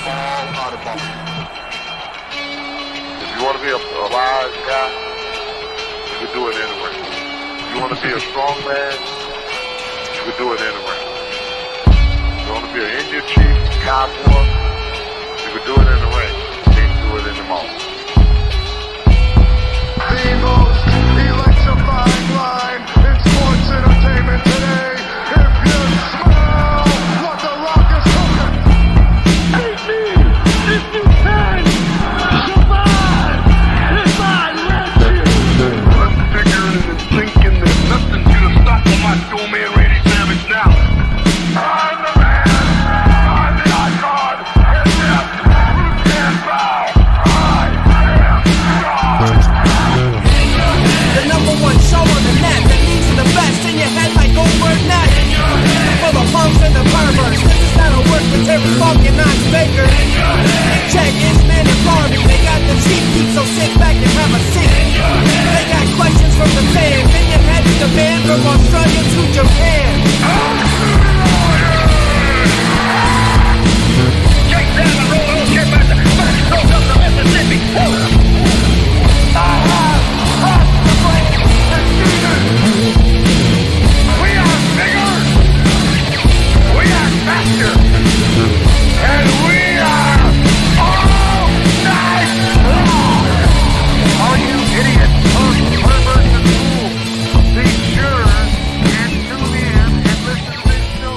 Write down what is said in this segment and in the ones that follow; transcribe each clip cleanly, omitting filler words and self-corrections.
all out of bubble. If you want to be a wise guy, you can do it anyway. If you want to be a strong man, you can do it anyway. If you want to be an Indian chief, cowboy, you can do it in the ring. You can't do it in the mall. The most electrifying line in sports entertainment today. If you smell what the Rock is cooking, beat me if you can. Survive if I let you. I'm figuring and thinking there's nothing gonna stop my Macho-Man Randy Savage now. I'm the man. I'm the icon. And yes, you can't bow. I am God. The number one show on the net that leads to the best in your head like Goldberg Net. For the punks and the perverts, this is how it works with Terry Funk and Knox Baker. Check Ishman and Barbie, they got the cheap heat, so sit back and have a seat. They got questions from the fans, in your head is the band from Australia to Japan. Check down the road, oh shit, man, first coast up to Mississippi. We are bigger, we are faster, and we are all night long. All you idiots, punks, perverts, and fools, be sure and tune in and listen to this show.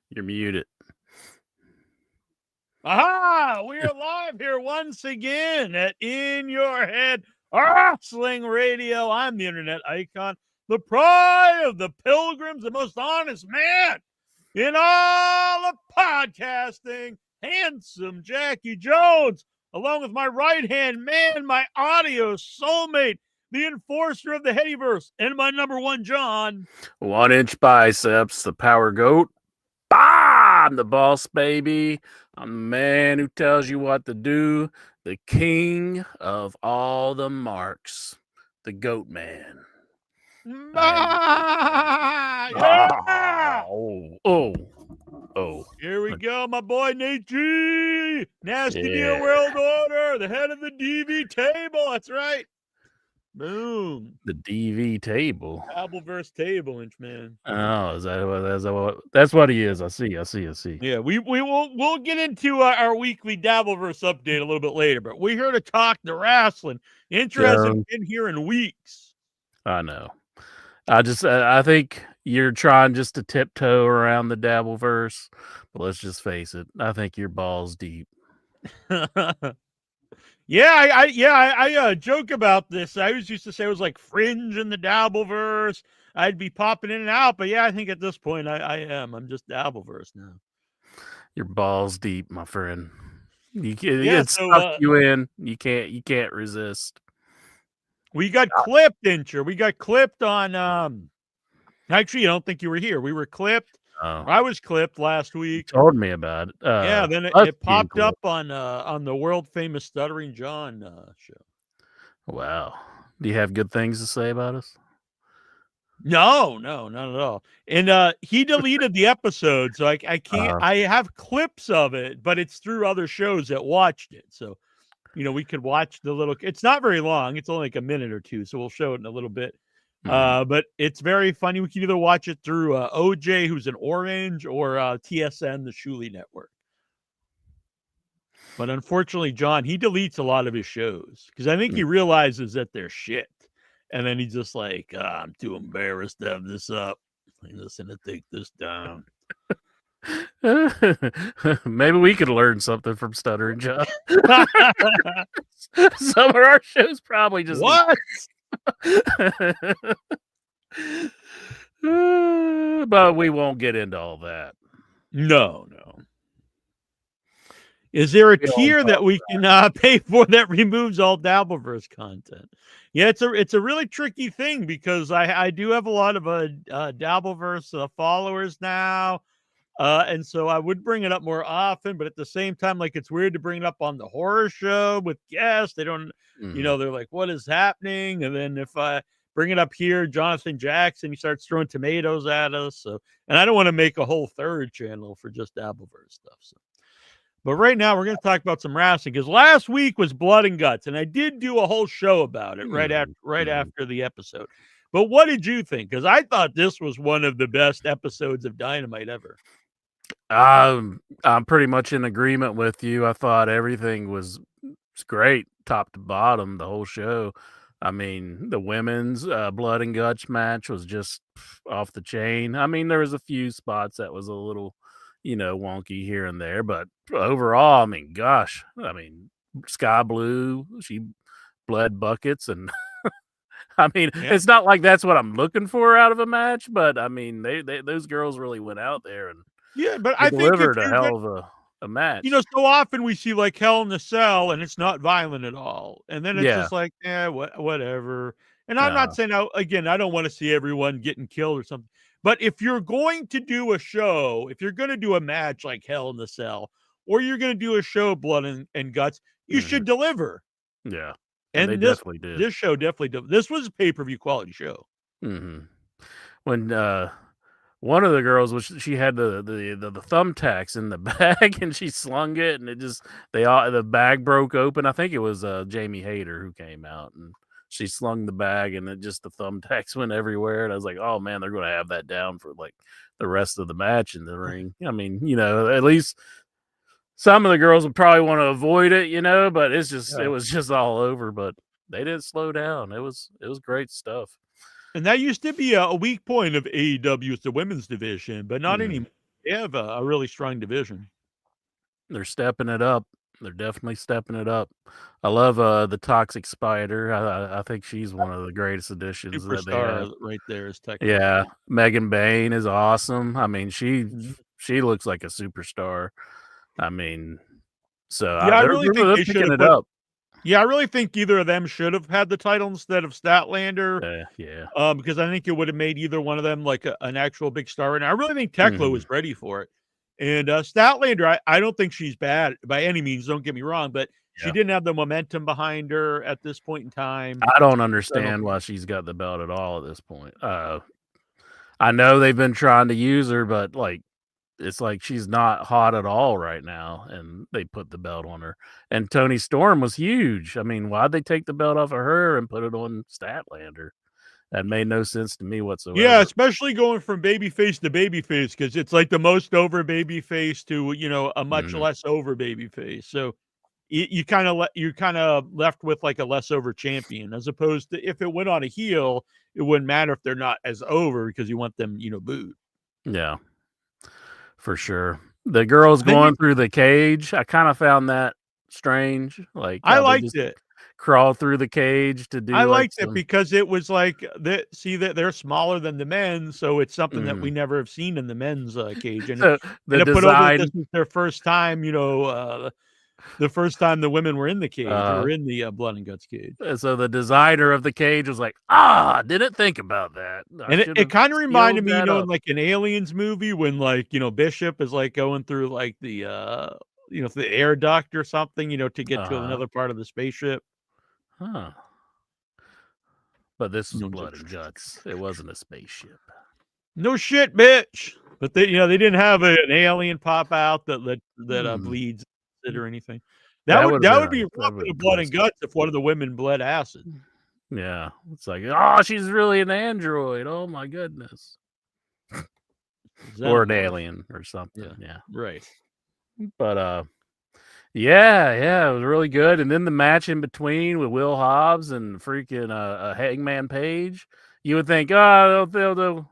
You're muted. Aha! We are live here once again at In Your Head Wrestling Radio. I'm the internet icon, the pride of the pilgrims, the most honest man in all of podcasting, handsome Jackie Jones, along with my right-hand man, my audio soulmate, the enforcer of the Headyverse, and my number one John. 1 inch biceps, the power goat. Bah! I'm the boss, baby. I'm the man who tells you what to do. The king of all the marks. The goat man. Yeah! Oh. Here we go, my boy Nate G. Nasty Yeah. Deal World Order, the head of the DV table. That's right. Boom. The DV table. Dabbleverse table, inch man. Oh, is that what that's what he is. I see. Yeah, we'll get into our weekly Dabbleverse update a little bit later, but we're here to talk the wrestling. Inter hasn't been here in weeks. I know. I think you're trying just to tiptoe around the Dabbleverse, but let's just face it. I think you're balls deep. I joke about this. I always used to say it was like Fringe in the Dabbleverse. I'd be popping in and out, but yeah, I think at this point I am. I'm just Dabbleverse now. You're balls deep, my friend. Yeah, It's sucked you in. You can't resist. We got clipped, didn't you? We got clipped on actually, I don't think you were here. We were clipped. Oh. I was clipped last week. You told me about it. Yeah, then it popped up on the world famous Stuttering John show. Wow. Do you have good things to say about us? No, not at all. And he deleted the episode, so I can't. I have clips of it, but it's through other shows that watched it. So, we could watch the little. It's not very long. It's only like a minute or two, so we'll show it in a little bit. But it's very funny. We can either watch it through OJ, who's an Orange, or TSN, the Shuli Network. But unfortunately, John, he deletes a lot of his shows because I think he realizes that they're shit. And then he's just like, I'm too embarrassed to have this up. I'm just going to take this down. Maybe we could learn something from Stuttering John. Some of our shows probably just... What? But we won't get into all that. No. Is there a tier that we can pay for that removes all Dabbleverse content? Yeah, it's a really tricky thing because I do have a lot of Dabbleverse followers now. And so I would bring it up more often, but at the same time, like it's weird to bring it up on the horror show with guests. They don't, Mhm. they're like, what is happening? And then if I bring it up here, Jonathan Jackson, he starts throwing tomatoes at us. So, and I don't want to make a whole third channel for just Dabbleverse stuff. So, but right now we're going to talk about some wrestling because last week was Blood and Guts, and I did do a whole show about it right Mhm. after the episode. But what did you think? Because I thought this was one of the best episodes of Dynamite ever. I'm pretty much in agreement with you. I thought everything was great, top to bottom, the whole show. I mean, the women's blood and guts match was just off the chain. I mean, there was a few spots that was a little, wonky here and there, but overall, I mean, gosh, I mean, Sky Blue, she bled buckets, and I mean, Yeah. it's not like that's what I'm looking for out of a match, but I mean, they those girls really went out there and Yeah, but they I think if delivered a you're hell good, of a match. so often we see like Hell in the Cell and it's not violent at all. And then it's Yeah. just like, whatever. And I'm not Uh, saying again, I don't want to see everyone getting killed or something. But if you're going to do a show, if you're going to do a match like Hell in the Cell, or you're going to do a show Blood and Guts, you mhm. should deliver. Yeah, and they And definitely did. this show definitely did. This was a pay-per-view quality show. Mhm. When, one of the girls was she had the thumbtacks in the bag, and she slung it, and it just the bag broke open. I think it was, Jamie Hayter who came out, and she slung the bag, and it just the thumbtacks went everywhere, and I was like, "Oh, man, they're gonna have that down for, like, the rest of the match in the ring." I mean, at least some of the girls would probably wanna avoid it, but it Yeah. was just all over, but they didn't slow down. It was great stuff. And that used to be a weak point of AEW is the women's division, but not Mhm. anymore. They have a really strong division. They're stepping it up. They're definitely stepping it up. I love, the Toxic Spider. I think she's one of the greatest additions that they have. Superstar right there is Yeah, technically. Megan Bayne is awesome. I mean, she Mhm. she looks like a superstar. I mean, so, Yeah, I they're really they're think they're they should picking have it put up. yeah, I really think either of them should have had the title instead of Statlander, Yeah. because I think it would have made either one of them like an actual big star. And I really think Tekla Mhm. was ready for it. And Statlander, I don't think she's bad by any means. Don't get me wrong, but she Yeah. didn't have the momentum behind her at this point in time. I don't So I don't understand think. why she's got the belt at all at this point. I know they've been trying to use her, but, like, it's like she's not hot at all right now, and they put the belt on her. And Tony Storm was huge. I mean, why'd they take the belt off of her and put it on Statlander? That made no sense to me Yeah, whatsoever. especially going from babyface to babyface because it's like the most over babyface to a much Mhm. less over babyface. So you're kind of left with like a less over champion as opposed to if it went on a heel, it wouldn't matter if they're not as over because you want them booed. Yeah, for sure. The girls Then going through the cage, I kinda found that strange, like, I how they liked just it. crawl through the cage to I do, like, liked it some because it was like that they're smaller than the men, so it's something that we mhm. never have seen in the men's cage, and So, the it put over that this design is their first time, the first time the women were in the cage uh or in the blood and guts cage. so the designer of the cage was like, "Ah, didn't think about that. I And it, should it have kind of reminded sealed me, that in up." like an Aliens movie when like, Bishop is like going through like the air duct or something, to get to Uh-huh. another part of the spaceship. Huh. But this was It's like, blood and guts. It wasn't a spaceship. no shit, bitch. But they didn't have an alien pop out that Hmm. bleeds it or anything. That That would would have that been would be rough in a a blood and twist. guts if one of the women bled acid. Yeah. It's like, "Oh, she's really an android. Oh my goodness." Or an Xenomorph. alien or Yeah. something. Yeah. Right. But yeah, it was really good. And then the match in between with Will Hobbs and freaking Hangman Page. You would think, oh,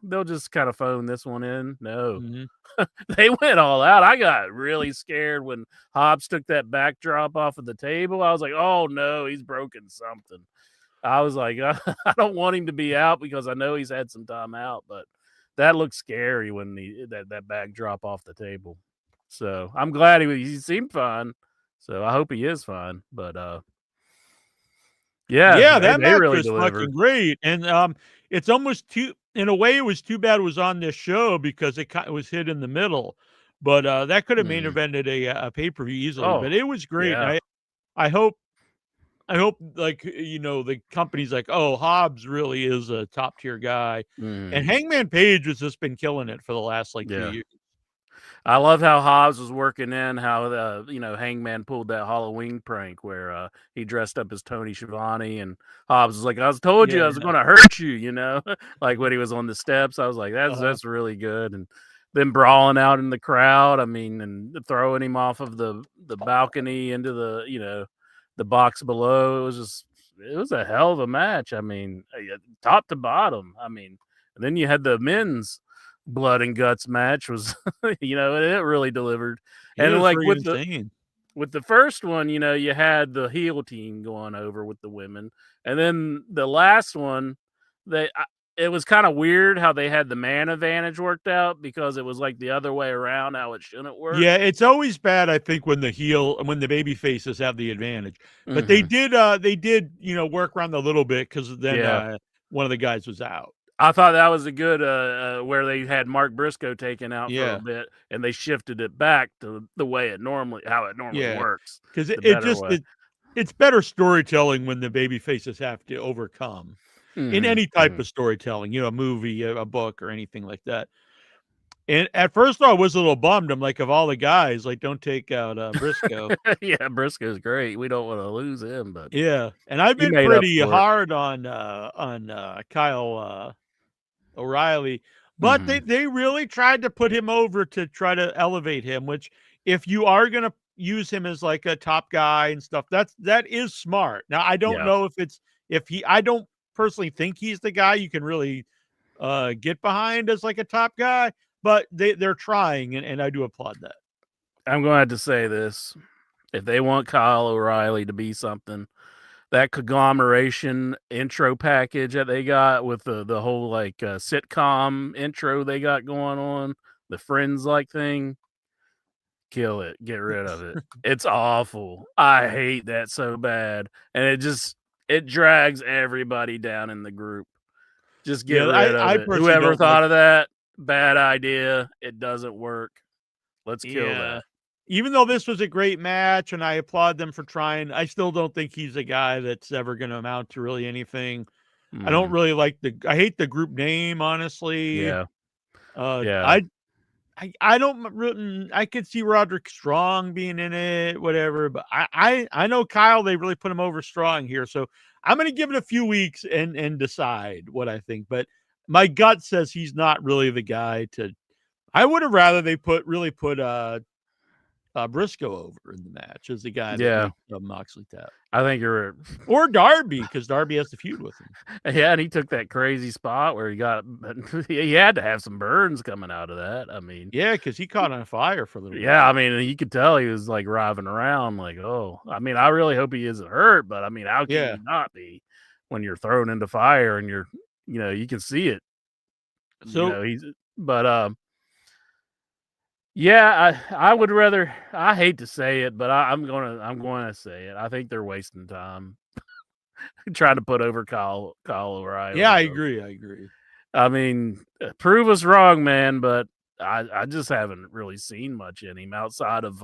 they'll just kind of phone this one in. No, Mhm. they went all out. I got really scared when Hobbs took that backdrop off of the table. I was like, oh no, he's broken something. I was like, I don't want him to be out because I know he's had some time out, but that looked scary when that backdrop off the table. So I'm glad he seemed fine. So I hope he is fine. But yeah, Yeah, they, that they match really was fucking delivered. great, and, it's almost too in a way, it was too bad it was on this show because it was hit in the middle. But that could have main evented a pay-per-view easily. But it was great. Yeah. I hope like the company's like, oh, Hobbs really is a top tier guy, and Hangman Page has just been killing it for the last like 2 years. I love how Hobbs was working in how Hangman pulled that Halloween prank where he dressed up as Tony Schiavone, and Hobbs was like, "I told you I was going to hurt you," like when he was on the steps. I was like, "That's really good." And then brawling out in the crowd, I mean, and throwing him off of the balcony into the the box below. It was a hell of a match. I mean, top to bottom. I mean, and then you had the men's blood and guts match was it really delivered. And like with the first one, you had the heel team going over with the women, and then the last one it was kind of weird how they had the man advantage worked out because it was like the other way around how it shouldn't work. Yeah, it's always bad, I think, when the baby faces have the advantage. But they did work around a little bit because then one of the guys was out. I thought that was a good where they had Mark Briscoe taken out for a bit, and they shifted it back to the way how it normally works. Because it's better storytelling when the baby faces have to overcome in any type of storytelling, a movie, a book, or anything like that. And at first, I was a little bummed. I'm like, of all the guys, like, don't take out Briscoe. Yeah, Briscoe's great. We don't want to lose him, but and I've been pretty hard on Kyle O'Reilly, but they really tried to put him over to try to elevate him. Which, if you are going to use him as like a top guy and stuff, that is smart. Now, I don't know I don't personally think he's the guy you can really get behind as like a top guy. But they're trying, and I do applaud that. I'm going to have to say this. If they want Kyle O'Reilly to be something, that conglomeration intro package that they got with the whole like sitcom intro they got going on, the Friends-like thing, kill it. Get rid of it. It's awful. I hate that so bad. And it drags everybody down in the group. Just get rid of it. Whoever thought of that, bad idea. It doesn't work. Let's kill that. Even though this was a great match and I applaud them for trying, I still don't think he's a guy that's ever going to amount to really anything. I don't really like I hate the group name, honestly. Yeah. I don't. I could see Roderick Strong being in it, whatever. But I know Kyle. They really put him over strong here, so I'm going to give it a few weeks and decide what I think. But my gut says he's not really the guy to. I would have rather they put Briscoe over in the match as the guy that Moxley tap. I think you're or Darby, because Darby has to feud with him. Yeah, and he took that crazy spot where he had to have some burns coming out of that. I mean, because he caught on fire for a little bit. Yeah, I mean, you could tell he was like writhing around, like, oh, I mean, I really hope he isn't hurt, but I mean, how can you not be when you're thrown into fire and you're, you can see it. So I would rather. I hate to say it, but I'm going to say it. I think they're wasting time trying to put over Kyle O'Reilly. Yeah, I agree. I mean, prove us wrong, man. But I just haven't really seen much in him outside of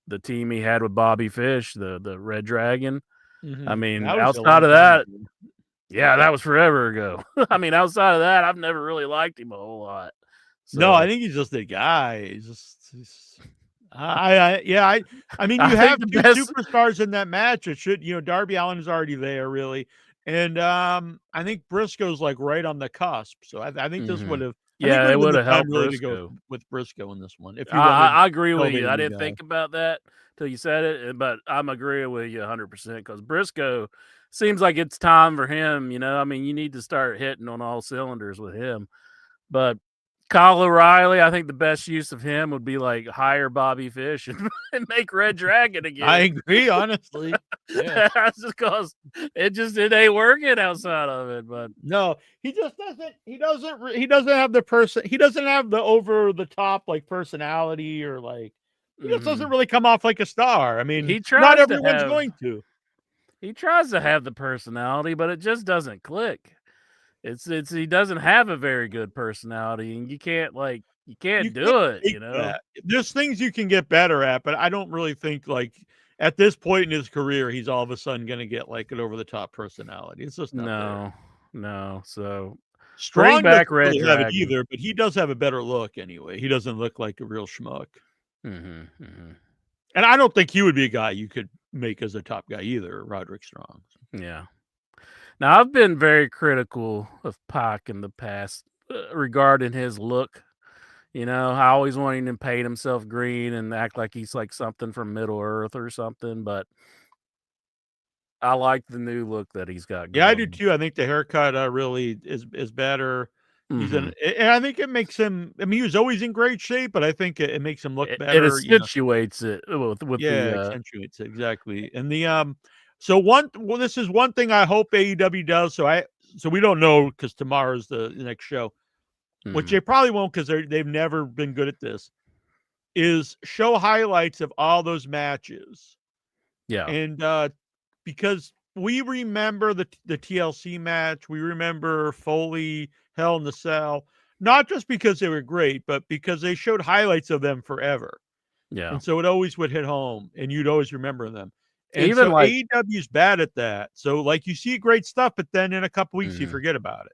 the team he had with Bobby Fish, the Red Dragon. I mean, outside of that, that was forever ago. I mean, outside of that, I've never really liked him a whole lot. So, no, I think he's just a guy. I mean, you have two superstars in that match. It should, Darby Allin is already there, really, and I think Briscoe's like right on the cusp. So I think this would have, they would have helped really to go with Briscoe in this one. If you I agree with you. I didn't think about that till you said it, but I'm agreeing with you 100% because Briscoe seems like it's time for him. I mean, you need to start hitting on all cylinders with him, but. Kyle O'Reilly, I think the best use of him would be like hire Bobby Fish and make Red Dragon again. I agree, honestly. Yeah. That's just because it ain't working outside of it. But no, he just doesn't. He doesn't have the person. He doesn't have the over the top like personality or like. He just doesn't really come off like a star. I mean, not everyone's going to. He tries to have the personality, but it just doesn't click. It's he doesn't have a very good personality, and you can't You do it, fake you know? that. There's things you can get better at, but I don't really think like at this point in his career, he's all of a sudden going to get like an over the top personality. It's just not there. No, no. So bring Strong doesn't back Red really have it Dragon. either, but he does have a better look anyway. He doesn't look like a real schmuck. And I don't think he would be a guy you could make as a top guy either, Roderick Strong. Yeah. Now I've been very critical of Pac in the past regarding his look. You know, I always wanted him to paint himself green and act like he's like something from Middle Earth or something, but I like the new look that he's got Yeah, I do going. too. I think the haircut really is better. He's Mhm. and I think it makes him. I mean, he was always in great shape, but I think it makes him look It better. You know, accentuates it with yeah, the accentuates it, exactly. And the this is one thing I hope AEW does. So we don't know because tomorrow's the next show, which they probably won't because they've never been good at this. Is show highlights of all those matches. yeah. And because we remember the TLC match, we remember Foley, Hell in the Cell, not just because they were great, but because they showed highlights of them forever. Yeah. And so it always would hit home and you'd always remember them. And Even so like AEW's bad at that. So like you see great stuff, but then in a couple weeks you forget about it.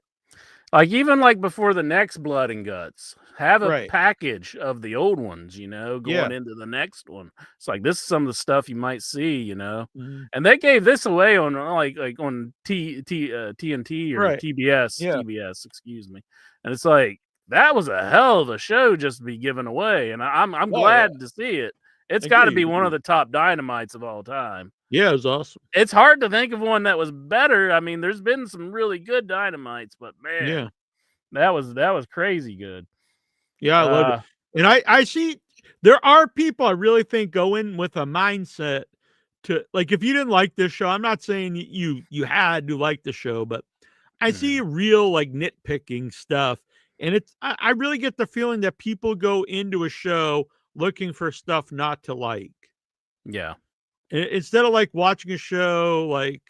even like before the next Blood and Guts, have a Right. package of the old ones, you know, going into the next one. It's like this is some of the stuff you might see, you know. Mhm. And they gave this away on like on TNT or Right. Yeah. TBS, excuse me. And it's like that was a hell of a show just to be given away, and I'm Oh, glad to see it. It's got to be Agreed, one of agreed. the top dynamites of all time. Yeah, it was awesome. It's hard to think of one that was better. I mean, there's been some really good dynamites, but man, Yeah. that was crazy good. Yeah, I loved it. And I see there are people I really think go in with a mindset to like if you didn't like this show, I'm not saying you had to like the show, but I see real like nitpicking stuff. And I really get the feeling that people go into a show looking for stuff not to like. Yeah. Instead of like watching a show like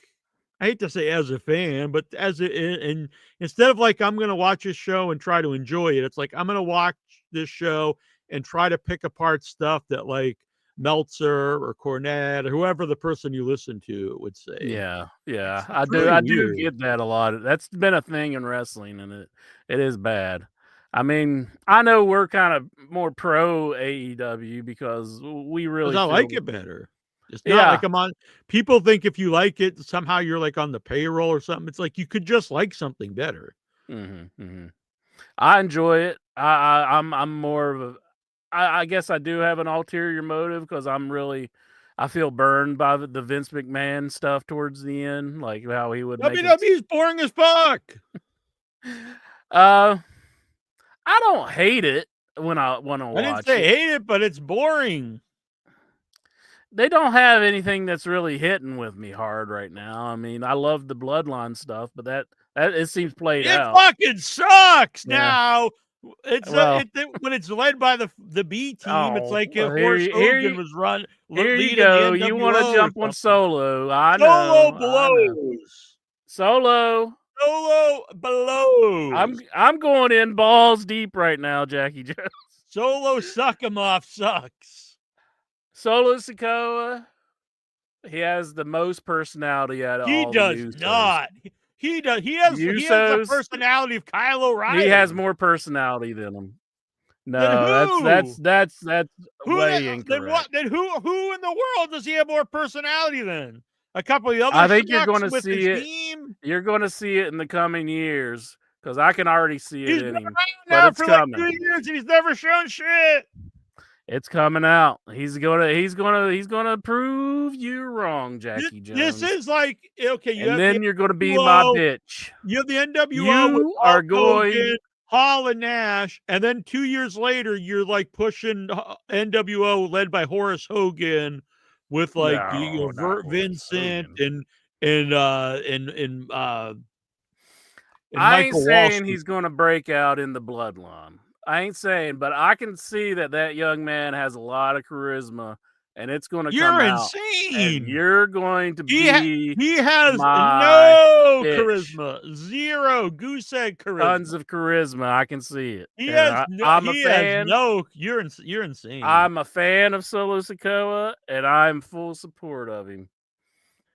I hate to say as a fan, but and instead of like I'm gonna watch a show and try to enjoy it, it's like I'm gonna watch this show and try to pick apart stuff that like Meltzer or Cornette or whoever the person you listen to would say. Yeah, yeah. It's really I do weird. get that a lot. That's been a thing in wrestling, and it is bad. I mean, I know we're kind of more pro AEW because we really Because I like feel it better. It's not like I'm on. People think if you like it, somehow you're like on the payroll or something. It's like you could just like something better. I enjoy it. I'm more of a. I guess I do have an ulterior motive because I feel burned by the Vince McMahon stuff towards the end, like how he would make it. WWE's boring as fuck. I don't hate it when I want to watch I didn't say it. hate it, but it's boring. They don't have anything that's really hitting with me hard right now. I mean, I love the Bloodline stuff, but that it seems played out. It fucking sucks Yeah. now. It's Well, when it's led by the B team, it's like well, Horst Hogan was run. Here you leading go. the You want to NWO or jump on something. Solo? I Solo know. I know. blows. Solo. Solo blows. I'm going in balls deep right now, Jackie Jones. Solo suck 'em off sucks. Solo Sikoa. He has the most personality out of all He the does Usos. not. He does. He has the personality of Kyle O'Reilly. He has more personality than him. No, Then who? that's Who way incorrect. Then who in the world does he have more personality than? A couple of the other I think you're going to with see his it. team? You're going to see it in the coming years because I can already see it He's in been him. around now it's for coming. like 2 years and he's never shown shit. It's coming out. He's gonna prove you wrong, Jackie Jones. This is like okay. And then you're gonna be my bitch. You have the NWO with Hulk Hogan, Hall and Nash, and then 2 years later, you're like pushing NWO led by Horace Hogan with like Vincent and I ain't Michael saying Walsh. he's gonna break out in the bloodline. I ain't saying, but I can see that young man has a lot of charisma, and it's going to come out. You're insane. And you're going to be. He has my... Zero bitch. charisma. Zero goose egg charisma. Tons of charisma. I can see it. He And has I'm a fan. You're insane. I'm a fan of Solo Sikoa, and I'm full support of him.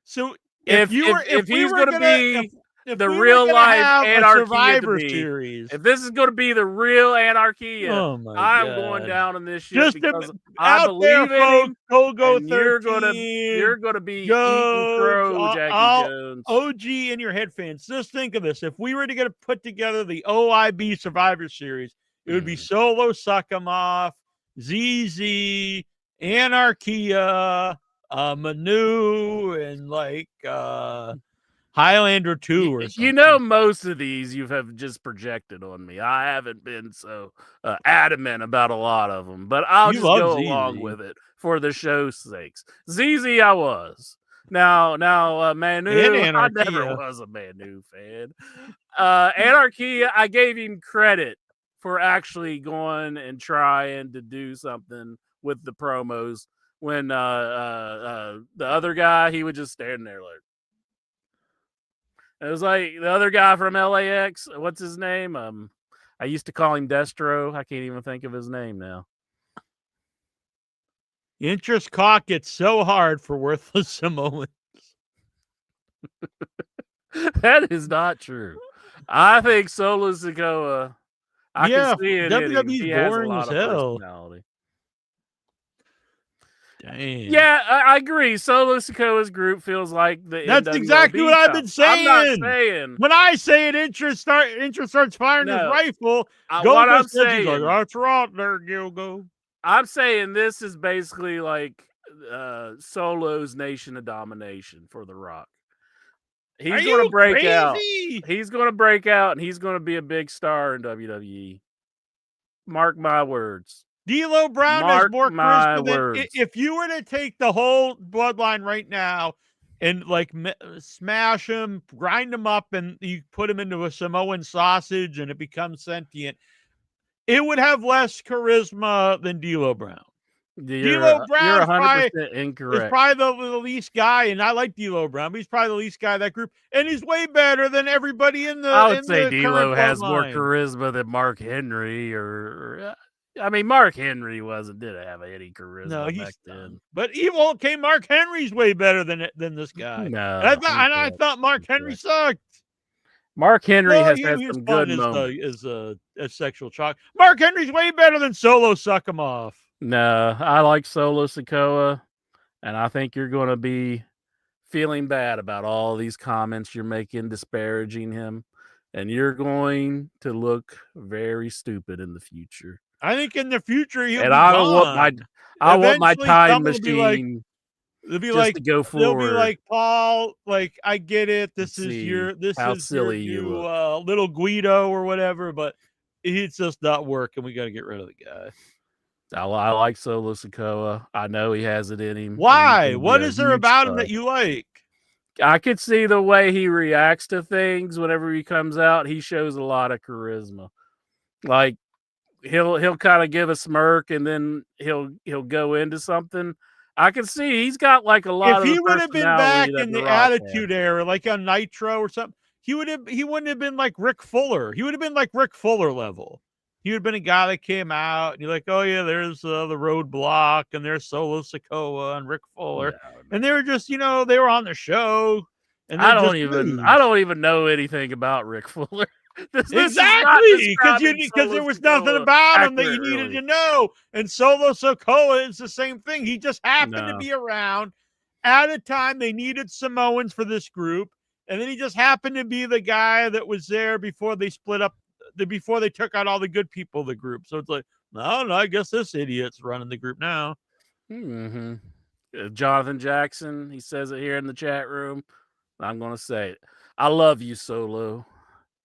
So If we he's were going to be if the we were real gonna life have a Anarchy to Survivor me, series, if this is going to be the real Anarchy, oh my I'm God. going down on this shit Just because I out there, believe in folks, him. Go And you're 13. gonna be eating Go, crow, Jackie all Jones. OG in your head fans. Just think of this: if we were to get put together the OIB Survivor Series, it would be Solo, Suck 'em Off, ZZ, Anarchia, Manu, and like Highlander 2 or something. You know, most of these you have just projected on me. I haven't been so adamant about a lot of them, but I'll just go along with it for the show's sakes. ZZ, I was. Now, Manu, I never was a Manu fan. Anarchy, I gave him credit for actually going and trying to do something with the promos. When the other guy, he would just stand there like. It was like the other guy from LAX. What's his name? I used to call him Destro. I can't even think of his name now. Interest cock gets so hard for worthless Samoans. That is not true. I think Solo Sikoa, I can see it in him. He has a lot of personality. Dang. Yeah, I agree. Solo Sikoa's group feels like the That's NWO exactly what I've been saying. I'm not saying. When I say it, Interest starts firing his rifle. What I'm saying, like, that's right there, Gilgo. I'm saying this is basically like Solo's Nation of Domination for The Rock. He's going to break out. He's going to break out, and he's going to be a big star in WWE. Mark my words. D'Lo Brown has more charisma than if you were to take the whole bloodline right now and like smash him, grind him up, and you put him into a Samoan sausage and it becomes sentient, it would have less charisma than D'Lo Brown. D'Lo Brown you're 100% incorrect. Is probably the least guy, and I like D'Lo Brown, but he's probably the least guy of that group, and he's way better than everybody in the. I would say D'Lo has more charisma than Mark Henry, or I mean, Mark Henry didn't have any charisma back then. But Mark Henry's way better than this guy. No, I thought Mark Henry sucked. Mark Henry has had some good moments. As sexual chalk. Mark Henry's way better than Solo Suck 'em Off. No, I like Solo Sikoa, and I think you're going to be feeling bad about all these comments you're making disparaging him, and you're going to look very stupid in the future. I think in the future he'll be I want my time machine to go forward. They'll be like, Paul, like, I get it. This is your little Guido or whatever, but it's just not working. We got to get rid of the guy. I like Solo Sikoa. I know he has it in him. Why? What is there about him that you like? I could see the way he reacts to things whenever he comes out. He shows a lot of charisma. Like he'll kind of give a smirk and then he'll go into something. I can see he's got like a lot of. If he would have been back in the Attitude Era, like on Nitro or something, he wouldn't have been like Rick Fuller. He would have been like Rick Fuller level. He would have been a guy that came out and you're like, oh yeah, there's the Roadblock and there's Solo Sikoa and Rick Fuller, and they were just they were on the show. And I don't even know anything about Rick Fuller. Exactly, because there was nothing about him that you needed to know. And Solo Sikoa is the same thing. He just happened to be around at a time they needed Samoans for this group, and then he just happened to be the guy that was there before they split up. Before they took out all the good people of the group. So it's like, no, I guess this idiot's running the group now. Mm-hmm. Jonathan Jackson, he says it here in the chat room. I'm going to say it. I love you, Solo.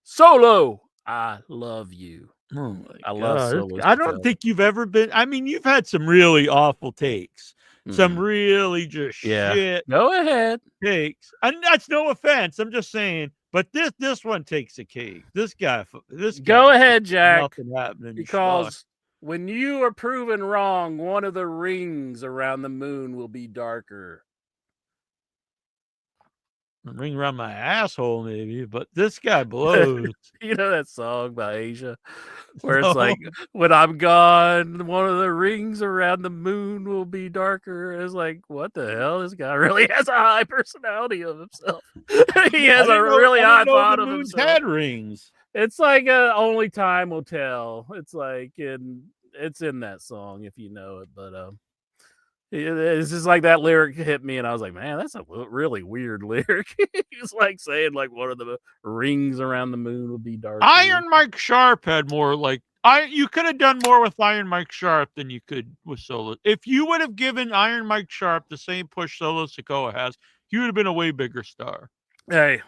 Solo, I love you. Oh my I love Solo. I don't think you've ever been. I mean, you've had some really awful takes. Some really just shit. Go ahead. Takes. And that's no offense. I'm just saying. But this one takes a cake. This guy. Go ahead, Jack. Because when you are proven wrong, one of the rings around the moon will be darker. ring around my asshole, maybe. But this guy blows. You know that song by Asia where No. it's like, when I'm gone, one of the rings around the moon will be darker. It's like, what the hell? This guy really has a high personality of himself. He has a really high the thought of moon's himself. had rings. It's like only time will tell. It's like it's in that song if you know it, but it's just like that lyric hit me, and I was like, man, that's a really weird lyric. He's like saying like one of the rings around the moon will be darker. Iron Mike Sharp had more like you could have done more with Iron Mike Sharp than you could with Solo. If you would have given Iron Mike Sharp the same push Solo Sikoa has, he would have been a way bigger star. Hey,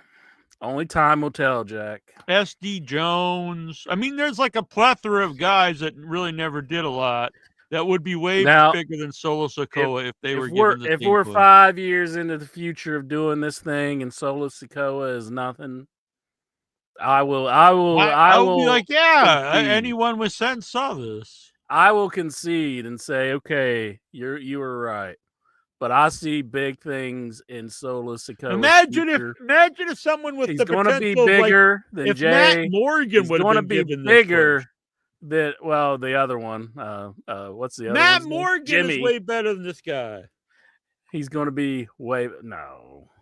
only time will tell, Jack. SD Jones. I mean, there's like a plethora of guys that really never did a lot that would be way bigger than Solo Sikoa if they were given the If same we're push. 5 years into the future of doing this thing and Solo Sikoa is nothing, I will be like, yeah, concede. anyone with sense saw this. I will concede and say, okay, you were right. But I see big things in Solo Sikoa. Imagine if someone with he's the going to be potential bigger like, than if Jay. Matt Morgan he's would going to have be been bigger than the other one. What's the other one? Matt Morgan Jimmy. is way better than this guy. He's going to be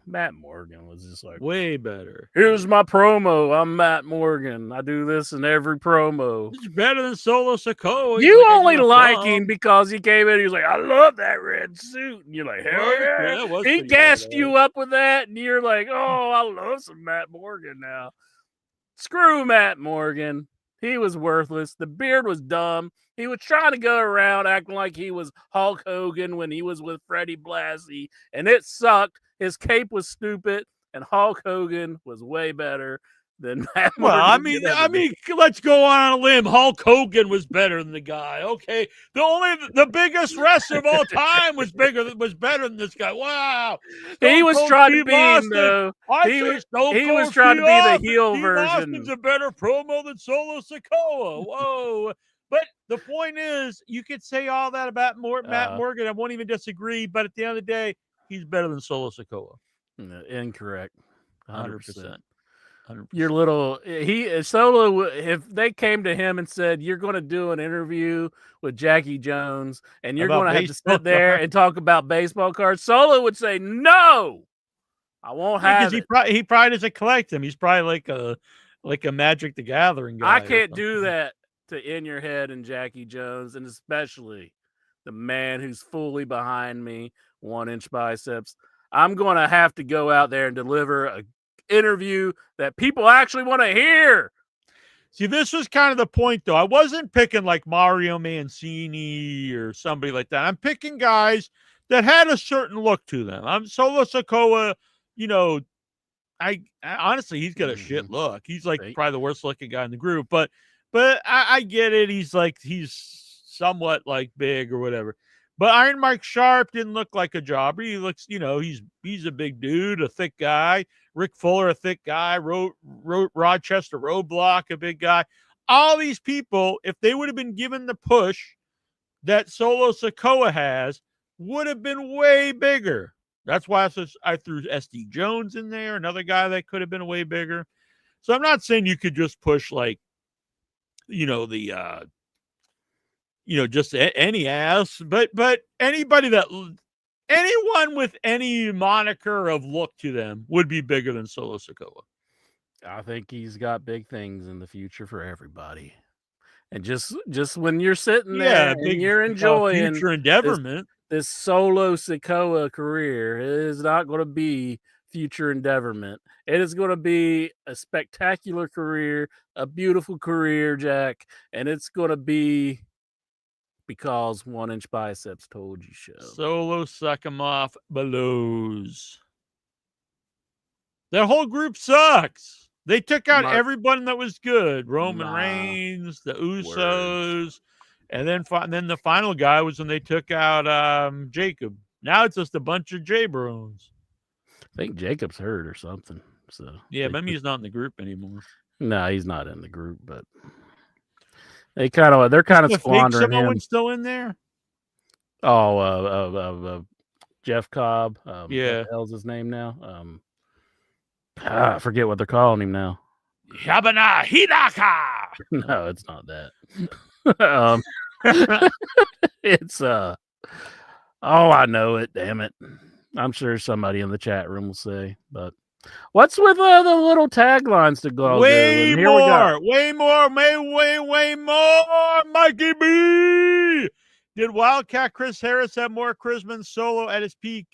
Matt Morgan was just like way better. Here's my promo. I'm Matt Morgan. I do this in every promo. It's better than Solo Sikoa. You only like him because he came in. He was like, I love that red suit, and you're like, hell yeah. He gassed you up with that, and you're like, oh, I love some Matt Morgan now. Screw Matt Morgan. He was worthless. The beard was dumb. He was trying to go around acting like he was Hulk Hogan when he was with Freddie Blassie, and it sucked. His cape was stupid, and Hulk Hogan was way better than Matt Morgan. Well, I mean, let's go on a limb. Hulk Hogan was better than the guy. Okay, the biggest wrestler of all time was better than this guy. Wow, he was trying to be though. He was trying to be the heel version. Austin's a better promo than Solo Sikoa. Whoa. But the point is, you could say all that about Matt Morgan. I won't even disagree. But at the end of the day, he's better than Solo Sikoa. Incorrect. 100%. 100%. Your little Solo. If they came to him and said, "You're going to do an interview with Jackie Jones, and you're going to have to sit there and talk about baseball cards," Solo would say, "No, I won't have it." He probably doesn't collect them. He's probably like a Magic the Gathering guy. I can't do that to In Your Head and Jackie Jones, and especially the man who's fully behind me, 1 inch biceps. I'm going to have to go out there and deliver a interview that people actually want to hear. See, this was kind of the point, though. I wasn't picking like Mario Mancini or somebody like that. I'm picking guys that had a certain look to them. I'm Solo Sikoa, I honestly, he's got a shit look. He's like probably the worst looking guy in the group, but I get it. He's somewhat like big or whatever. But Iron Mike Sharp didn't look like a jobber. He looks, he's a big dude, a thick guy. Rick Fuller, a thick guy. Rochester Roadblock, a big guy. All these people, if they would have been given the push that Solo Sikoa has, would have been way bigger. That's why I threw SD Jones in there, another guy that could have been way bigger. So I'm not saying you could just push just any ass, but anyone with any moniker of look to them would be bigger than Solo Sikoa. I think he's got big things in the future for everybody. And just when you're sitting there and you're enjoying future endeavorment, this Solo Sikoa career, it is not going to be future endeavorment. It is going to be a spectacular career, a beautiful career, Jack, and it's going to be because 1 inch biceps told you so. Solo suck him off blows. That whole group sucks. They took out everyone that was good. Roman Reigns, the Usos, and then the final guy was when they took out Jacob. Now it's just a bunch of J-Bros. I think Jacob's hurt or something. So yeah, maybe he's not in the group anymore. No, he's not in the group, but they're kind of squandering him. Someone still in there? Oh, Jeff Cobb. Yeah. What the hell's his name now? I forget what they're calling him now. Yabana Hidaka. No, it's not that. It's oh, I know it. Damn it! I'm sure somebody in the chat room will say. But what's with the little taglines to go? Way and here we go. more, way more. Mikey B. Did Wildcat Chris Harris have more charisma than Solo at his peak?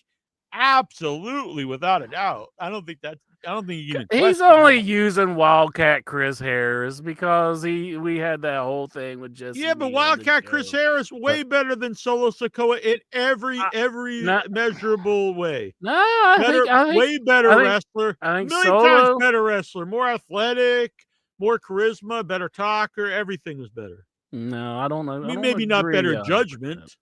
Absolutely, without a doubt. I don't think you can. He's question only that. using Wildcat Chris Harris because we had that whole thing with Jesse. Yeah, but Wildcat Chris Harris way better than Solo Sikoa in every measurable way. No, I think way better wrestler. I think million Solo times better wrestler, more athletic, more charisma, better talker. Everything was better. No, I don't know. I mean, maybe not better judgment.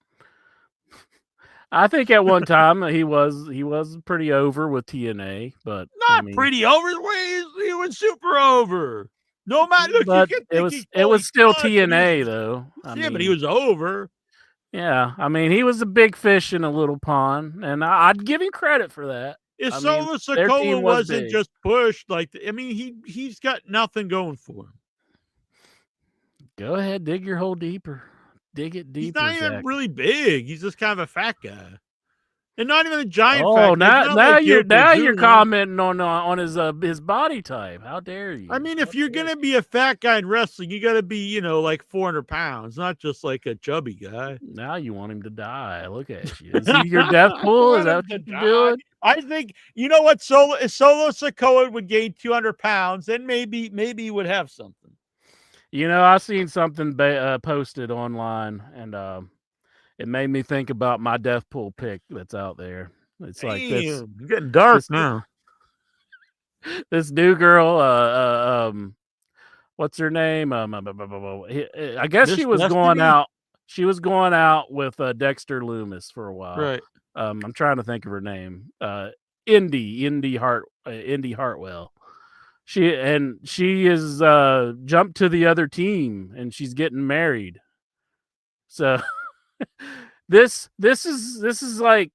I think at one time he was pretty over with TNA, but not pretty over. He was super over. No matter, look, but it was still TNA though. But he was over. Yeah, I mean, he was a big fish in a little pond, and I'd give him credit for that. If Solo Sikoa wasn't just pushed, he's got nothing going for him. Go ahead, dig your hole deeper. Dig it deeper. He's not even really big. He's just kind of a fat guy, and not even a giant. Oh, now you're commenting on his body type. How dare you? I mean, if you're gonna be a fat guy in wrestling, you got to be like 400 pounds, not just like a chubby guy. Now you want him to die. Look at you. Is he your death pool? Is that what you're doing? I think you know what Solo Sikoa would gain 200 pounds, then maybe he would have something. I seen something posted online, and it made me think about my death pool pick that's out there. It's like this. You're getting dark now. This new girl, what's her name? I guess she was going out. She was going out with Dexter Loomis for a while. Right. I'm trying to think of her name. Indy Hartwell. She is jumped to the other team, and she's getting married. So this is like,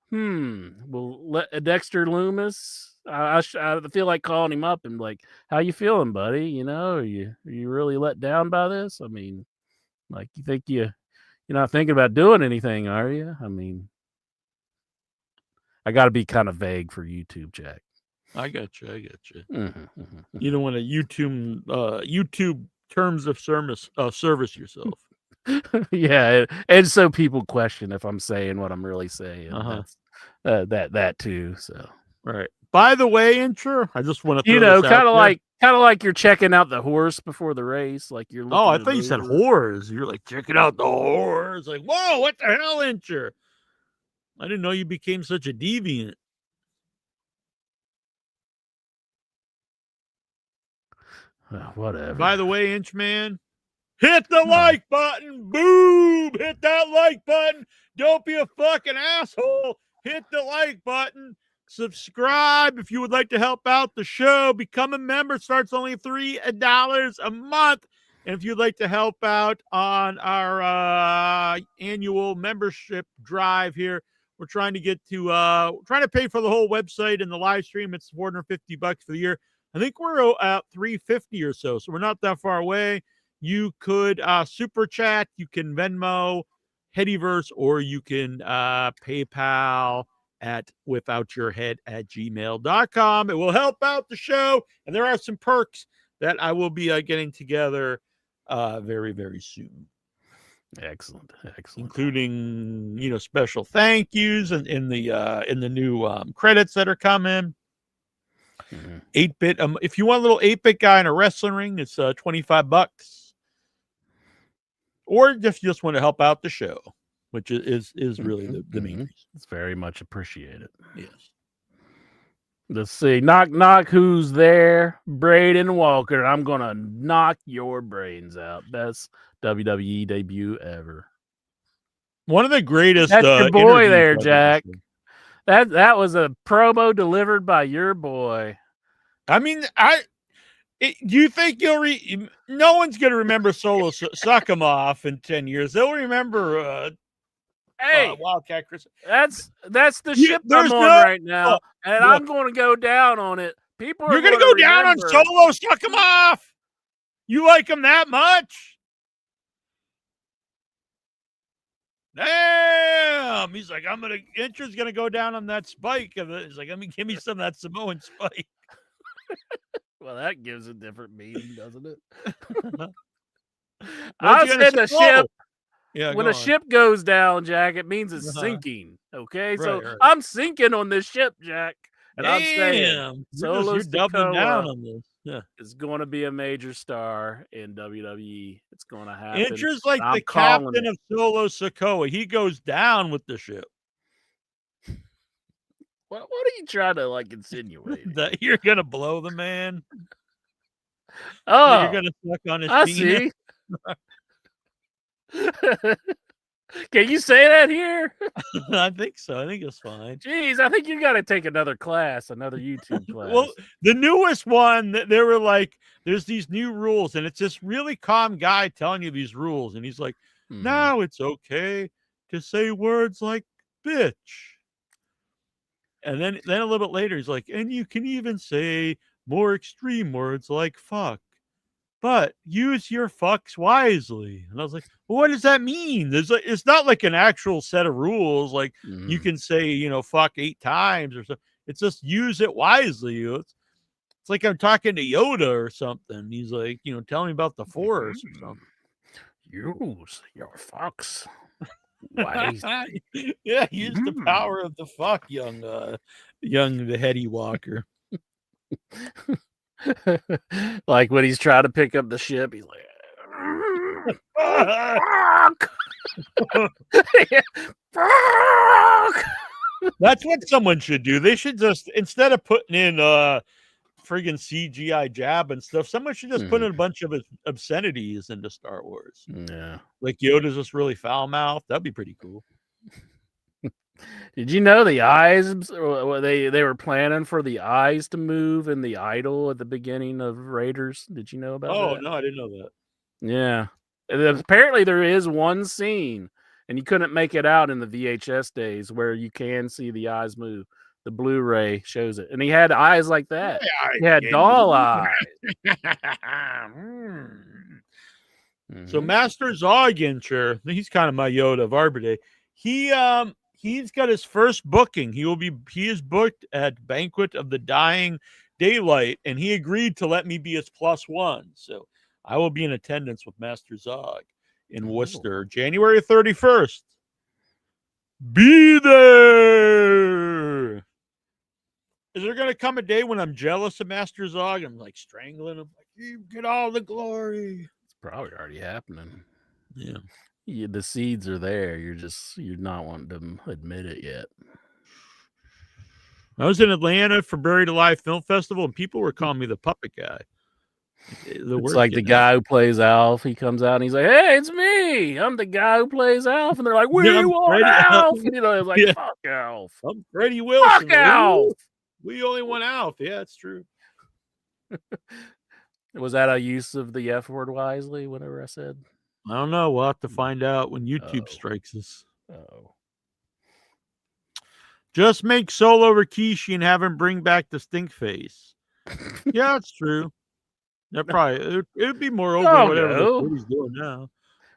well, Dexter Loomis. I feel like calling him up and like, how you feeling, buddy? Are you really let down by this? I mean, like, you think you're not thinking about doing anything, are you? I mean, I got to be kind of vague for YouTube, Jack. I got you. You don't want to YouTube terms of service yourself. Yeah, and so people question if I'm saying what I'm really saying. That too. So right. By the way, intro, I just want to kind of like you're checking out the horse before the race, like you're. I thought you said whores. You're like checking out the whores. Like, whoa, what the hell, intro? I didn't know you became such a deviant. Whatever. By the way, Inchman, hit the like button. Boom! Hit that like button. Don't be a fucking asshole. Hit the like button. Subscribe if you would like to help out the show. Become a member. Starts only $3 a month. And if you'd like to help out on our annual membership drive here, we're trying to get to trying to pay for the whole website and the live stream. It's $450 for the year. I think we're at 350 or so we're not that far away. You could super chat, you can Venmo, Headyverse, or you can PayPal at withoutyourhead@gmail.com. It will help out the show, and there are some perks that I will be getting together very, very soon. Excellent. Including special thank yous and in the new credits that are coming. 8-bit. If you want a little 8-bit guy in a wrestling ring, it's $25. Or if you just want to help out the show, which is really the main reason. It's very much appreciated. Yes. Let's see. Knock. Who's there? Braden Walker. I'm gonna knock your brains out. Best WWE debut ever. One of the greatest. That's your boy there, Jack. That was a promo delivered by your boy. I mean, you think no one's going to remember Solo suck him off in 10 years. They'll remember Wildcat Chris. That's the ship I'm on right now, and I'm going to go down on it People are You're gonna gonna go down on remember. Solo. Suck him off. You like him that much? Damn. He's like, Incher's gonna go down on that spike. And he's like, give me some of that Samoan spike. Well, that gives a different meaning, doesn't it? What's I he gonna said say? the ship. Yeah, When go a on. ship goes down, Jack, it means it's Uh-huh. sinking. Okay, Right, so right. I'm sinking on this ship, Jack, and I'm saying Damn. Solo You're doubling down Sikoa on this. Yeah. is going to be a major star in WWE. It's going to happen. Incher's like I'm the calling captain it. of Solo Sikoa. He goes down with the ship. What are you trying to like insinuate? That you're gonna blow the man. Oh, You're gonna suck on his I penis. see. Can you say that here? I think so. I think it's fine. Jeez, I think you got to take another class, another YouTube class. Well, the newest one, they were like, there's these new rules, and it's this really calm guy telling you these rules, and he's like, now it's okay to say words like bitch. And then a little bit later, he's like, and you can even say more extreme words like fuck. But use your fucks wisely. And I was like, well, what does that mean? It's not like an actual set of rules. Like you can say, fuck 8 times or something. It's just use it wisely. It's like I'm talking to Yoda or something. He's like, tell me about the Force or something. Use your fucks wisely. Yeah, use the power of the fuck, young the heady walker. Like when he's trying to pick up the ship, he's like, fuck! Fuck! That's what someone should do. They should just, instead of putting in friggin' CGI jab and stuff, someone should just put in a bunch of obscenities into Star Wars. Yeah. Like Yoda's just really foul mouthed. That'd be pretty cool. Did you know the eyes? They were planning for the eyes to move in the idol at the beginning of Raiders. Did you know about that? Oh no, I didn't know that. Yeah. And apparently there is one scene, and you couldn't make it out in the VHS days, where you can see the eyes move. The Blu-ray shows it, and he had eyes like that. He had doll eyes. So Master Zoggincher, he's kind of my Yoda of Arbor Day. He's got his first booking. He is booked at Banquet of the Dying Daylight, and he agreed to let me be his +1. So I will be in attendance with Master Zog in Worcester, January 31st. Be there. Is there gonna come a day when I'm jealous of Master Zog? I'm like strangling him, like, you get all the glory. It's probably already happening. Yeah. The seeds are there. You're not wanting to admit it yet. I was in Atlanta for Buried Alive Film Festival, and people were calling me the puppet guy. It's like the guy who plays Alf. He comes out and he's like, "Hey, it's me. I'm the guy who plays Alf." And they're like, "We want Alf." And, it's like, "Fuck Alf. I'm Freddie Wilson. Fuck Alf. We only want Alf." Yeah, it's true. Was that a use of the F word wisely? Whatever I said. I don't know. We'll have to find out when YouTube strikes us. Oh. Just make Solo Rikishi and have him bring back the stink face. Yeah, that's true. That probably it'd be more over whatever he's doing now.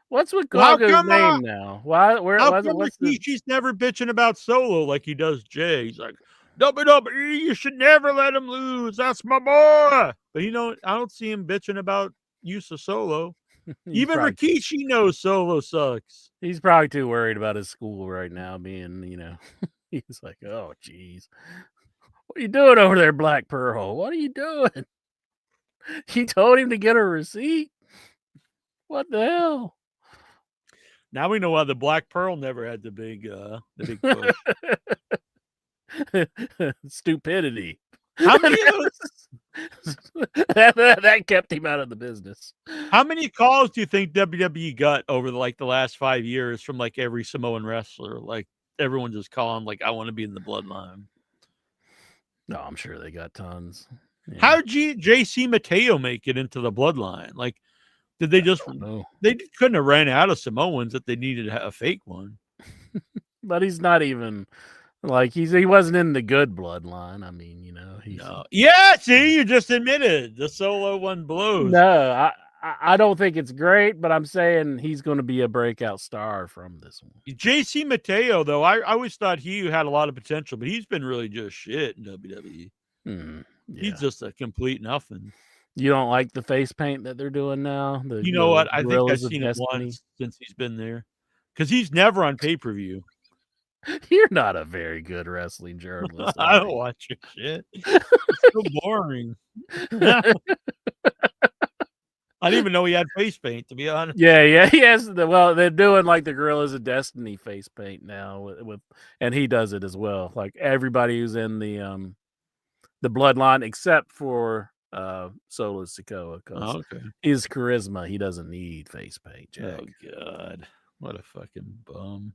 What's with Gogo's name now? Why? How come Rikishi's never bitching about Solo like he does Jay? He's like, WWE, you should never let him lose. That's my boy. But I don't see him bitching about use of Solo. Even Rikishi knows Solo sucks. He's probably too worried about his school right now, being, he's like, oh, geez. What are you doing over there, Black Pearl? What are you doing? He told him to get a receipt. What the hell? Now we know why the Black Pearl never had the big push. Stupidity. How many of those? that kept him out of the business. How many calls do you think WWE got over the last 5 years from every Samoan wrestler? Like everyone just calling I want to be in the bloodline. No, I'm sure they got tons. Yeah. How did JC Mateo make it into the bloodline? Did they just they couldn't have ran out of Samoans if they needed a fake one? But he's not even Like he wasn't in the good bloodline. I mean, you know, he's No. Yeah, see, you just admitted the Solo one blows. no. I don't think it's great, but I'm saying he's going to be a breakout star from this one. JC Mateo, though, I always thought he had a lot of potential, but he's been really just shit in WWE. Yeah. He's just a complete nothing. You don't like the face paint that they're doing now? You know what? I think I've Gorillas of seen it Destiny? once since he's been there. Because he's never on pay-per-view. You're not a very good wrestling journalist. I are don't you? watch your shit. It's so boring. I didn't even know he had face paint, to be honest. Yeah, he has. Well, they're doing like the Gorillas of Destiny face paint now with, and he does it as well. Like everybody who's in the bloodline except for Solo Sikoa, because okay. his charisma, he doesn't need face paint. Jack. Oh God, what a fucking bum!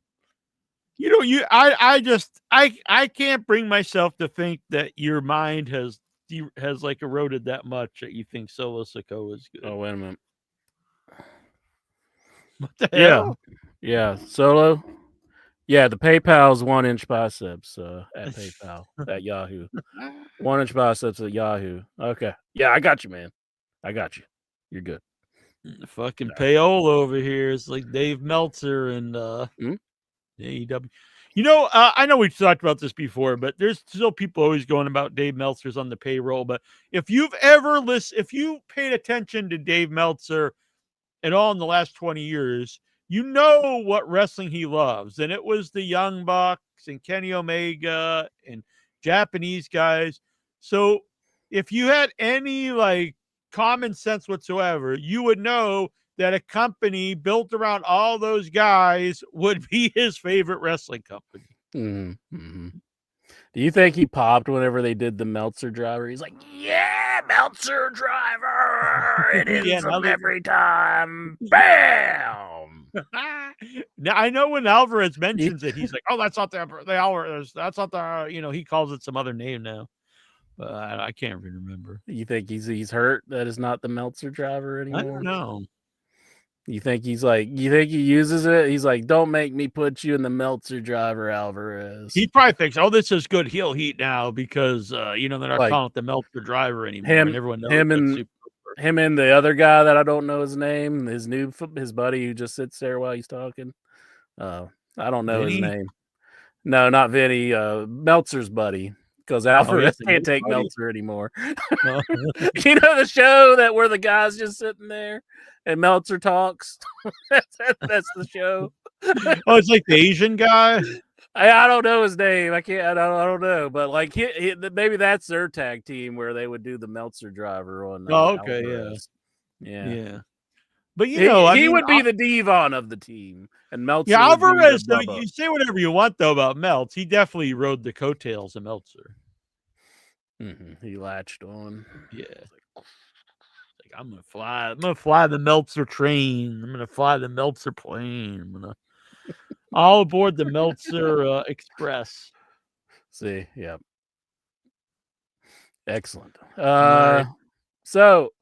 You know, I can't bring myself to think that your mind has like eroded that much that you think Solo Sikoa is good. Oh, wait a minute. What the hell? Yeah, Solo. Yeah, the PayPal's 1-inch biceps at PayPal at Yahoo. 1-inch biceps at Yahoo. Okay. Yeah, I got you, man. I got you. You're good. Fucking payola over here. It's like Dave Meltzer and AEW. You know, I know we've talked about this before, but there's still people always going about Dave Meltzer's on the payroll. But if you've ever if you paid attention to Dave Meltzer at all in the last 20 years, you know what wrestling he loves. And it was the Young Bucks and Kenny Omega and Japanese guys. So if you had any like common sense whatsoever, you would know that a company built around all those guys would be his favorite wrestling company. Mm-hmm. Do you think he popped whenever they did the Meltzer driver? He's like, yeah, Meltzer driver. It is every time. Bam. Now I know when Alvarez mentions it, he's like, "Oh, that's not the Alvarez. That's not the he calls it some other name now." But I can't even remember. You think he's hurt that it's not the Meltzer driver anymore? I don't know. You think he uses it? He's like, don't make me put you in the Meltzer driver, Alvarez. He probably thinks, "Oh, this is good heel heat now because they're not calling it the Meltzer driver anymore." And everyone knows him and the other guy that I don't know his name, his buddy who just sits there while he's talking. I don't know his name. No, not Vinny. Meltzer's buddy, because Alvarez can't take Meltzer anymore. You know the show where the guy's just sitting there and Meltzer talks. that's the show. Oh, it's like the Asian guy. I don't know his name. I don't know, but like maybe that's their tag team where they would do the Meltzer driver on. Okay, Alvarez. Yeah. But he would be the Devon of the team, and Meltzer. Yeah, Alvarez. You say whatever you want though about Meltz. He definitely rode the coattails of Meltzer. Mm-hmm. He latched on. Yeah. Like, I'm gonna fly the Meltzer train. I'm gonna fly the Meltzer plane. I'm gonna all aboard the Meltzer Express. See, yeah. Excellent. So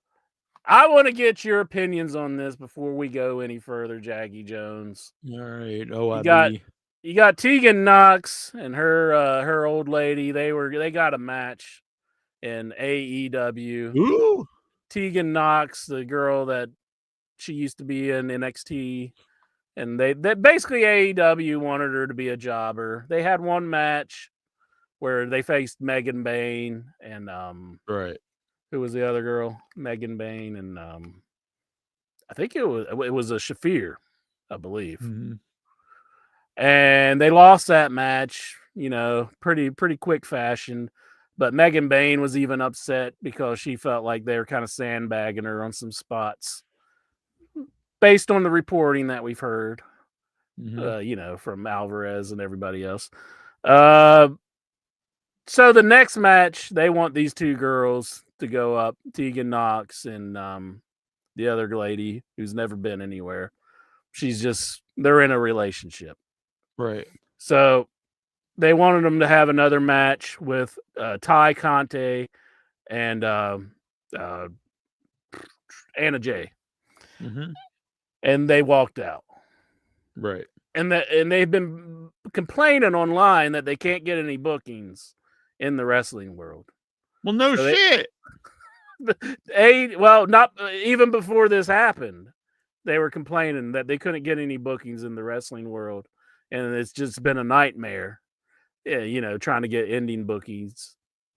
I want to get your opinions on this before we go any further, Jackie Jones. All right. Oh, you got Tegan Knox and her old lady. They got a match in AEW. Ooh. Tegan Knox, the girl that she used to be in NXT, and they basically AEW wanted her to be a jobber. They had one match where they faced Megan Bain and right. Who was the other girl? Megan Bain and I think it was a Shafir, I believe. Mm-hmm. And they lost that match, pretty quick fashion. But Megan Bain was even upset because she felt like they were kind of sandbagging her on some spots, based on the reporting that we've heard, from Alvarez and everybody else. So the next match, they want these two girls to go up, Tegan Knox and the other lady who's never been anywhere. They're in a relationship. Right. So they wanted them to have another match with Ty Conte and Anna Jay. Mm-hmm. And they walked out. Right. and they've been complaining online that they can't get any bookings in the wrestling world. Well, no So shit. Not even before this happened, they were complaining that they couldn't get any bookings in the wrestling world, and it's just been a nightmare. Yeah, trying to get ending bookings.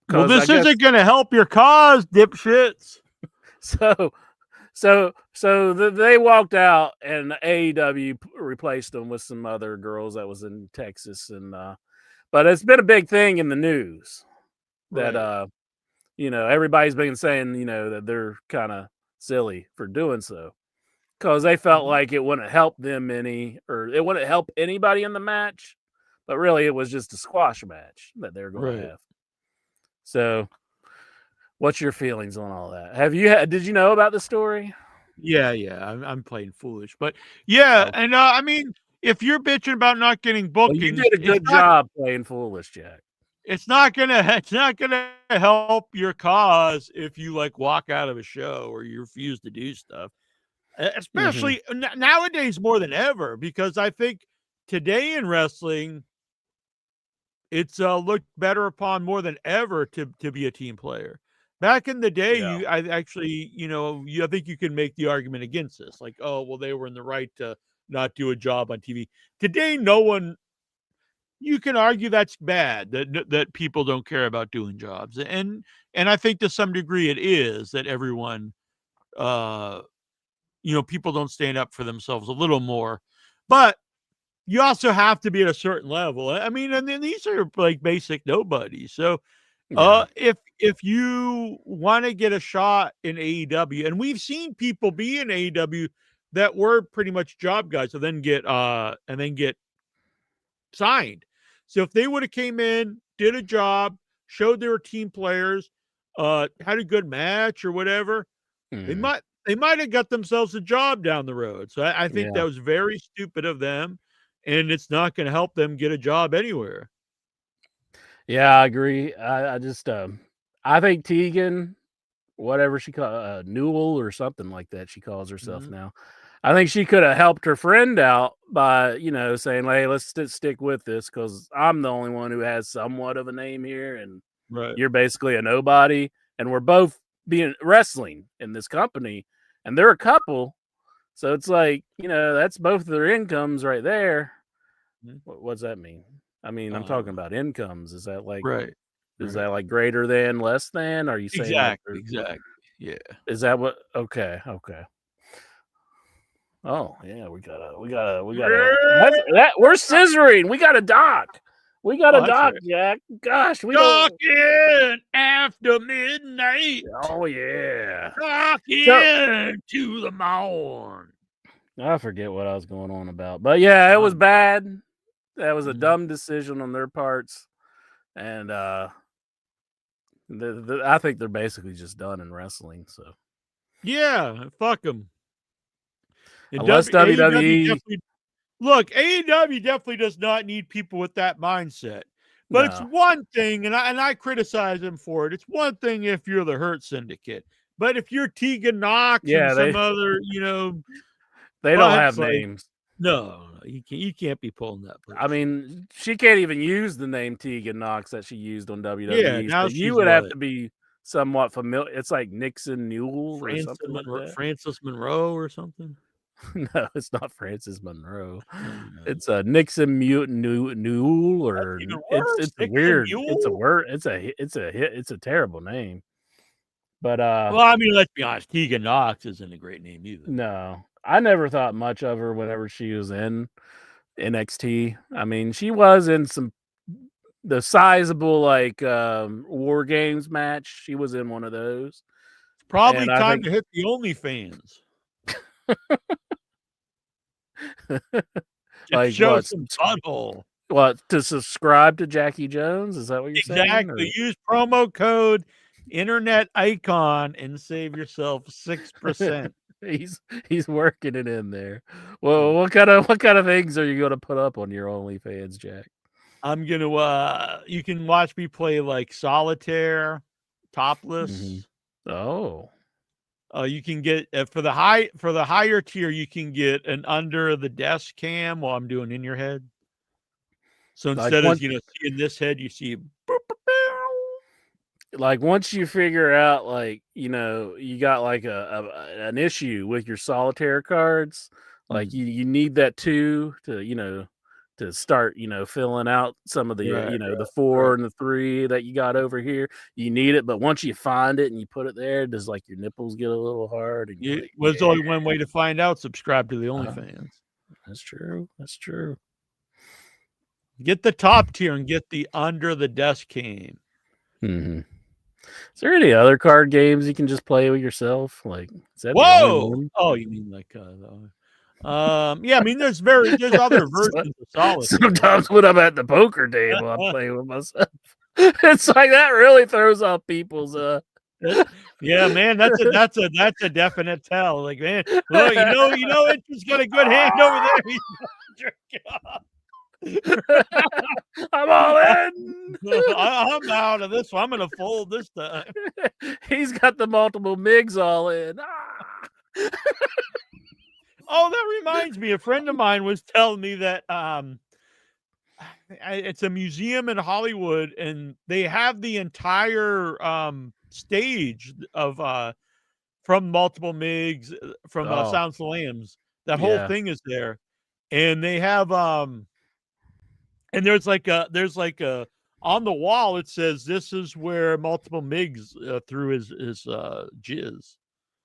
Well, this isn't going to help your cause, dipshits. They walked out, and AEW replaced them with some other girls that was in Texas, and but it's been a big thing in the news that everybody's been saying that they're kind of silly for doing so because they felt like it wouldn't help them any, or it wouldn't help anybody in the match, but really it was just a squash match that they're going to have. So, what's your feelings on all that? Did you know about the story? Yeah, I'm playing foolish, but yeah, and I mean, if you're bitching about not getting bookings, you did a good job playing foolish, Jack. It's not gonna help your cause if you like walk out of a show or you refuse to do stuff, especially nowadays more than ever, because I think today in wrestling, it's looked better upon more than ever to be a team player. Back in the day, I think you can make the argument against this, like, oh, well, they were in the right to not do a job on TV. Today, you can argue that's bad, that people don't care about doing jobs, and I think to some degree it is that everyone, people don't stand up for themselves a little more, but you also have to be at a certain level. I mean, and then these are like basic nobodies. So, if you want to get a shot in AEW, and we've seen people be in AEW that were pretty much job guys, so then get signed. So if they would have came in, did a job, showed they were team players, had a good match or whatever, they might have got themselves a job down the road. So I think that was very stupid of them, and it's not going to help them get a job anywhere. Yeah, I agree. I just I think Tegan, whatever she called Newell or something like that, she calls herself now. I think she could have helped her friend out by, saying, "Hey, let's stick with this because I'm the only one who has somewhat of a name here, and you're basically a nobody, and we're both being wrestling in this company, and they're a couple, so it's like, that's both of their incomes right there." What does that mean? I mean, I'm talking about incomes. Is that like Is that like greater than, less than? Are you saying exactly? Yeah. Is that what? Okay. Oh yeah, we gotta. We're scissoring. We got a doc. We got a doc, right. Jack. Gosh, we doc in after midnight. Oh yeah. Doc in to the morn. I forget what I was going on about, but yeah, it was bad. That was a dumb decision on their parts, and I think they're basically just done in wrestling. So yeah, fuck them. Unless WWE. Look, AEW definitely does not need people with that mindset. But it's one thing, and I criticize them for it. It's one thing if you're the Hurt Syndicate, but if you're Tegan Knox and some other, they don't have names. No, you can't be pulling that. I mean, she can't even use the name Tegan Knox that she used on WWE. Yeah, now you would have to be somewhat familiar. It's like Nixon Newell or something like that. Francis Monroe or something. No, it's not Francis Monroe. It's a Nixon Newell, or it's weird. Newell? It's a word. It's a terrible name. But well, I mean, let's be honest. Tegan Knox isn't a great name either. No, I never thought much of her whenever she was in NXT. I mean, she was in the sizable War Games match. She was in one of those. It's probably time to hit the OnlyFans. Like show some butthole. What, to subscribe to Jackie Jones? Is that what you're saying? Exactly. Use promo code Internet Icon and save yourself 6%. He's working it in there. Well, what kind of things are you going to put up on your OnlyFans, Jack? I'm gonna. You can watch me play like solitaire, topless. Oh. You can get for the higher tier, you can get an under the desk cam while I'm doing in your head. So Like instead of once, seeing this head, you see like once you figure out, like, you got like an issue with your solitaire cards, like you need that 2 to start, filling out some of the, the 4 and the 3 that you got over here. You need it, but once you find it and you put it there, does like your nipples get a little hard? And you're like, There's only one way to find out. Subscribe to the OnlyFans. That's true. That's true. Get the top tier and get the under the desk cam. Mm-hmm. Is there any other card games you can just play with yourself? Like, is that the only one? Oh, you mean like yeah, I mean there's other versions of Solitaire. Sometimes when I'm at the poker table, I'm playing with myself. It's like that really throws off people's yeah, man, that's a definite tell. Like, man, look, it's just got a good hand over there. I'm all in. I'm out of this one. I'm gonna fold this time. He's got the multiple MIGs all in. Oh, that reminds me. A friend of mine was telling me that it's a museum in Hollywood, and they have the entire stage of from multiple MIGs from Sounds of the Lambs. That whole thing is there, and they have and there's like a on the wall it says this is where multiple MIGs threw his jizz,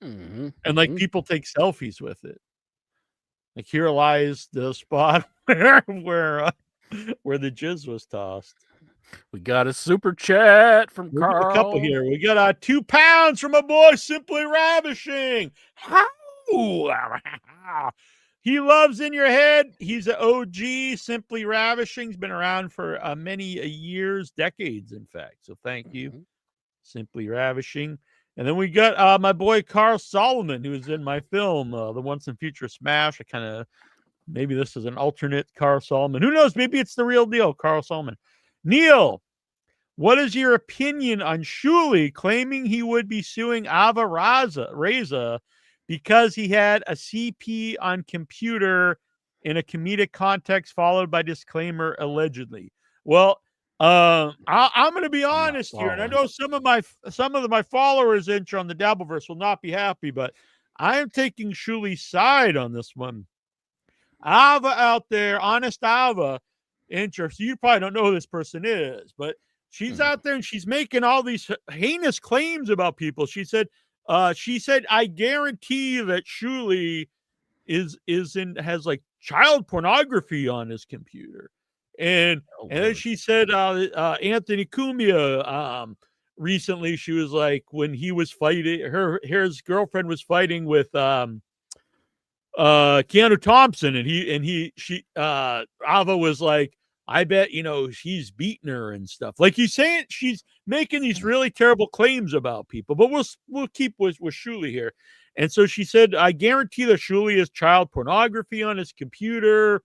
and like people take selfies with it. Like, here lies the spot where the jizz was tossed. We got a super chat from Carl. A couple here. We got 2 pounds from a boy Simply Ravishing. He loves In Your Head. He's an OG. Simply Ravishing's been around for many years, decades, in fact. So thank you, Simply Ravishing. And then we got my boy Carl Solomon, who was in my film, The Once and Future Smash. Maybe this is an alternate Carl Solomon. Who knows? Maybe it's the real deal, Carl Solomon. Neil, what is your opinion on Shuli claiming he would be suing Ava Reza because he had a CP on computer in a comedic context, followed by disclaimer, allegedly? Well, I'm going to be honest here, and I know some of my followers on the Dabbleverse will not be happy, but I am taking Shuli's side on this one. Ava out there, honest Ava, interest. You probably don't know who this person is, but she's out there and she's making all these heinous claims about people. She said, I guarantee that Shuli has like child pornography on his computer. And then she said, Anthony Cumia, recently, she was like, when he was fighting, his girlfriend was fighting with Keanu Thompson, and Ava was like, I bet, he's beating her and stuff. Like, he's saying she's making these really terrible claims about people, but we'll keep with Shuli here. And so she said, I guarantee that Shuli has child pornography on his computer.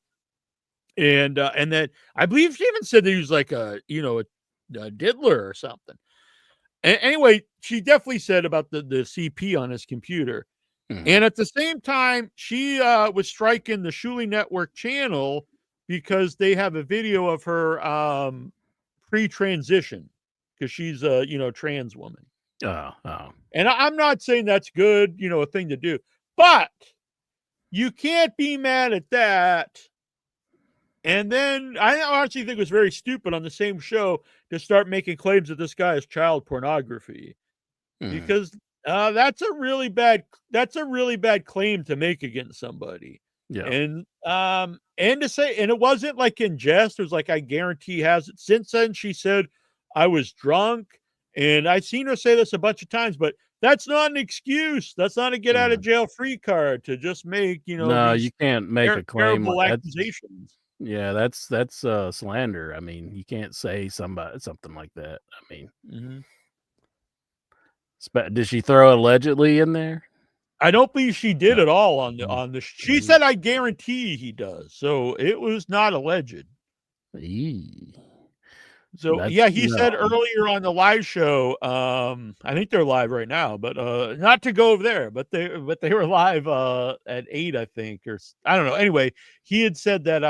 And then I believe she even said that he was like a diddler or something. Anyway, she definitely said about the CP on his computer. And at the same time, she was striking the Shuli Network channel because they have a video of her pre-transition, because she's a trans woman. And I'm not saying that's good, a thing to do, but you can't be mad at that. And then I actually think it was very stupid on the same show to start making claims that this guy is child pornography, because that's a really bad claim to make against somebody. Yeah. And to say, and it wasn't like in jest. It was like, I guarantee he has it. Since then, she said, I was drunk, and I've seen her say this a bunch of times, but that's not an excuse. That's not a get out of jail free card to just make, no, you can't make a claim like accusations. Yeah, that's slander. I mean, you can't say something like that. I mean, did she throw allegedly in there? I don't believe she did at all on the. She said, I guarantee he does. So it was not alleged. So yeah, he said earlier on the live show, I think they're live right now, but not to go over there, but they were live at 8, I think, or I don't know. Anyway, he had said that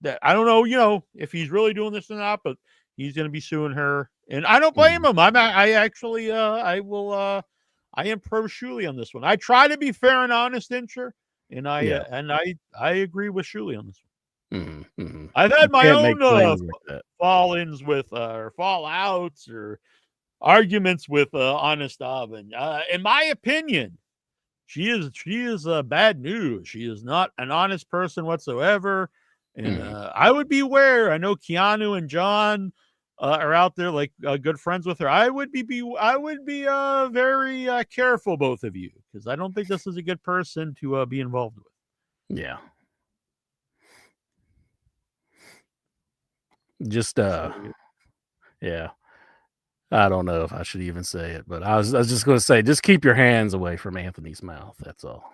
that I don't know, if he's really doing this or not, but he's going to be suing her, and I don't blame him. I actually I am pro Shuli on this one. I try to be fair and honest, Incher, and I agree with Shuli on this one. Mm-hmm. I've had my own fall-ins with or fallouts or arguments with Honest Oven. In my opinion, she is bad news. She is not an honest person whatsoever, and I would beware. I know Keanu and John are out there like good friends with her. I would be very careful, both of you, because I don't think this is a good person to be involved with. Yeah. Just yeah. I don't know if I should even say it, but I was just going to say, just keep your hands away from Anthony's mouth. That's all.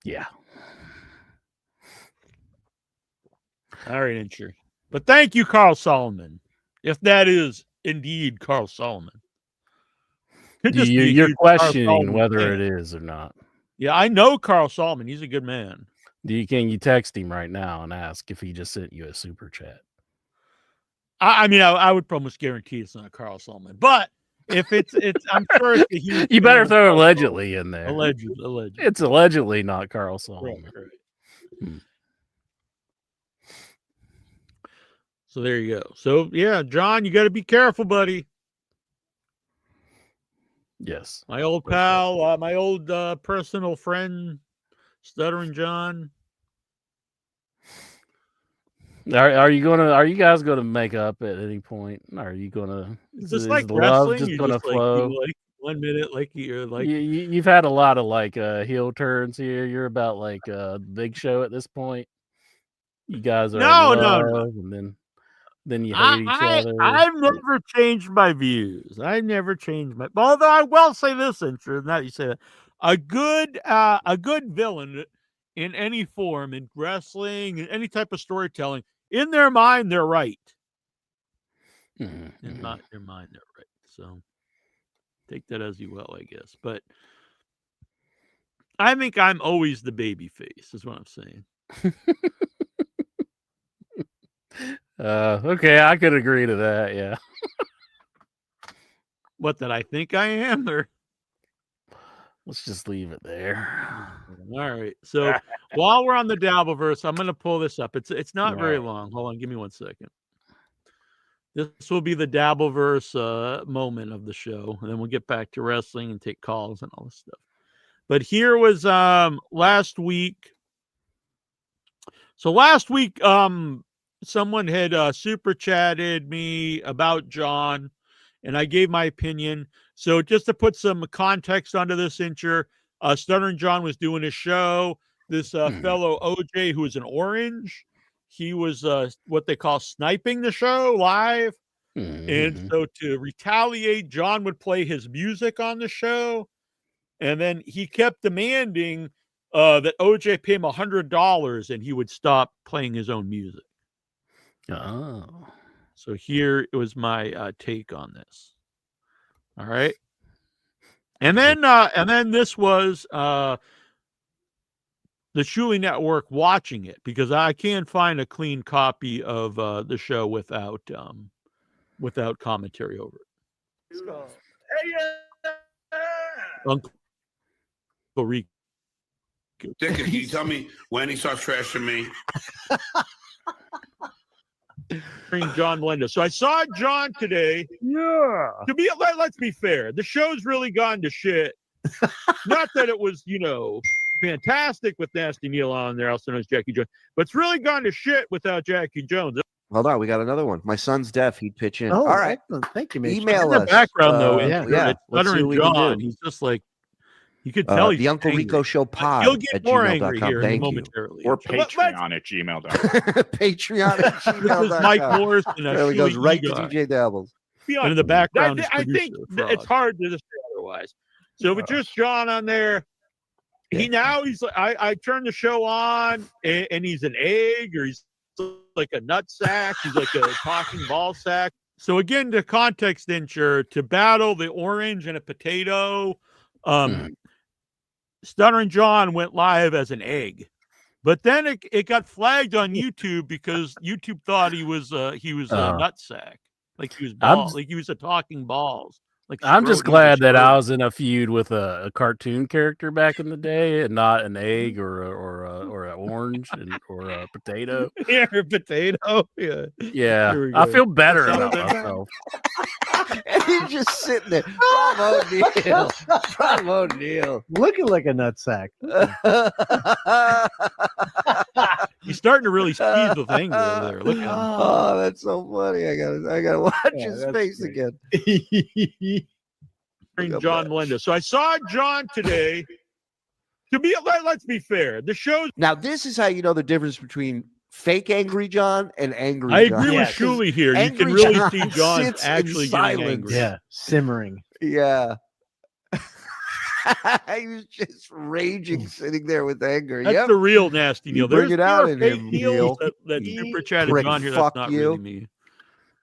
Yeah. All right, Incher. But thank you, Carl Solomon. If that is indeed Carl Solomon. You're questioning whether it is or not. Yeah, I know Carl Solomon. He's a good man. Can you text him right now and ask if he just sent you a super chat? I mean, I would almost guarantee it's not Carl Solomon, but if it's I'm sure it's a huge. You better throw allegedly in there. Allegedly. It's allegedly not Carl Solomon. Right. So there you go. So yeah, John, you got to be careful, buddy. Yes. My old pal, my old personal friend, Stuttering John. Are you guys gonna make up at any point? Are you gonna? Is this like wrestling? Just gonna flow? Like 1 minute, like you're like you've had a lot of like heel turns here. You're about like Big Show at this point. You guys are no. and then you hate each other. I've never changed my views. I've never changed my. Although I will say this, Incher, now you say that a good villain in any form, in wrestling, in any type of storytelling, in their mind they're right. In not their mind they're right. So take that as you will, I guess. But I think I'm always the baby face, is what I'm saying. Okay, I could agree to that, yeah. What, that I think I am, or let's just leave it there. All right. So while we're on the Dabbleverse, I'm going to pull this up. It's not very long. Hold on, give me 1 second. This will be the Dabbleverse moment of the show, and then we'll get back to wrestling and take calls and all this stuff. But here was last week. So last week, someone had super chatted me about John, and I gave my opinion. So just to put some context onto this, Incher, Stuttering John was doing a show. This fellow OJ, who was an orange, he was what they call sniping the show live. And so to retaliate, John would play his music on the show. And then he kept demanding that OJ pay him $100 and he would stop playing his own music. Oh. So here it was my take on this. All right. And then this was the Shuli Network watching it, because I can't find a clean copy of the show without commentary over it. Uncle Rico. Dick, can you tell me when he starts trashing me? John Melendez. So I saw John today. Yeah. Let's be fair. The show's really gone to shit. Not that it was, fantastic with Nasty Neil on there, also known as Jackie Jones, but it's really gone to shit without Jackie Jones. Hold on, we got another one. My son's deaf. He'd pitch in. Oh, all right. Excellent. Thank you, Mitch. Email In us. the background, though, yeah. Let's see what we can John, do. he's just like, you could tell he's the Uncle angry. Rico Show pod. He'll get more angry gmail.com. here Thank you. momentarily. Or Patreon at gmail.com. Patreon at This is Mike gmail.com. Morris. And There he goes, right to Guy. DJ Dabbles. And in the background, I think it's hard to say otherwise. So with just John on there, he's like, I turn the show on and he's an egg, or he's like a nut sack. He's like a talking ball sack. So again, the context insure to battle the orange and a potato. Stuttering John went live as an egg, but then it got flagged on YouTube because YouTube thought he was a nut sack, like he was like he was a talking balls. Like I'm just glad that I was in a feud with a cartoon character back in the day, and not an egg or an orange or a potato. Yeah, a potato. Yeah. Yeah, I feel better about myself. And he's just sitting there. Bravo, Neil. Bravo, Neil. Looking like a nutsack. He's starting to really squeeze with anger over there. Look at him. Oh, that's so funny. I gotta watch his face again. John Melinda. So I saw John today. Let's be fair. The show's Now, this is how you know the difference between fake angry John and angry I John. agree with Shuley here. You can really see John actually getting angry. Yeah, simmering. Yeah. He was just raging, sitting there with anger. That's the real nasty Neil. Bring it out in fake him, Neils Neil. that super chatted Prick, John here. fuck That's not you. really me.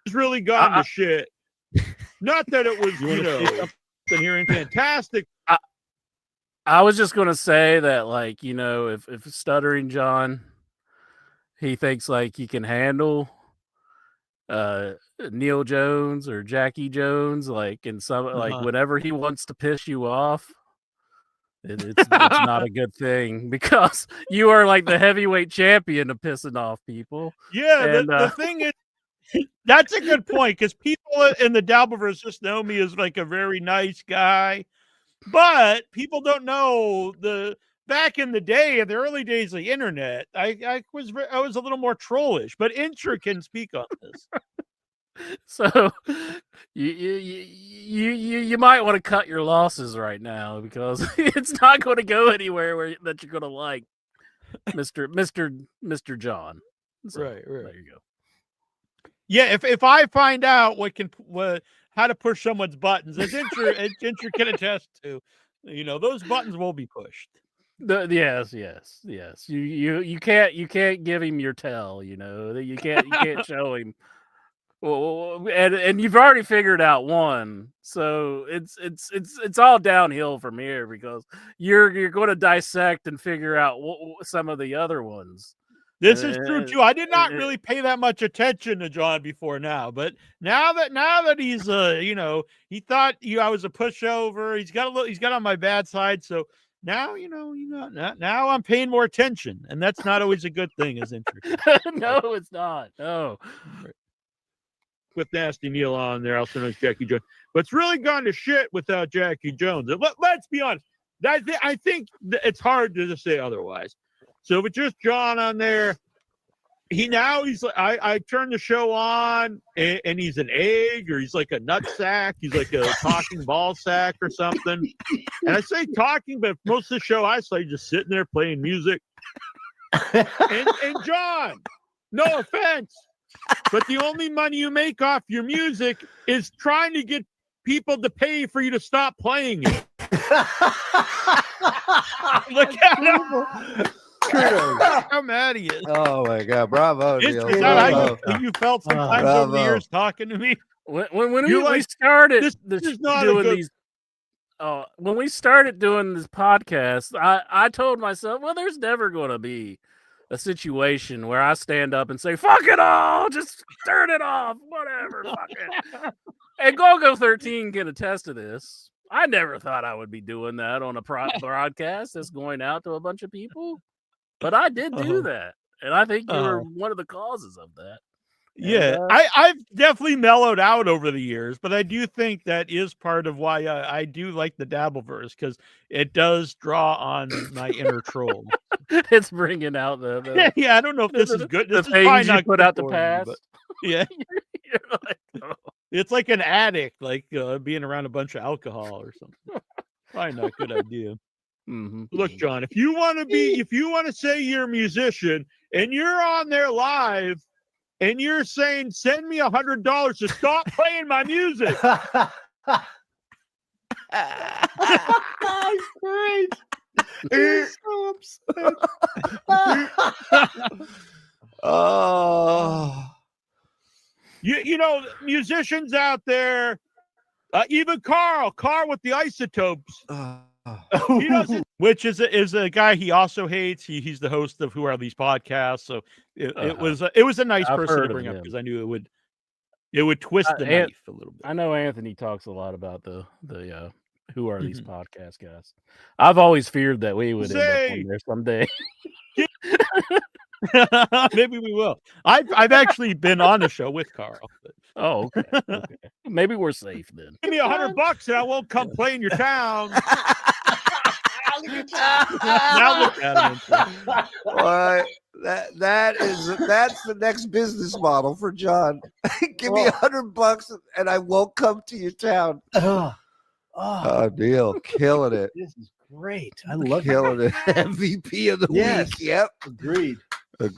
It's really gone to shit. Not that it was, something here and fantastic. I was just gonna say that, like, if Stuttering John, he thinks like he can handle Neil Jones or Jackie Jones, like in some like whenever he wants to piss you off, it's not a good thing, because you are like the heavyweight champion of pissing off people. Yeah, and, the thing is, that's a good point, because people in the Dabbleverse just know me as like a very nice guy, but people don't know back in the day, in the early days of the internet, I was a little more trollish, but Intra can speak on this. So you might want to cut your losses right now, because it's not going to go anywhere that you're going to like Mr. John. So, right. There you go. Yeah, if I find out how to push someone's buttons, as Intra can attest to, those buttons will be pushed. Yes. You can't give him your tell. You can't show him. Well, and you've already figured out one, so it's all downhill from here, because you're going to dissect and figure out some of the other ones. This is true too. I did not really pay that much attention to John before now, but now that he's he thought I was a pushover. He's got on my bad side, so now now I'm paying more attention, and that's not always a good thing, as interesting. No, it's not. No. With Nasty Neil on there, also known as Jackie Jones, but it's really gone to shit without Jackie Jones. Let's be honest. I think it's hard to just say otherwise. So with just John on there, he's like, I turn the show on and he's an egg, or he's like a nut sack. He's like a talking ball sack or something. And I say talking, but most of the show I say just sitting there playing music. And John, no offense, but the only money you make off your music is trying to get people to pay for you to stop playing it. Look at him. How mad he is. Oh my God! Bravo, Neil. Is that how you felt sometimes over the years talking to me? When we started when we started doing this podcast, I told myself, well, there's never going to be a situation where I stand up and say, fuck it all, just turn it off, whatever, fuck it. And Go 13 can attest to this. I never thought I would be doing that on a broadcast that's going out to a bunch of people, but I did do that, and I think you were one of the causes of that. Yeah, I've definitely mellowed out over the years, but I do think that is part of why I do like the Dabbleverse, because it does draw on my inner troll. It's bringing out the yeah. I don't know if this is good. This the is things you not put out the past. Me, yeah, you're like, oh. It's like an addict, like being around a bunch of alcohol or something. Probably not a good idea. Mm-hmm. Look, John, if you want to say you're a musician and you're on there live and you're saying, send me $100 to stop playing my music. That's great. He's so upset. Oh. You know, musicians out there, even Carl with the Isotopes. He doesn't, which is a guy he also hates. He's the host of Who Are These Podcasts. So it was a nice I've person to heard of bring up him. because I knew it would twist the knife a little bit. I know Anthony talks a lot about the Who Are These Podcast guys. I've always feared that we would end up on there someday. Maybe we will. I've actually been on a show with Carl. But... Oh, okay. Okay. Maybe we're safe then. Give me $100 and I won't come play in your town. Now look at him. What? That's the next business model for John. Give me $100 and I won't come to your town. Oh, Neil, killing it. This is great. I love killing it. MVP of the week. Yep. Agreed. Was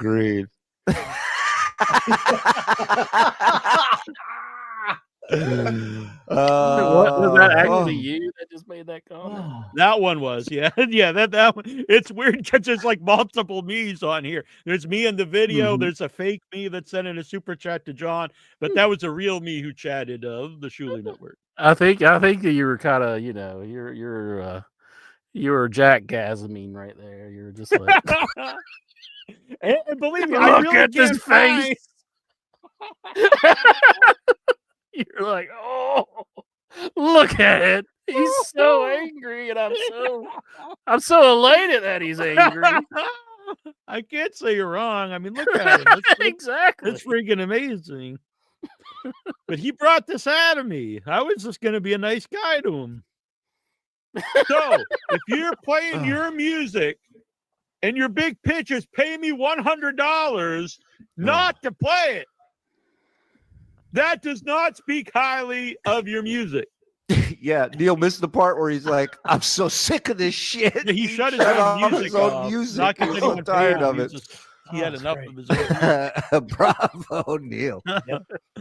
that actually you that just made that comment? That one was, yeah. That one. It's weird because there's like multiple me's on here. There's me in the video. There's a fake me that sent in a super chat to John, but that was a real me who chatted of the Shuley Network. I think that you were kind of, you were jackgasming right there. You were just like, and believe me, I look really at this face. You're like, oh, look at it. He's so angry, and I'm so elated that he's angry. I can't say you're wrong. I mean, look at him. Exactly. That's freaking amazing. But he brought this out of me. I was just going to be a nice guy to him. So, if you're playing your music and your big pitch is pay me $100 not to play it, that does not speak highly of your music. Yeah, Neil missed the part where he's like, "I'm so sick of this shit." Yeah, he shut his own music off. Music. He's so tired of it. He had enough of his own. Bravo, Neil.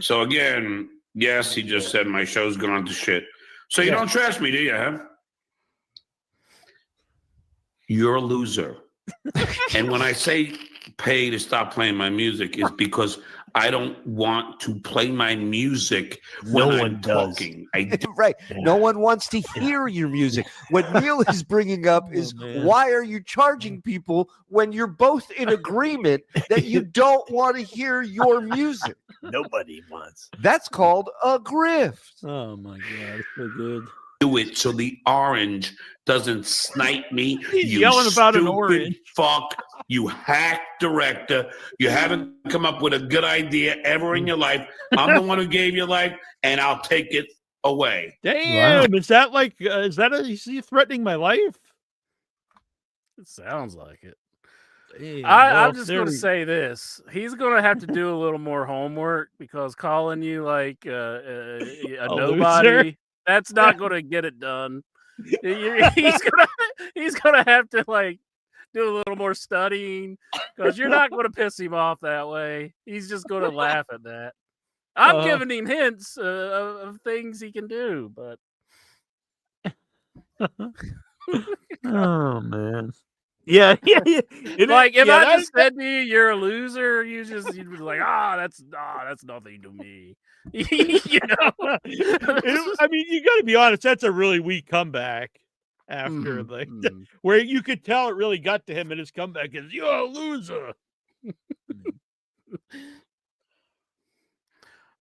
So again, yes, he just said my show's gone to shit. So you don't trust me, do you? Huh? You're a loser. And when I say pay to stop playing my music, is because I don't want to play my music when I'm talking. Right. No one wants to hear your music. What Neil is bringing up is why are you charging people when you're both in agreement that you don't want to hear your music? Nobody wants. That's called a grift. Oh my God, it's so good. Do it so the orange doesn't snipe me. He's you yelling about an stupid orange. Fuck, you hack director. You haven't come up with a good idea ever in your life. I'm the one who gave you life, and I'll take it away. Damn, is he threatening my life? It sounds like it. Damn, I'm just going to say this. He's going to have to do a little more homework because calling you like a nobody, loser? That's not going to get it done. He's gonna have to like do a little more studying because you're not going to piss him off that way. He's just going to laugh at that. I'm giving him hints of things he can do, but oh man, yeah. Like if I just said to you, "You're a loser," you'd be like, that's nothing to me." You know, I mean, you got to be honest. That's a really weak comeback after where you could tell it really got to him, and his comeback is, "You're a loser."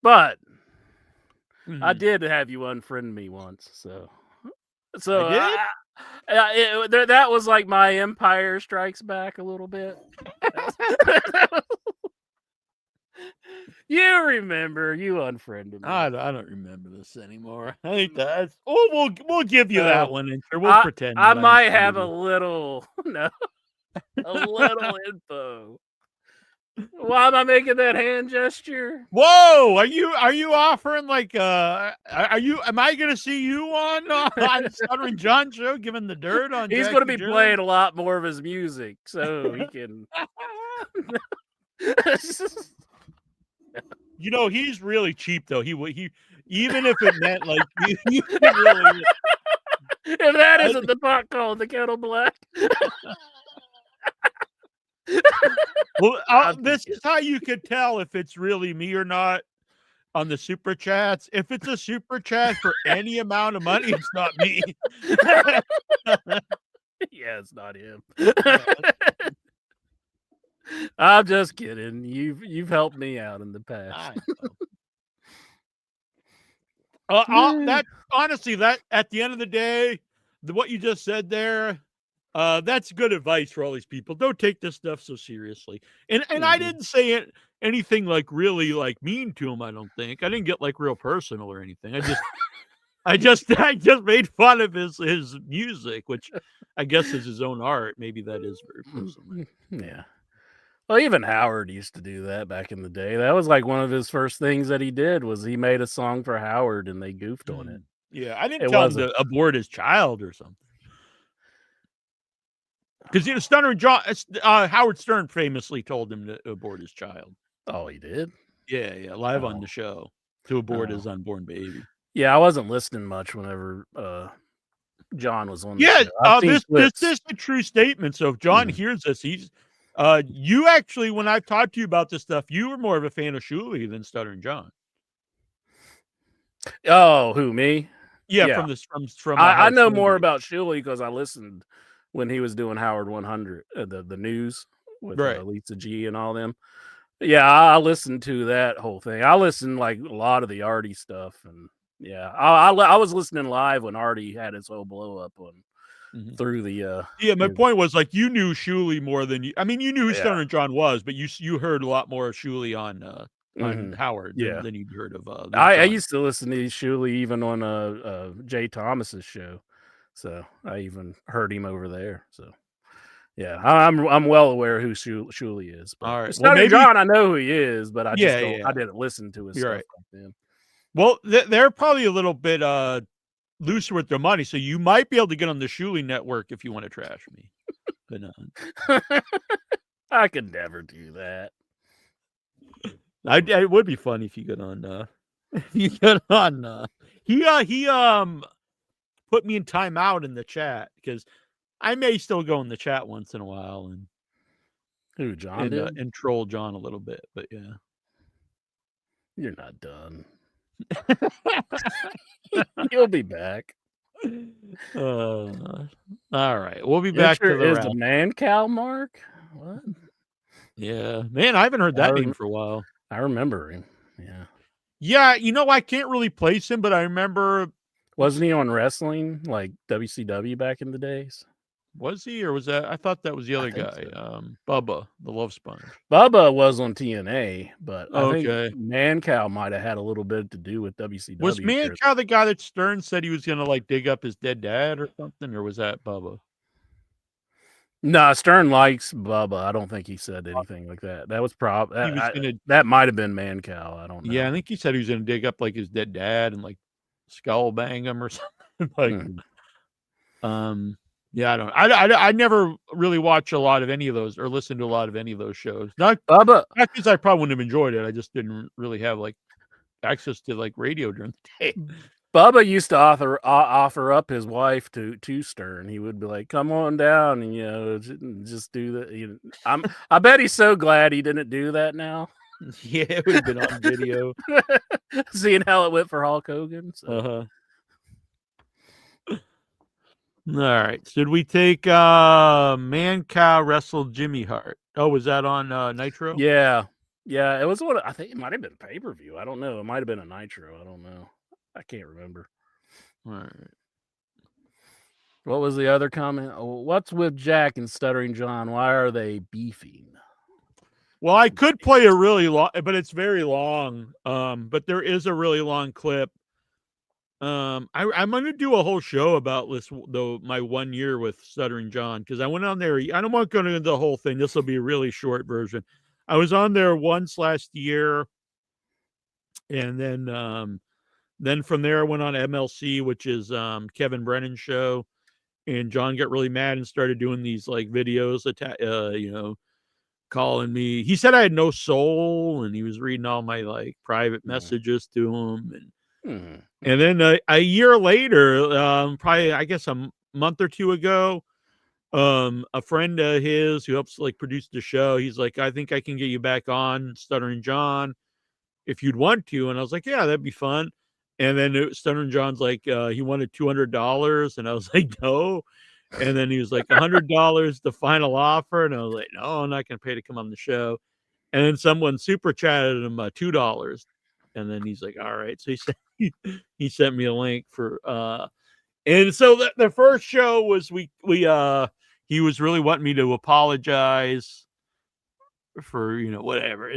But I did have you unfriend me once, so that was like my Empire Strikes Back a little bit. You remember you unfriended me. I don't remember this anymore. I think that's. Oh, we'll give you that one, and we'll pretend. I might have a little info. Why am I making that hand gesture? Whoa! Are you offering like am I going to see you on Stuttering John show giving the dirt on? He's going to be playing a lot more of his music, so he can. You know, he's really cheap though. He even if it meant like you really. If that isn't the pot calling the kettle black. Well, this is how you could tell if it's really me or not on the super chats. If it's a super chat for any amount of money, it's not me. Yeah, it's not him. I'm just kidding. You've helped me out in the past. That honestly, that at the end of the day, what you just said there, that's good advice for all these people. Don't take this stuff so seriously. And I didn't say anything like really like mean to him. I don't think I didn't get like real personal or anything. I just made fun of his music, which I guess is his own art. Maybe that is very personal. Yeah. Well, even Howard used to do that back in the day. That was like one of his first things that he did was he made a song for Howard and they goofed on it. Yeah, I didn't tell him to abort his child or something. Because Stunner and John, Howard Stern famously told him to abort his child. Oh, he did? Yeah, live on the show to abort his unborn baby. Yeah, I wasn't listening much whenever John was on the show. This is a true statement. So if John hears this, he's you actually, when I've talked to you about this stuff, you were more of a fan of Shuley than Stutter and John. Oh, who, me? Yeah. from I know more about Shuley because I listened when he was doing Howard 100, the news with Lisa G and all them. Yeah, I listened to that whole thing. I listened like a lot of the Artie stuff, and yeah, I was listening live when Artie had his whole blow up on through the. My point was like you knew Shuley more than you. I mean, you knew who Stunner and John was, but you heard a lot more of Shuley on Howard than you'd heard of. I used to listen to Shuley even on Jay Thomas's show, so I even heard him over there. So. Yeah, I'm well aware who Shuley is. But all right, Stunner John, I know who he is, but I just I didn't listen to his stuff right. back then. Well, they're probably a little bit looser with their money, so you might be able to get on the Shuley network if you want to trash me. But no, I could never do that. It would be fun if you get on. He put me in timeout in the chat because I may still go in the chat once in a while and who John did? And troll John a little bit, but yeah, you're not done. You'll be back. All right, we'll be back to the is the man cow mark. What? Yeah, man, I haven't heard that name for a while. I remember him. Yeah. I can't really place him, but I remember. Wasn't he on wrestling like WCW back in the days? Was he, or was that? I thought that was the other guy, Bubba, the Love Sponge. Bubba was on TNA, but I think Man Cow might have had a little bit to do with WCW. Was Man Cow the guy that Stern said he was going to like dig up his dead dad or something, or was that Bubba? No, Stern likes Bubba. I don't think he said anything like that. That was that might have been Man Cow. I don't know. Yeah, I think he said he was going to dig up like his dead dad and like skull bang him or something. Yeah, I never really watch a lot of any of those or listen to a lot of any of those shows. Not because I probably wouldn't have enjoyed it. I just didn't really have like access to like radio during the day. Bubba used to offer up his wife to Stern. He would be like, "Come on down and just do that." I bet he's so glad he didn't do that now. Yeah, it would have been on video. Seeing how it went for Hulk Hogan. So. All right. Should we take Man Cow wrestled Jimmy Hart? Oh, was that on Nitro? Yeah. It was one. I think it might have been pay-per-view. I don't know. It might have been a Nitro. I don't know. I can't remember. All right. What was the other comment? Oh, what's with Jack and Stuttering John? Why are they beefing? Well, I could play a really long, but it's very long. But there is a really long clip. I'm going to do a whole show about this, though, my 1 year with Stuttering John, because I went on there. I don't want to go into the whole thing. This will be a really short version. I was on there once last year, and then from there I went on MLC, which is Kevin Brennan's show, and John got really mad and started doing these like videos, calling me. He said I had no soul, and he was reading all my like private messages to him, and And then a year later, probably I guess a month or two ago, a friend of his who helps like produce the show, he's like, I think I can get you back on Stuttering John if you'd want to. And I was like, yeah, that'd be fun. And then Stuttering John's like, he wanted $200, and I was like, no. And then he was like, $100 the final offer, and I was like, no, I'm not gonna pay to come on the show. And then someone super chatted him $2, and then he's like, all right. So he sent me a link for and so the first show was he was really wanting me to apologize for whatever.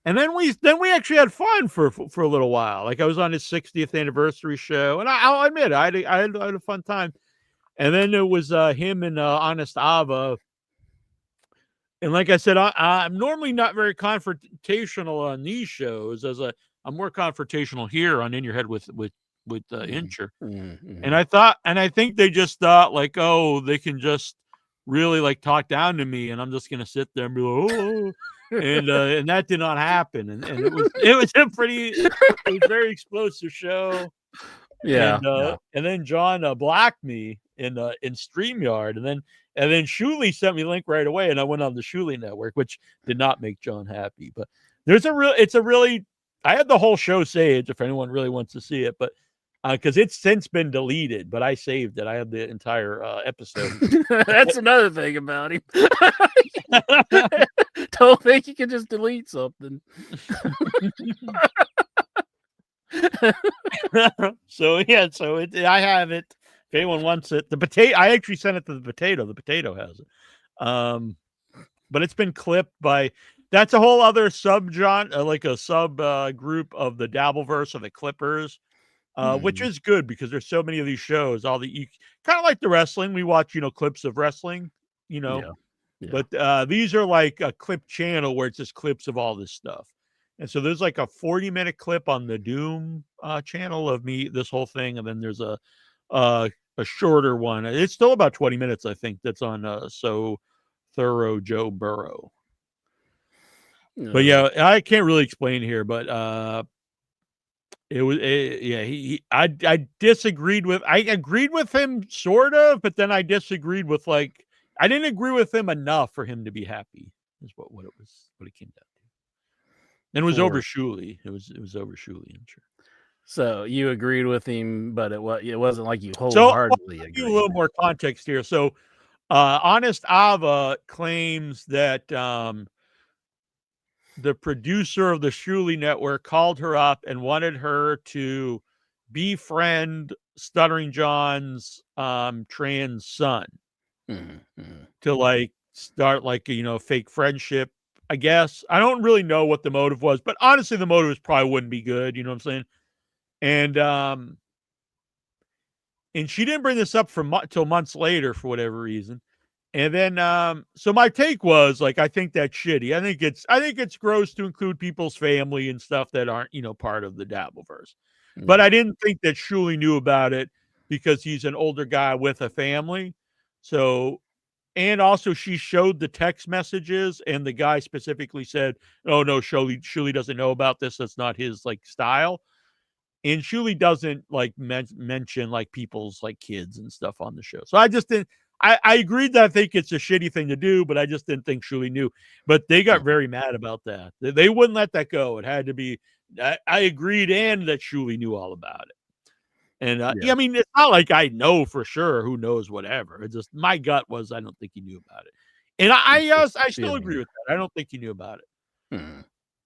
And then we actually had fun for a little while. Like I was on his 60th anniversary show, and I'll admit I had a fun time. And then there was him and Honest Ava. And like I said, I'm normally not very confrontational on these shows. I'm more confrontational here on In Your Head with Incher. Mm-hmm. And I think they just thought like, oh, they can just really like talk down to me, and I'm just gonna sit there and be like, oh, and that did not happen. And it was a very explosive show. Yeah. And then John blocked me in StreamYard, and then Shuley sent me a link right away, and I went on the Shuley network, which did not make John happy. But I had the whole show saved if anyone really wants to see it, but because it's since been deleted, but I saved it. I have the entire episode. That's another thing about him. Don't think you can just delete something. I have it. If anyone wants it, I actually sent it to the potato. The potato has it. But it's been clipped by. That's a whole other subgenre, like a sub group of the Dabbleverse of the Clippers. Which is good because there's so many of these shows. Kind of like the wrestling. We watch, clips of wrestling, Yeah. But these are like a clip channel where it's just clips of all this stuff. And so there's like a 40-minute clip on the Doom channel of me, this whole thing, and then there's a shorter one. It's still about 20 minutes, I think. That's on So Thorough Joe Burrow. But yeah, I can't really explain here, but. It was, I disagreed with, I agreed with him sort of, but then I disagreed with I didn't agree with him enough for him to be happy is what it came down to. And it was over Shuley. It was over Shuley, I'm sure. So you agreed with him, but it wasn't like you wholeheartedly agreed. Give you a little more context here. So Honest Ava claims that, the producer of the Shuley network called her up and wanted her to befriend Stuttering John's trans son to start a fake friendship, I guess. I don't really know what the motive was, but honestly, the motive probably wouldn't be good. You know what I'm saying? And she didn't bring this up till months later for whatever reason. And then, so my take was I think that's shitty. I think it's gross to include people's family and stuff that aren't, part of the Dabbleverse. But I didn't think that Shuley knew about it because he's an older guy with a family. So, and also she showed the text messages, and the guy specifically said, "Oh no, Shuley doesn't know about this. That's not his style." And Shuley doesn't mention people's kids and stuff on the show. So I just didn't. I agreed that I think it's a shitty thing to do, but I just didn't think Shuley knew. But they got very mad about that. They wouldn't let that go. It had to be. I agreed, and that Shuley knew all about it. And I mean, it's not like I know for sure who knows whatever. It's just my gut was I don't think he knew about it, and I still agree with that. I don't think he knew about it. Hmm.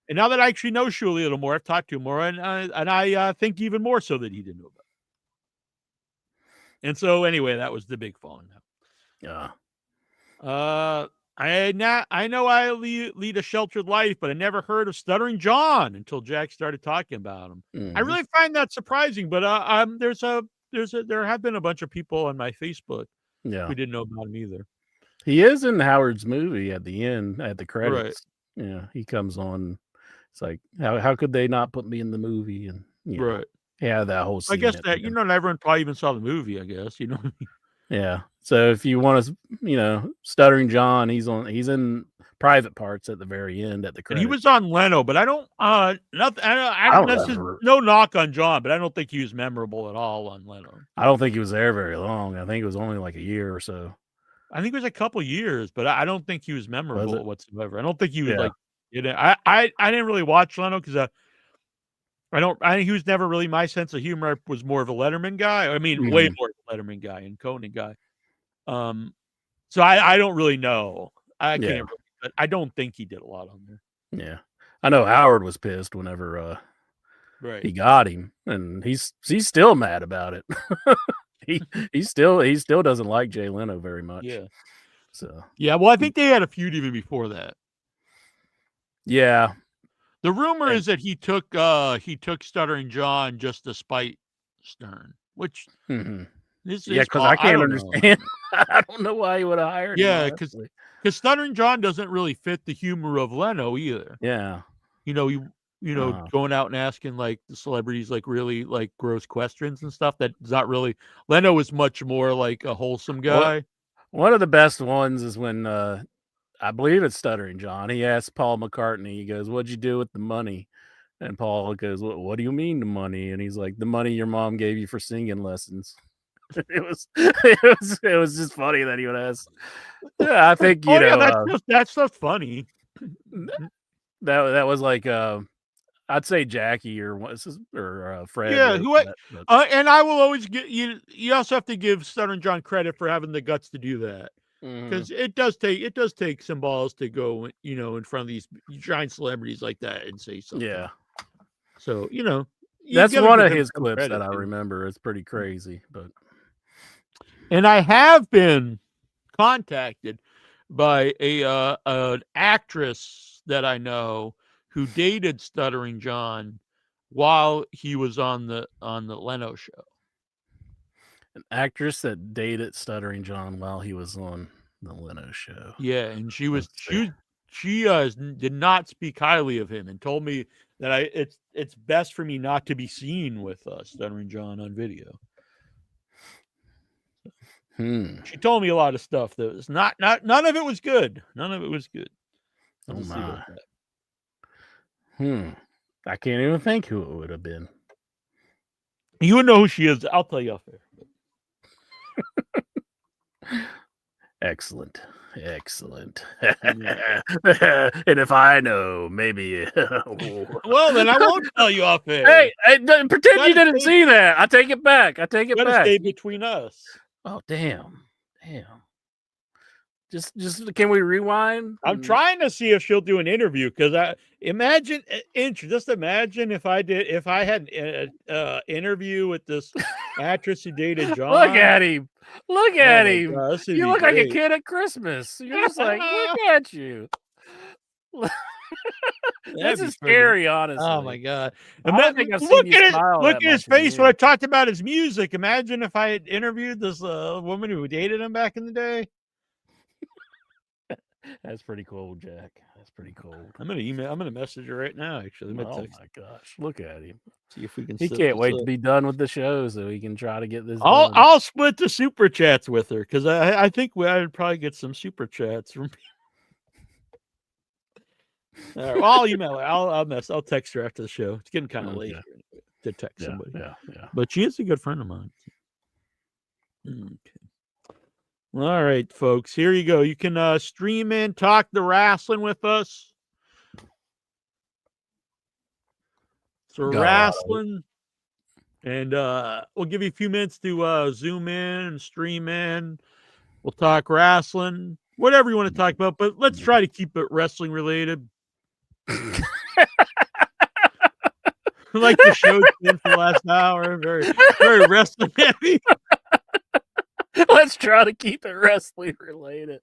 And now that I actually know Shuley a little more, I've talked to him more, and I think even more so that he didn't know about it. And so anyway, that was the big falling out. Yeah. I know I lead a sheltered life, but I never heard of Stuttering John until Jack started talking about him. Mm-hmm. I really find that surprising, but there have been a bunch of people on my Facebook who didn't know about him either. He is in Howard's movie at the end, at the credits. Right. Yeah, he comes on. It's like, how could they not put me in the movie? And right. Yeah, that whole scene. I guess that not everyone probably even saw the movie. I guess what I mean? Yeah. So if you want to, Stuttering John, he's in private parts at the very end at the And credits. he was on Leno, but I don't nothing. I don't. This is no knock on John, but I don't think he was memorable at all on Leno. I don't think he was there very long. I think it was only like a year or so. I think it was a couple years, but I don't think he was memorable Was whatsoever. I don't think he was Yeah. like. I didn't really watch Leno because I think he was never really my sense of humor. I was more of a Letterman guy. I mean, way more of a Letterman guy and Conan guy. So I don't really know. I can't. Really, but I don't think he did a lot on there. Yeah, I know Howard was pissed whenever Right. he got him, and he's still mad about it. he still doesn't like Jay Leno very much. Yeah. So yeah. Well, I think they had a feud even before that. Yeah. The rumor is that he took Stuttering John just to spite Stern, which is because I can't understand. I don't know why he would have hired him. Yeah, because Stuttering John doesn't really fit the humor of Leno either. Yeah. Going out and asking like the celebrities like really like gross questions and stuff. That's not really Leno is much more like a wholesome guy. One of the best ones is when I believe it's Stuttering John. He asked Paul McCartney, he goes, "What'd you do with the money?" And Paul goes, "What do you mean the money?" And he's like, "The money your mom gave you for singing lessons." It was just funny that he would ask. Yeah, I think that's funny. That was like I'd say Jackie or Fred. Yeah, and I will always get you. You also have to give Stuttering John credit for having the guts to do that. Because it does take some balls to go, in front of these giant celebrities like that and say something. Yeah. So that's one of his clips that I remember. It's pretty crazy, and I have been contacted by an actress that I know who dated Stuttering John while he was on the Leno show. An actress that dated Stuttering John while he was on the Leno show. Yeah, and she did not speak highly of him and told me that it's best for me not to be seen with Stuttering John on video. She told me a lot of stuff that was none of it was good. None of it was good. Oh my. I can't even think who it would have been. You would know who she is. I'll tell you off there. Excellent. And if I know, maybe. Well, then I won't tell you off there. Hey, pretend you didn't see that. I take it back. Stay between us. Oh, damn. Just can we rewind? I'm trying to see if she'll do an interview because imagine if I had an interview with this actress who dated John. Look at him. God, you look like a kid at Christmas. You're just like, look at you. This is scary, honestly. Oh my God! Look at his face when I talked about his music. Imagine if I had interviewed this woman who dated him back in the day. That's pretty cool, Jack. That's pretty cool. I'm gonna message her right now. Actually, oh my gosh, look at him. See if we can. He can't wait to be done with the show so he can try to get this. I'll split the super chats with her because I think I would probably get some super chats from. All right, well, I'll email her. I'll text her after the show. It's getting kind of late to text somebody. Yeah. But she is a good friend of mine. Okay. All right, folks. Here you go. You can stream in, talk the wrestling with us. So wrestling, and we'll give you a few minutes to zoom in and stream in. We'll talk wrestling, whatever you want to talk about, but let's try to keep it wrestling related. Like the show's been for the last hour, very, very wrestling heavy. Let's try to keep it wrestling related.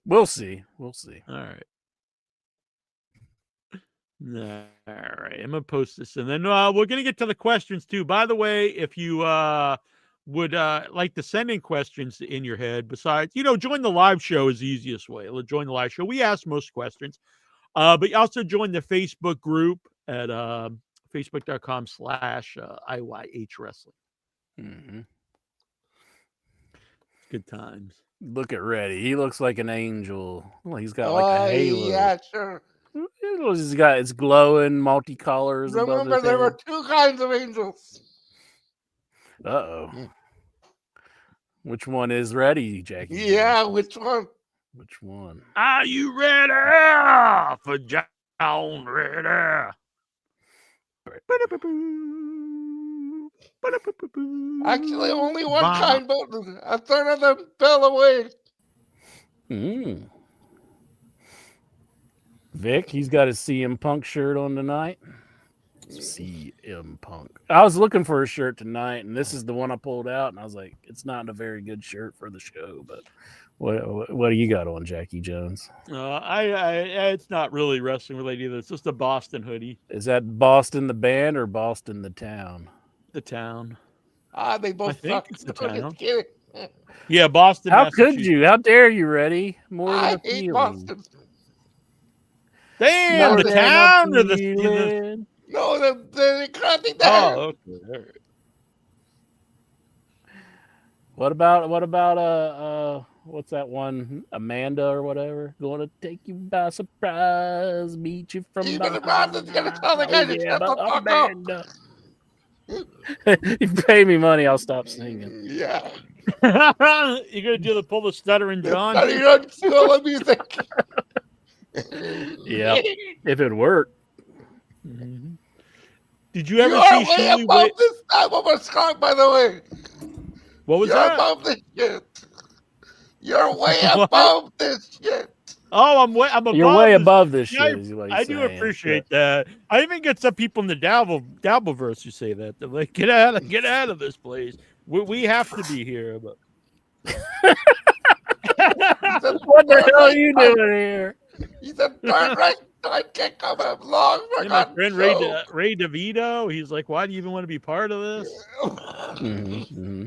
We'll see. All right. I'm gonna post this, and then we're gonna get to the questions too. By the way, if you would like to send in questions in your head, besides join the live show is the easiest way. Join the live show. We ask most questions, but you also join the Facebook group at facebook.com/IYH Wrestling. Mm-hmm. It's Good times. Look at Reddy. He looks like an angel. Well, he's got like a halo. Yeah, sure. He's got it's glowing multicolors above Remember, his there were head. two kinds of angels. Uh-oh. Which one is Reddy, Jackie? Yeah, which one? Which one? Are you ready for John Ready? Actually, only one kind, but a third of them fell away. Vic, he's got his CM Punk shirt on tonight. CM Punk. I was looking for a shirt tonight, and this is the one I pulled out, and I was like, it's not a very good shirt for the show, but what do you got on, Jackie Jones? It's not really wrestling related either. It's just a Boston hoodie. Is that Boston the band or Boston the town? The town. They both suck. It's the No, town. just kidding. Yeah, Boston. How could you? How dare you, Reddy? More than I a hate feeling. Boston. Damn, More the than a town or the feeling. No, the crafty there. Oh, okay. All right. What about what's that one? Amanda or whatever? Gonna take you by surprise, meet you from Even the behind. Boston's gonna tell the guy to shut the but fuck up. Amanda. You pay me money, I'll stop singing. Yeah. You gonna pull the stuttering John? Study on school of music. Yeah, if it worked. Mm-hmm. Did you ever You are see way Shuli above this type of a skunk, by the way. What was You're that? above this shit. You're way What? above this shit. Oh, I'm above. You're way this. above this Yeah, shit. Is what he's I do saying. appreciate that. I even get some people in the Dabbleverse who say that. They're like, get out of this place. We have to be here. But What the hell are you doing here? He's a third rank sidekick of a long and my forgotten friend show. Ray DeVito, he's like, why do you even want to be part of this? Mm-hmm.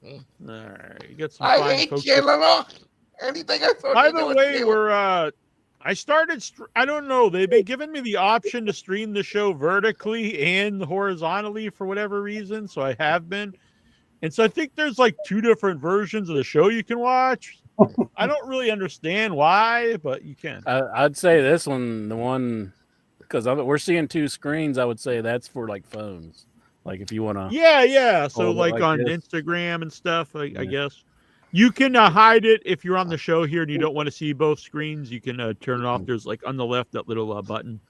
All right, you got some I fine hate folks. Jalen. Anything I thought. By the way, I started. I don't know. They've been giving me the option to stream the show vertically and horizontally for whatever reason. So I have been, and so I think there's like two different versions of the show you can watch. I don't really understand why, but you can. I'd say this one, the one, because we're seeing two screens. I would say that's for like phones, like if you want to. Yeah. So hold it like on this. Instagram and stuff, I guess. You can hide it if you're on the show here and you don't want to see both screens. You can turn it off. There's like on the left that little button,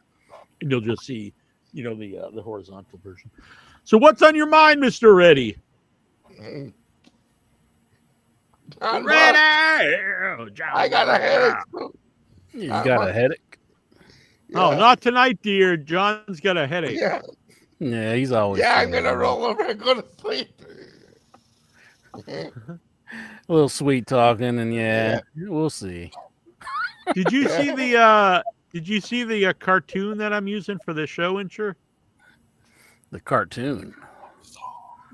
and you'll just see, the horizontal version. So what's on your mind, Mr. Reddy? Ready. I got a headache. You got a headache? Oh, not tonight, dear. John's got a headache. Yeah, he's always. Yeah, I'm gonna roll over and go to sleep. A little sweet talking, and we'll see. Did you see the cartoon that I'm using for the show, Insure? The cartoon.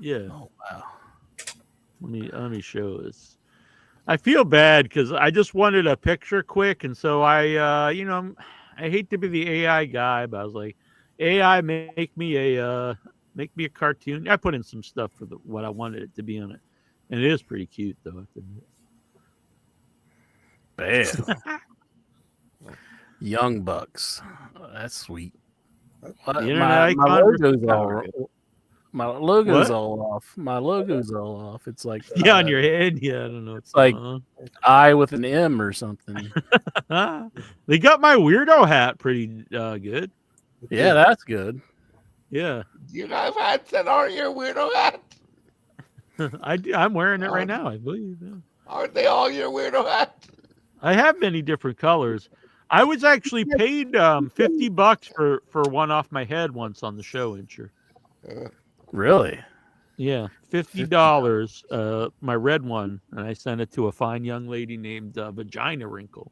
Yeah. Oh wow. Let me show this. I feel bad because I just wanted a picture quick, and so I hate to be the AI guy, but I was like, AI make me a cartoon. I put in some stuff for what I wanted it to be on it, and it is pretty cute though. Bam. Young Bucks. Oh, that's sweet. My logo's all off. My logo's all off. It's like on your head. Yeah, I don't know. It's like I with an M or something. They got my weirdo hat pretty good. Yeah, that's good. Yeah. You have hats that aren't your weirdo hats? I'm wearing it right now, I believe. Yeah. Aren't they all your weirdo hats? I have many different colors. I was actually paid $50 for one off my head once on the show, Insure. Really? Yeah, $50. My red one, and I sent it to a fine young lady named Vagina Wrinkle.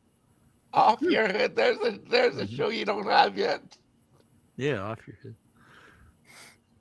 Off your head. There's a show you don't have yet. Yeah, off your head.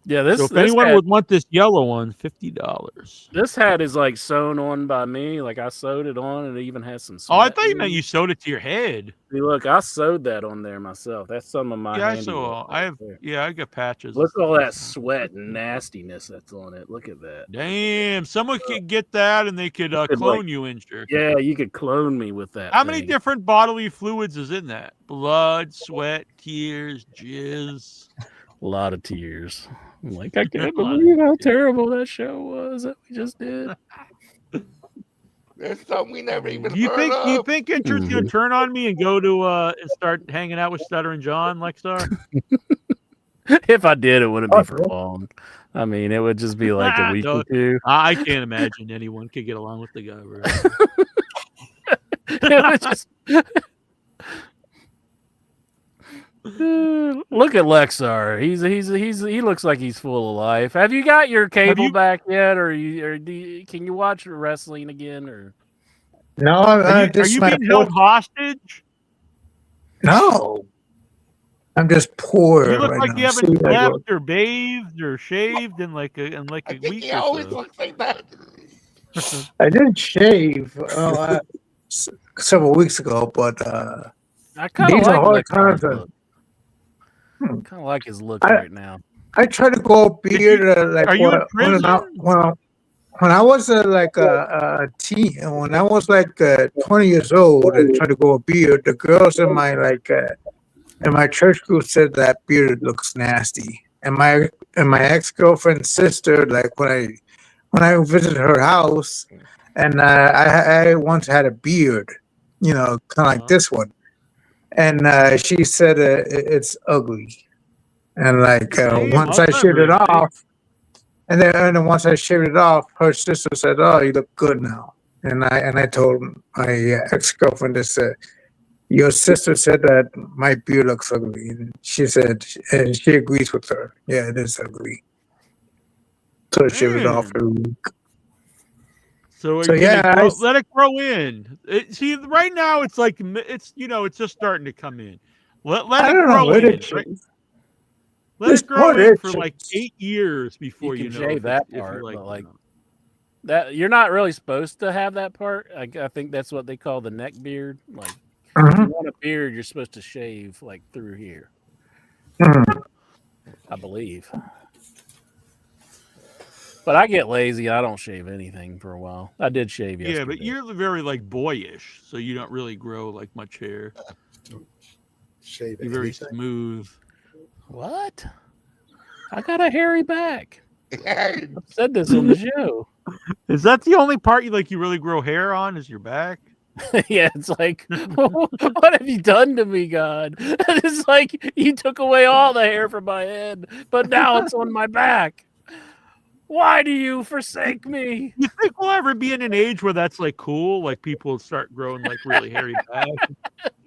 Yeah, this So if this anyone hat, would want this yellow one, $50. this hat is like sewn on by me. Like I sewed it on, and it even has some Oh, I sweat. thought you meant you sewed it to your head. See, look, I sewed that on there myself. That's some of my Yeah, I handiwork. saw. I right have. there. Yeah, I got patches. Look at all that sweat and nastiness that's on it. Look at that. Damn, someone could get that and they could could, clone like- you, Injure. Yeah, you could clone me with that. How many thing. different bodily fluids is in that? Blood, sweat, tears, jizz. A lot of tears. I'm like, I can't believe how terrible that show was that we just did. There's something we never even Do you heard of. think Injure's gonna turn on me and go to and start hanging out with Stuttering John, Lexar? If I did, it wouldn't be for long. I mean, it would just be like a week or two. I can't imagine anyone could get along with the guy. It would just look at Lexar. He looks like he's full of life. Have you got your cable back yet, or can you watch wrestling again? Or No, are you being held hostage? No, I'm just poor. You look right like now. you haven't See, I go- slept or bathed or shaved in like a week He or always so. looks like that. I did shave several weeks ago, but I kind of these are like hard Lexar's times. look. Kind of like his look right now. I try to go beard like Are you in when I was like a teen, when I was like 20 years old and tried to grow a beard, the girls in my in my church group said that beard looks nasty. And my ex-girlfriend's sister, like when I visited her house, and I once had a beard, you know, kind of like this one, and she said it's ugly. And like once I shaved it off, and then once I shaved it off, her sister said, "Oh, you look good now." And I told my ex-girlfriend this. Your sister said that my beard looks ugly, and she said, and she agrees with her. Yeah, it is ugly. So I shaved it off every week. So yeah, let it grow in. See, right now it's like it's just starting to come in. Let I it don't grow know. in. Let It's it grow more in for itches. like 8 years before You you can know shave if that it's- if part, you like but it or like not. that, you're not really supposed to have that part. I think that's what they call the neck beard. Like, if Mhm. you want a beard, you're supposed to shave like through here. Mhm. I believe. But I get lazy. I don't shave anything for a while. I did shave yesterday. Yeah, but you're very like boyish, so you don't really grow like much hair. Shave You're very anything? smooth. What? I got a hairy back. I've said this on the show. Is that the only part you really grow hair on? Is your back? Yeah, it's like, what have you done to me, God? It's like you took away all the hair from my head, but now it's on my back. Why do you forsake me? You think we'll ever be in an age where that's like cool? Like people start growing like really hairy back?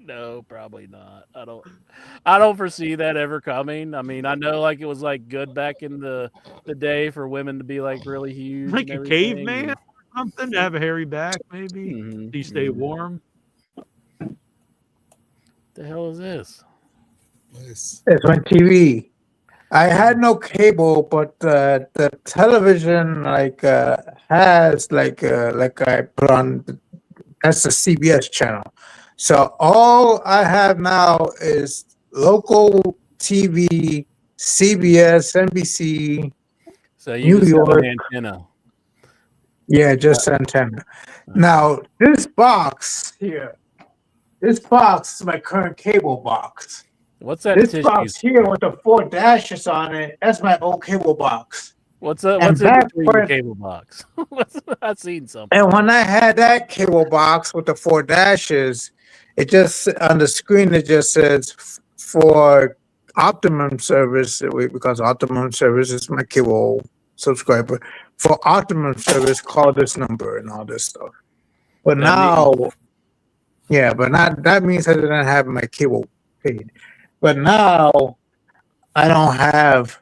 No, probably not. I don't foresee that ever coming. I mean, I know like it was like good back in the day for women to be like really huge, Like and a everything, caveman and- or something to have a hairy back, maybe? Mhm, Do you stay mhm. warm? The hell is this? Nice. It's on TV. I had no cable, but the television has I put on. That's the CBS channel. So all I have now is local TV, CBS, NBC. So you New just have York. an antenna. Yeah, just antenna. Now this box here, this box is my current cable box. What's that This tissue? box here with the 4 dashes on it, that's my old cable box. What's in back between the for- cable box? I've seen something. And when I had that cable box with the 4 dashes, it just on the screen it just says for Optimum service, because Optimum service is my cable subscriber. For Optimum service, call this number and all this stuff. But That now, that means I didn't have my cable paid. But now I don't have.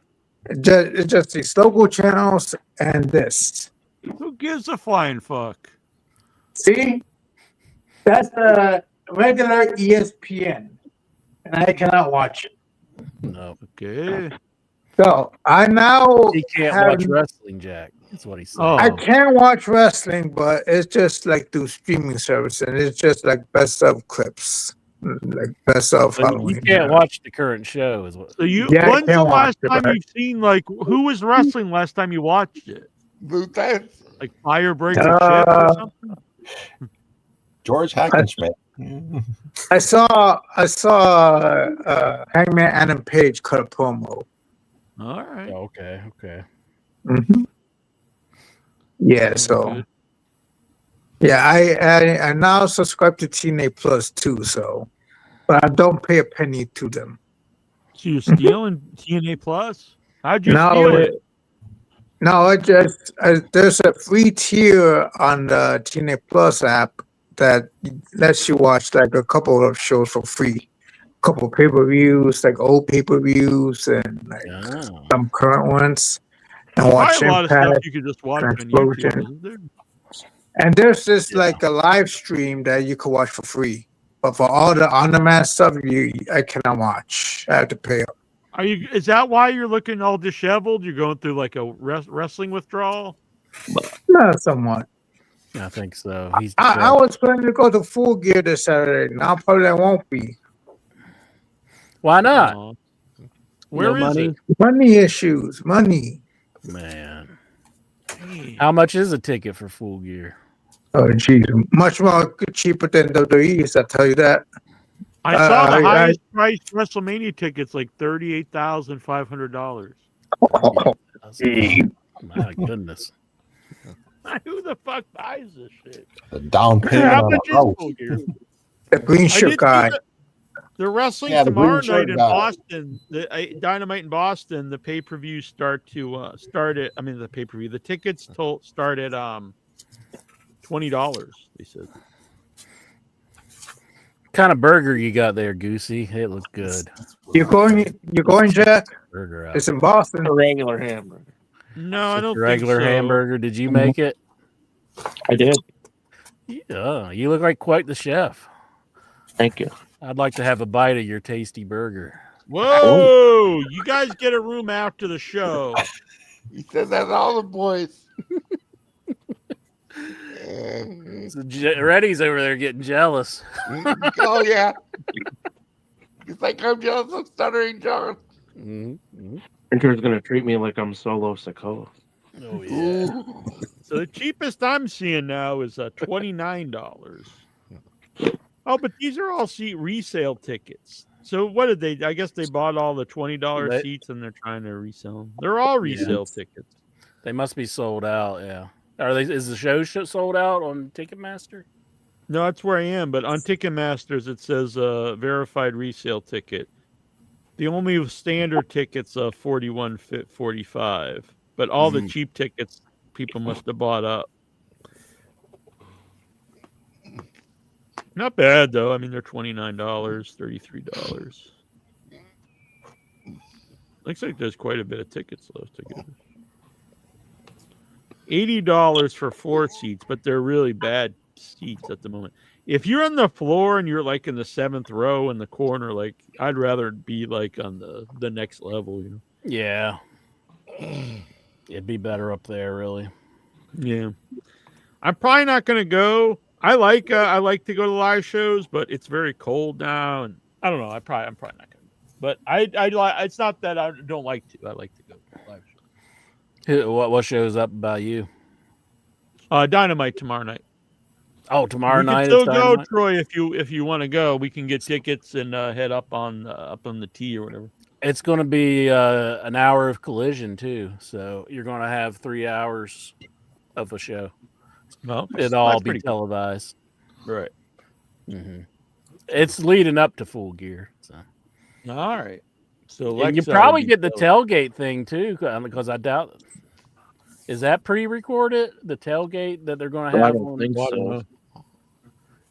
It's just these local channels and this. Who gives a flying fuck? See, that's the regular ESPN, and I cannot watch it. No. Okay. So I now He can't have. watch wrestling, Jack. That's what he said. Oh. I can watch wrestling, but it's just like through streaming service, and it's just like best of clips, like best of So you Halloween. can't watch the current show, is what. So you, Yeah, I when's the can watch last it, time but- you've seen, like, who was wrestling last time you watched it? Lieutenant. Like Fire Breaks a Ship or something? George Hackenschmidt. I saw Hangman Adam Page cut a promo. All right. Okay, okay. Mhm. Yeah, so good. yeah, I now subscribe to TNA Plus too, so but I don't pay a penny to them. So you're stealing TNA Plus? How'd you No, steal it? No, there's a free tier on the TNA Plus app that lets you watch like a couple of shows for free. A couple of pay-per-views, like old pay-per-views and like some current ones. And watch Probably a lot of stuff Impact you could just watch and on YouTube, Explosion. isn't there? And there's this like a live stream that you can watch for free. But for all the on-demand stuff, I cannot watch. I have to pay up. Are you? Is that why you're looking all disheveled? You're going through like a wrestling withdrawal? No, somewhat. I think so. He's I was planning to go to Full Gear this Saturday. Now probably I won't be. Why not? Where is money? it? Money issues. Money. Man. How much is a ticket for Full Gear? Oh, geez. Much more cheaper than WWE's, I'll tell you that. I saw the highest priced WrestleMania tickets like $38,500. My goodness. Who the fuck buys this shit? The down payment How on much a is house. Full Gear? The green I shirt did see guy. The wrestling Yeah, the tomorrow green shirt night in guy. Boston, the Dynamite in Boston, the pay-per-view start at, I mean the pay-per-view, the tickets start at $20, they said. Kind of burger you got there, Goosey? It looks good. You going, Jack? Burger out. It's in Boston. A regular hamburger. No, I don't Regular think so. hamburger. Did you make it? I did. Yeah, you look like quite the chef. Thank you. I'd like to have a bite of your tasty burger. Whoa! You guys get a room after the show. He said that to all the boys. So Reddy's over there getting jealous. Oh, yeah. You think I'm jealous of Stuttering John? Mm-hmm. Printer's going to treat me like I'm Solo Sikoa. Oh, yeah. So the cheapest I'm seeing now is $29. Oh, but these are all seat resale tickets. So what did they? I guess they bought all the $20 seats and they're trying to resell them. They're all resale tickets. They must be sold out. Yeah. Are they? Is the show sold out on Ticketmaster? No, that's where I am. But on Ticketmasters, it says verified resale ticket. The only standard tickets $41.45, but all the cheap tickets people must have bought up. Not bad though. I mean, they're $29, $33. Looks like there's quite a bit of tickets left to go. $80 for 4 seats, but they're really bad seats at the moment. If you're on the floor and you're like in the 7th row in the corner, like I'd rather be like on the next level, you know. Yeah. It'd be better up there, really. Yeah. I'm probably not going to go. I like to go to live shows, but it's very cold now, and I don't know. I'm probably not going to. But I it's not that I don't like to. I like to go to live shows. What shows up by you? Dynamite tomorrow night. Oh, tomorrow night. You can is still go, Dynamite? Troy, if you want to go. We can get tickets and head up on the T or whatever. It's going to be an hour of Collision too, so you're going to have 3 hours of a show. Well, it'll all that's be pretty cool. televised. Right. Mm-hmm. It's leading up to Full Gear. So. All right. So And you probably get the tailgate thing too, because I doubt. Is that pre-recorded? The tailgate that they're going to have? I don't think so.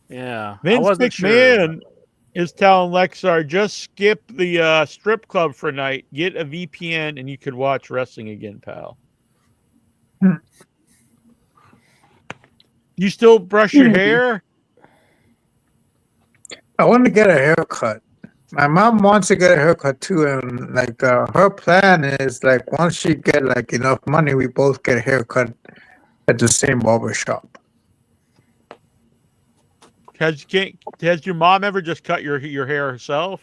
Yeah, Vince I wasn't McMahon is telling Lexar, just skip the strip club for a night, get a VPN, and you could watch wrestling again, pal. You still brush your hair? I want to get a haircut. My mom wants to get a haircut too, and like her plan is like once she get like enough money, we both get a haircut at the same barber shop. Has your mom ever just cut your hair herself?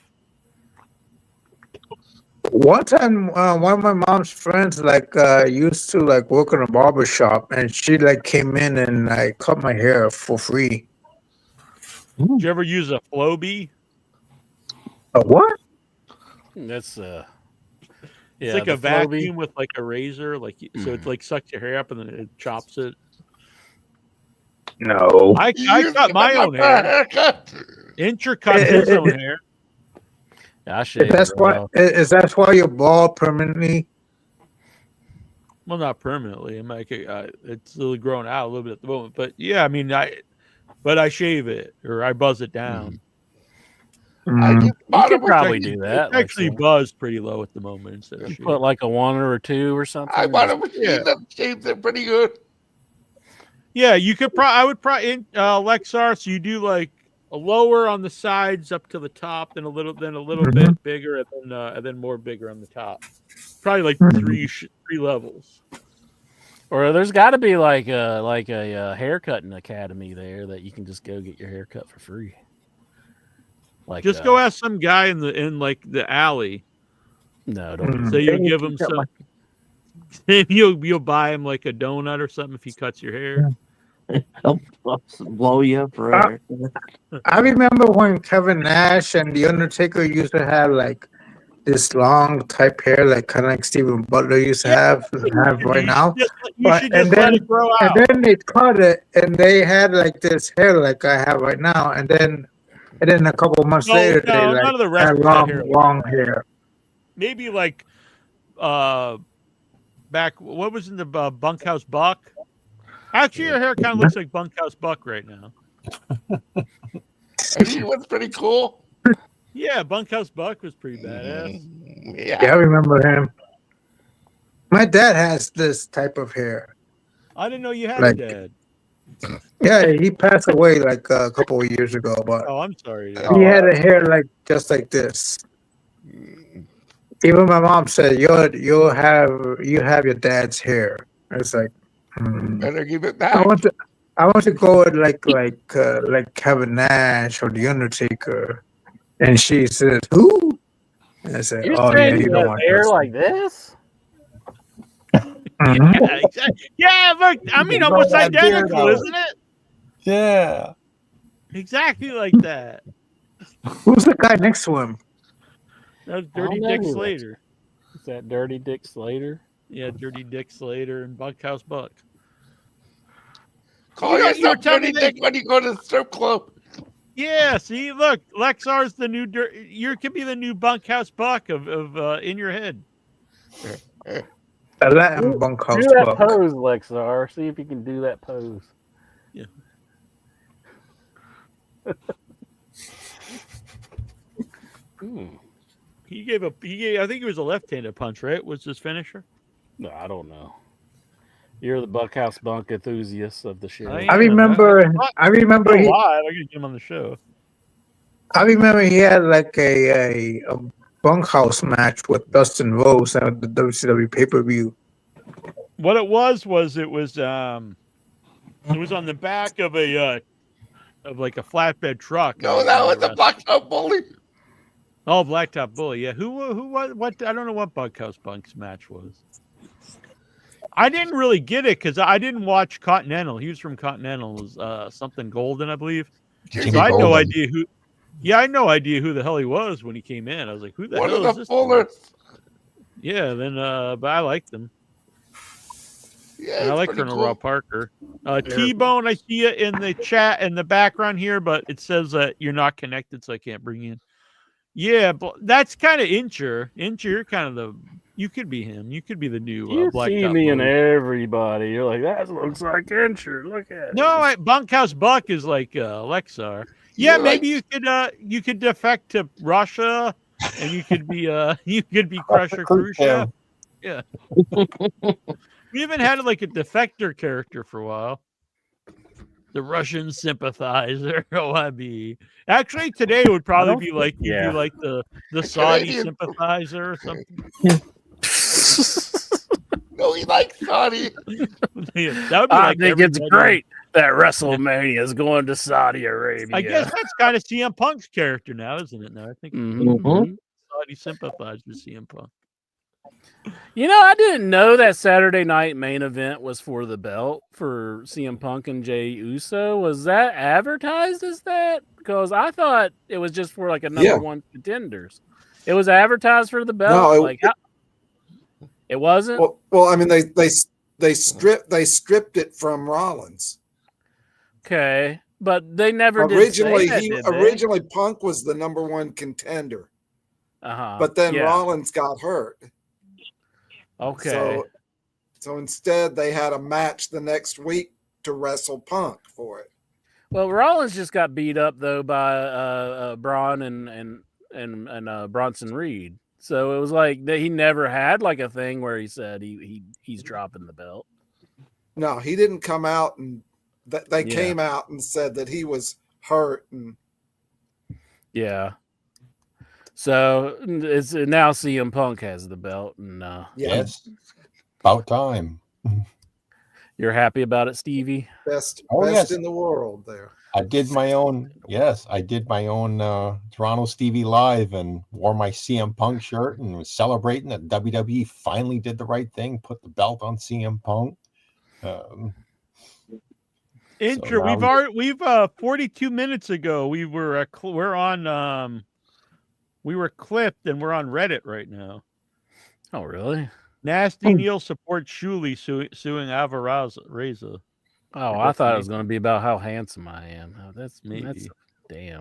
One time, one of my mom's friends like used to like work in a barber shop, and she like came in and like cut my hair for free. Did you ever use a Flowbee? A what? That's It's like a vacuum with like a razor, like so it's like sucks your hair up and then it chops it. No. I cut my own hair. Incher cut his own hair. I shave. That's why. Is that why you're bald permanently? Well, not permanently. I'm like it's still growing out a little bit at the moment, but yeah, I mean, I shave it or I buzz it down. You could probably do that. It's actually buzzed pretty low at the moment instead of put like a 1 or a 2 or something. I bought a machine that shaves it pretty good. Yeah, you could I would probably Lexar. So you do like a lower on the sides up to the top, then a little bit bigger, and then more bigger on the top. Probably like three levels. Or there's got to be like a haircutting academy there that you can just go get your hair cut for free. Like just go ask some guy in like the alley. No, don't. So you'll give him some. You'll buy him like a donut or something if he cuts your hair. He'll blow you up forever. I remember when Kevin Nash and The Undertaker used to have like this long type hair, like kind of like Stephen Butler used to have right now. And then they cut it, and they had like this hair like I have right now, and then a couple of months later they like none of the rest had long hair. Maybe like back what was in the Bunkhouse Buck? Actually, your hair kind of looks like Bunkhouse Buck right now. He was pretty cool. Yeah, Bunkhouse Buck was pretty badass. Yeah, I remember him. My dad has this type of hair. I didn't know you had a dad. Yeah, he passed away like a couple of years ago, but oh, I'm sorry. He had a hair like just like this. Even my mom said, "You have your dad's hair." It's like, better give it back. I want to go with like Kevin Nash or The Undertaker, and she says, "Who?" And I said, You're "Oh yeah, you don't want hair like this." Yeah, exactly. Yeah, look, I mean, almost identical, isn't it? Yeah. Exactly like that. Who's the guy next to him? That's Dirty Dick Slater. Is that Dirty Dick Slater? Yeah, Dirty Dick Slater and Bunkhouse Buck. Call yourself Dirty Dick when you go to the strip club. Yeah, see, look, Lexar's the new you could be the new Bunkhouse Buck of in your head. A Latin Bunkhouse Do that Buck. pose, Lexar. See if you can do that pose. Yeah. He gave I think it was a left-handed punch, right? Was his finisher? No, I don't know. You're the Bunkhouse Bunk enthusiast of the show. I remember live. I gotta get him on the show. I remember he had like a bunkhouse match with Dustin Rose at the WCW pay-per-view. What it was it was on the back of a like a flatbed truck. No, that was the Blacktop Bully. Oh, Blacktop Bully. Yeah, who what? I don't know what Bunkhouse Bunk's match was. I didn't really get it because I didn't watch Continental. He was from Continental. It was something Golden, I believe. So I had no idea who. Yeah, I had no idea who the hell he was when he came in. I was like, "Who the hell is this?" Fullers. Yeah, then but I liked him. Yeah, and I like Colonel Rob Parker. T-Bone, I see you in the chat in the background here, but it says that you're not connected, so I can't bring you in. Yeah, but that's kind of Incher. Incher, you're kind of you could be him. You could be the new You Black see Top me and Bully. everybody. You're like, that looks like Incher. Look at it. No, Bunkhouse Buck is like Lexar. Yeah, maybe you could defect to Russia, and you could be Crusher Khrushchev. Yeah. We even had like a defector character for a while. The Russian sympathizer. OIB. Actually, today would probably be like you'd be like the Saudi Canadian. sympathizer or something. No, he likes Saudi. Yeah, that would be I like think it's everybody. great that WrestleMania is going to Saudi Arabia. I guess that's kind of CM Punk's character now, isn't it? Now I think Mhm. Saudi sympathize with CM Punk. You know, I didn't know that Saturday night main event was for the belt for CM Punk and Jey Uso. Was that advertised as that? Because I thought it was just for like a number one contenders. It was advertised for the belt. No, it wasn't. Well, I mean, they stripped it from Rollins. Okay, but they never Originally, did say that, did they? originally Punk was the number one contender, but then Rollins got hurt. Okay. So instead, they had a match the next week to wrestle Punk for it. Well, Rollins just got beat up though by Braun and Bronson Reed. So it was like that he never had like a thing where he said he's dropping the belt. No, he didn't come out, and they came out and said that he was hurt. And yeah. So it's now CM Punk has the belt, and yes, about time. You're happy about it, Stevie? Best yes. in the world there. I did my own. Yes, I did my own Toronto Stevie Live and wore my CM Punk shirt and was celebrating that WWE finally did the right thing, put the belt on CM Punk. We've 42 minutes ago we were we were clipped and we're on Reddit right now. Oh, really? Nasty Neil supports Shuli suing Alvarez-Reza. Oh, I thought it was going to be about how handsome I am. Oh, that's damn.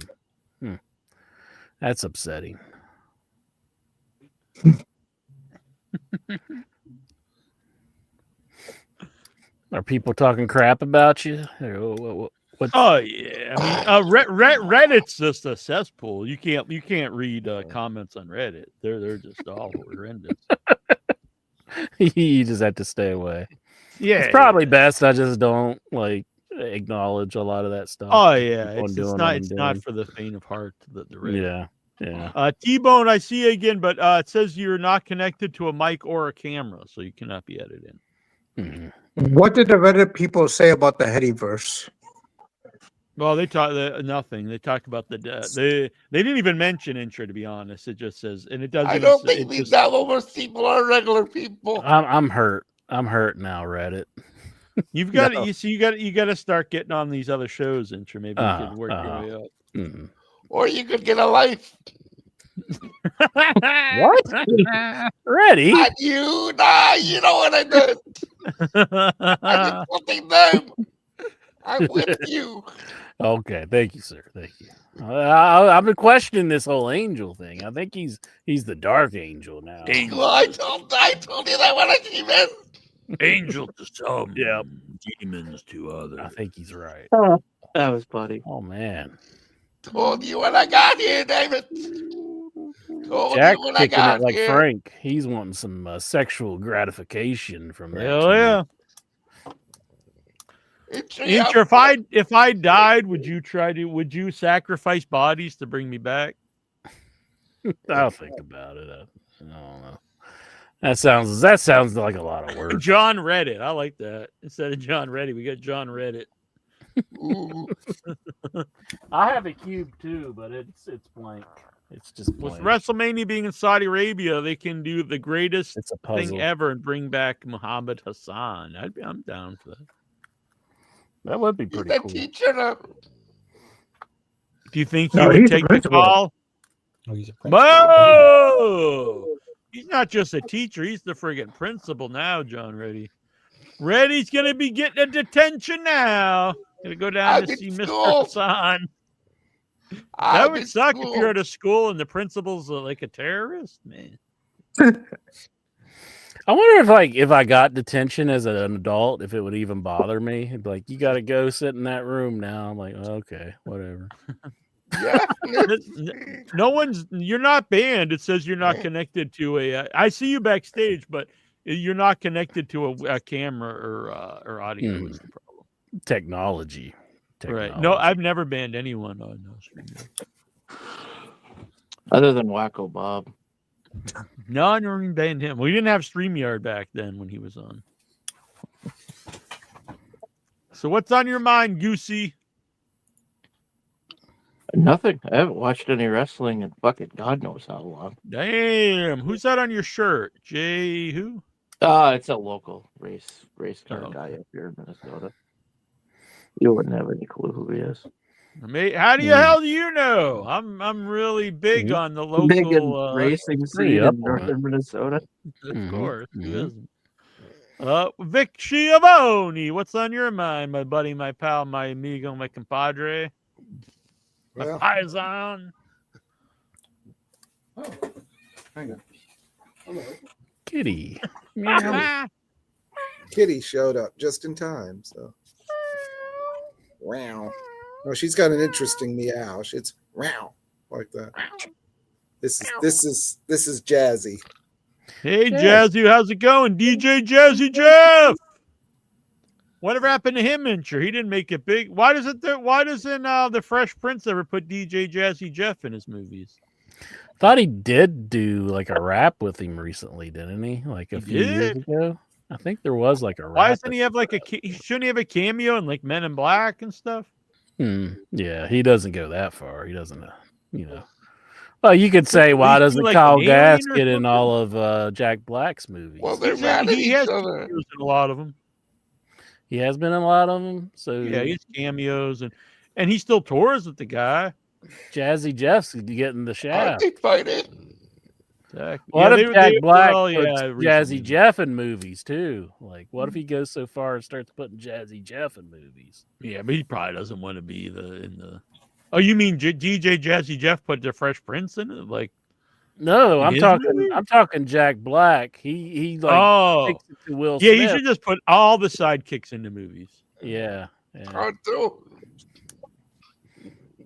That's upsetting. Are people talking crap about you? Oh yeah, I mean, Reddit's just a cesspool. You can't read comments on Reddit. They're just all horrendous. You just have to stay away. Yeah, it's probably best I just don't like acknowledge a lot of that stuff. Oh yeah, it's not for the faint of heart. The Reddit. Yeah. T-Bone, I see you again, but it says you're not connected to a mic or a camera, so you cannot be edited in. What did the Reddit people say about the Headyverse? Well, they talk nothing. They talk about the they didn't even mention intro, to be honest. It just says, and it doesn't. I don't think these Davos people are regular people. I'm hurt. I'm hurt now, Reddit. You've got you got to start getting on these other shows, intro. Maybe you could work your way up. Mm-hmm. Or you could get a life. What? Ready? Not you. Nah, you know what I did. I did something them. I'm with you. Okay, thank you, sir. Thank you. I've been questioning this whole angel thing. I think he's the dark angel now. Angel. I told you that when I came in. Angel to some, yep. Demons to others. I think he's right. Oh, that was funny. Oh man. Told you when I got here, David. Told Jack you when I kicking got it like here. Frank. He's wanting some sexual gratification from that. Hell yeah. Intro, if I died, would you sacrifice bodies to bring me back? I'll think about it. I don't know. That sounds like a lot of work. John Reddit. I like that. Instead of John Reddit, we got John Reddit. I have a cube too, but it's blank. It's just blank. With WrestleMania being in Saudi Arabia, they can do the greatest thing ever and bring back Muhammad Hassan. I'm down for that. That would be pretty cool. Teacher. Do you think he would take the call? Oh, he's a principal. Whoa! He's not just a teacher; he's the friggin' principal now. John Reddy. Reddy's gonna be getting a detention now. Gonna go down to see Mr. Hassan. That would suck if you're at a school and the principal's like a terrorist, man. I wonder if I got detention as an adult, if it would even bother me. It'd be like, you got to go sit in that room now. I'm like, okay, whatever. Yeah. You're not banned. It says you're not connected to I see you backstage, but you're not connected to a camera or audio is the problem. Technology. technology. Right. No, I've never banned anyone on StreamYard. Other than Wacko Bob. No, I never even banned him. We didn't have StreamYard back then when he was on. So what's on your mind, Goosey? Nothing. I haven't watched any wrestling in fucking God knows how long. Damn. Who's that on your shirt? Jay who? It's a local race car Oh, guy up here in Minnesota. You wouldn't have any clue who he is. How do hell do you know? I'm really big on the local Big in racing scene in up on it. northern Minnesota. Of course. Who isn't? Vic Schiavone, what's on your mind, my buddy, my pal, my amigo, my compadre? My Well, paisan. oh, hang on. Hello. Kitty. Kitty showed up just in time, so. Wow. No, she's got an interesting meow. It's wow like that. This is Jazzy. Hey, Jazzy, how's it going? DJ Jazzy Jeff. Whatever happened to him, Incher? He didn't make it big. Why doesn't the Fresh Prince ever put DJ Jazzy Jeff in his movies? Thought he did do like a rap with him recently, didn't he? Like a few years ago. I think there was like a rap. Why doesn't he have like shouldn't he have a cameo in like Men in Black and stuff? Yeah, he doesn't go that far. He doesn't, Well, you could say, why doesn't like Kyle an alien Gass or get in something? all of Jack Black's movies? Well, they're mad at He each has other. cameos in a lot of them. He has been in a lot of them. So Yeah, he has cameos and he still tours with the guy. Jazzy Jeff's getting the Aren't shaft. they fighting? Exactly. What if Jack Black well, puts yeah, Jazzy recently. Jeff in movies too? Like, what if he goes so far and starts putting Jazzy Jeff in movies? Yeah, but he probably doesn't want to be in the. Oh, you mean DJ Jazzy Jeff put the Fresh Prince in it? Like, No, in I'm his talking. movie? I'm talking Jack Black. He like Oh, takes it to Will yeah, Smith. you should just put all the sidekicks into movies. Yeah. Aren't they?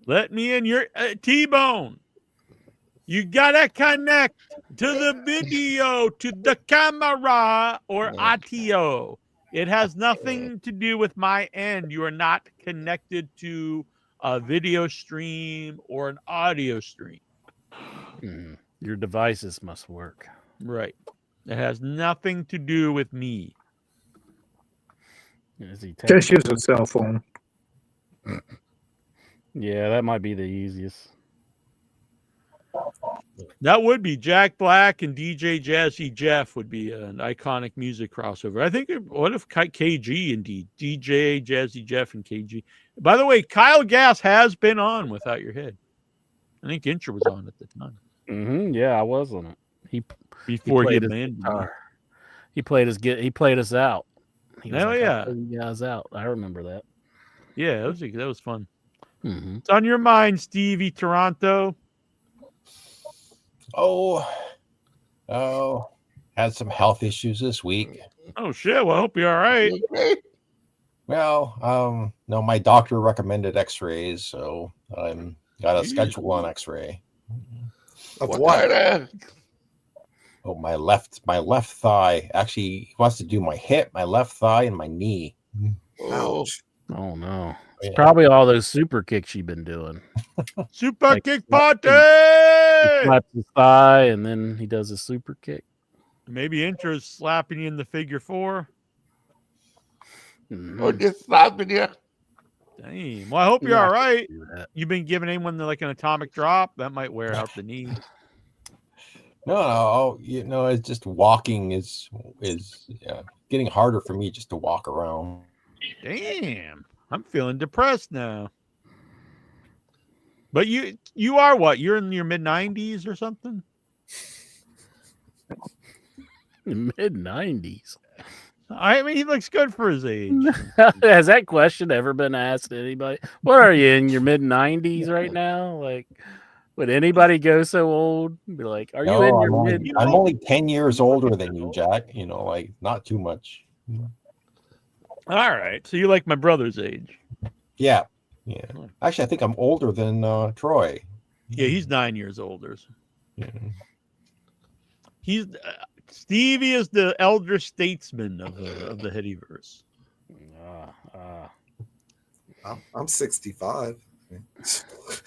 Let me in your T-Bone. You gotta connect to the video, to the camera, or audio. It has nothing to do with my end. You are not connected to a video stream or an audio stream. Your devices must work. Right. It has nothing to do with me. Is he Just use a cell phone. Yeah, that might be the easiest. That would be Jack Black and DJ Jazzy Jeff would be an iconic music crossover. I think, what if KG indeed? DJ Jazzy Jeff and KG. By the way, Kyle Gass has been on Without Your Head. I think Incher was on at the time. Yeah, I was on it. Before he played his abandoned me. guitar. He played us out. He was Hell like, yeah. "I'll play you guys out." I remember that. Yeah, that was fun. It's on your mind, Stevie Toronto. Had some health issues this week. Oh shit! Well, I hope you're all right. Well, no, my doctor recommended X-rays, so I'm got a schedule on X-ray. Of what? Oh, my left thigh. Actually, he wants to do my hip, my left thigh, and my knee. Ouch. Oh no! It's probably all those super kicks you've been doing. Super kick party. He slaps his thigh, and then he does a super kick. Maybe Incher's slapping you in the figure four. Or just slapping you. Damn. Well, I hope you're all right. You've been giving anyone like an atomic drop that might wear out the knee. No, it's just walking is getting harder for me just to walk around. Damn, I'm feeling depressed now. But you are what? You're in your mid-90s or something? Mid-90s. I mean, he looks good for his age. Has that question ever been asked to anybody? What are you in your mid-90s right now? Like, would anybody go so old? Be like, are you in your mid? I'm only 10 years older than you, Jack. Like not too much. All right, so you like my brother's age? Yeah. Actually, I think I'm older than Troy. Yeah, he's 9 years older. Yeah. He's Stevie is the elder statesman of the Headyverse. I'm 65.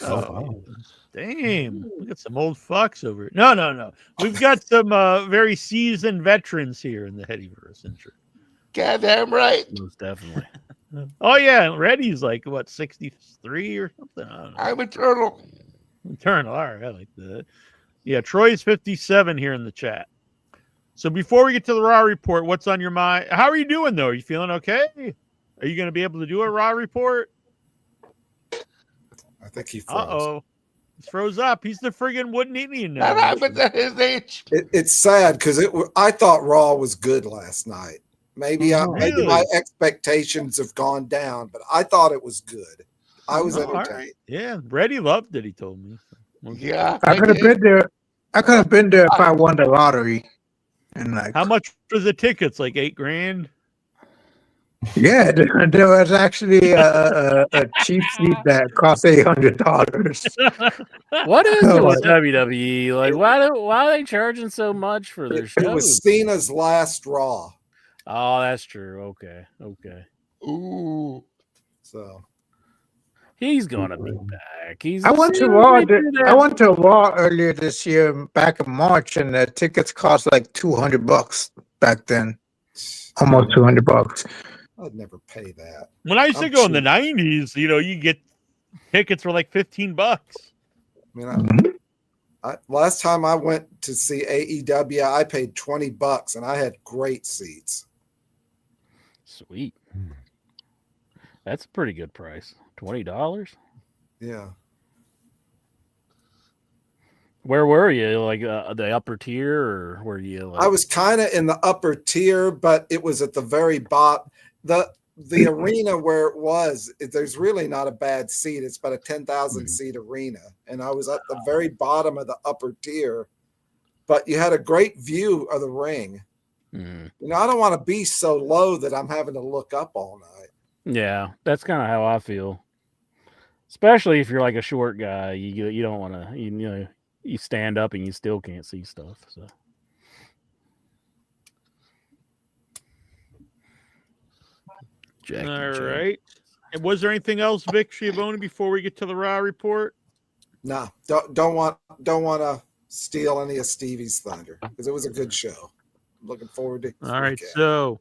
Oh, damn. We got some old fucks over it. No. We've got some very seasoned veterans here in the Headyverse intro. Goddamn right. Most definitely. Oh, yeah. Reddy's like, what, 63 or something? I don't know. I'm eternal. Eternal. All right. I like that. Yeah. Troy's 57 here in the chat. So before we get to the Raw report, what's on your mind? How are you doing, though? Are you feeling okay? Are you going to be able to do a Raw report? I think he froze. Uh-oh. He's froze up. He's the friggin' wooden Indian now. That happens at his age. It's sad because I thought Raw was good last night. Maybe Really? my expectations have gone down, but I thought it was good. I was Oh, all entertained. right. Yeah, Reddy loved it, he told me. Okay. Yeah. I could have been there. I could have been there if I won the lottery. And like, How much was the tickets? Like $8,000? yeah, there was actually a cheap seat that cost $800. What is Oh, it with my- WWE? Like, why are they charging so much for their It shows? was Cena's last Raw. Oh, that's true. Okay. Ooh. So He's gonna be back. He's. I went to Raw. I went to Raw earlier this year, back in March, and the tickets cost like $200 back then. Almost $200. I'd never pay that. When I used to I'm go in the cheap. 90s, you get tickets for like $15. I mean, last time I went to see AEW, I paid $20 and I had great seats. Sweet. That's a pretty good price. $20. Yeah. Where were you? Like the upper tier, or were you? Like... I was kind of in the upper tier, but it was at the very bottom. The arena where it was, there's really not a bad seat. It's about a 10,000 seat arena, and I was at the very bottom of the upper tier. But you had a great view of the ring. Mm-hmm. I don't want to be so low that I'm having to look up all night. Yeah, that's kind of how I feel. Especially if you're like a short guy, you don't want to. You stand up and you still can't see stuff. So. All right. And was there anything else, Vic Schiavone, before we get to the Raw report? No, don't want to steal any of Stevie's thunder because it was a good show. I'm looking forward to. All right, so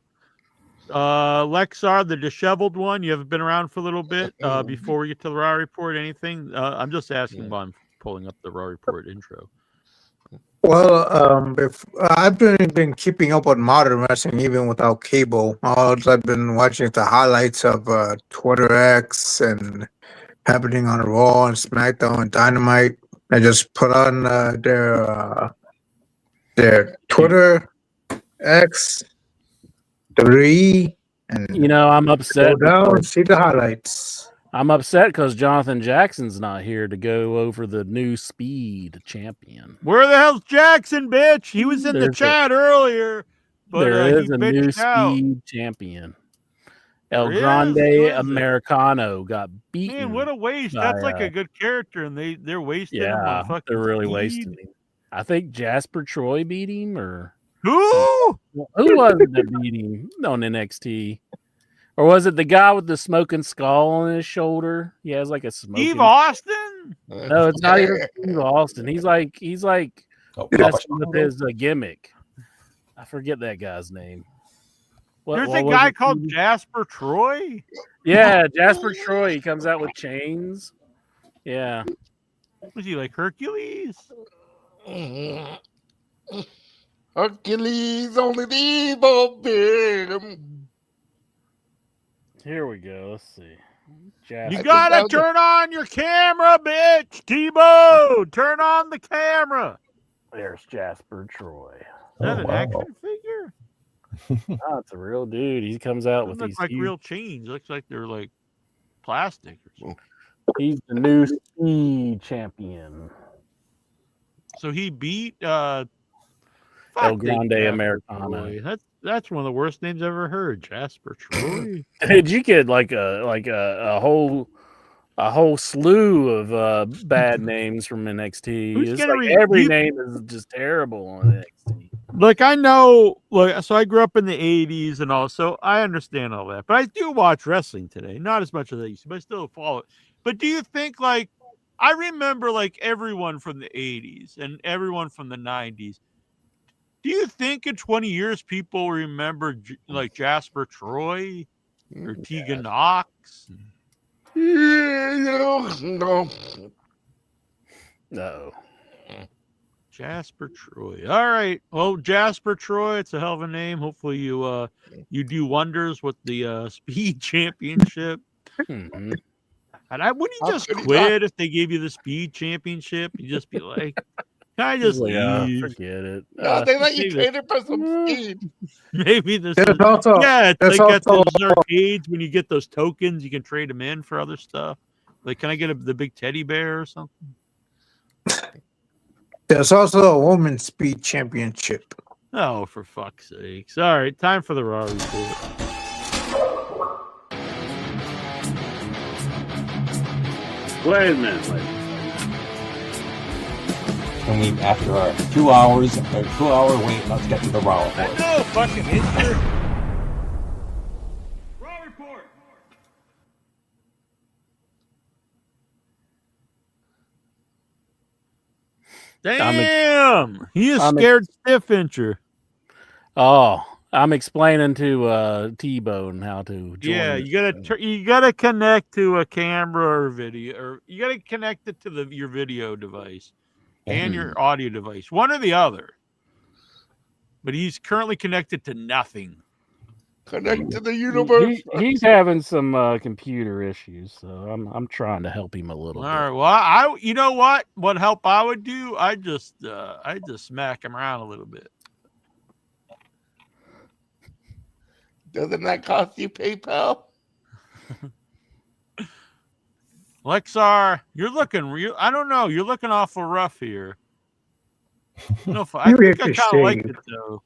Lexar, the disheveled one, you haven't been around for a little bit. Before we get to the Raw report, anything? I'm just asking while I'm pulling up the Raw report intro. Well, I've been keeping up with modern wrestling even without cable. All I've been watching the highlights of Twitter X and happening on Raw and SmackDown and Dynamite. I just put on their Twitter X, WWE, and I'm upset. Go down and see the highlights. I'm upset because Jonathan Jackson's not here to go over the new Speed champion. Where the hell's Jackson, bitch? He was in the chat earlier. But, there is he a new out. Speed champion. El Grande Americano got beaten. Man, what a waste. That's like a good character, and they're wasting him on fucking they're really Speed. wasting him. I think Jasper Troy beat him, or who was it that beat him on NXT? Or was it the guy with the smoking skull on his shoulder? He has like a smoking. Steve Austin? No, it's not even Steve Austin. He's like messing with his gimmick. I forget that guy's name. There's a guy called Jasper Troy. Yeah, Jasper Troy. He comes out with chains. Yeah. Was he like Hercules? Hercules, only the evil big. Here we go. Let's see. You gotta turn on your camera, bitch. T-Bone, turn on the camera. There's Jasper Troy. Is that an action figure? Oh, it's a real dude. He comes out with these like real chains. Looks like they're like plastic or something. He's the new Speed champion. So he beat El Grande Americano. That's one of the worst names I've ever heard. Jasper Troy. Did you get like a whole slew of bad names from NXT? It's like every name is just terrible on NXT. Like I know, so I grew up in the '80s and all, so I understand all that. But I do watch wrestling today, not as much as I used to, but I still follow it. But do you think like I remember like everyone from the '80s and everyone from the '90s? Do you think in 20 years people remember like Jasper Troy or Tegan Knox? No. No. Jasper Troy. All right. Well, Jasper Troy, it's a hell of a name. Hopefully you do wonders with the speed championship. Mhm. And wouldn't you How just could he quit if they gave you the speed championship? You just be like, can I just leave? Forget it. No, they let you maybe trade it for some speed. Maybe this There's is also it's there's like at also those arcades when you get those tokens, you can trade them in for other stuff. Like, can I get the big teddy bear or something? there's also a women's speed championship. Oh, for fuck's sakes! All right, time for the Raw report. Wait a minute. And we, after our 2 hours, a 2-hour wait, let's get to the Raw report. No fucking answer. Raw report. Damn, he is scared stiff incher. Oh, I'm explaining to T-Bone how to join. Yeah, you gotta connect to a camera or video, or you gotta connect it to your video device and your audio device, one or the other. But he's currently connected to nothing. Connect to the universe. He's having some computer issues, so I'm trying to help him a little All bit. right. Well, you know what? What help I would do? I just smack him around a little bit. Doesn't that cost you PayPal? Lexar, you're looking real. I don't know. You're looking awful rough here. No, I think I kind of like it though.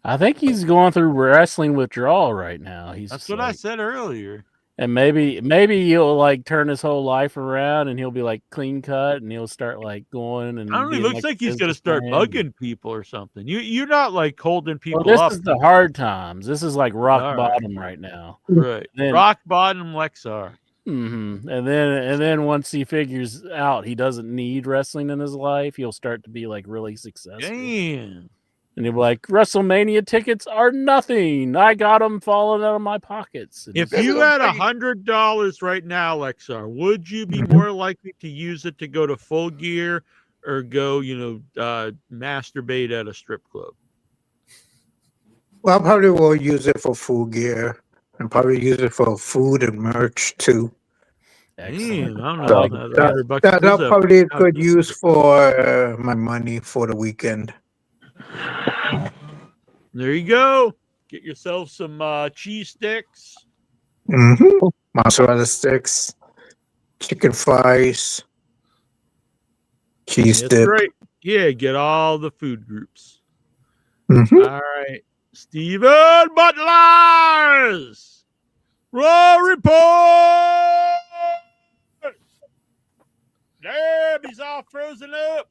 I think he's going through wrestling withdrawal right now. That's what I said earlier. And maybe he'll like turn his whole life around and he'll be like clean cut and he'll start like going and I don't know. It looks like he's gonna start bugging people or something. You're not like holding people this up. is the hard times. This is like rock bottom right now. Right. Then, rock bottom Lexar. Mm-hmm. And then once he figures out he doesn't need wrestling in his life, he'll start to be like really successful. Damn. And he'll be like, WrestleMania tickets are nothing. I got them falling out of my pockets. And If you had $100 right now, Lexar, would you be more likely to use it to go to Full Gear or go, masturbate at a strip club? Well, I probably will use it for Full Gear and probably use it for food and merch too. Excellent. I don't So know. that probably could use for my money for the weekend. There you go. Get yourself some cheese sticks. Mozzarella sticks, chicken fries, cheese dip. Right. Yeah, get all the food groups. All right. Steven Butler's Raw Report. Damn, he's all frozen up.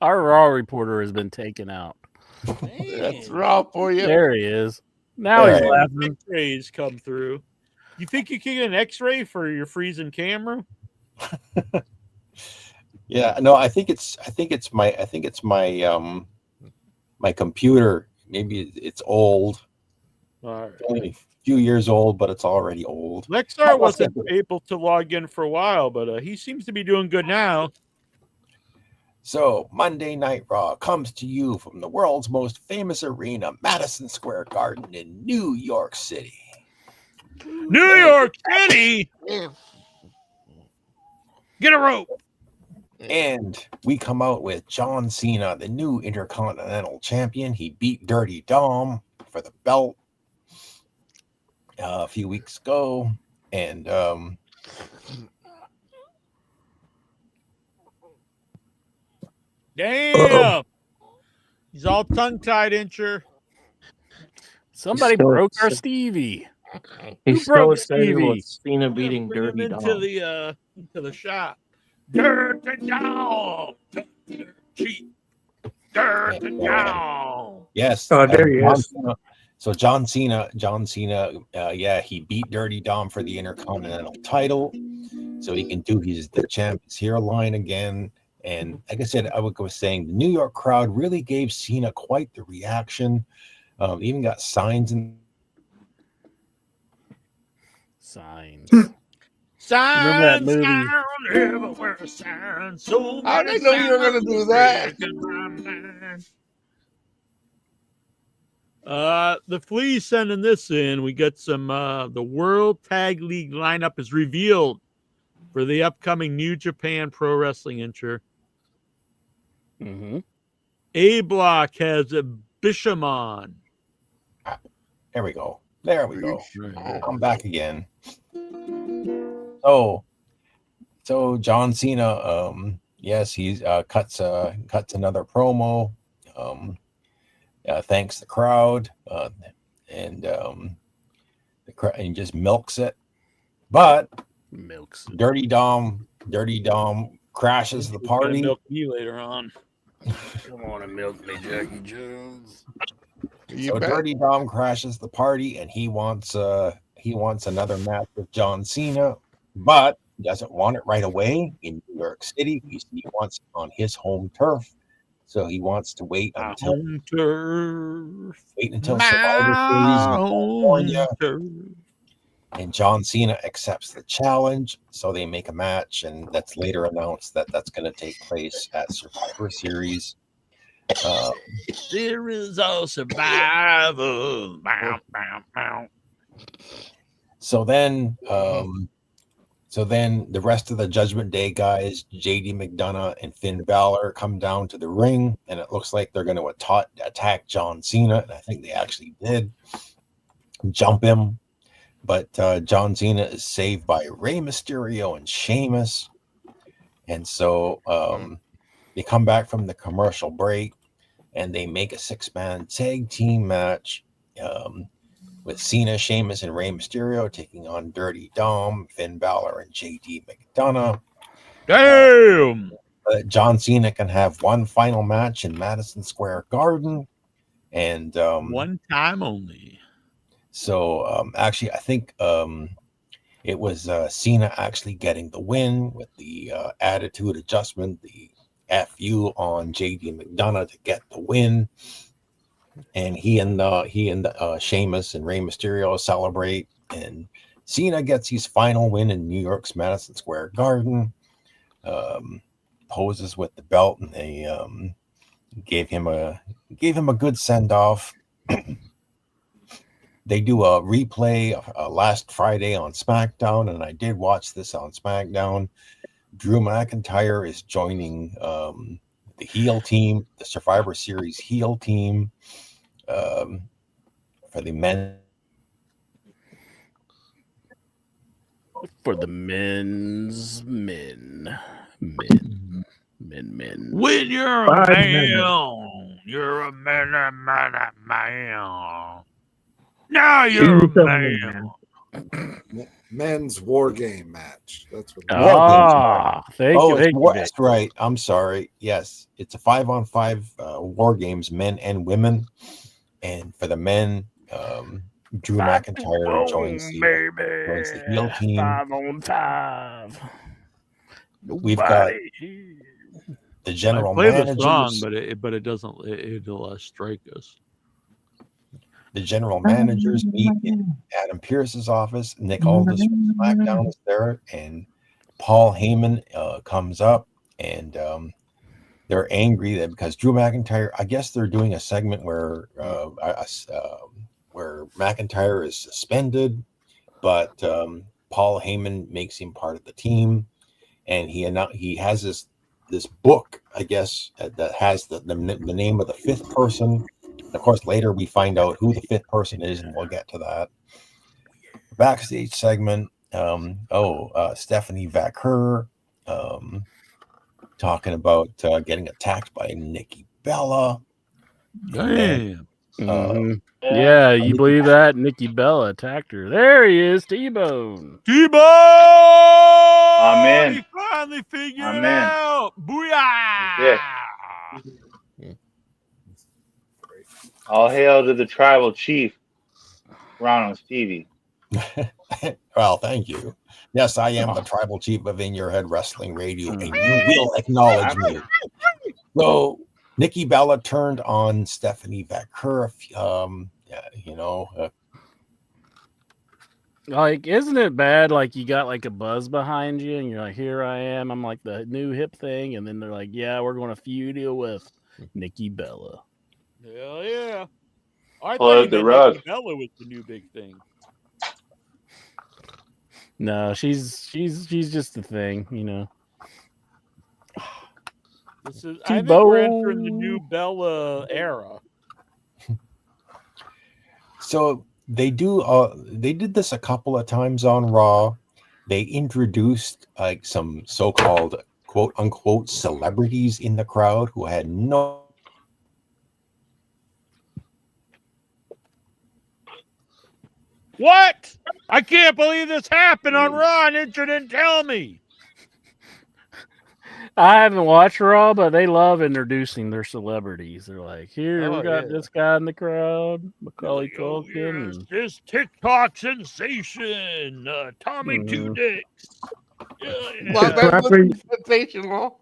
our Raw reporter has been taken out. That's Raw for you. There he is. Now he's laughing. X-rays come through. You think you can get an X-ray for your freezing camera? Yeah, no, I think it's my my computer. Maybe it's old. All right. Only a few years old, but it's already old. Lexar wasn't able to log in for a while, but he seems to be doing good now. So, Monday Night Raw comes to you from the world's most famous arena, Madison Square Garden in New York City. New York City? Get a rope. And we come out with John Cena, the new Intercontinental Champion. He beat Dirty Dom for the belt a few weeks ago. And damn. He's all tongue-tied, Incher. Somebody broke our Stevie. He's so excited about Cena beating Bring him Dirty into Dom. the shop. Dirty Dom. cheap. Dirt down. Yes. Oh, there he John is. Cena. So John Cena, yeah, he beat Dirty Dom for the Intercontinental title, so he can do the Champions Here line again. And like I said, I was saying the New York crowd really gave Cena quite the reaction. Even got signs in. Signs. Signs Remember that movie? down everywhere, signs. So How many did I know you were gonna signs do that? breaking my mind. The Flea sending this in. We got some. The World Tag League lineup is revealed for the upcoming New Japan Pro Wrestling Inter. Mm-hmm. A Block has a Bishamon. There we go. There we go. Oh. I'm back again. So John Cena, yes, he cuts another promo. Thanks the crowd, and just milks it. But Dirty Dom crashes the party. Milk me later on. Come on and milk me, Jackie Jones. So Dirty Dom crashes the party, and he wants another match with John Cena, but doesn't want it right away in New York City. He wants it on his home turf, so he wants to wait until Survivor Series in California. And John Cena accepts the challenge, so they make a match, and that's later announced that that's going to take place at Survivor Series. There is a survival. Bow, bow, bow. So then the rest of the Judgment Day guys, JD McDonough and Finn Balor, come down to the ring, and it looks like they're going to attack John Cena, and I think they actually did jump him. But John Cena is saved by Rey Mysterio and Sheamus. And so they come back from the commercial break, and they make a 6-man tag team match with Cena, Sheamus, and Rey Mysterio taking on Dirty Dom, Finn Balor, and JD McDonough. Damn! John Cena can have one final match in Madison Square Garden. And one time only. So actually, I think it was Cena actually getting the win with the attitude adjustment, the FU on JD McDonough to get the win, and he and Sheamus and Rey Mysterio celebrate, and Cena gets his final win in New York's Madison Square Garden. Poses with the belt, and they gave him a good send off. They do a replay last Friday on SmackDown, and I did watch this on SmackDown. Drew McIntyre is joining the heel team, the Survivor Series heel team for the men. For the men's men. When you're a man, you're a man. Now you're a man. Men's war game match. That's what. Thank you. That's right. I'm sorry. Yes, it's a 5-on-5 war games, men and women. And for the men, Drew McIntyre joins the heel team. 5-on-5. We've got the general managers. The song, but it doesn't. It'll strike us. The general managers meet in Adam Pearce's office. Nick Aldis from SmackDown is there, and Paul Heyman comes up, and they're angry that because Drew McIntyre, I guess they're doing a segment where McIntyre is suspended, but Paul Heyman makes him part of the team, and he has this book, I guess, that has the name of the fifth person. Of course, later we find out who the fifth person is, and we'll get to that. Backstage segment. Stephanie Vaquer talking about getting attacked by Nikki Bella. Damn. Yeah, you believe that? Nikki Bella attacked her. There he is, T-Bone. T-Bone! I'm in. He finally figured I'm it in. out. Booyah! All hail to the tribal chief, Ronald Stevie. Well, thank you. Yes, I am the tribal chief of In Your Head Wrestling Radio, and you will acknowledge me. So, Nikki Bella turned on Stephanie Vaquer. Like, isn't it bad? Like, you got like a buzz behind you, and you're like, "Here I am. I'm like the new hip thing," and then they're like, "Yeah, we're going to feud you with Nikki Bella." Hell yeah! I Pull thought out you the meant rug. Nikki Bella was the new big thing. No, she's just a thing, you know. I think we're entering the new Bella era. So they did this a couple of times on Raw. They introduced like some so-called quote unquote celebrities in the crowd who had no. What? I can't believe this happened on Raw and you didn't tell me. I haven't watched Raw, but they love introducing their celebrities. They're like, "Here, we got this guy in the crowd, Macaulay Culkin." Yes, this TikTok sensation, Tommy Two Dicks. Well, that was sensational.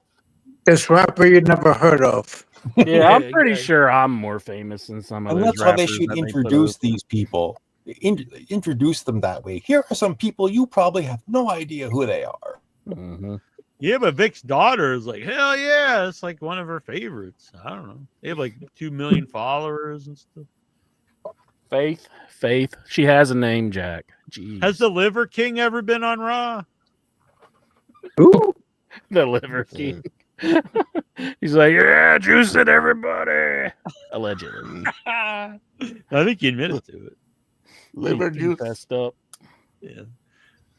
This rapper you never heard of. Yeah, I'm pretty sure I'm more famous than some of And those that's how they rappers should that they put introduce over. these people. Introduce them that way. Here are some people you probably have no idea who they are. Mm-hmm. Yeah, but Vic's daughter is like, hell yeah, it's like one of her favorites. I don't know. They have like 2 million followers and stuff. Faith. She has a name, Jack. Jeez. Has the Liver King ever been on Raw? Who? The Liver King. He's like, "Yeah, juicing everybody." Allegedly. I think he admitted to it. Liver He juice. fessed up. Yeah.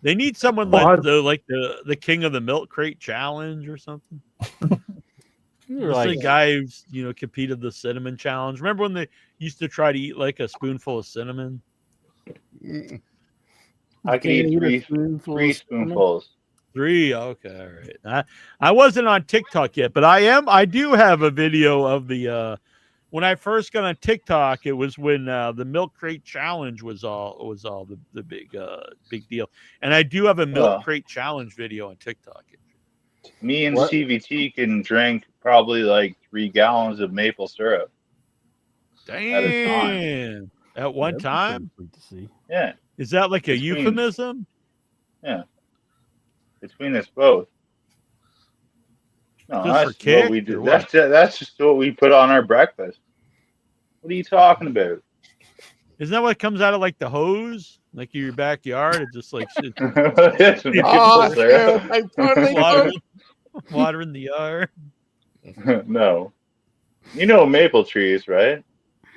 They need someone like the King of the Milk Crate Challenge or something. Just like- the guy who's competed the cinnamon challenge. Remember when they used to try to eat like a spoonful of cinnamon? I can eat three spoonfuls. 3, okay, all right. I wasn't on TikTok yet, but I do have a video of the when I first got on TikTok. It was when the Milk Crate Challenge was all the big deal, and I do have a Milk Crate Challenge video on TikTok. Me and CVT can drink probably like 3 gallons of maple syrup. Damn! At one time? To see. Yeah. Is that like a euphemism? Yeah. Between us both. No, Just for that's kick, what we do. or what? That's just what we put on our breakfast. What are you talking about? Isn't that what comes out of like the hose, like your backyard? It just like Oh, shit, I totally water in the yard. No. You know maple trees, right?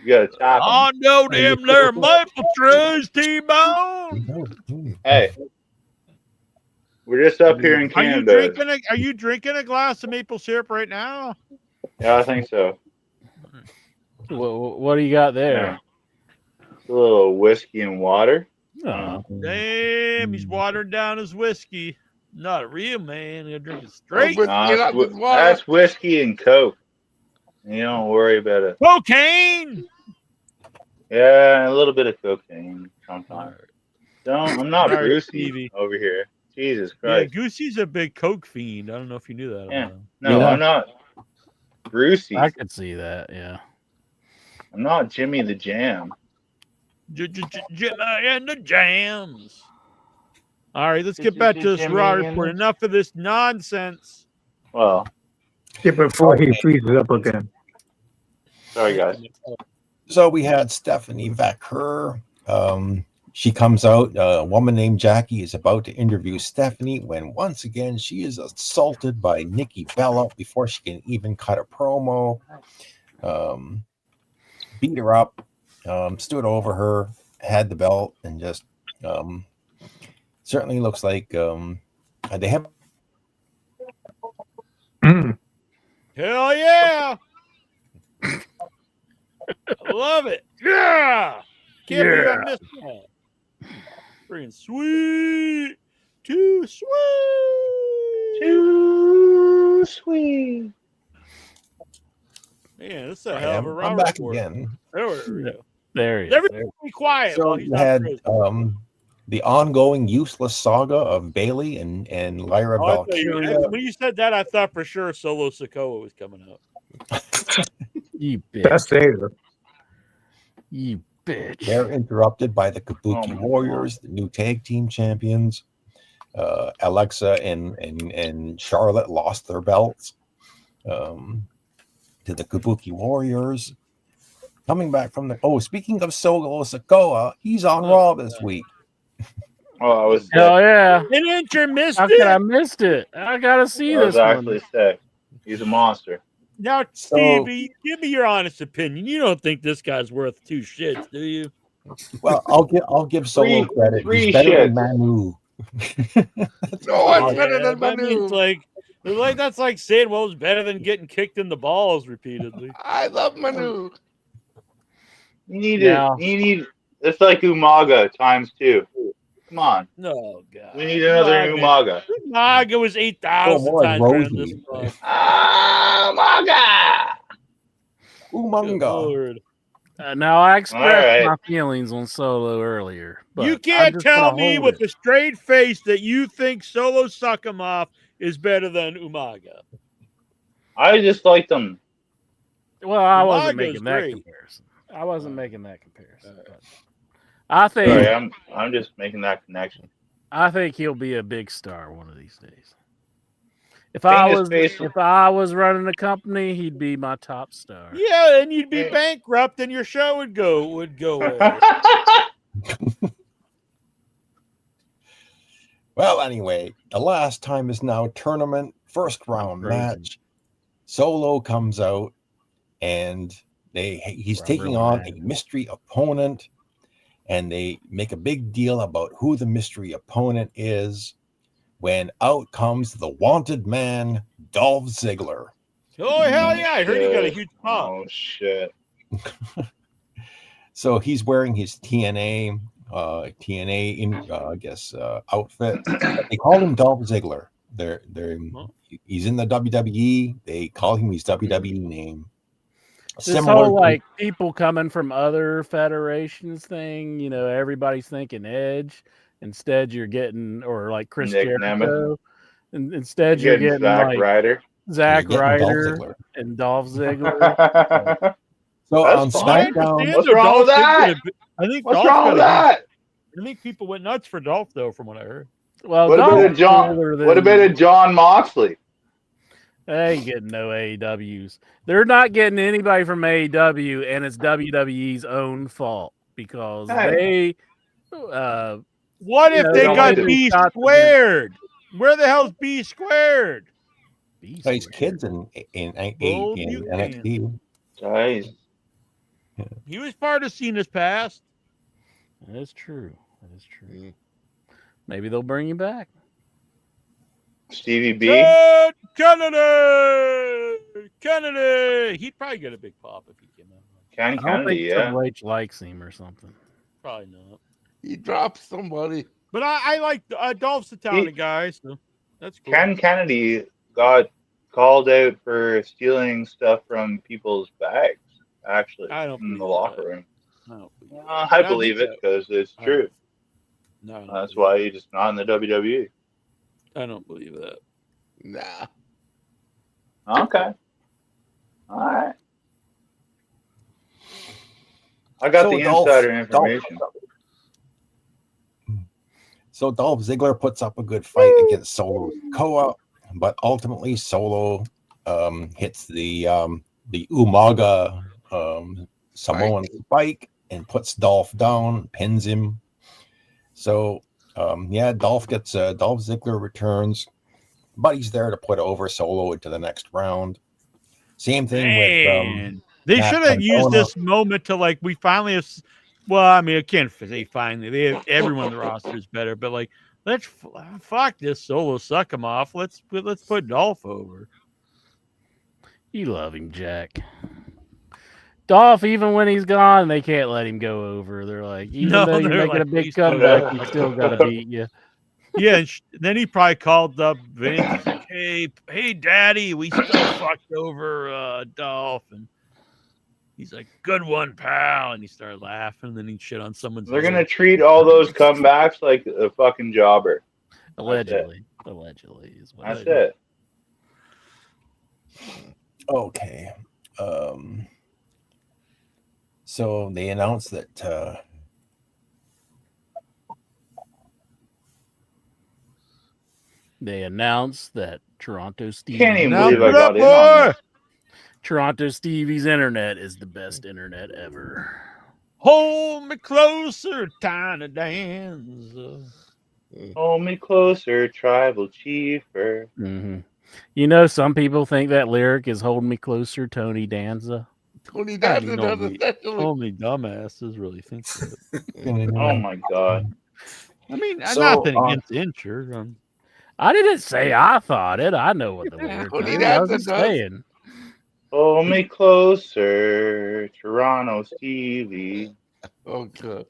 You gotta tap them. Oh no, them there maple trees, T-Bone. Hey. We're just up here in Canada. Are you drinking a glass of maple syrup right now? Yeah, I think so. What do you got there? A little whiskey and water. Oh. Damn, he's watering down his whiskey. Not a real man. He'll drink it straight. That's whiskey and Coke. You don't worry about it. Cocaine. Yeah, a little bit of cocaine sometimes. I'm not Brucey over here. Jesus Christ. Yeah, Goosey's a big Coke fiend. I don't know if you knew that. Yeah. No, I'm not Brucey. I could see that, yeah. I'm not Jimmy the Jam. Jimmy and the Jams. All right, let's get back to this Raw report. Enough of this nonsense. Well. Yeah, before he freezes up again. Sorry, guys. So we had Stephanie Vaquer. She comes out. A woman named Jackie is about to interview Stephanie when once again she is assaulted by Nikki Bella before she can even cut a promo. Beat her up, stood over her, had the belt, and just certainly looks like they have. Hell yeah! I love it. Yeah! Can't believe I missed that. Freaking sweet. Too sweet. Too sweet. Man, this is a hell of a round I'm back report. again. There we go. There he is. Everybody be quiet So while he's you not had prison. the ongoing useless saga of Bailey and Lyra Oh, I thought Valkyria. when you said that, I thought for sure Solo Sikoa was coming up. You bitch. That's Taylor. You bitch. They're interrupted by the Kabuki my Warriors, the new tag team champions. Alexa and Charlotte lost their belts to the Kabuki Warriors. Coming back from the speaking of Solo Sikoa, he's on Raw this week. Oh, I was Hell yeah. Didn't you miss How it? could I missed it? I gotta see I was this actually one. sick. He's a monster. Now, So- Stevie, give me your honest opinion. You don't think this guy's worth two shits, do you? Well, I'll give Solo credit. Three He's better than shits. Manu. No one's better than I mean, Manu. it's like that's like saying what was better than getting kicked in the balls repeatedly. I love Manu. You need Yeah. it. You need. It's like Umaga times 2. Come on. No, God. We need another Umaga. Umaga was 8,000 more times like better than this Rosie. one. Umaga. Good Umanga. Lord. Now, I expressed All right. my feelings on Solo earlier. But You I'm can't just tell gonna me hold with it. a straight face that you think Solo Suckamoff is better than Umaga. I just like them. Well, I wasn't Umaga's making that great. comparison. I wasn't making that comparison. But I think Sorry, I'm just making that connection. I think he'll be a big star one of these days. If Seeing I his was face- if I was running a company, he'd be my top star. Yeah, and you'd be bankrupt, and your show would go away. Well, anyway, the last time is now tournament first round Frozen. match. Solo comes out, and he's Rubber taking on band. a mystery opponent, and they make a big deal about who the mystery opponent is. When out comes the wanted man, Dolph Ziggler. Oh, hell yeah. I heard he got a huge pop. Oh shit. So he's wearing his TNA outfit. They call him Dolph Ziggler. He's in the WWE. They call him his WWE name. This whole like people coming from other federations thing, everybody's thinking Edge. Instead, you're getting or like Chris Nick Jericho. And instead, you're getting Zack like Ryder. Zack You're getting Dolph Ryder Ziggler. and Dolph Ziggler. So on That's fine. SmackDown, What's wrong with that? I think What's Dolph's wrong with got a huge- that? I think people went nuts for Dolph, though, from what I heard. Well, What about a Dolph's John? cooler What than- about a John Moxley? They ain't getting no AEWs. They're not getting anybody from AEW, and it's WWE's own fault because Hey. What if they don't got like to- B squared? Where the hell's B squared? plays kids in Bull Buchanan. NXT. Guys, He was part of Cena's past. That is true. That is true. Maybe they'll bring you back. Stevie B. Ted Kennedy. He'd probably get a big pop if he came out. Ken I don't Kennedy, think yeah. Triple H likes him or something. Probably not. He dropped somebody. But I like Dolph's a talented guy, so that's cool. Ken Kennedy got called out for stealing stuff from people's bags, actually, I don't in the believe locker that. room. I don't believe that. I believe it because it's I true. No, I don't That's believe why he's just not in the WWE. that. I don't believe that. Nah. Okay. All right. I got the insider information. So Dolph Ziggler puts up a good fight against Solo Sikoa, but ultimately Solo hits the Umaga Samoan spike and puts Dolph down, pins him. So Dolph Ziggler returns, but he's there to put over Solo into the next round. Same thing with they Matt should have used Cardona. this moment to like we finally have. Well, I mean, I can't say finally. They have everyone on the roster is better, but like let's fuck this Solo suck him off. Let's put Dolph over. You love him, Jack. Dolph, even when he's gone, they can't let him go over. They're like, even No, though you're they're making like, a big "Please comeback, don't." you still got to beat you. Yeah, and then he probably called up Vince. Hey, Daddy, we still fucked over Dolph, and He's like, "Good one, pal," and he started laughing. And then he'd shit on someone's. They're head. gonna treat all those comebacks like a fucking jobber. Allegedly is what That's it. Okay. So they announced that Toronto Stevie. Can't even believe I got in on this. Toronto Stevie's internet is the best internet ever. Hold me closer, tiny dancer. Hold me closer, tribal chiefer. Mm-hmm. You know, some people think that lyric is "Hold Me Closer, Tony Danza." Tony Danza doesn't. Only dumbasses really think that. Oh my god! I mean, So, nothing against Incher. I didn't say I thought it. I know what the lyric Tony is. I Danza was just does. saying. Hold me closer, Toronto Stevie. Oh god.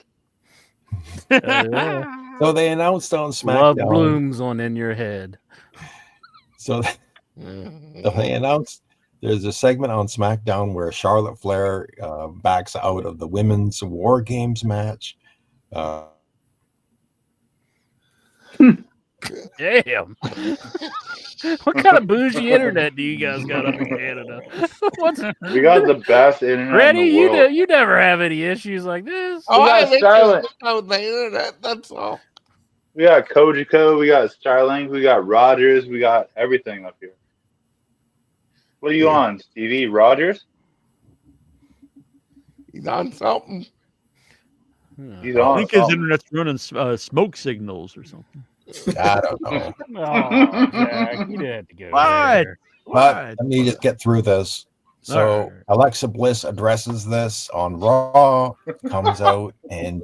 so they announced on Love SmackDown. blooms on in your head. So they announced there's a segment on SmackDown where Charlotte Flair backs out of the women's War Games match. Damn. What kind of bougie internet do you guys got up in Canada? We got the best internet Freddie, in the world. you never have any issues like this. Oh, We I got make silent. out the internet. That's all. We got Kojiko, we got Starlink, we got Rogers, we got everything up here. What are you on, Stevie? Rogers? He's on something. He's I on think his something. internet's running smoke signals or something. I don't know. Oh, Jack, you didn't have to go What? there. But let me just get through this. So Alright. Alexa Bliss addresses this on Raw, comes out, and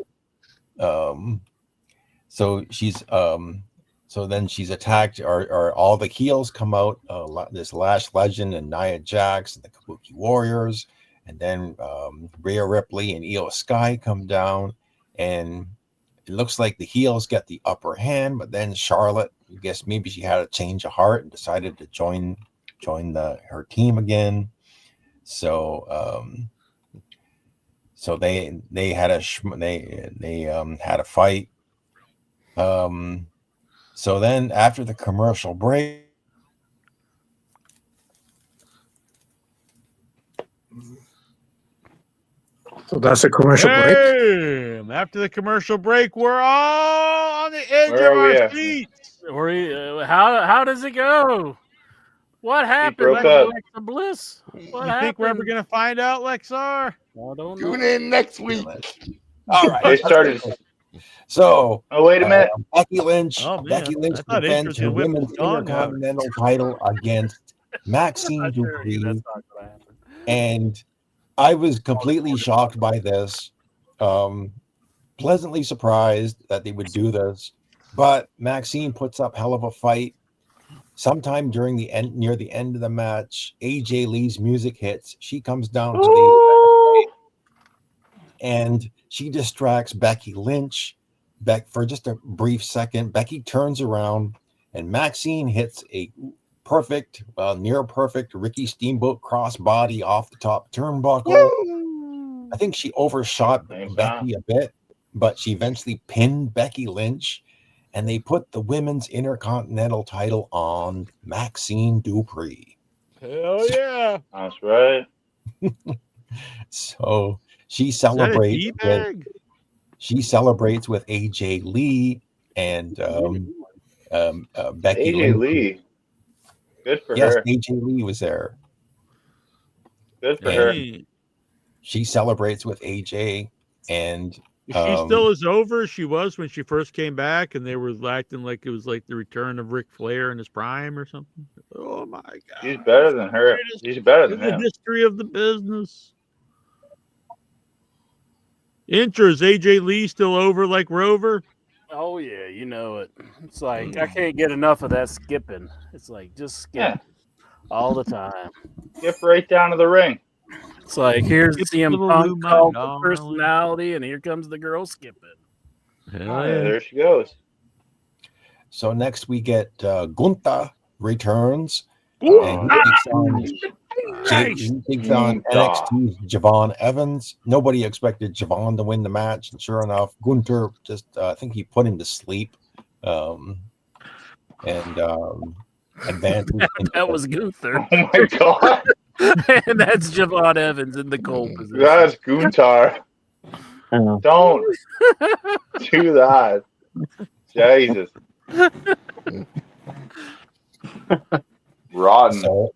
so she's so then she's attacked, or all the heels come out, this Lash Legend and Nia Jax and the Kabuki Warriors, and then Rhea Ripley and Io Sky come down, and it looks like the heels get the upper hand, but then Charlotte, I guess maybe she had a change of heart and decided to join her team again. So so they had a fight. So then after the commercial break, So that's a commercial break. Damn. After the commercial break, we're all on the edge Where of are we our at? seats. How does it go? What happened broke with up. Alexa Bliss? What You think we're ever happened? going to find out, Lexar? I don't know. Tune in next week. all right. They started. So Oh, wait a minute. Becky Lynch Oh, man. Becky Lynch I thought defends Incher her was gonna whip women's his tongue out. Intercontinental title against Maxine Not sure. Dupree. That's not gonna happen. And I was completely shocked by this. Pleasantly surprised that they would do this, but Maxine puts up hell of a fight. Sometime during the end, near the end of the match, AJ Lee's music hits. She comes down to the and she distracts Becky Lynch. For just a brief second, Becky turns around and Maxine hits a perfect, near perfect Ricky Steamboat crossbody off the top turnbuckle. I think she overshot Becky a bit, but she eventually pinned Becky Lynch, and they put the women's Intercontinental title on Maxine Dupree. Hell yeah. That's right. So she Is that a celebrates D-bag? with AJ Lee and Becky AJ Lynch. Lee. Good for Yes, her. AJ Lee was there. Good for her. Hey, She celebrates with AJ, and is she still as over as she was when she first came back and they were acting like it was like the return of Ric Flair in his prime or something? Oh my God. She's better than her. She's better than In the him. history of the business. Incher, is AJ Lee still over like Rover? Oh yeah, you know it. It's like I can't get enough of that skipping. It's like just skip Yeah. all the time. Skip right down to the ring. It's like here's Skip CM little Punk Lou call for McDonald. personality, and here comes the girl skipping. Hell Oh, yeah. there she goes. so next we get Gunther returns, and he takes on He takes on NXT's Javon Evans. Nobody expected Javon to win the match, and sure enough, Gunther just I think he put him to sleep, and advances. That was Gunther. Oh my god. And that's Javon Evans in the cold position. That's Guntar. Don't do that. Jesus. Rotten.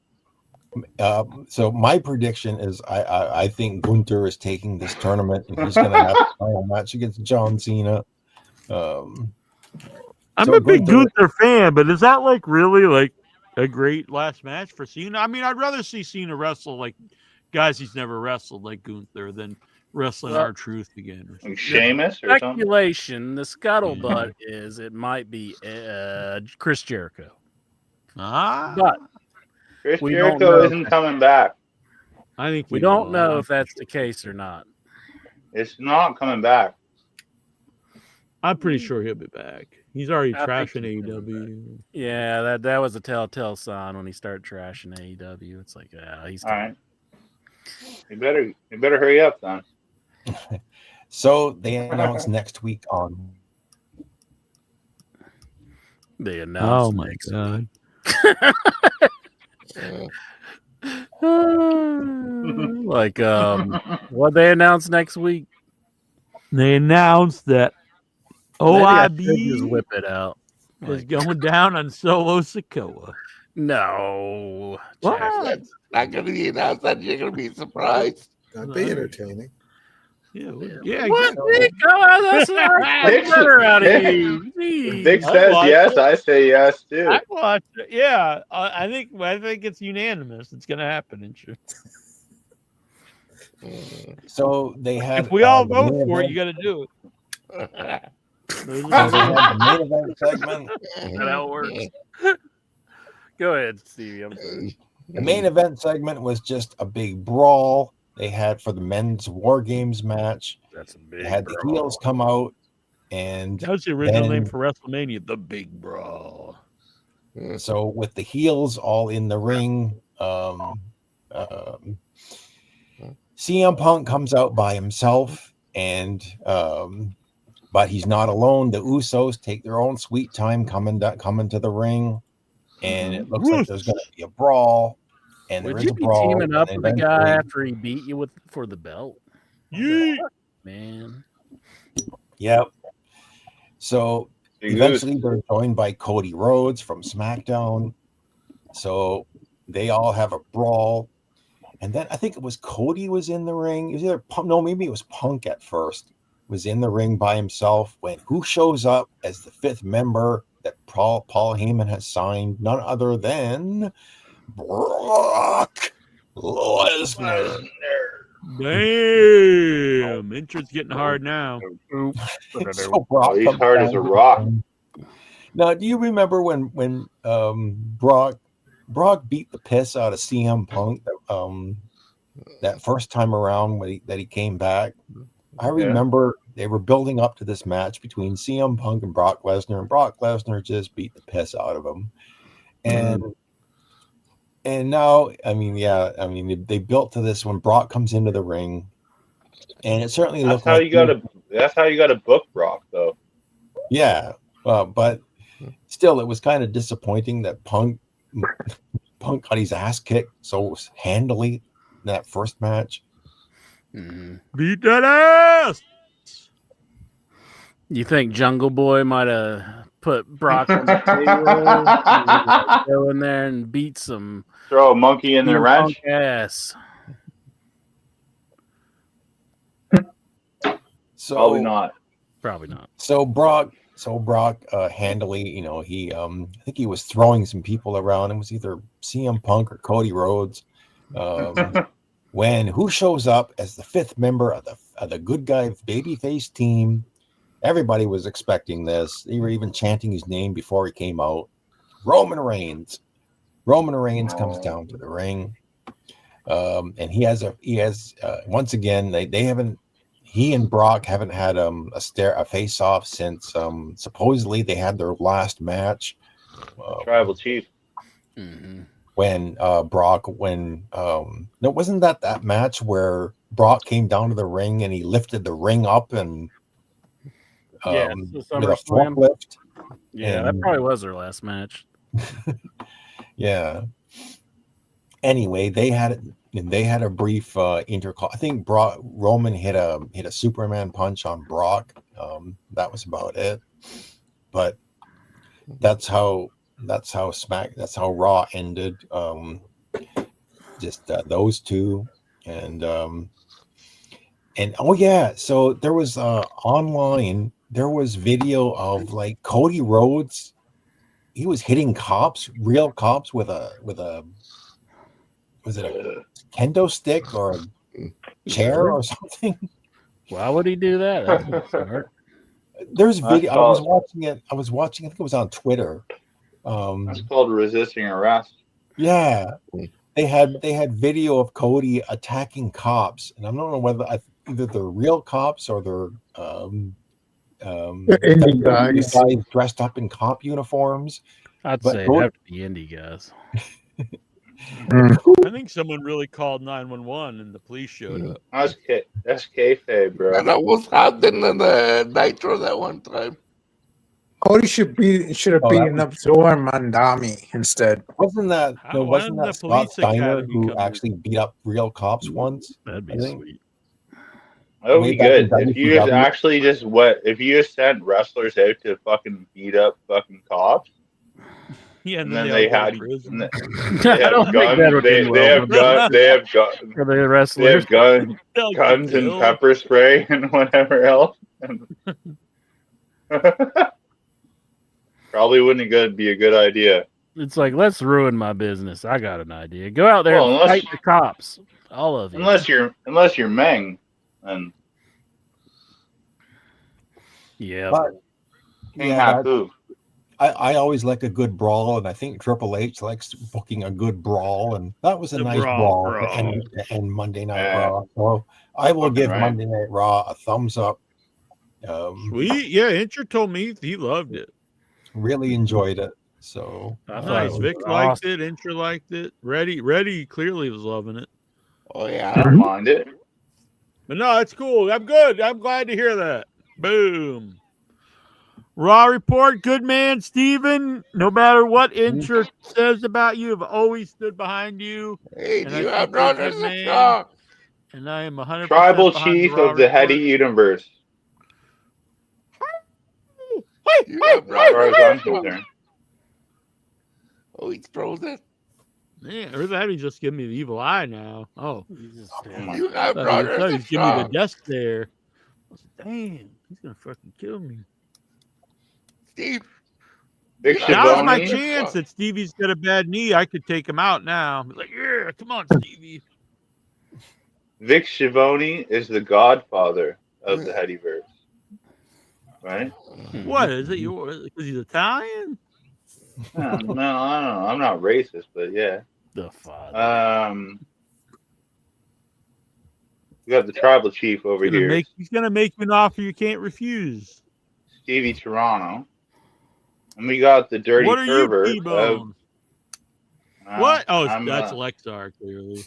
So my prediction is I think Gunther is taking this tournament and he's going to have a final match against John Cena. I'm a big Gunther fan, but is that like really like a great last match for Cena? I mean, I'd rather see Cena wrestle like guys he's never wrestled like Gunther than wrestling R-Truth again. Like Sheamus or something? Speculation, the scuttlebutt is it might be Chris Jericho. But Chris we don't Jericho know isn't coming back. I think we don't know if that's the case or not. It's not coming back. I'm pretty sure he'll be back. He's already I trashing think AEW. Yeah, that was a telltale sign when he started trashing AEW. It's like, yeah, he's all right. You better hurry up, son. So they announced next week on. They announced. Oh my god! Like, what they announced next week? They announced that Maybe I OIB should just whip it out. is going down on Solo Sikoa. No, What? That's not going to be announced. That you're going to be surprised. That'd be entertaining. Yeah, What? exactly. Nick? That's better out of you. If Vic says yes, I say yes too. I watch it. Yeah, I think it's unanimous. It's going to happen and shit. So they had. If we all the vote main for it, event- you got to do it. So they had the main event segment. That's how it works. Go ahead, Stevie. I'm sorry. The main event segment was just a big brawl they had for the men's War Games match. That's a big. They had the heels come out, and That was the original then- name for WrestleMania, the Big Brawl. So with the heels all in the ring, CM Punk comes out by himself, and but he's not alone. The Usos take their own sweet time coming to the ring, and it looks like there's going to be a brawl. And there Would is you a be brawl. teaming up and with the guy eventually- after he beat you for the belt? Yeah, man. Yep. So eventually they're joined by Cody Rhodes from SmackDown. So they all have a brawl. And then I think it was Cody was in the ring. It was either maybe it was Punk at first. Was in the ring by himself when who shows up as the fifth member that Paul Heyman has signed? None other than Brock Lesnar. Damn, intro's getting hard now. So Brock He's comes hard as down a to the rock. ring. Now, do you remember when Brock beat the piss out of CM Punk that first time around that he came back? I remember they were building up to this match between CM Punk and Brock Lesnar just beat the piss out of him. And now, they built to this when Brock comes into the ring, and it certainly That's looked how like you got to. That's how you got to book Brock, though. Yeah, but still, it was kind of disappointing that Punk got his ass kicked so handily in that first match. Beat that ass. You think Jungle Boy might have put Brock on the table, go in there and beat some, throw a monkey in their wrench? Ass. So Probably not. Probably not. So Brock handily, he I think he was throwing some people around. It was either CM Punk or Cody Rhodes. When who shows up as the fifth member of the good guy babyface team? Everybody was expecting this. They were even chanting his name before he came out. Roman Reigns. Roman Reigns comes down to the ring, and he has once again he and Brock haven't had a face off since supposedly they had their last match. Tribal Chief. when Brock no, wasn't that match where Brock came down to the ring and he lifted the ring up and Yeah, with the a SummerSlam. forklift? Yeah, that probably was their last match. Yeah. Anyway, they had a brief intercall. I think Roman hit a Superman punch on Brock. That was about it. But that's how Raw ended. Just those two, and oh yeah, so there was online. There was video of like Cody Rhodes. He was hitting cops, real cops, with a was it a kendo stick or a chair or something? Why would he do that? That was smart. There's video. I was watching it. I think it was on Twitter. That's called resisting arrest. Yeah, they had video of Cody attacking cops, and I don't know whether either they're real cops or they're indie guys dressed up in cop uniforms. I'd But say it'd have to be indie guys. I think someone really called 911 and the police showed up. That's kayfabe, bro. And I was hiding in the Nitro that one time. Cody should have beaten up Zorn Mandami instead. Wasn't that the Scott police Steiner academy who come actually beat up real cops once? That'd be sweet. That would Way be back in good if you just WCW. actually if you just sent wrestlers out to fucking beat up fucking cops. Yeah, and then they had guns. I don't think that would They do well. have guns. They have guns. For the wrestlers. They have guns and pepper spray and whatever else. Probably wouldn't be a good idea. It's like, let's ruin my business. I got an idea. Go out there and fight the cops. All of you. Unless you're Meng, and yeah. But King Haku. I always like a good brawl, and I think Triple H likes booking a good brawl, and that was a nice brawl to end Monday Night Raw. So I will give Monday Night Raw a thumbs up. Sweet, yeah. Incher told me he loved it. Really enjoyed it. So nice. Vic liked it. Incher liked it. Reddy clearly was loving it. Oh yeah, I don't mind it. But no, it's cool. I'm good. I'm glad to hear that. Boom. Raw report, good man, Steven. No matter what Incher says about you, I've always stood behind you. Hey, And do you I have think you're a brothers good in man. Raw? And I am 100% Tribal behind chief Raw of the report. Heady universe. You have As far brothers as I'm in Raw? concerned. Oh, he's frozen. Man, or that he's just giving me the evil eye now. Oh, You have brothers in he's giving me Raw. the death stare. Damn, he's gonna fucking kill me. Steve. Vic Now's my Schiavone. chance that Stevie's got a bad knee. I could take him out now. Be like, yeah, come on, Stevie. Vic Schiavone is the godfather of the Headyverse. Right? What is it? Because he's Italian? No, I don't know. I'm not racist, but yeah. The father. We got the tribal chief over here, He's gonna make you an offer you can't refuse. Stevie Toronto, and we got the dirty What are you, pervert. T-Bone? What? Oh, I'm, that's Lexar, clearly.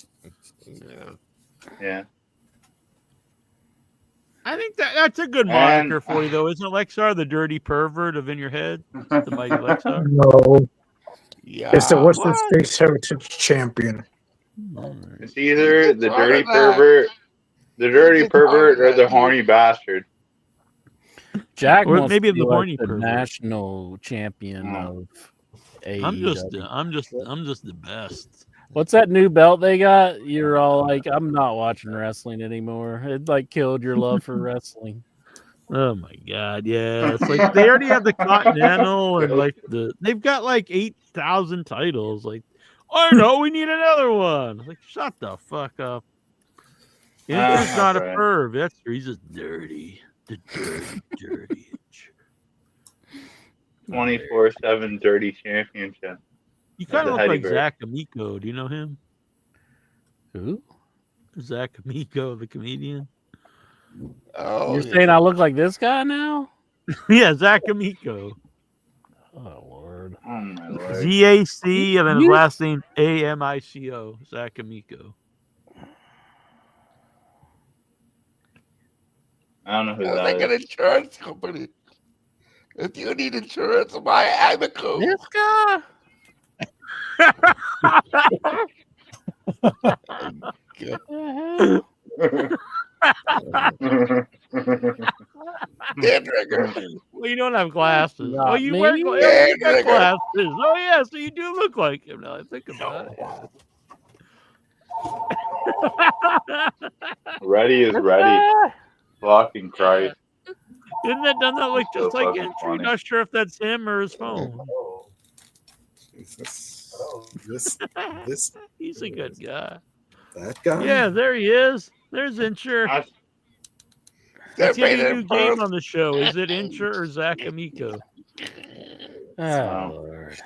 Yeah. I think that's a good moniker for you, though, isn't it, Lexar? The dirty pervert of In Your Head? The mighty Lexar? No. Yeah. It's the Western States Heritage Champion. It's either the dirty pervert, or the horny bastard. Jack Or wants maybe to be the like horny the pervert. national champion of AEW. I'm just the best. What's that new belt they got? You're all like, I'm not watching wrestling anymore. It like killed your love for wrestling. Oh my god, yeah. It's like they already have the Continental and like they've got like 8,000 titles. Like, oh no, we need another one. Like, shut the fuck up. It's not a perv. That's true. He's just dirty. The dirty. 24/7 dirty championship. You kind of The look like Headyverse. Zach Amico. Do you know him? Who? Zach Amico, the comedian. Oh, You're saying I look like this guy now? Yeah, Zach Amico. Oh Lord. Lord. Oh my lord. ZAC and then his last name AMICO. Zach Amico. I don't know who Sounds that like an is. insurance company. If you need insurance, buy Amico. This guy. Well, you don't have glasses. Not Oh, you wear me. you got glasses. Oh, yeah, so you do look like him now I think about it. Ready is ready. Fucking Christ. Doesn't that look So just like fucking Entry? funny. Not sure if that's him or his phone. This He's a good guy. that guy. Yeah, there he is. There's Incher. Let's get a new game on the show. Is it Incher or Zach Amico? Oh, Lord.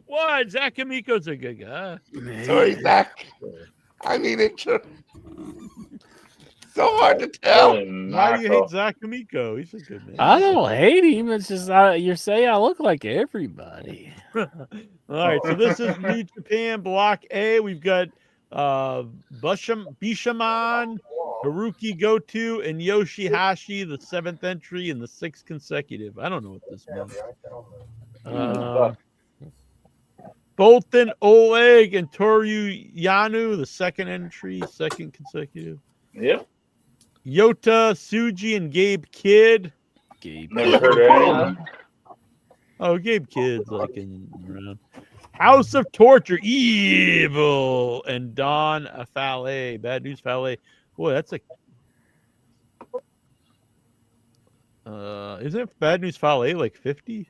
What? Zach Amico's a good guy. Sorry, Zach. I need intro. So hard to tell. Why do you hate Zach Amico? He's a good man. I don't hate him. It's just you're saying I look like everybody. All right, so this is New Japan Block A. We've got Bishamon, Haruki Goto, and Yoshihashi, the 7th entry and the 6th consecutive. I don't know what this means. Bolton, Oleg, and Toru Yano, the 2nd entry, 2nd consecutive. Yep. Yota, Suji, and Gabe Kidd. Never heard of any of them. Oh, Gabe Kidd's like in around. House of Torture, Evil, and Don Fale. Bad News Fale. Boy, that's a. Isn't Bad News Fale like 50?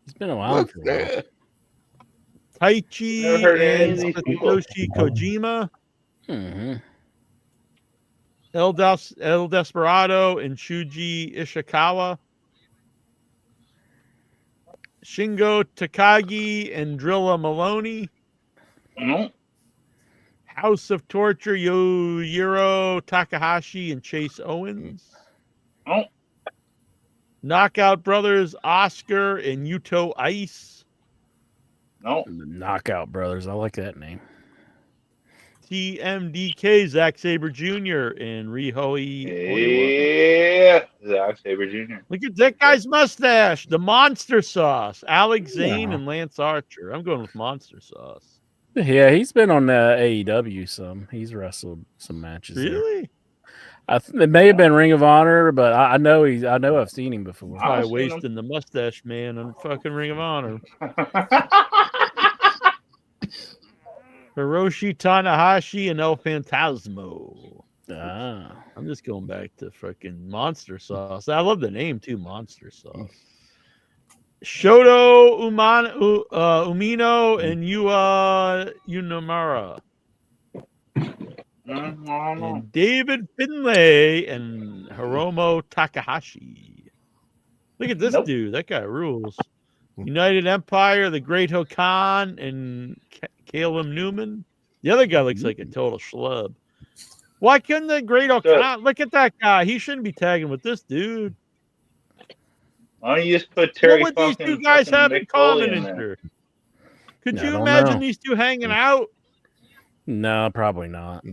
It's been a while. For a while. Taichi Never heard of any and of these people. Satoshi Kojima. Mm-hmm. El Desperado and Shuji Ishikawa. Shingo Takagi and Drilla Maloney. No. House of Torture, Yujiro Takahashi and Chase Owens. No. Knockout Brothers, Oscar and Yuto Ice. No. The Knockout Brothers. I like that name. TMDK, Zack Sabre Jr. and Rihoi. Yeah. Zack Sabre Jr. Look at that guy's mustache. The Monster Sauce. Alex Zane and Lance Archer. I'm going with Monster Sauce. Yeah, he's been on AEW some. He's wrestled some matches. Really? It may have been Ring of Honor, but I know I've seen him before. Probably wasting the mustache man on fucking Ring of Honor. Hiroshi Tanahashi and El Phantasmo. I'm just going back to freaking Monster Sauce. I love the name too, Monster Sauce. Shoto Umino and Unomura. And David Finlay and Hiromu Takahashi. Look at this dude. That guy rules. United Empire, the Great Hokan, and Caleb Newman. The other guy looks like a total schlub. Why couldn't the Great Hokan? Look at that guy. He shouldn't be tagging with this dude. Why don't you just put Terry What would these fucking two guys have in Mick common Foley in there? here? Could I you don't imagine know. these two hanging out? No, probably not.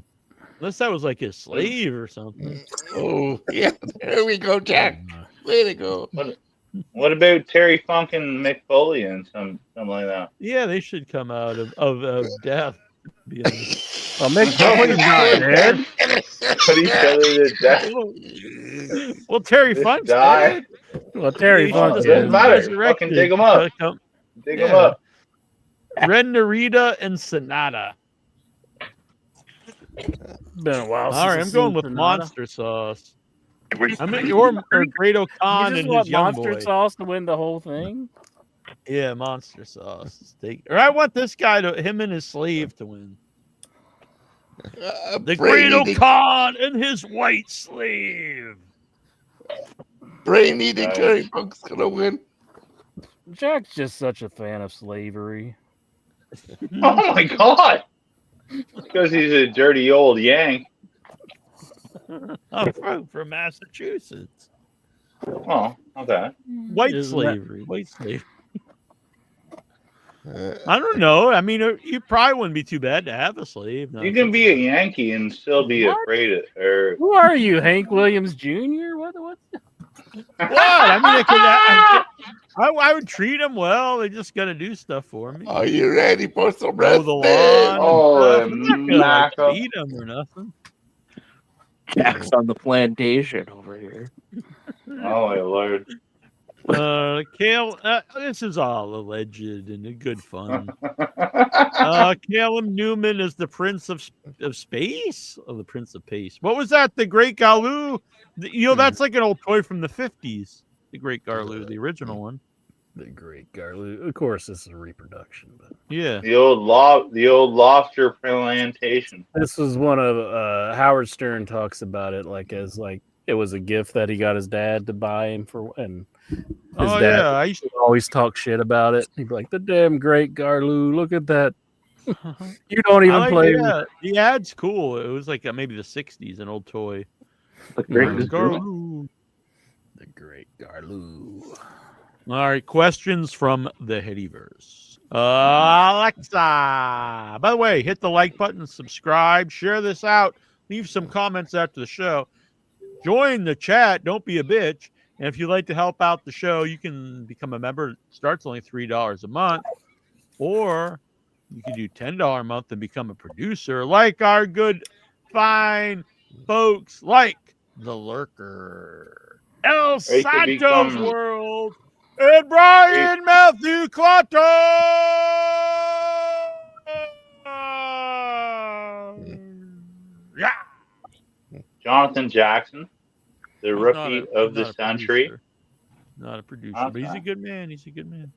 Unless that was like his slave or something. Oh, yeah. There we go, Jack. Way to go. What about Terry Funk and Mick Foley and something like that? Yeah, they should come out of death. Well, Mick Foley's not dead. Put each other to death. Well, Terry Just Funk's die. dead. Well, Terry He Funk's should Doesn't have matter. resurrected. Fucking dig him up. Dig him up. Ren Narita and Sonata. Been a while. All right, I'm going with Monster Sauce. I mean, or Great O'Con You and just want his young Monster boy. Sauce to win the whole thing? Yeah, Monster Sauce. Or I want this guy him and his slave to win. The Great O'Con and his white slave. Brain eating Terry Funk's gonna win. Jack's just such a fan of slavery. Oh my god! Because he's a dirty old Yank. I'm from Massachusetts. Oh, okay. White Isn't slavery. White slavery. I don't know. I mean, you probably wouldn't be too bad to have a slave. You can be a Yankee and still be afraid of, or Who are you, Hank Williams Jr.? What? What? I mean, I would treat them well. They just got to do stuff for me. Are you ready for some Mow the wrestling? lawn. I'm not gonna Macca. feed them or nothing. Jack's on the plantation over here. Oh my lord. Kale, this is all alleged and good fun. Calum Newman is the Prince of Space? Oh, the Prince of Pace. What was that? The Great Galoo? That's like an old toy from the 50s. The Great Garloo, the original one. The Great Garloo. Of course, this is a reproduction, but yeah, the old lobster plantation. This was one of Howard Stern talks about it as it was a gift that he got his dad to buy him for, and his dad I used to always talk shit about it. He'd be like, "The damn Great Garloo, look at that." You don't even play. Yeah, the ad's cool. It was like maybe the 60s, an old toy. The Great Garloo. The Great Garloo. All right, questions from the Headyverse. Alexa. By the way, hit the like button, subscribe, share this out, leave some comments after the show. Join the chat. Don't be a bitch. And if you'd like to help out the show, you can become a member. It starts only $3 a month. Or you can do $10 a month and become a producer like our good, fine folks like the Lurker, El Santos World, and Brian Matthew Clotto. Yeah. Jonathan Jackson, the rookie of the century. Not a producer, Okay. but he's a good man. He's a good man.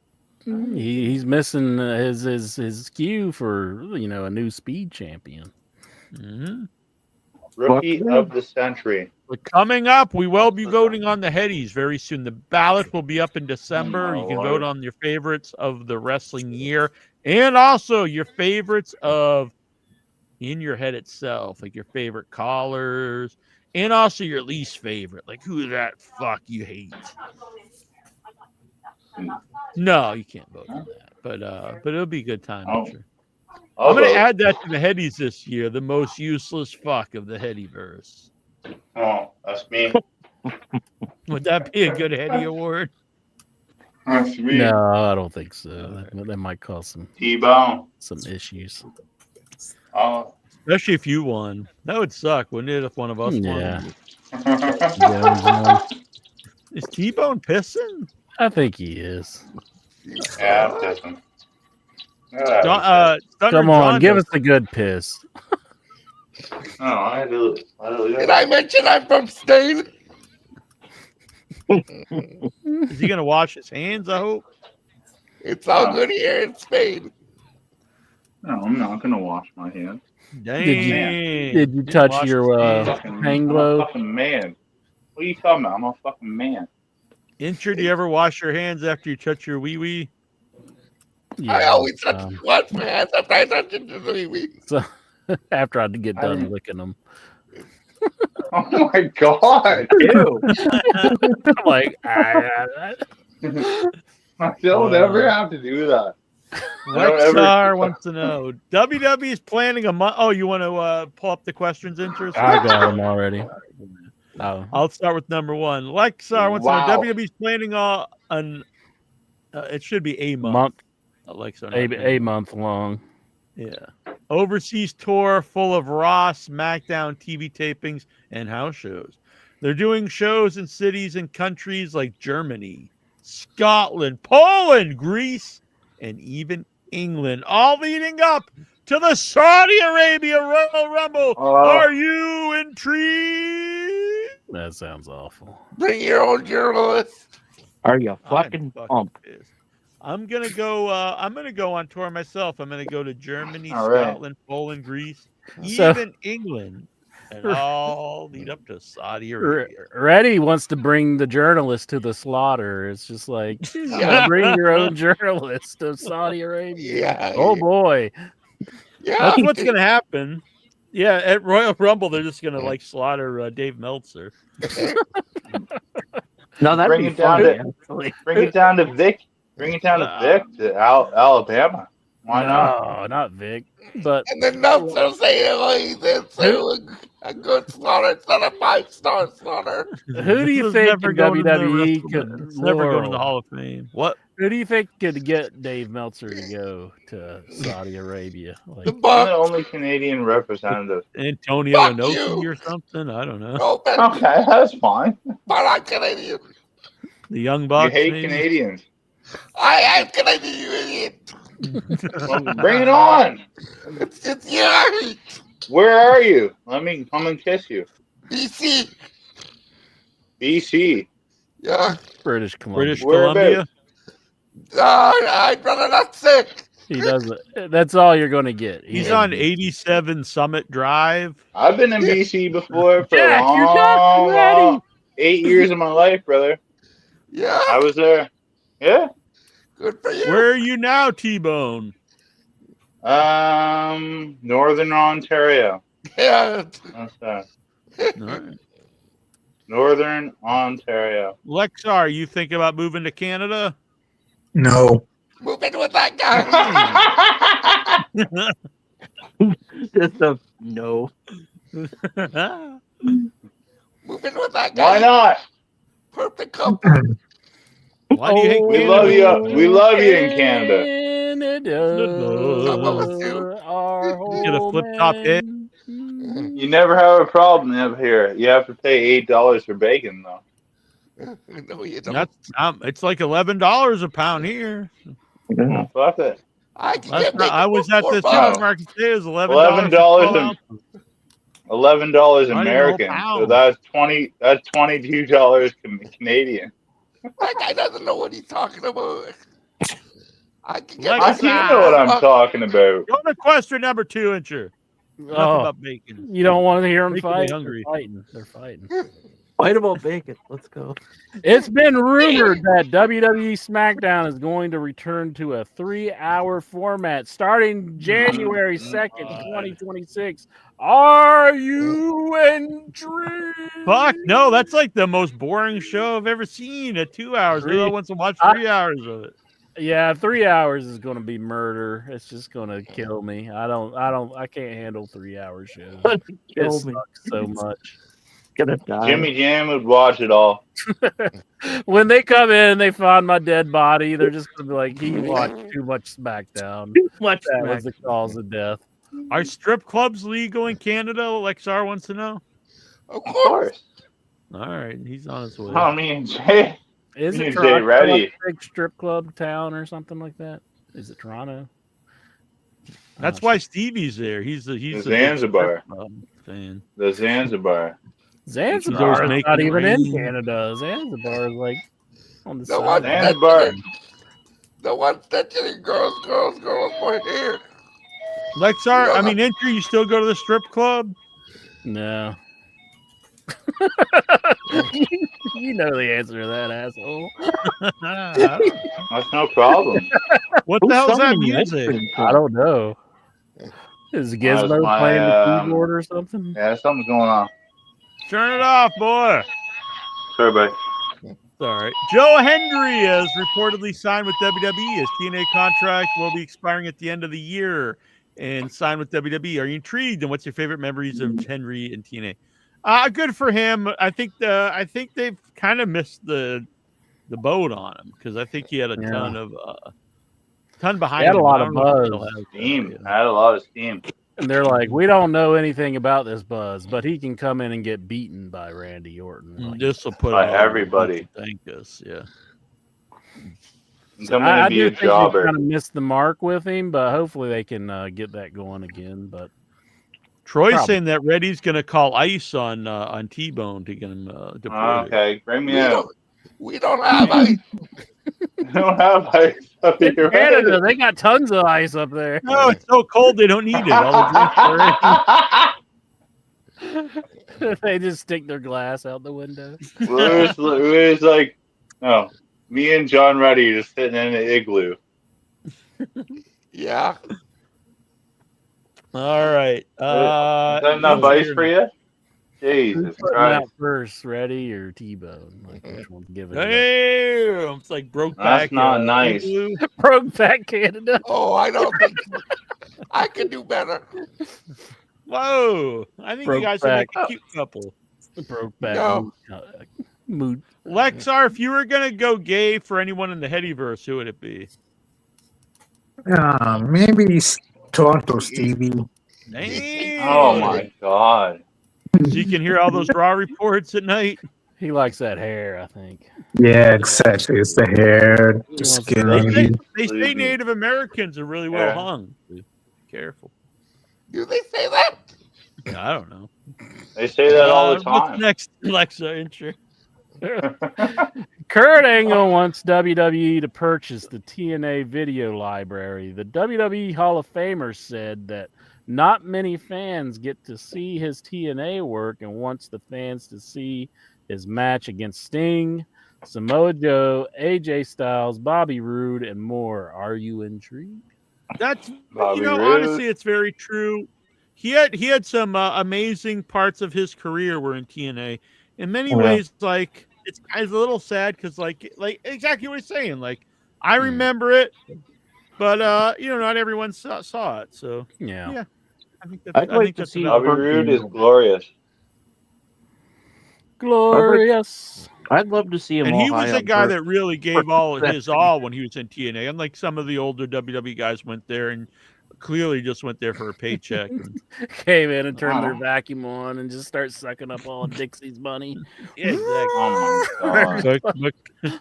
He's missing his cue for a new speed champion. Mm-hmm. Rookie of the century. But coming up, we will be voting on the Headies very soon. The ballot will be up in December. You can vote on your favorites of the wrestling year and also your favorites of in your head itself, like your favorite callers and also your least favorite, like who that fuck you hate. No, you can't vote on that, but it'll be a good time. I'm sure. I'm going to add that to the Headies this year, the most useless fuck of the Headyverse. Oh, that's me. Would that be a good Heady award? That's me. No, I don't think so. That might cause some issues. Oh, especially if you won. That would suck, wouldn't it? If one of us won. Is T-Bone pissing? I think he is. Yeah, I'm pissing. Come on, give us a good piss. Oh, I do. Did I mention I'm from Spain? Is he gonna wash his hands? I hope. It's all good here in Spain. No, I'm not gonna wash my hands. Dang. Did you touch your hang glow? I'm a fucking man. What are you talking about? I'm a fucking man. Incher, do you ever wash your hands after you touch your wee-wee? Yeah, I always wash my hands after I touch it to the wee. So after I get done licking them. Oh my god! Ew! I'm like, I don't ever have to do that. Lexar wants to know. WWE is planning a month. Oh, you want to pull up the questions, Incher? I got them already. I'll start with number one. Lexar wants to know. WWE is planning it should be a month. Lexar, a month long. Yeah. Overseas tour full of Raw, SmackDown TV tapings and house shows. They're doing shows in cities and countries like Germany, Scotland, Poland, Greece, and even England, all leading up to the Saudi Arabia Royal Rumble. Are you intrigued? That sounds awful. Bring your own journalist. Are you fucking pumped? I'm gonna go on tour myself. I'm gonna go to Germany, All right. Scotland, Poland, Greece, So- even England, and all lead up to Saudi Arabia. Reddy wants to bring the journalist to the slaughter. It's just like, bring your own journalist to Saudi Arabia. Yeah. Oh boy. Yeah. That's what's gonna happen. Yeah, at Royal Rumble, they're just gonna slaughter Dave Meltzer. No, that'd Bring be it down funny, to actually. bring it down to Vic. Bring it down to Vic to Alabama. Why not? No, not Vic. But And then Nelson saying, "Oh, he did say a good slaughter instead of 5-star slaughter." who do you It's think never in going in the WWE WrestleMania. could It's never going in the Laurel? Hall of Fame. What? Who do you think could get Dave Meltzer to go to Saudi Arabia? Like, The I'm the Bucks. only Canadian representative. Antonio Fuck Inoki you. or something? I don't know. No, but Okay, that's fine. I'm Canadian. The Young You Bucks, hate maybe? Canadians. I am Canadian, you idiot. Well, bring it on. It's yeah. Where are you? Let me come and kiss you. BC. BC. Yeah. British Columbia. British Whereabouts? Columbia? I'd rather not say. He doesn't. That's all you're going to get. He's on 87 Summit Drive. I've been in BC before for Jack, a you're not ready. long 8 years of my life, brother. Yeah. I was there. Yeah. Good for you. Where are you now, T-Bone? Northern Ontario. Yeah. That's that. All right. Northern Ontario. Lexar, you think about moving to Canada? No. Move in with that guy. Just a no. Move in with that guy. Why not? Perfect couple. Why do you hate We Canada? love you. We love you in Canada. Get a flip top head. You never have a problem up here. You have to pay $8 for bacon, though. No, you don't. That's it's like $11 a pound here. Oh, fuck it. I was at the $4. supermarket today. It was $11. $11 Not even a American. whole So pound. that's $22 Canadian. That guy doesn't know what he's talking about. I can get I do know what I'm talking about. Go to question number 2, Incher. Enough Oh, about bacon. you don't want to hear them Making me fight? hungry. They're fighting. Fight about bacon. Let's go. It's been rumored that WWE SmackDown is going to return to a 3-hour format starting January 2nd, 2026. Are you intrigued? Fuck no, that's like the most boring show I've ever seen at 2 hours. Who wants to watch 3 hours of it? Yeah, 3 hours is going to be murder. It's just going to kill me. I can't handle 3-hour shows. It sucks so much. Gonna die. Jimmy Jam would watch it all. When they come in and they find my dead body, they're just going to be like, he watched too much SmackDown. Much That was the cause of death. Are strip clubs legal in Canada? Lexar wants to know. Of course. All right, he's on his way. Oh, me and Jay. Is me it and Jay Toronto ready. a big strip club town or something like that? Is it Toronto? That's why Stevie's there. He's the Zanzibar. Fan. The Zanzibar. Zanzibar is making not even in rain. Canada. Zanzibar is like on the The side. one Zanzibar. The one stitching girls, point here. Lexar, I mean, Incher, you still go to the strip club? No. You know the answer to that, asshole. That's no problem. What the hell's that music? I don't know. Is Gizmo That's my, playing the keyboard or something? Yeah, something's going on. Turn it off, boy. Sorry, buddy. All right. Joe Hendry has reportedly signed with WWE. His TNA contract will be expiring at the end of the year and signed with WWE. Are you intrigued? And what's your favorite memories of Henry and TNA? Good for him. I think they've kind of missed the boat on him because I think he had a ton behind He had him. a lot I of don't know if he buzz. still has Steam. I had a lot of steam. And they're like, we don't know anything about this Buzz, but he can come in and get beaten by Randy Orton. Like, This will put By it on everybody. Thank us, yeah. Come in I and be do a think they jobber. kind of missed the mark with him, but hopefully they can get that going again. But Troy's Probably. saying that Reddy's going to call ICE on T-Bone to get him deported. Okay, bring me out. We don't have ice. We don't have ice up in here. Canada, they got tons of ice up there. No, it's so cold they don't need it. All the drinks are in. They just stick their glass out the window. Louis like, no, me and John Reddy just sitting in an igloo. Yeah. All right. Is that enough ice for you? Jesus Putting Christ. out first, Reddy or T-Bone? Like which one's giving it Damn, it's like That's Brokeback. not nice. up? Brokeback Canada. Oh, I don't think I could do better. Whoa, I think you guys would make a Brokeback. cute couple. Brokeback No. mood. Lexar, if you were gonna go gay for anyone in the Headyverse, who would it be? Maybe Toronto Stevie. Damn. Oh my God. So you can hear all those raw reports at night. He likes that hair, I think. Yeah, exactly. It's the hair, the They skin. say Native Americans are really well hung. Be careful. Do they say that? I don't know. They say that all the What's time. next, Alexa? Intro. Kurt Angle wants WWE to purchase the TNA video library. The WWE Hall of Famer said that not many fans get to see his TNA work and wants the fans to see his match against Sting, Samoa Joe, AJ Styles, Bobby Roode, and more. Are you intrigued? That's Bobby Roode. honestly, it's very true. He had some amazing parts of his career were in TNA. In many ways, like it's a little sad because like exactly what he's saying. Like I remember it, but not everyone saw it. So Yeah. I think that's. I'd I like think to that's see about Bobby it. Roode is glorious. Glorious. I'd love to see him. And all he was high a on guy Bert. that really gave all his all when he was in TNA. Unlike some of the older WWE guys went there and clearly just went there for a paycheck. And, Came in and turned their vacuum on and just start sucking up all of Dixie's money. yeah, exactly. Oh my God.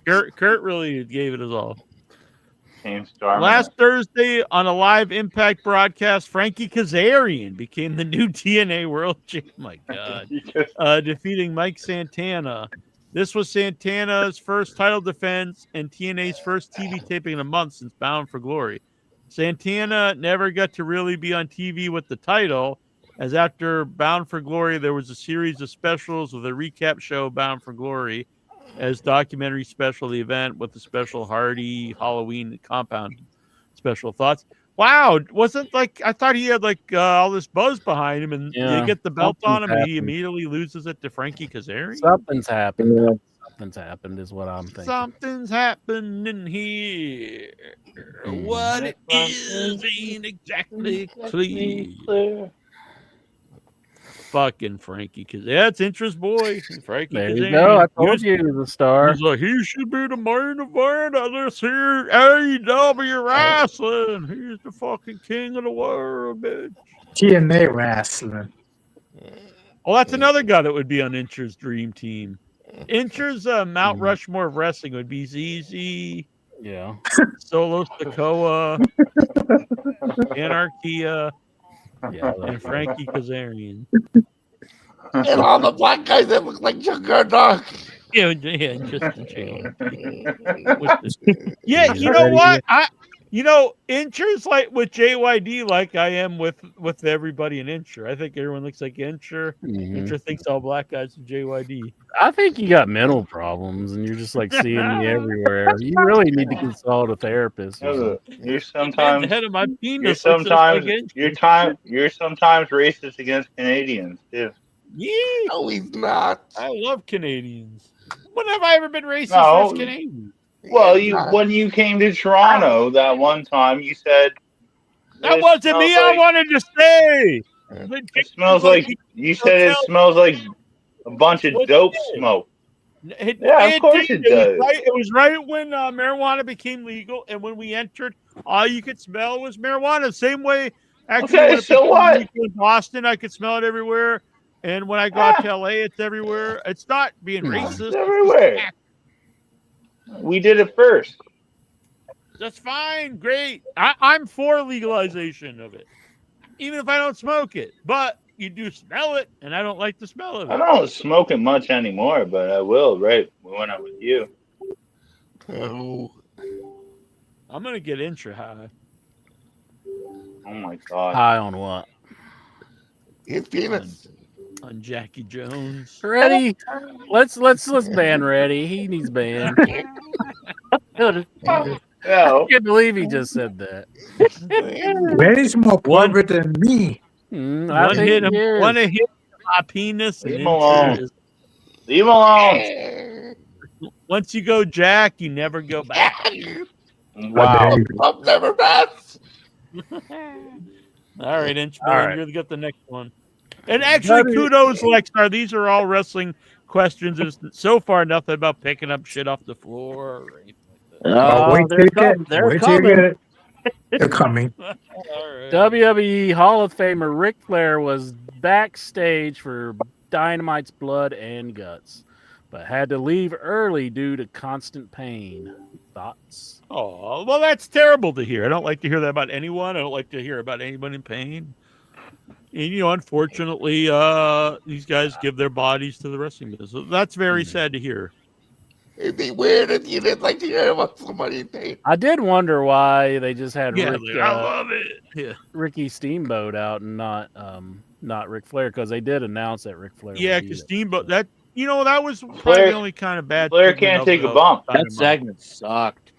But Kurt really gave it his all. James Starman. Last Thursday on a live Impact broadcast, Frankie Kazarian became the new TNA World Champion. My God. Defeating Mike Santana. This was Santana's first title defense and TNA's first TV taping in a month since Bound for Glory. Santana never got to really be on TV with the title, as after Bound for Glory, there was a series of specials with a recap show, Bound for Glory, as documentary special, the event with the special Hardy Halloween compound special. Thoughts? Wow, wasn't like I thought he had like all this buzz behind him, and Yeah, they get the belt on him, and he happened. immediately loses it to Frankie Kazarian. Something's happened. Something's happened is what I'm thinking. Something's happening here. What it is ain't exactly clear. Fucking Frankie, because that's interest boy. Frankie, There you go. I told you he was a star. He's like, he should be the main event of this here AEW wrestling. He's the fucking king of the world, bitch. TNA wrestling. Oh, that's another guy that would be on Incher's dream team. Incher's Mount Rushmore of wrestling would be ZZ, Yeah. Solo Sokoa, Anarchia, Yeah. and Frankie Kazarian. And all the black guys that look like Juggernaut. Yeah, just a change. Yeah, you know what? Incher's like with JYD, like I am with everybody in Incher. I think everyone looks like Incher. Incher thinks all black guys are JYD. I think you got mental problems and you're just like seeing me everywhere. You really need to consult a therapist. Or something. You're sometimes the head of my penis. you're sometimes racist against Canadians too. Yeah. No, he's not. I love Canadians. When have I ever been racist No. against Canadians? Well, when you came to Toronto that one time, you said That wasn't me. I wanted to say. It smells like you said. It smells like a bunch of dope smoke. Of course it does. It was right when marijuana became legal, and when we entered, all you could smell was marijuana. Same way, actually, Okay, when it so became what? legal in Boston, I could smell it everywhere. And when I got to LA, it's everywhere. It's not being racist. It's everywhere. We did it first. That's fine. Great. I'm for legalization of it, even if I don't smoke it. But you do smell it, and I don't like the smell of it. I don't smoke it much anymore, but I will. Right when I'm with you. Oh. I'm gonna get intra high. Oh my god. High on what? His penis. On Jackie Jones. Ready? Let's ban Ready. He needs banned. No. I can't believe he just said that. Where is more private than me? I think he is. One hit penis and Leave him alone. inches. Leave him alone. Once you go Jack, you never go back. Wow. I'll never pass. All right, Inchman, All right. you'll get the next one. And actually, kudos, Lexar. These are all wrestling questions. There's so far nothing about picking up shit off the floor or anything like that. Wait till you get it. They're Wait till you coming. get it. They're coming. All right. WWE Hall of Famer Ric Flair was backstage for Dynamite's Blood and Guts, but had to leave early due to constant pain. Thoughts? Oh, well, that's terrible to hear. I don't like to hear that about anyone. I don't like to hear about anyone in pain. And, unfortunately, these guys give their bodies to the wrestling business. So that's very sad to hear. It'd be weird if you didn't like to hear about somebody in pain. I did wonder why they just had Yeah, Rick, I love it. Yeah. Ricky Steamboat out and not Ric Flair, because they did announce that Ric Flair. Yeah, would be because there. Steamboat, that was probably Flair- the only kind of bad. Flair segment can't of take the a bump. That Dynamite. segment sucked.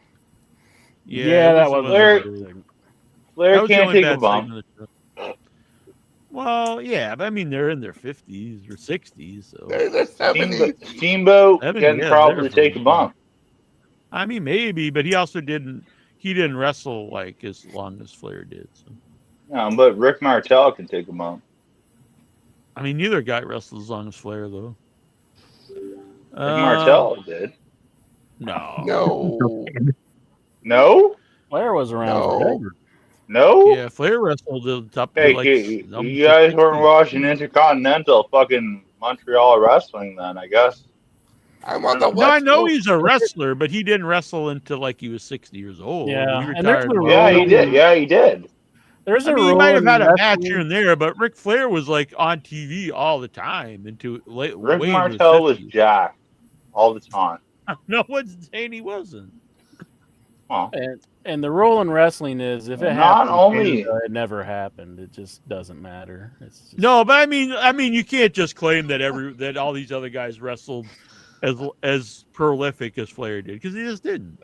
Yeah, that was was Flair- a good thing. Flair that was the can't only take a bad bump. segment of the show. Well, yeah, but I mean, they're in their 50s or 60s, so They're in their 70s. Steamboat Seven, getting yeah, problem they're to take a fine. bump. I mean, maybe, but he also didn't wrestle like as long as Flair did. So No, but Rick Martel can take a bump. I mean, neither guy wrestled as long as Flair, though. Rick Martel did. No. No. No? Flair was around No. forever. No? Yeah, Flair wrestled up Hey, to like. you guys weren't watching Intercontinental fucking Montreal Wrestling then, I guess. I'm on the No, I West know Coast. he's a wrestler, but he didn't wrestle until like he was 60 years old. Yeah, He and there's retired. a Yeah, rule- he did. Yeah, he did. There's I a mean, he rule might have in had a match wrestling- here and there, but Ric Flair was like on TV all the time into late. Rick way Martel into was his 50s. jacked all the time. No one's saying he wasn't. Oh. And the rule in wrestling is if it Not happened, only- it never happened. It just doesn't matter. It's just, No, but I mean, you can't just claim that that all these other guys wrestled as prolific as Flair did, because he just didn't.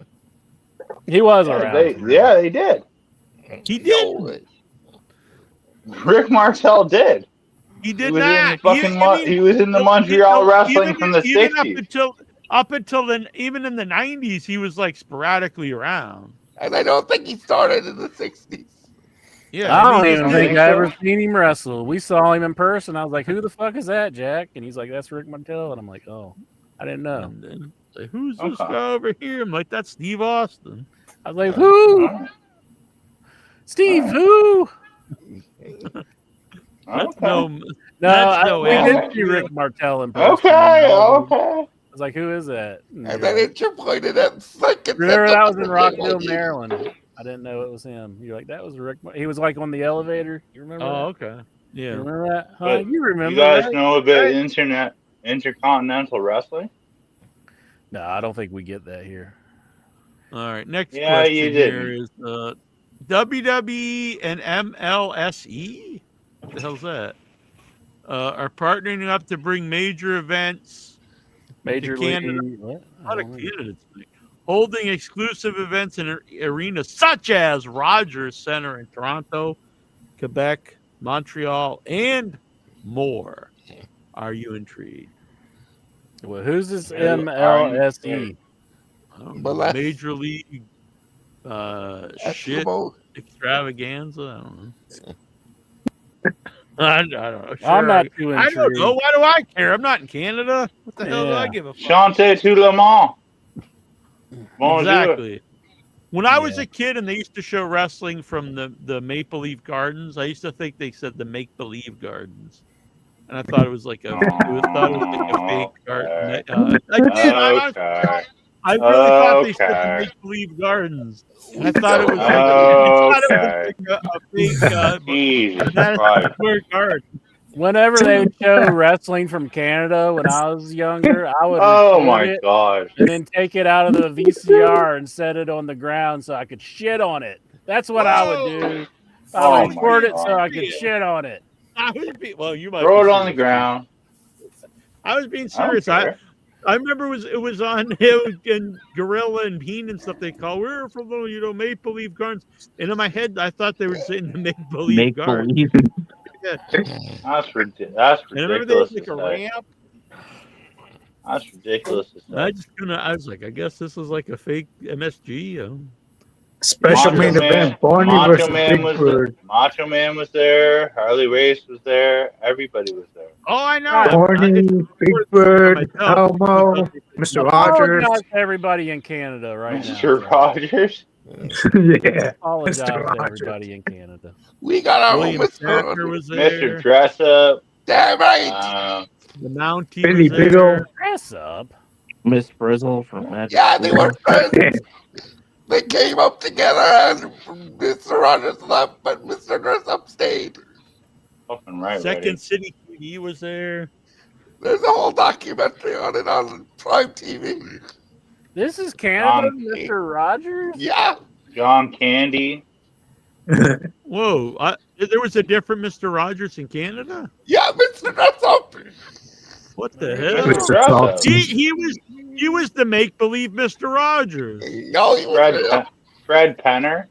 he was Yeah, around. they did. He did. Rick Martel did. He did was not. In fucking he was in the Montreal Wrestling from the even 60s. up until then, even in the 90s, he was like sporadically around. And I don't think he started in the 60s. Yeah, I don't he even just think did. I ever seen him wrestle. We saw him in person. I was like, "Who the fuck is that, Jack?" And he's like, "That's Rick Martel." And I'm like, "Oh, I didn't know." And then, like, who's this Okay. guy over here? I'm like, that's Steve Austin. I was like, "Who? Steve? Who?" That's Okay. no. No, That's no we did answer. see Rick Martel in person. Okay, I was like, "Who is that?" And then Incher pointed at second. Remember that was in Rockville, Maryland. I didn't know it was him. You're like, that was Rick. He was like on the elevator. You remember? Oh, that? okay. You Yeah. remember that? Huh? But You remember? You guys that? know about Intercontinental Wrestling? No, I don't think we get that here. All right. Next Yeah, question you here didn't. is WWE and MLSE. What the hell's that? Are partnering up to bring major events. Major to Canada. League. What? A lot of candidates. Holding exclusive events in arenas such as Rogers Center in Toronto, Quebec, Montreal, and more. Are you intrigued? Well, who's this Yeah, MLSE? I don't know, Molest. Major League shit Eskimo. extravaganza. I don't know. I don't know. Sure, I'm not too I don't intrigued. know. Why do I care? I'm not in Canada. What the hell do I Yeah. give a fuck? Chante tout le monde. Bonjour. Exactly. When I was a kid and they used to show wrestling from the Maple Leaf Gardens, I used to think they said the Make Believe Gardens, and I thought it was like a fake garden. I did. I really thought they said the Okay. Make Believe Gardens. And I thought it was like, a fake Jesus Madison Christ. Square Garden. Whenever they would show wrestling from Canada when I was younger, I would Oh record my it gosh. and then take it out of the VCR and set it on the ground so I could shit on it. That's what I would do. I Oh would my record it so God. I could shit on it. Well, you might Throw be it on the serious. ground. I was being I don't serious. care. I remember it was on in Gorilla and Bean and stuff. They call we're from the Maple Leaf Gardens, and in my head I thought they were saying the Make Believe Make Gardens. believe. That's And remember they ridiculous had like to a say. ramp. That's ridiculous to say. I was like, I guess this is like a fake MSG. Special main event: Barney versus Big Bird. Macho Man was there. Harley Race was there. Everybody was there. Oh, I know. Barney, Big Bird, Elmo, Mr. Rogers. Apologize to everybody in Canada right now. Mr. Rogers. Yeah, Apologize Mr. to Rogers. everybody in Canada. We got our William own Shatner was there. Mr. Dress Up. Damn right. The Mountie Billy was there. Biddle. Dress up. Miss Frizzle from Magic. Yeah, they were Kingdom. friends. They came up together, and Mr. Rogers left, but Mr. Dress Up stayed. Fucking right. Second City TV was there. There's a whole documentary on it on Prime TV. This is Canada, Mr. Rogers? Yeah. John Candy. Whoa! There was a different Mr. Rogers in Canada. Yeah, Mr. Dress Up. What the hell? Mr. Dress Up. He was the make believe Mr. Rogers. No, he was Fred Penner.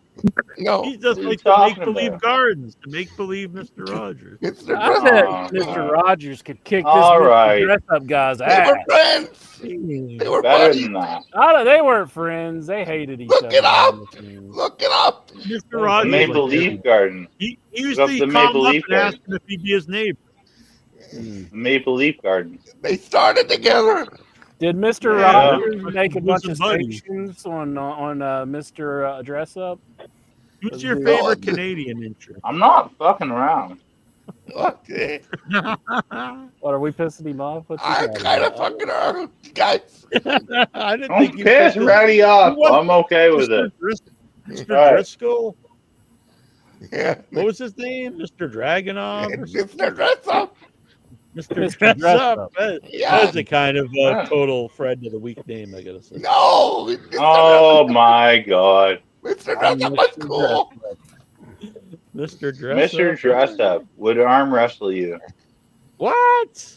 No, He's just What are like you the make talking believe about? Gardens, the make believe Mr. Rogers. Mr. I Dress bet Up. Mr. Rogers could kick this All Mr. right. Dress Up guy's They ass. were friends. They were Better buddies. than that. Oh, they weren't friends. They hated each Look other. it up. behind the scenes. Look it up. Mr. The Rogers. Maple Leaf Garden. He used Look to up the call him Maple up Leaf and ask Garden. him if he'd be his neighbor. The Maple Leaf Garden. They started together. Did Mr. Yeah. Rogers make a bunch of Buddy. stations on Mr. Dress Up? Who's your No. favorite Canadian intro? I'm not fucking around. Okay. What, are we pissing him off? What's he I talking kind of about? fucking are, guys. I didn't Don't think you piss picked Reddy off. What? I'm okay with it. Mr. Right. Driscoll. Yeah. What was his name? Mr. Dragonov? Or Mr. Dress Up. Mr. Mr. Dress Dress Up. Up. That is a kind of total Fred of the Week name, I gotta say. No. Mr. Oh my god. Mr. Dress Up was cool. Mr. Dress Mr. Up. Dress Up would arm wrestle you. What?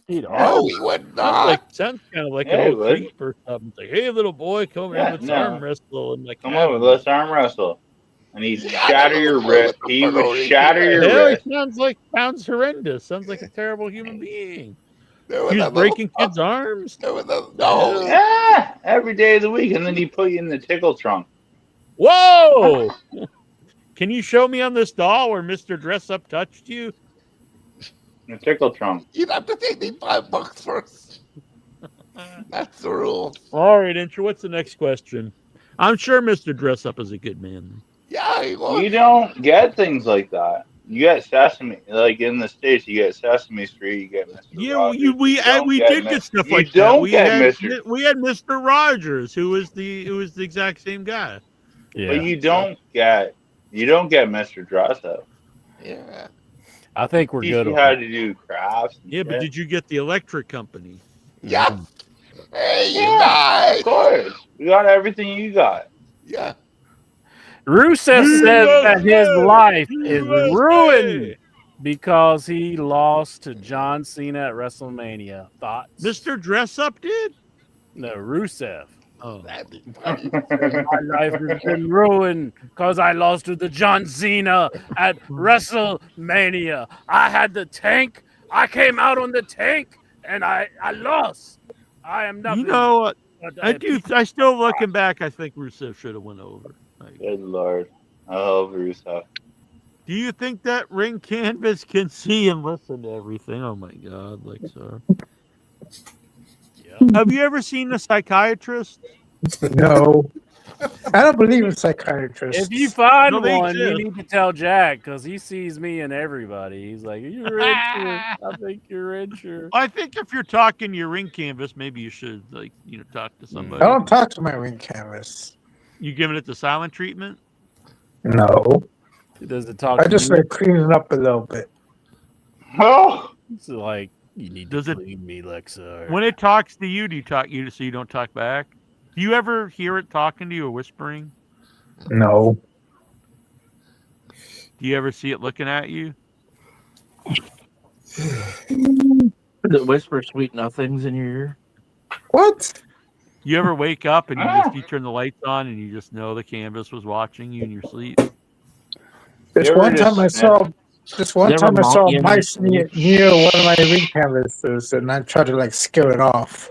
He'd No, he would not. Sounds kind of like Yeah, an he old would. creep or something. It's like, hey, little boy, come over Yeah, let's no. arm wrestle. And like, Come over, let's arm wrestle. And he'd shatter your wrist. He would Hell, shatter your Hell, he wrist. sounds horrendous. Sounds like a terrible human being. There was He a was little- breaking kids' arms. There was a, no. Yeah, every day of the week. And then he put you in the tickle trunk. Whoa! Can you show me on this doll where Mr. Dress Up touched you? In the tickle trunk. You'd have to pay me $5 first. That's the rule. All right, Intro, what's the next question? I'm sure Mr. Dress Up is a good man. Yeah, he was. You don't get things like that. You get Sesame, like in the States, you get Sesame Street, you get Mr. Yeah, Rogers. we don't did Mis- get stuff you like that. don't We get had Mr. Mr. Rogers, who was the exact same guy. But you don't get Mr. Dress Up. Yeah. I think we're Teach good. you on how that. to do crafts. and Yeah, but shit. did you get the electric company? Yeah. Hey, you Yeah, guys. of course. We got everything you got. Yeah. Rusev says that his life is USA. ruined because he lost to John Cena at WrestleMania. Thoughts? Mr. Dress Up did? No, Rusev. Oh. That'd be funny. My life has been ruined because I lost to the John Cena at WrestleMania. I had the tank. I came out on the tank, and I lost. I am nothing. You know what? but I still looking back, I think Rusev should have went over. Like, Good Lord. I love Rusev. do you think that ring canvas can see and listen to everything? Oh my God, like so. Have you ever seen a psychiatrist? No. I don't believe in psychiatrists. If you find No, they one, you exist. need to tell Jack because he sees me and everybody. He's like, "You're in here. I think you're in here." I think if you're talking your ring canvas, maybe you should talk to somebody. I don't talk to my ring canvas. You giving it the silent treatment? No. Does it talk? I to just you? like clean it up a little bit. Oh, It's like you need Does to it- clean me, Lexa. When it talks to you, do you talk you so you don't talk back? Do you ever hear it talking to you or whispering? No. Do you ever see it looking at you? Does it whisper sweet nothings in your ear? What? You ever wake up and you turn the lights on and you just know the canvas was watching you in your sleep? There's You ever one time I just saw This one Did you ever time I mount saw you in mice your near one of my ring canvases, and I tried to like scare it off.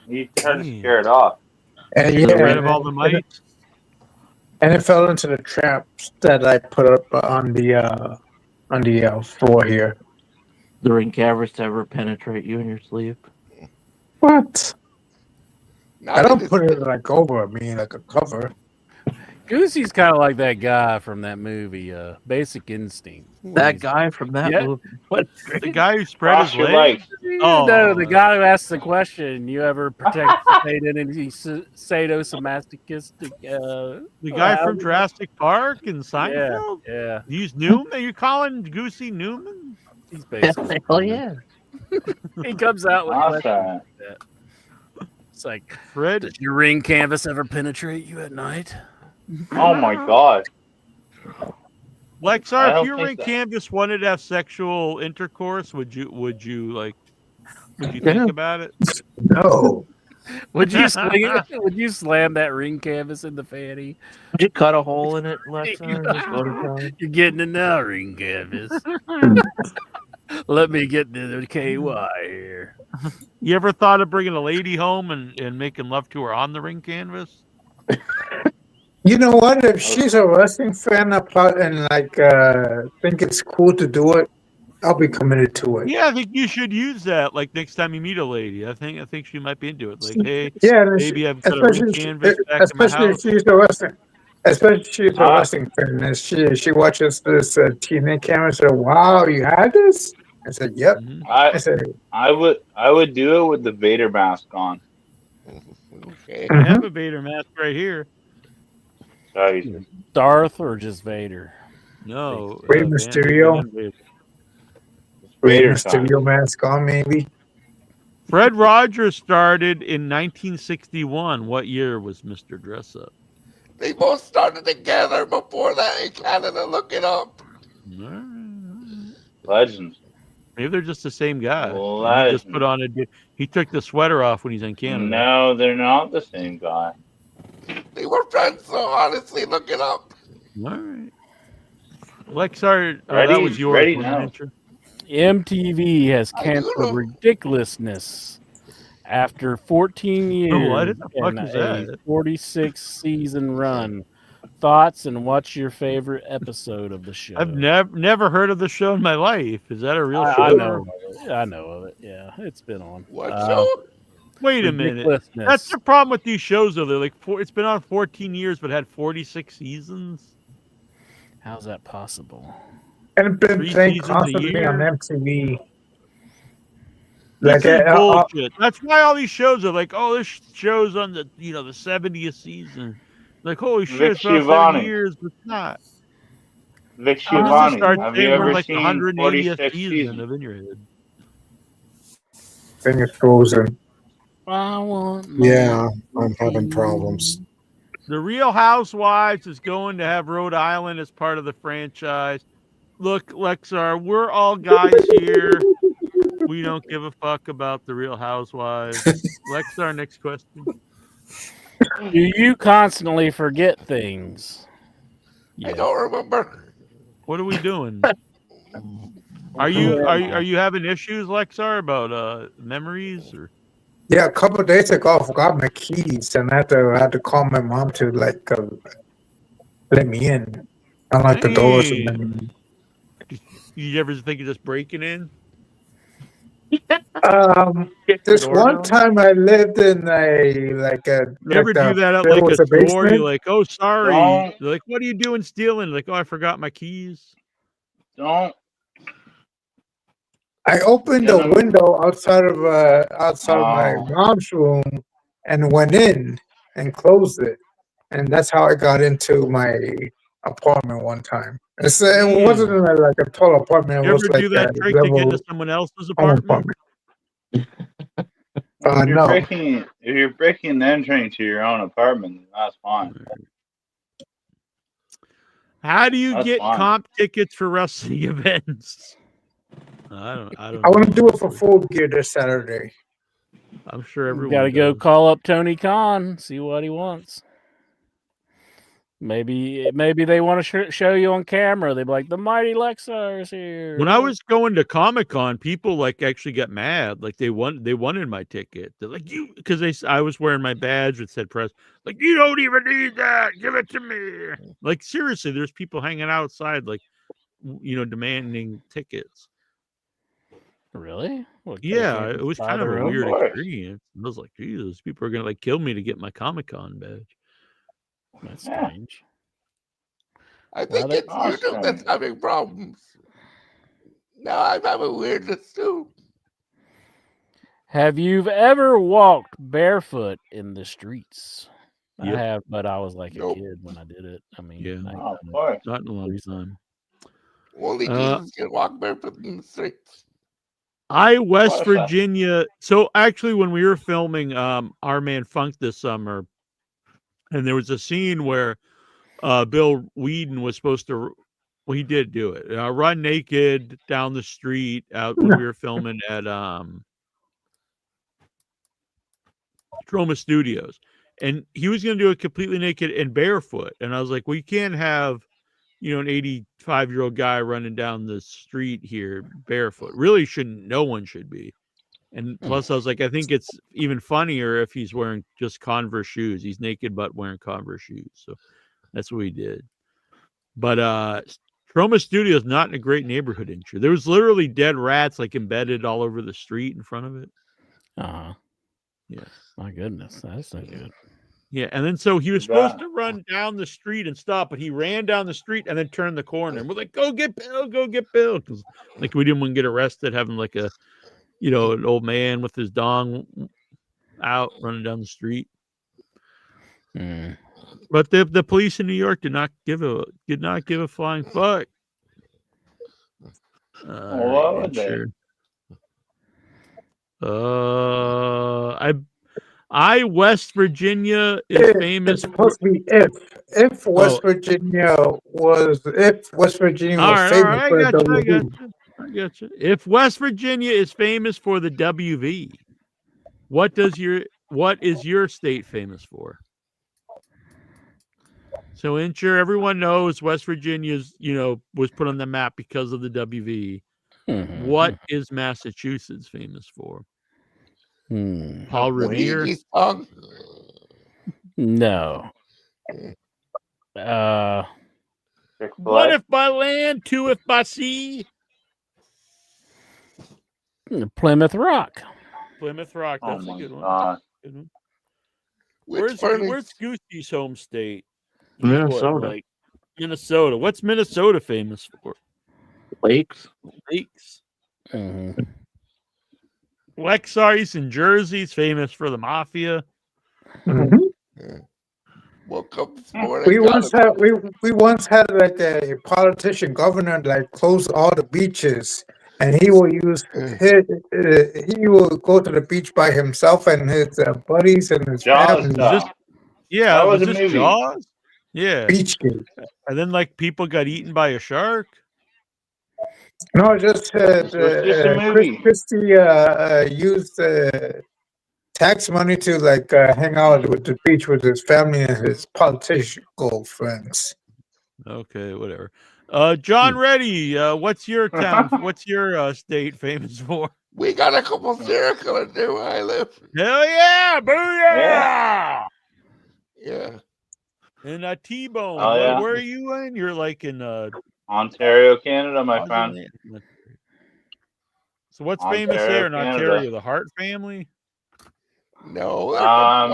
You try to scare it off. And Get yeah, rid of all the mice. and it fell into the traps that I put up on the floor here. The ring cavers ever penetrate you in your sleep? What? Not I in don't his put it like over me like a cover. Goosey's kind of like that guy from that movie, Basic Instinct. That guy from that Yeah. movie. What? The guy who spread Cross his your legs. legs. Oh, No, the guy who asked the question. You ever participate in any sadomasochistic? The guy from Jurassic Park and Seinfeld. Yeah, He's Newman. Are you calling Goosey Newman? he's basically. Oh yeah. He comes out with Awesome. questions like that. It's like, Fred. does your ring canvas ever penetrate you at night? Oh my god. I Lexar, if don't your think ring so. canvas wanted to have sexual intercourse, would you Yeah. think about it? No. Would you slam that ring canvas in the fanny? Would you cut a hole in it, Lexa? and just go to town? You're getting it now, ring canvas. Let me get to the KY here. You ever thought of bringing a lady home and making love to her on the ring canvas? You know what? If she's a wrestling fan and like think it's cool to do it, I'll be committed to it. Yeah, I think you should use that. Like next time you meet a lady, I think she might be into it. Like, hey, Yeah, maybe I've got a ring canvas back in my especially if house. she's a wrestling. Especially if she's a Ah. wrestling fan, and she watches this TNA camera and said, "Wow, you had this?" I said, "Yep." I said, I would do it with the Vader mask on. Okay. I have a Vader mask right here. Sorry. Darth or just Vader? No, Rey Van Mysterio. Vader. Rey Vader Mysterio mask on, maybe. Fred Rogers started in 1961. What year was Mr. Dress Up? They both started together before that in Canada. Look it up. Legends. Maybe they're just the same guy. Legend. He just put on he took the sweater off when he's in Canada. No, they're not the same guy. They were friends, so honestly, look it up. All right. Lexar, that Ready- was yours. ready wasn't now. it, Richard? MTV has I do canceled know. ridiculousness after 14 years what the fuck and is a that? 46-season run. Thoughts and what's your favorite episode of the show? I've never heard of the show in my life. Is that a real show? I know of it. I know of it. Yeah, it's been on. What show? Wait a minute. Ridiculousness. That's the problem with these shows, though. They're like it's been on 14 years, but had 46 seasons. How's that possible? And been 3 playing seasons a constantly on year. MTV. This Like, is bullshit. That's why all these shows are like, oh, this show's on the the 70th season. Like, holy shit, Vic it's about 7 Giovanni. years, but it's not. Vic I'm gonna Giovanni. start Have saying you we're ever like the seen 180th 46 season seasons? of In Your Head. Thing is frozen. I want Yeah, I'm having problems. The Real Housewives is going to have Rhode Island as part of the franchise. Look, Lexar, we're all guys here. We don't give a fuck about the Real Housewives. Lexar, next question. Do you constantly forget things? I don't remember. What are we doing? Are you having issues, Lexar, about memories or? Yeah, a couple of days ago, I forgot my keys, and I had to call my mom to like let me in. Unlike the doors. Hey. And then, You ever think of just breaking in? this one time I lived in You ever do that at like a store? You're like, oh, sorry. Don't. They're like, what are you doing stealing? Like, oh, I forgot my keys. Don't. I opened the window outside of my Oh. mom's room and went in and closed it, and that's how I got into my apartment one time. It wasn't like a tall apartment. You It was ever like do that a trick to get level into someone else's home apartment? If No. if you're breaking and entering to your own apartment, that's fine. How do you That's get fine. comp tickets for wrestling events? I don't I want to do it for Full Gear this Saturday. I'm sure You everyone got to go does. call up Tony Khan, see what he wants. Maybe they want to show you on camera. They'd be like, the mighty Lexar is here. When I was going to Comic-Con, people like actually got mad. Like they wanted my ticket. They're like, because I was wearing my badge that said press. Like, you don't even need that. Give it to me. Like, seriously, there's people hanging outside, like, demanding tickets. Really? Well, Yeah, it was kind of a weird course. experience. I was like, Jesus, people are gonna like kill me to get my Comic-Con badge. That's strange. I think it's YouTube that's having problems. Now I'm having weirdness too. Have you ever walked barefoot in the streets? Yep. I have, but I was like a kid when I did it. I mean, Yeah, not in a long time. Only Jesus can walk barefoot in the streets. West Virginia. So actually, when we were filming Our Man Funk this summer, and there was a scene where Bill Whedon was supposed to. Well, he did do it. Run naked down the street out when we were filming at Troma Studios, and he was going to do it completely naked and barefoot. And I was like, we can't have, an 85-year-old guy running down the street here barefoot. Really shouldn't. No one should be. And plus, I was like, I think it's even funnier if he's wearing just Converse shoes. He's naked but wearing Converse shoes. So that's what we did. But Troma Studios not in a great neighborhood in True. There was literally dead rats like embedded all over the street in front of it. Uh-huh. Yeah. My goodness, that's not good. Yeah, and then so he was supposed to run down the street and stop, but he ran down the street and then turned the corner. And we're like, go get Bill. Because like we didn't want to get arrested having like a, an old man with his dong out running down the street. But the police in New York did not give a flying fuck. What would they? West Virginia is famous. It's supposed to be if West Virginia was famous for the WV. I got you. If West Virginia is famous for the WV, what is your state famous for? So ensure everyone knows West Virginia's, was put on the map because of the WV. What is Massachusetts famous for? Paul Revere? No. One if by land, two if by sea. Plymouth Rock. Plymouth Rock. That's a good God. one. Where's Goosey's home state? Minnesota. Minnesota. What's Minnesota famous for? Lakes. Lexar's in Jersey's famous for the mafia. Woke up this morning. We once had like a politician governor like close all the beaches, and he will he will go to the beach by himself and his buddies and his family. That was a this movie. Jaws? Yeah. Beach Gate. And then like people got eaten by a shark. No, just a movie. Christie used tax money to like hang out with the beach with his family and his political friends. Okay, whatever. John Reddy, what's your town? What's your state famous for? We got a couple serial killers there where I live. Hell yeah! Booyah! Yeah. And T-Bone, Oh, yeah. where are you in? You're like in Ontario, Canada, my friend. So what's famous there in Canada. Ontario? The Hart family? No.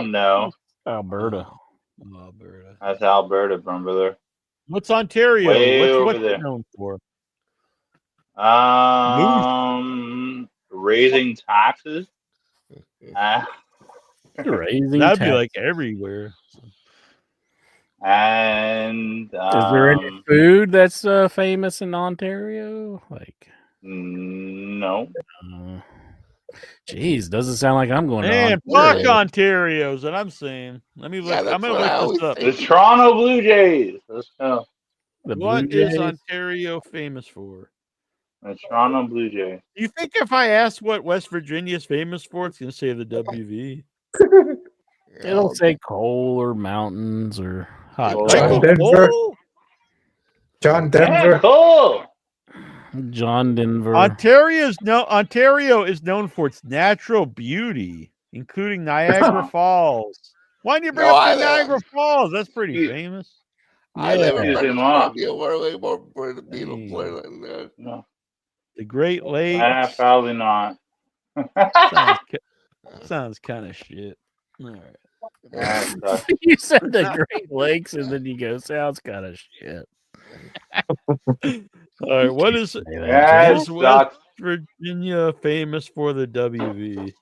No. Alberta. That's Alberta, brother. What's Ontario? What's there. it known for? Raising taxes. Raising That'd be taxes. like everywhere. And is there any food that's famous in Ontario? Like, no. Geez, doesn't sound like I'm going Man, to fuck Ontario. Ontario's what I'm saying. Let me look. Yeah, I'm gonna that's what I look this up. always The Toronto Blue Jays. Let's go. The What Blue is Jays? Ontario famous for? The Toronto Blue Jays. Do you think if I ask what West Virginia is famous for, it's gonna say the WV? It'll say coal or mountains or Hot John dog. Denver. John Denver. Cool. John Denver. Ontario is known for its natural beauty, including Niagara Falls. Why didn't you bring No, up I the Niagara Falls? That's pretty You- famous. I live in Excuse British him, Ma. Columbia, where way more beautiful than that. No. The Great Lakes. Probably not. Sounds kind of shit. All right. That sucks. You said the Great Lakes, and then you go, sounds kind of shit. All right. What is That West sucks. Virginia famous for the WV?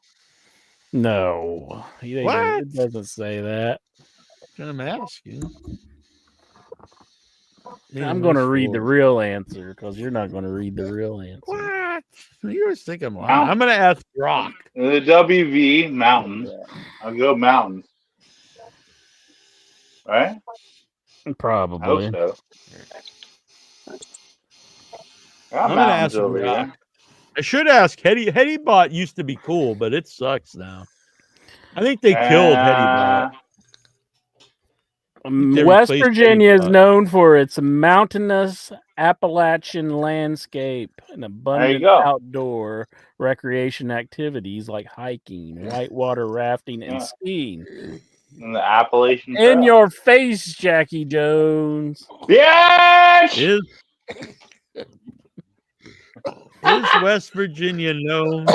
No, What? It doesn't say that. I'm asking. I'm going to read the real answer because you're not going to read the real answer. What? You always think I'm lying. I'm going to ask Brock. The WV mountains. I'll go mountains. Right? Probably. I hope so. Got I'm going to mountains ask over Brock. here. I should ask Hetty. Hetty Bot used to be cool, but it sucks now. I think they killed Hetty Bot. West Virginia is known for its mountainous Appalachian landscape and abundant outdoor recreation activities like hiking, whitewater rafting, and skiing. In the Appalachian In Trail. your face, Jackie Jones. Yes! Is West Virginia known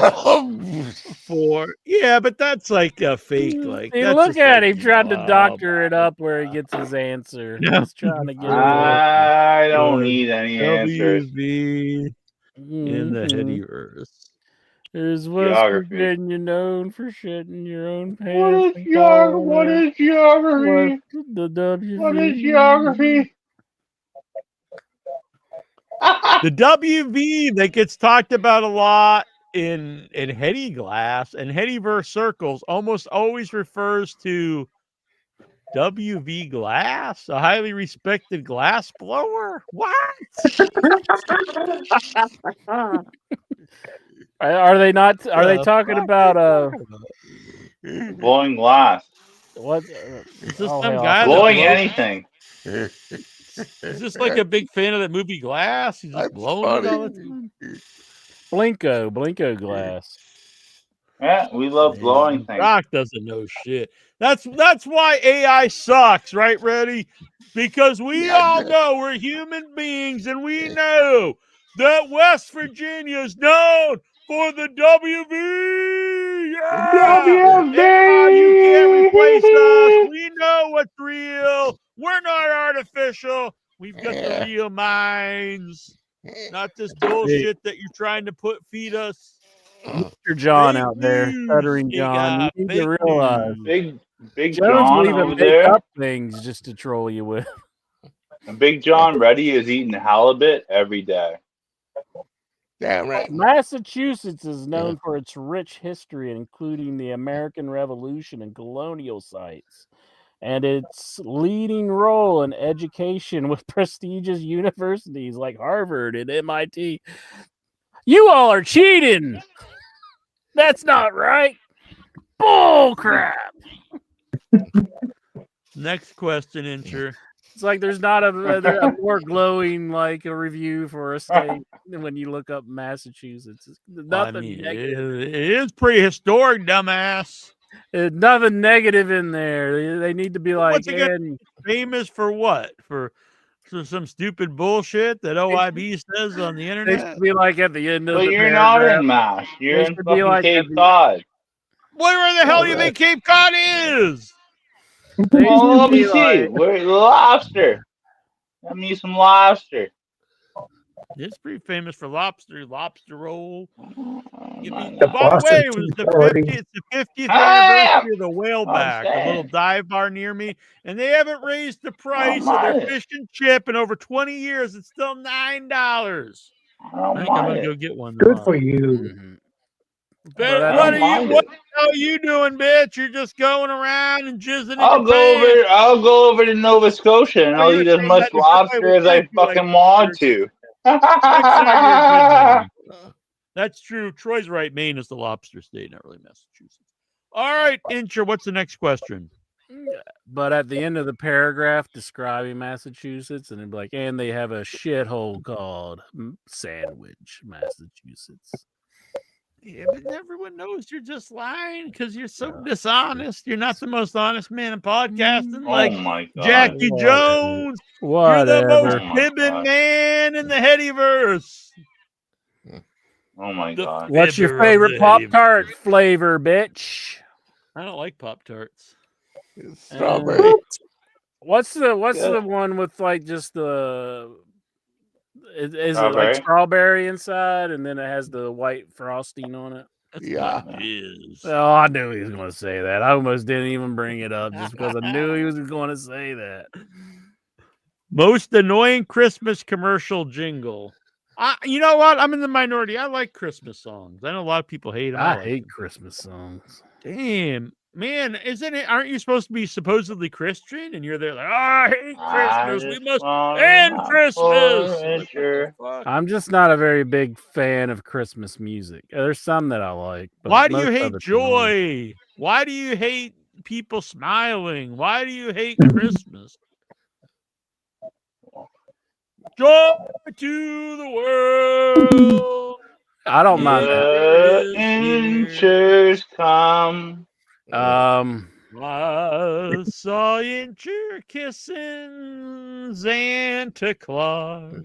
for? Yeah, but that's like a fake. Like, Hey, that's look just at like, him trying to doctor it up where he gets his answer. No. He's trying to get I don't need any answers. WV in the Hettyverse. Is West Geography. Virginia known for shitting your own What pants? is geography? What is geography? The WV. What is geography? The WV that gets talked about a lot in Hetty Glass and Hettyverse circles almost always refers to WV Glass, a highly respected glass blower. What? Are they not? Are they talking about Blowing glass. what? Is this some guy blowing that blows? anything? Is this like a big fan of that movie Glass? He's just blowing it all the time. Blinko glass. Yeah, we love blowing things. Brock doesn't know shit. That's why AI sucks, right, Reddy? Because we all know we're human beings, and we know that West Virginia is known for the WV. Yeah! AI, you can't replace us. We know what's real. We're not artificial. We've got the real minds, not this bullshit that you're trying to feed us. Mr. John Fake out there, news. stuttering You John. got You need to fake realize news. Big Jones John will even over make there. up things just to troll you with. And Big John Reddy is eating halibut every day. Damn right. Massachusetts is known for its rich history, including the American Revolution and colonial sites, and its leading role in education with prestigious universities like Harvard and MIT. You all are cheating. That's not right. Bull crap. Next question, Incher. It's like there's not a more glowing like a review for a state when you look up Massachusetts. It's nothing negative. It is pretty historic, dumbass. There's nothing negative in there. They need to be like, What's it famous for? What for some stupid bullshit that OIB says on the they internet? should be like at the end of But the you're not paragraph. in MASH. You're They in should be fucking like Cape at the- Cod. Where the hell do you think Cape Cod is? They Well, should let me be see. like- Where's the lobster? Let me some lobster. It's pretty famous for lobster roll. By the Boston way, it was Tea the Party. 50th I am. anniversary of the I'm Whaleback, a little saying. dive bar near me, and they haven't raised the price of their mind it. fish and chip in over 20 years. It's still $9. I don't I think I'm mind gonna it. go get one. Good for tomorrow. you. Ben, I what don't are mind you? What it. the hell are you doing, bitch? You're just going around and jizzing in I'll your go pants. over. I'll go over to Nova Scotia and Oh, I'll you're eat as saying much that in a good way. lobster Well, as I thank you, like, fucking want to. Next time you're a good man. That's true. Troy's right. Maine is the lobster state, not really Massachusetts. All right, Incher, what's the next question? But at the end of the paragraph describing Massachusetts, and it'd be like, and they have a shithole called Sandwich, Massachusetts. Yeah, but everyone knows you're just lying because you're so dishonest. You're not the most honest man in podcasting, Oh like my god. Jackie Jones. Whatever. You're the most Oh my fibbing God. man in the Headyverse. Oh my The god. What's your fibber of favorite the Pop Headyverse. Tart flavor, bitch? I don't like Pop Tarts. Strawberry. What's the Good. one with like just the is it like Strawberry? strawberry inside and then it has the white frosting on it? Yeah. Is. Oh, I knew he was going to say that. I almost didn't even bring it up just because I knew he was going to say that. Most annoying Christmas commercial jingle. You know what? I'm in the minority. I like Christmas songs. I know a lot of people hate them. I like hate them. Christmas songs. Damn, man, isn't it? Aren't you supposed to be supposedly Christian? And you're there like, I hate Christmas. We must end Christmas. Like, I'm just not a very big fan of Christmas music. There's some that I like. But why do you most of hate it's annoying. joy? Why do you hate people smiling? Why do you hate Christmas? Joy to the world. I don't mind that. The inchers come. I saw Incher kissing Santa Claus.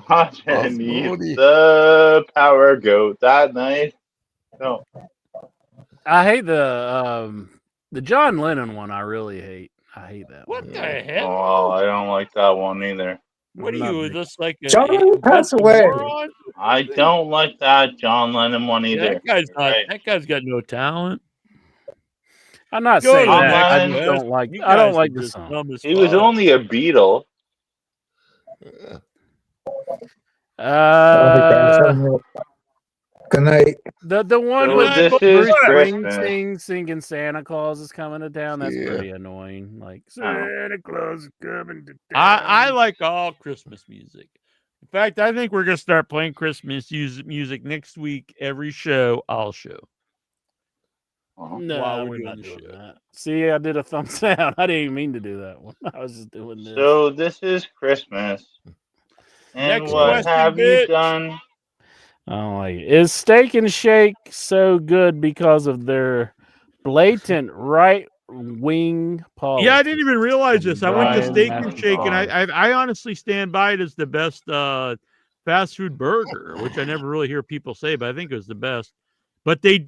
Underneath the power goat that night. No. I hate the John Lennon one. I really hate. I hate that What one. the hell? Oh, I don't like that one either. What are you, just like a John Lennon passed away. moron? I don't like that John Lennon one either. That guy's You're right. That guy's got no talent. I'm not Go saying to the that. I next just don't question. like. You I don't guys like are the just song. dumb as He was fuck. only a Beatle. Good night. The one So with this is Bruce Christmas. Springsteen singing Santa Claus is coming to town. That's Yeah. pretty annoying. Like Oh. Santa Claus is coming to town. I like all Christmas music. In fact, I think we're gonna start playing Christmas music next week. Every show, I'll show. No, while we're we're not doing the doing show. that. See, I did a thumbs down. I didn't even mean to do that one. I was just doing this. So this is Christmas. And Next what question, have bitch. you done? I don't like it. Is Steak and Shake so good because of their blatant right wing politics? Yeah, I didn't even realize this. I went to Brian Steak and Matthew Shake, and Clark. I honestly stand by it as the best fast food burger, which I never really hear people say, but I think it was the best. But they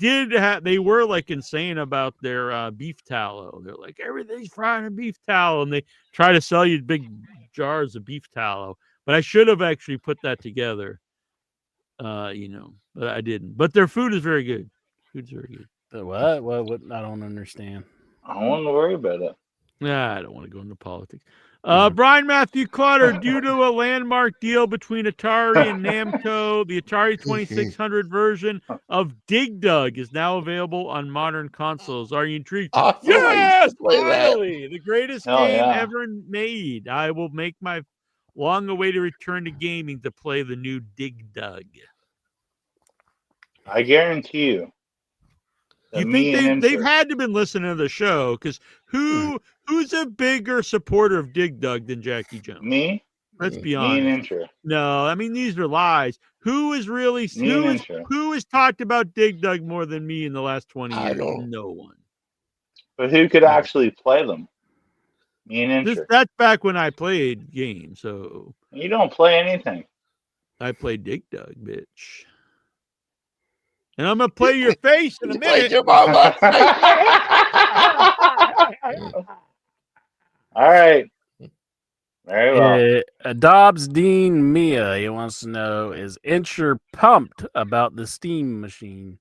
were like insane about their beef tallow. They're like, everything's fried in beef tallow, and they try to sell you big jars of beef tallow. But I should have actually put that together, but I didn't. But their food is very good. Food's very good. What? What? I don't understand. I don't want to worry about it. Nah, I don't want to go into politics. Brian Matthew Clutter, due to a landmark deal between Atari and Namco, the Atari 2600 version of Dig Dug is now available on modern consoles. Are you intrigued? I feel like you Yes, should play that. finally! The greatest Hell game yeah. ever made. I will make my long-awaited return to gaming to play the new Dig Dug. I guarantee you. You think they've had to been listening to the show, because who's a bigger supporter of Dig Dug than Jackie Jones? Me? Let's be Me honest. and Incher. No, I mean these are lies. Who is really Me and Incher. who has talked about Dig Dug more than me in the last 20 years? I don't. No one. But who could actually play them? Me and Incher. That's back when I played games, so You don't play anything. I played Dig Dug, bitch. And I'm gonna play your face in a You played minute. your mama. All right. Very well. Dobbs Dean Mia, he wants to know, is Incher pumped about the Steam machine?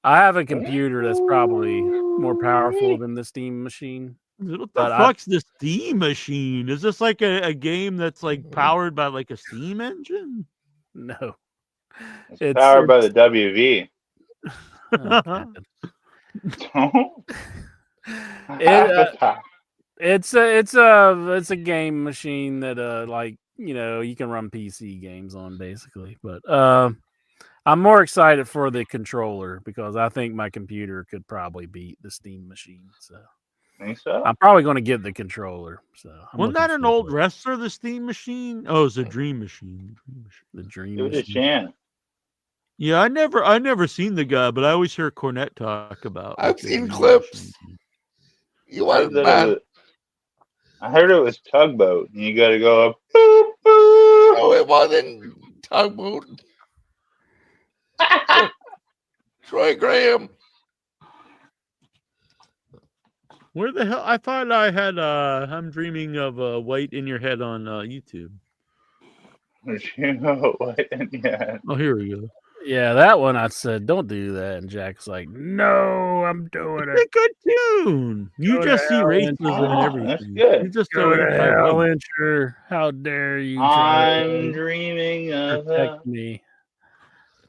I have a computer that's probably more powerful than the Steam machine. What the fuck's the Steam machine? Is this like a game that's like powered by like a Steam engine? No. It's powered by the WV. It's a game machine that you can run PC games on basically. But I'm more excited for the controller because I think my computer could probably beat the Steam machine. So Think so? I'm probably going to get the controller. So I'm Wasn't looking that an forward old to it. wrestler, the Steam Machine? Oh, it's a Dream Machine. The Dream Give it a Machine. chance. Yeah, I never seen the guy, but I always hear Cornette talk about. I've like, the seen Dream clips. Machine. You I heard want that man? I heard it was tugboat, and you got to go up. Boop, boop. No, it wasn't tugboat. Troy Graham. Where the hell? I thought I had. I'm dreaming of White in Your Head on YouTube. Yeah. Oh, here we go. Yeah, that one I said, don't do that. And Jack's like, no, I'm doing It's it. a good tune. You Go to just see hell, racism Ah, and everything. that's good. You're just Go so to hell, anti-white. Incher. How dare you try I'm to dreaming of protect a me?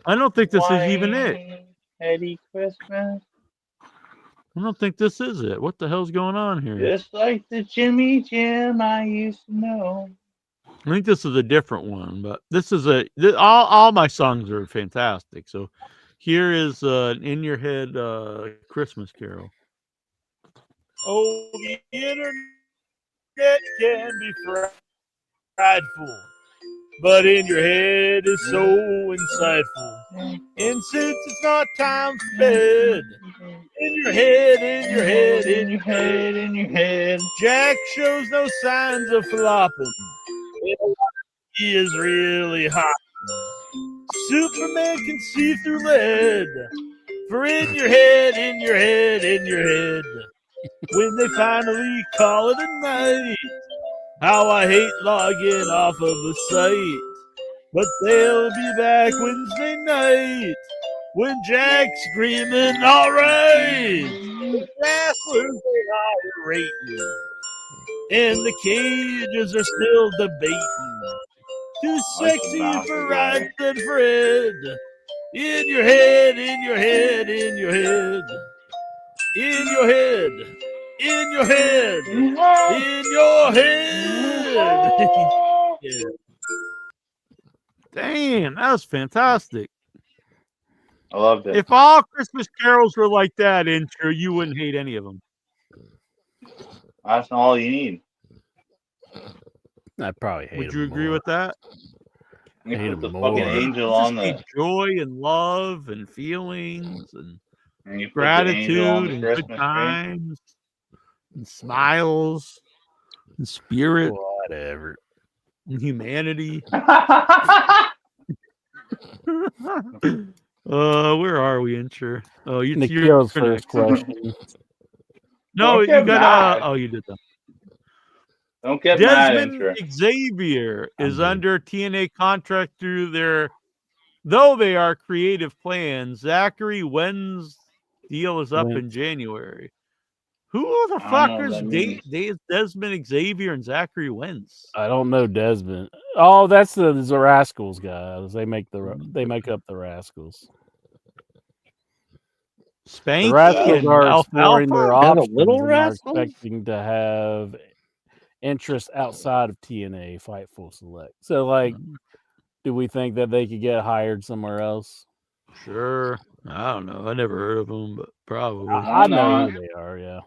I don't think this is even it. white heady Christmas, I don't think this is it. What the hell's going on here? just like the Jimmy Jim I used to know. I think this is a different one, but this is all my songs are fantastic. So here is In Your Head Christmas Carol. Oh, the internet can be prideful, but in your head is so insightful. And since it's not time for bed, in your head, in your head, in your head, in your head. Jack shows no signs of flopping. He is really hot. Superman can see through lead. For in your head, in your head, in your head. When they finally call it a night, how I hate logging off of the site. But they'll be back Wednesday night when Jack's screaming, all right. The wrestlers they are rating, and the cages are still debating. Too sexy for Rod and Fred. In your head, in your head, in your head. In your head. In your head. In your head. Yeah. Damn, that was fantastic. I loved it. If all Christmas carols were like that, Incher, you wouldn't hate any of them. That's all you need. I probably hate Would you him agree more. with that? You Hate put the him fucking more. angel You on just need the joy and love and feelings and you put the angel on gratitude the and good Christmas tree. times and smiles and spirit Whatever. and humanity. Where are we, Incher? Oh, you're Nikhil's first next. question. No, Don't you get got mad. oh, you did that. Don't get mad, Desmond Incher. Xavier is under TNA contract through though they are creative plans. Zachary Wen's deal is up in January. Who the I don't know what fuckers that means. Desmond Xavier and Zachary Wentz? I don't know Desmond. Oh, that's the Rascals guys. They make up the Rascals. Spanky The Rascals and are exploring Alfalfa? their And the options Little and are Rascals? expecting to have interest outside of TNA Fightful Select. So, like, do we think that they could get hired somewhere else? Sure. I don't know. I never heard of them, but probably. I know who they are, yeah.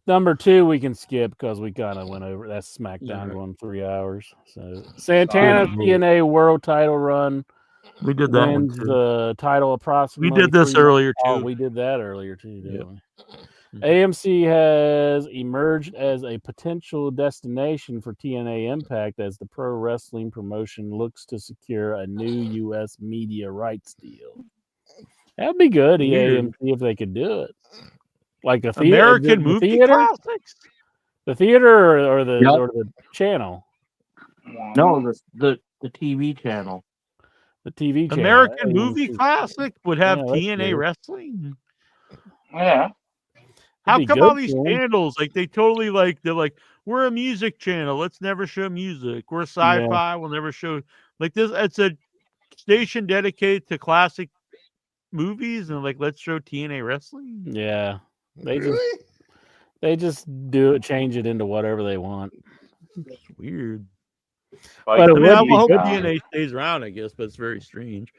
Number 2, we can skip because we kind of went over. That's SmackDown going 3 hours. So Santana TNA World Title run. We did that one wins too. the title approximately. We did this 3 months. earlier too. Oh, we did that earlier too, didn't we? AMC has emerged as a potential destination for TNA Impact as the pro wrestling promotion looks to secure a new U.S. media rights deal. That'd be good, AMC, if they could do it. Like a American the movie theater? classics. The theater or the channel? No, the TV channel. The TV channel. American movie classic would have Yeah, that's TNA good. wrestling. Yeah. How be come good all these for 'em. channels they're like we're a music channel, let's never show music. We're sci-fi, we'll never show like this. It's a station dedicated to classic movies, and like let's show TNA wrestling. Yeah. Really? They just do it, change it into whatever they want. It's weird. But it I would I be hope good. DNA stays around, I guess, but it's very strange.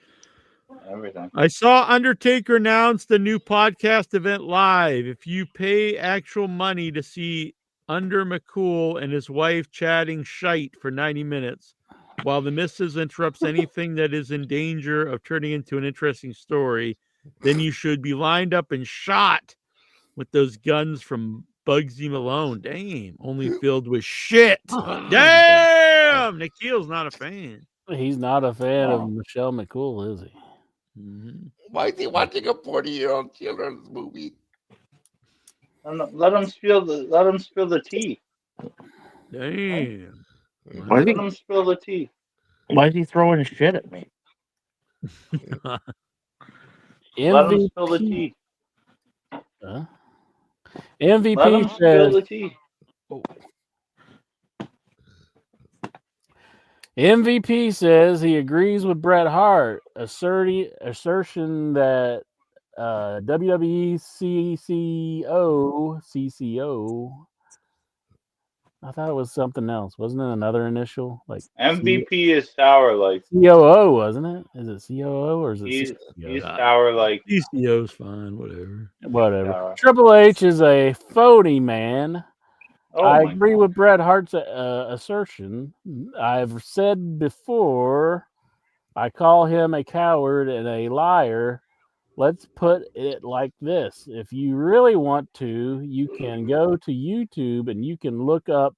Everything. I saw Undertaker announce the new podcast event live. If you pay actual money to see Under McCool and his wife chatting shite for 90 minutes while the missus interrupts anything that is in danger of turning into an interesting story, then you should be lined up and shot with those guns from Bugsy Malone. Damn, only filled with shit. Damn, Nikhil's not a fan. He's not a fan of Michelle McCool, is he? Mm-hmm. Why is he watching a 40-year-old children's movie? Let him spill the tea. Damn. Why is Let him spill the tea. Why is he throwing shit at me? Let him spill the tea. Let him MVP spill says. the tea. MVP says he agrees with Bret Hart assertion that WWE CCO. I thought it was something else. Wasn't it another initial? Like MVP is sour like COO, wasn't it? Is it COO or is it he's CCO? sour like DCO's fine, whatever. Whatever. Sour. Triple H is a phony man. Oh I my agree God. with Bret Hart's assertion. I've said before, I call him a coward and a liar. Let's put it like this. If you really want to, you can go to YouTube and you can look up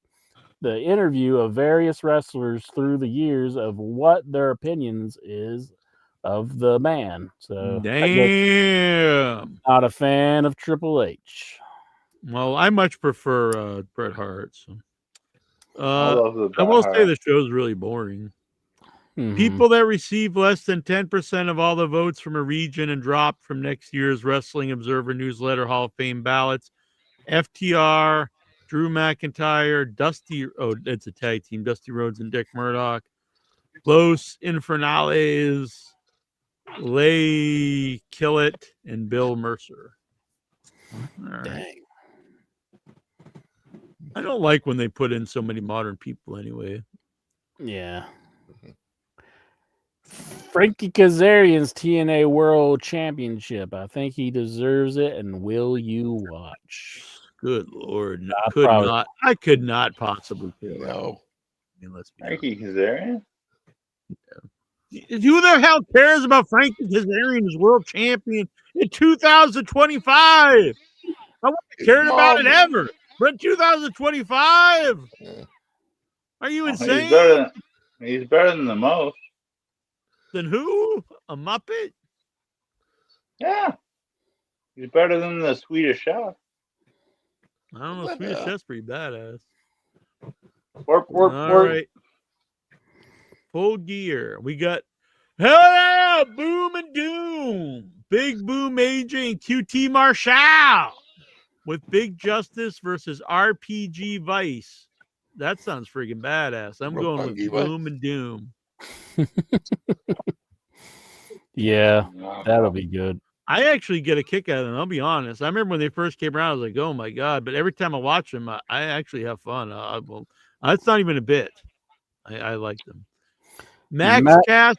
the interview of various wrestlers through the years of what their opinions is of the man. So I guess Damn. not a fan of Triple H. Well, I much prefer Bret Hart. So. I love the I will Bret say Hart. the show's really boring. Mhm. People that receive less than 10% of all the votes from a region and drop from next year's Wrestling Observer Newsletter Hall of Fame ballots. FTR, Drew McIntyre, it's a tag team, Dusty Rhodes and Dick Murdoch. Los Infernales, Lay Killett, and Bill Mercer. All right. I don't like when they put in so many modern people anyway. Yeah. Frankie Kazarian's TNA World Championship. I think he deserves it. And will you watch? Good Lord. probably- I could not possibly care. No. I mean, let's be Frankie Kazarian? Who the hell cares about Frankie Kazarian as world champion in 2025? I wouldn't have cared about it ever. But 2025? Are you insane? He's better than the most. Then who? A Muppet? Yeah. He's better than the Swedish Chef. I don't know. Swedish Chef's pretty badass. All right. Full gear. We got hell yeah, Boom and Doom. Big Boom AJ and QT Marshall with Big Justice versus RPG Vice. That sounds freaking badass. I'm going with Boom and Doom. Yeah, that'll be good. I actually get a kick out of them. I'll be honest. I remember when they first came around, I was like, "Oh my god!" But every time I watch them, I actually have fun. It's not even a bit. I like them. Max Cast.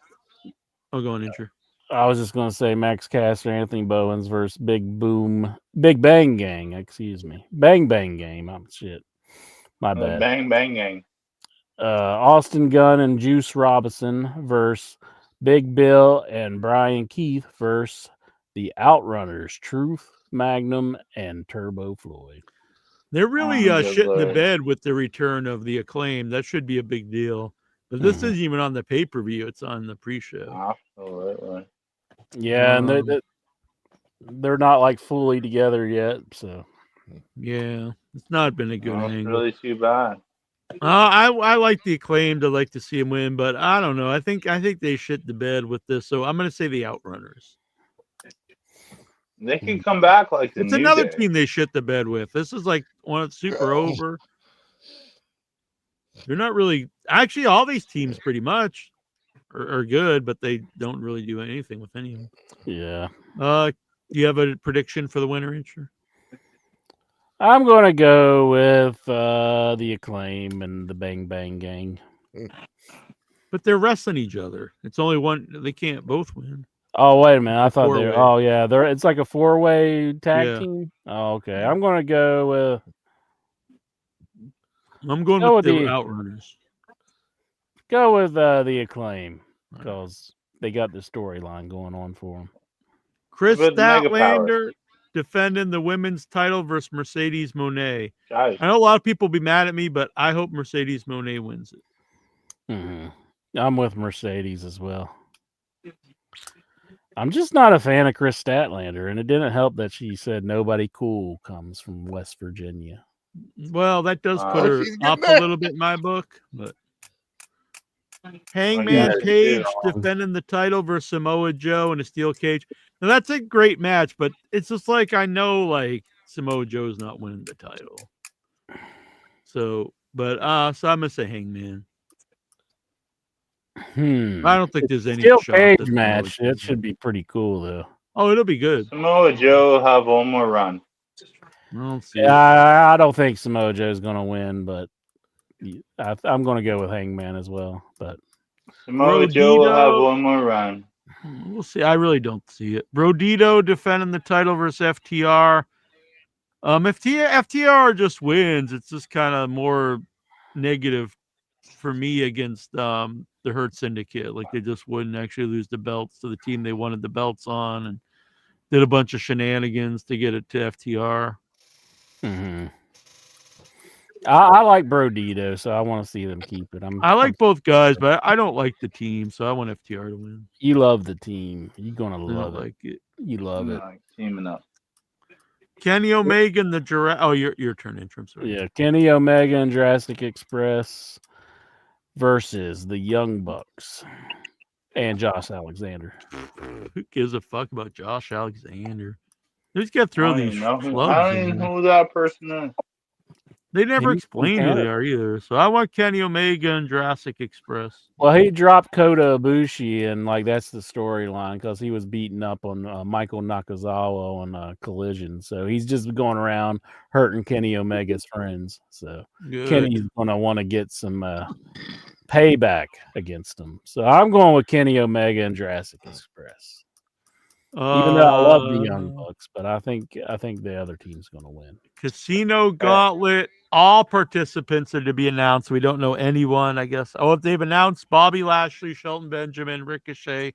Oh, go on, Incher. I was just going to say Max Caster, Anthony Bowens versus Big Bang Gang. Excuse me, Bang Bang Gang. Oh, shit, my bad. Bang Bang Gang. Austin Gunn and Juice Robinson versus Big Bill and Brian Keith versus the Outrunners, Truth, Magnum, and Turbo Floyd. They're really shitting the bed with the return of the Acclaim. That should be a big deal. But this isn't even on the pay-per-view. It's on the pre-show. Absolutely. Yeah, and they're not like fully together yet. So yeah, it's not been a good angle. It's really too bad. I like the Acclaimed. I'd like to see him win, but I don't know. I think they shit the bed with this. So I'm going to say the Outrunners. They can come back like it's another team they shit the bed with. This is like one that's super over. They're not really actually all these teams pretty much are good, but they don't really do anything with any of them. Yeah. Do you have a prediction for the winner, Incher? I'm going to go with the Acclaim and the Bang Bang Gang. But they're wrestling each other. It's only one. They can't both win. Oh, wait a minute. I thought they were. Four-way. Oh, yeah. It's like a 4-way tag Yeah. team. Oh, okay. I'm going to go with. I'm going Go with with the the Outrunners. Go with the Acclaim because they got the storyline going on for them. Chris With Mega Power. Statlander defending the women's title versus Mercedes Moné. Guys. I know a lot of people will be mad at me, but I hope Mercedes Moné wins it. Mm-hmm. I'm with Mercedes as well. I'm just not a fan of Chris Statlander, and it didn't help that she said nobody cool comes from West Virginia. Well, that does put her she's up getting a there. little bit in my book, but Yeah, Hangman she Page did. defending the title versus Samoa Joe in a steel cage. Now that's a great match, but it's just like I know like Samoa Joe's not winning the title. So I'm gonna say Hangman. I don't think there's any Steel shot cage that Samoa match. Joe It should be pretty cool though. Oh, it'll be good. Samoa Joe have one more run. I don't see I don't think Samoa Joe's going to win, but I'm going to go with Hangman as well. But Samoa Joe will have Rodito. one more run. We'll see. I really don't see it. Rodito defending the title versus FTR. If FTR just wins, it's just kind of more negative for me against the Hurt Syndicate. Like they just wouldn't actually lose the belts to the team they wanted the belts on, and did a bunch of shenanigans to get it to FTR. Mm-hmm. I like Brodito, so I want to see them keep it. I like both guys, but I don't like the team, so I want FTR to win. You love the team. You're gonna love don't it. like it. You love it. Like teaming up. Kenny Omega and the Jurassic. Oh, your turn, Intrum. Sorry. Yeah, Kenny Omega and Jurassic Express versus the Young Bucks and Josh Alexander. Who gives a fuck about Josh Alexander? They just got to throw I don't these even know flubs in there. who that person is. They never He's from explained who they Canada. are either. So I want Kenny Omega and Jurassic Express. Well, he dropped Kota Ibushi, and like that's the storyline because he was beating up on Michael Nakazawa on Collision. So he's just going around hurting Kenny Omega's friends. So Good. Kenny's gonna want to get some payback against him. So I'm going with Kenny Omega and Jurassic Express. Even though I love the Young Bucks, but I think the other team's gonna win. Casino Gauntlet. All participants are to be announced. We don't know anyone, I guess. Oh, if they've announced Bobby Lashley, Shelton Benjamin, Ricochet,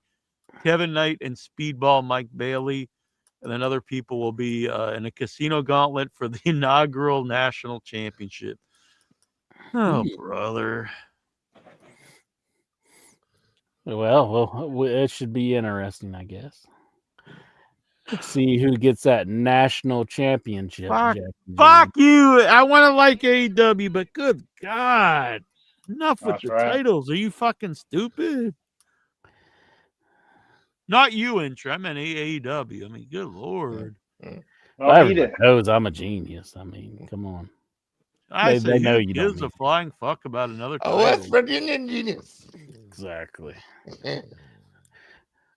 Kevin Knight, and Speedball Mike Bailey. And then other people will be in a Casino Gauntlet for the inaugural national championship. Oh, brother. Well, it should be interesting, I guess. Let's see who gets that national championship. Fuck you. I want to like AEW, but good God. Enough with That's the right. titles. Are you fucking stupid? Not you, Intra. I meant AEW. I mean, good Lord. Everybody knows I'm a genius. I mean, come on. They know you don't. Gives a flying fuck about another A title. West Virginian genius. Exactly.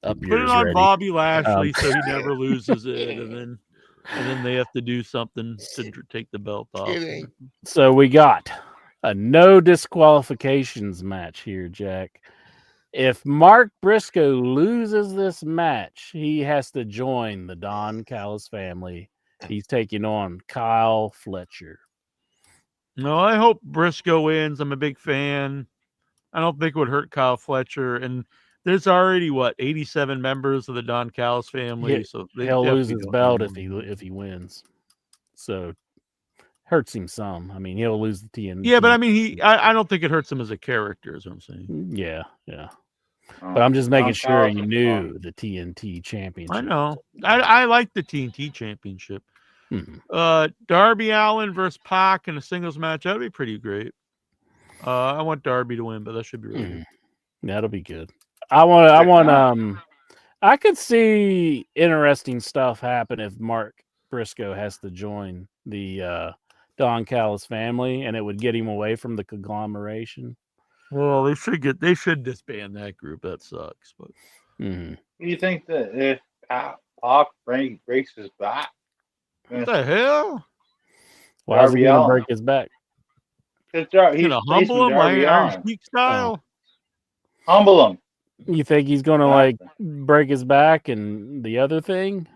Up Put yours it on ready. Bobby Lashley so he never loses it, and then they have to do something to take the belt off. Kidding. So we got a no disqualifications match here, Jack. If Mark Briscoe loses this match, he has to join the Don Callis family. He's taking on Kyle Fletcher. No, I hope Briscoe wins. I'm a big fan. I don't think it would hurt Kyle Fletcher. And there's already 87 members of the Don Callis family. So He'll lose his belt if he wins. So hurts him some. I mean, he'll lose the TNT. Yeah, but I mean, I don't think it hurts him as a character. Is what I'm saying. Yeah. But I'm just making sure you knew the TNT championship. I know. I like the TNT championship. Mm-hmm. Darby Allin versus Pac in a singles match. That'd be pretty great. I want Darby to win, but that should be really good. That'll be good. I could see interesting stuff happen if Mark Briscoe has to join the Don Callis family, and it would get him away from the conglomeration. Well, they should disband that group. That sucks. But Do you think that if Pac breaks his back? What the hell? Why is he going to break his back? He's gonna placing humble him, Darby Iron on. Sheik style. Humble him. You think he's gonna like break his back and the other thing?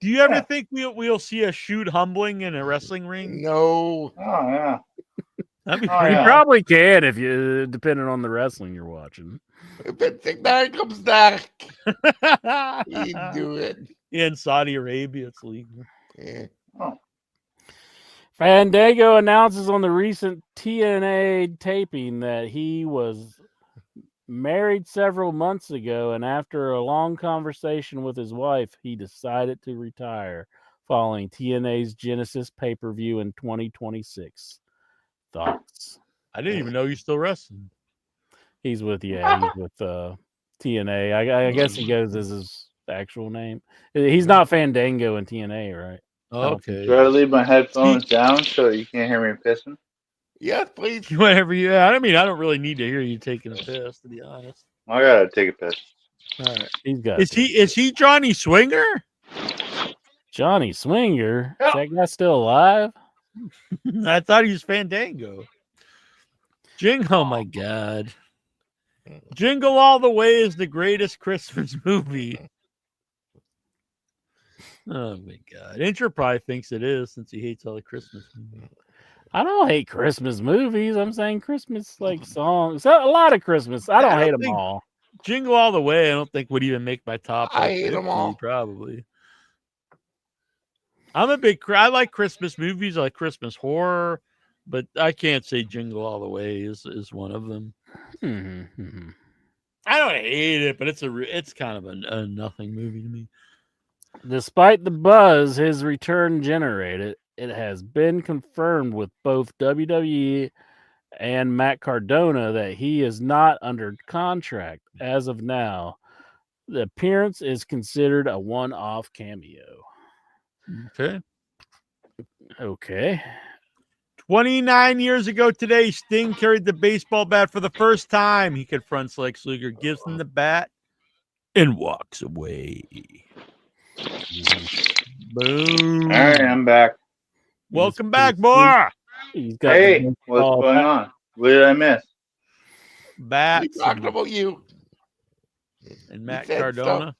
Do you ever think we'll see a shoot humbling in a wrestling ring? No. Oh yeah. That'd be Oh, pretty. You yeah. probably can if you, depending on the wrestling you're watching. If Vince McMahon comes back, he'd do it. In Saudi Arabia, it's legal. Yeah. Oh. Fandango announces on the recent TNA taping that he was married several months ago, and after a long conversation with his wife, he decided to retire following TNA's Genesis pay-per-view in 2026. Thoughts? I didn't even know you still wrestling. He's with TNA. I guess he goes as his actual name. He's not Fandango in TNA, right? Okay. Should I leave my headphones down so you can't hear me pissing? Yes, please. Whatever you. I mean, I don't really need to hear you taking a piss, to be honest. I gotta take a piss. All right. He's got. Is he Johnny Swinger? Johnny Swinger? Is that guy still alive? I thought he was Fandango. Oh my God. Jingle All the Way is the greatest Christmas movie. Oh my God. Incher probably thinks it is since he hates all the Christmas movies. I don't hate Christmas movies. I'm saying Christmas like songs. A lot of Christmas. I don't hate them all. Jingle All the Way, I don't think would even make my top. I hate them all. Probably. I like Christmas movies. I like Christmas horror, but I can't say Jingle All the Way is one of them. Mm-hmm. I don't hate it, but it's kind of a nothing movie to me. Despite the buzz his return generated, it has been confirmed with both WWE and Matt Cardona that he is not under contract as of now. The appearance is considered a one-off cameo. Okay. 29 years ago today, Sting carried the baseball bat for the first time. He confronts Lex Luger, gives him the bat, and walks away. Boom. All right, I'm back. Welcome back, boy. Hey, what's going on? What did I miss? Bats. We talking about you. And Matt Cardona.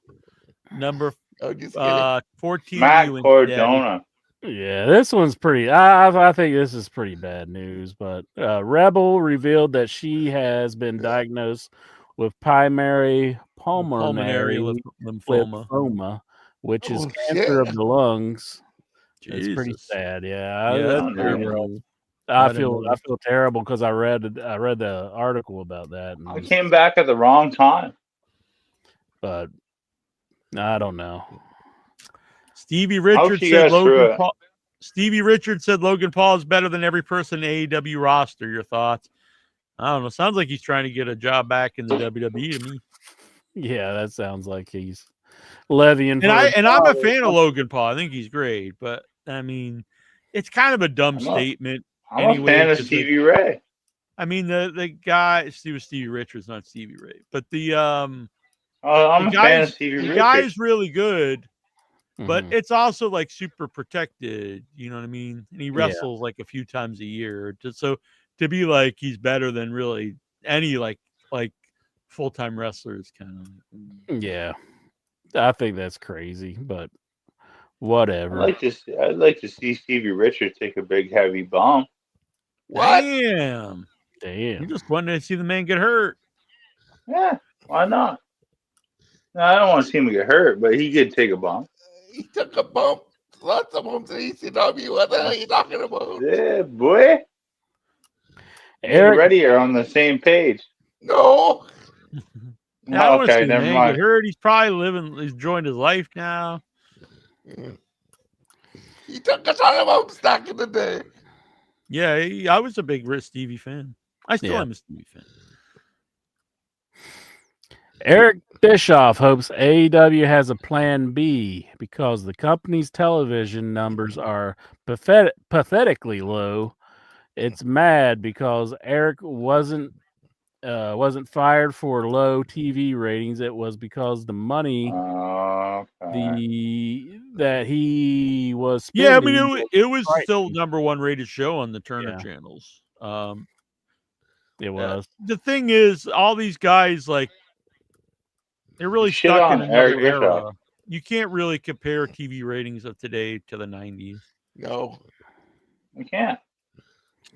Number 14. Matt Cardona. Yeah, this one's pretty. I think this is pretty bad news. But Rebel revealed that she has been diagnosed with primary pulmonary lymphoma, which is cancer of the lungs. It's pretty sad. Yeah, that's terrible. I feel terrible because I read the article about that. And I came back at the wrong time. But I don't know. Stevie Richards said Logan Paul is better than every person in the AEW roster. Your thoughts? I don't know. Sounds like he's trying to get a job back in the WWE to me. Yeah, that sounds like he's levying. And I'm a fan of Logan Paul. I think he's great, but I mean, it's kind of a dumb statement. I'm a fan of Stevie Ray. I mean, the guy, Stevie Richards, not Stevie Ray, but I'm a fan of Stevie Richards. The guy's really good, but it's also like super protected. You know what I mean? And he wrestles like a few times a year. So to be like he's better than really any like full-time wrestlers, kind of. Yeah, I think that's crazy, but whatever. I'd like to see Stevie Richards take a big heavy bump. What? Damn. You just wanted to see the man get hurt. Yeah, why not? No, I don't want to see him get hurt, but he did take a bump. He took a bump. Lots of bumps in ECW. What the hell are you talking about? Yeah, boy. Eric Reddy are on the same page. No. Okay, never mind. Get hurt. He's probably enjoying his life now. He took a ton of bumps back in the day. Yeah, I was a big Stevie fan. I still am a Stevie fan. Eric Bischoff hopes AEW has a plan B because the company's television numbers are pathetically low. It's mad because Eric wasn't fired for low TV ratings. It was because the money that he was spending. Yeah, I mean it was still number one rated show on the Turner channels. It was. The thing is, all these guys, like, they're really Shit stuck in on Eric another Bischoff. era. You can't really compare TV ratings of today to the 90s. No. We can't.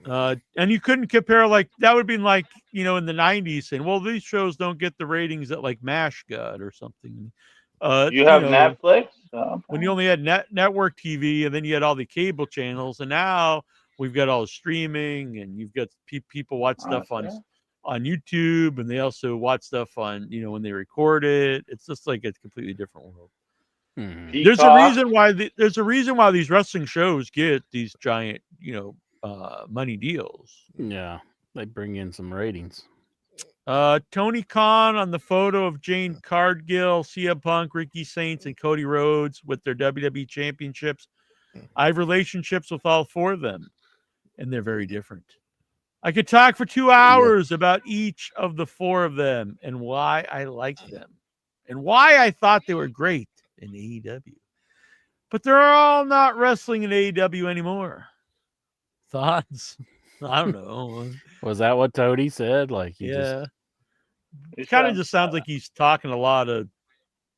And you couldn't compare, like, that would be like, in the 90s saying, well, these shows don't get the ratings that, like, MASH got or something. You have Netflix? When you only had network TV, and then you had all the cable channels, and now we've got all the streaming, and you've got people watch stuff on YouTube, and they also watch stuff on, when they record it. It's just like a completely different world. There's a reason why these wrestling shows get these giant, money deals. Yeah, they bring in some ratings. Tony Khan on the photo of Jane Cargill, CM Punk, Ricky Saints, and Cody Rhodes with their WWE championships. I have relationships with all four of them, and they're very different. I could talk for 2 hours about each of the four of them and why I like them and why I thought they were great in AEW. But they're all not wrestling in AEW anymore. Thoughts? I don't know. Was that what Tony said? Like, It kind of just sounds like he's talking a lot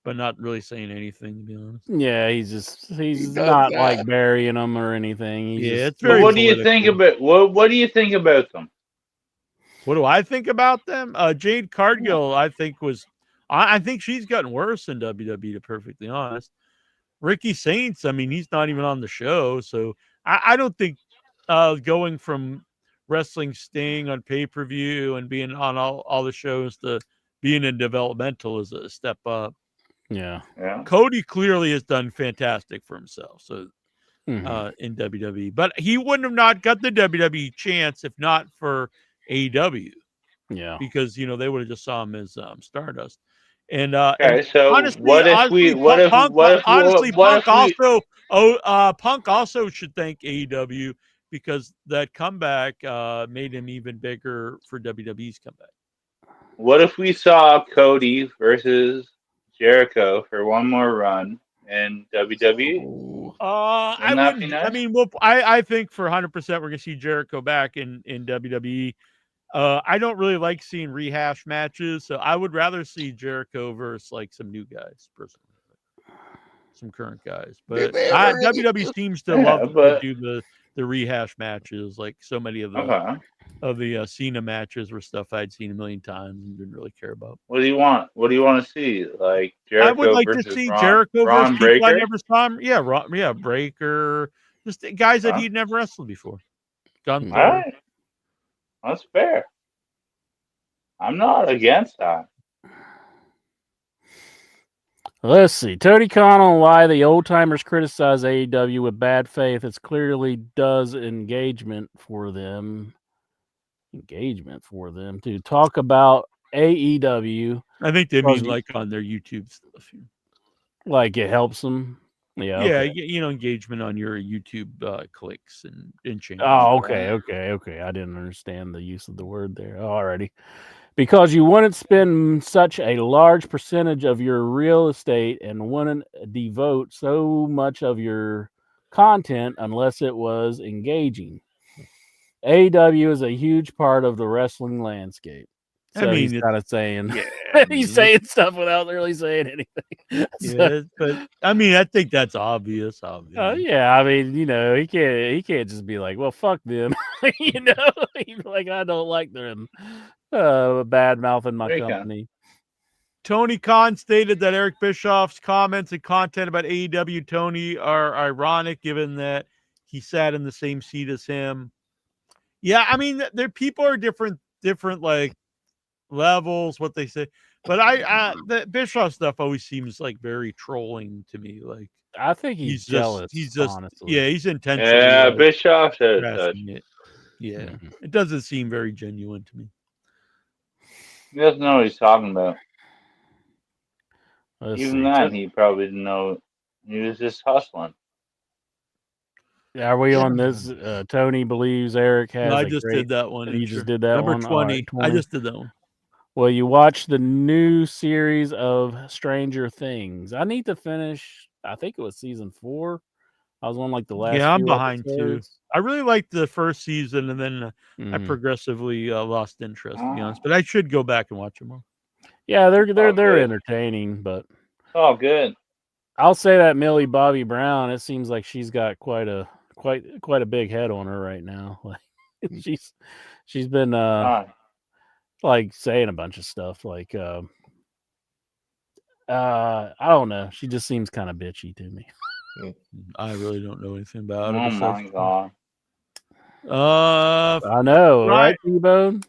but not really saying anything, to be honest. Yeah, he's not like burying them or anything. It's very. What do you think about what do you think about them? What do I think about them? Jade Cargill, I think I think she's gotten worse in WWE, to be perfectly honest. Ricky Saints, I mean, he's not even on the show, so I don't think going from wrestling Sting on pay-per-view and being on all the shows to being in developmental is a step up. Yeah. Cody clearly has done fantastic for himself. So in WWE, but he wouldn't have not got the WWE chance if not for AEW. Yeah. Because they would have just saw him as Stardust. And so honestly, what if Punk also should thank AEW because that comeback made him even bigger for WWE's comeback. What if we saw Cody versus Jericho for one more run in WWE? I wouldn't. I mean, I think for 100% we're gonna see Jericho back in WWE. I don't really like seeing rehash matches, so I would rather see Jericho versus like some new guys, personally, some current guys. But WWE seems to love to do the rehash matches, like so many of the Cena matches were stuff I'd seen a million times and didn't really care about. What do you want? What do you want to see? Like Jericho I would like versus to see Ron, Jericho versus people Breaker? I never saw him. Yeah, Breaker, just guys that he'd never wrestled before. Gunther. All right. That's fair. I'm not against that. Let's see. Tony Khan on why the old timers criticize AEW with bad faith. It's clearly does engagement for them to talk about AEW. I think they mean like on their YouTube stuff. Like it helps them. Yeah. Yeah, Okay. Engagement on your YouTube clicks and changes. Oh, okay. I didn't understand the use of the word there. Alrighty. Because you wouldn't spend such a large percentage of your real estate and wouldn't devote so much of your content unless it was engaging. AEW is a huge part of the wrestling landscape. So he's kind of saying he's saying stuff without really saying anything. But I mean, I think that's obvious. Yeah, I mean, he can't just be like, well, fuck them. He's like, I don't like them bad mouthing my company. Tony Khan stated that Eric Bischoff's comments and content about AEW Tony are ironic, given that he sat in the same seat as him. Yeah, I mean, their people are different like levels, what they say. But the Bischoff stuff always seems like very trolling to me. Like I think he's jealous. He's just honestly. Yeah, he's intentionally. Yeah, Bischoff said it. Yeah, it doesn't seem very genuine to me. He doesn't know what he's talking about. Even then, he probably didn't know. He was just hustling. Are we on this? Tony believes Eric has. I just did that one. You just did that number one. 20. Right, 20. I just did that one. Well, you watched the new series of Stranger Things. I need to finish. I think it was season 4 I was on like the last. Yeah, I'm few behind too. episodes. I really liked the first season, and then I Mhm. progressively lost interest, to be honest. But I should go back and watch them all. Yeah, they're good. entertaining, but Oh, good. I'll say that Millie Bobby Brown. It seems like she's got quite a big head on her right now. Like she's been like saying a bunch of stuff. Like I don't know. She just seems kind of bitchy to me. I really don't know anything about Oh her. my god. I know, right, T-Bone?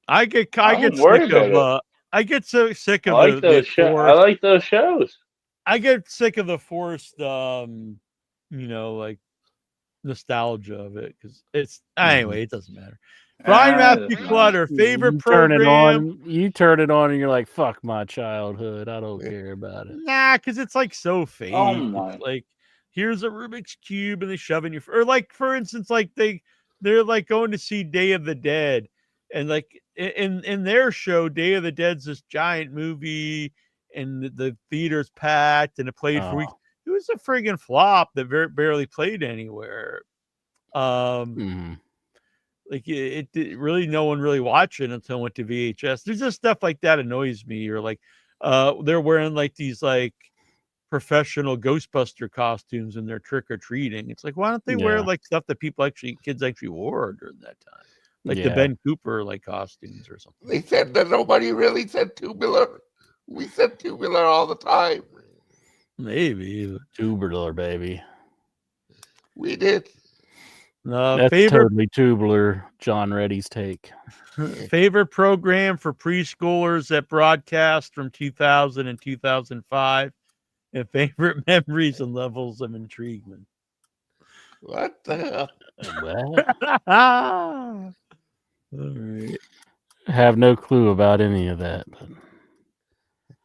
I get I'm sick worried of about I get so sick I of like those I like those shows. I get sick of the forced like nostalgia of it because it's anyway, it doesn't matter. Brian Matthew Clutter, favorite program. You turn it on and you're like, fuck my childhood. I don't care about it. Nah, because it's like so fake. Oh my. It's like here's a Rubik's Cube and they shove in your or like for instance, like they're like going to see Day of the Dead, and like in their show, Day of the Dead's this giant movie, and the theater's packed and it played for weeks. It was a friggin' flop that barely played anywhere. Like it really no one really watched it until it went to VHS. There's just stuff like that annoys me, or like they're wearing like these like professional Ghostbuster costumes and they're trick-or-treating. It's like, why don't they wear like stuff that kids actually wore during that time? Like the Ben Cooper like costumes or something. They said that nobody really said tubular. We said tubular all the time. Maybe tubular, baby. We did. That's totally tubular. John Reddy's take. Favorite program for preschoolers that broadcast from 2000 and 2005, and favorite memories and levels of intriguement. What the hell? All right. Have no clue about any of that.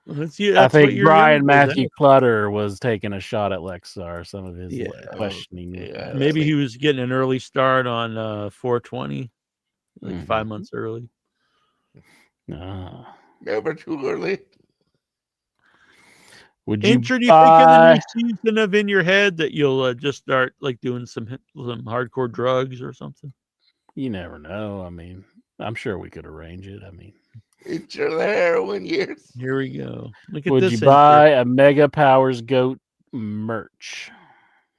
But that's you. I think Brian Matthew Clutter was taking a shot at Lexar. Some of his questioning. Maybe he was getting an early start on 420, like 5 months early. Never too early. Would you do you think in the new season of In Your Head that you'll just start like doing some hardcore drugs or something? You never know. I mean, I'm sure we could arrange it. I mean, it's your heroin years. Here we go. Look at would this. You buy a Mega Powers Goat merch?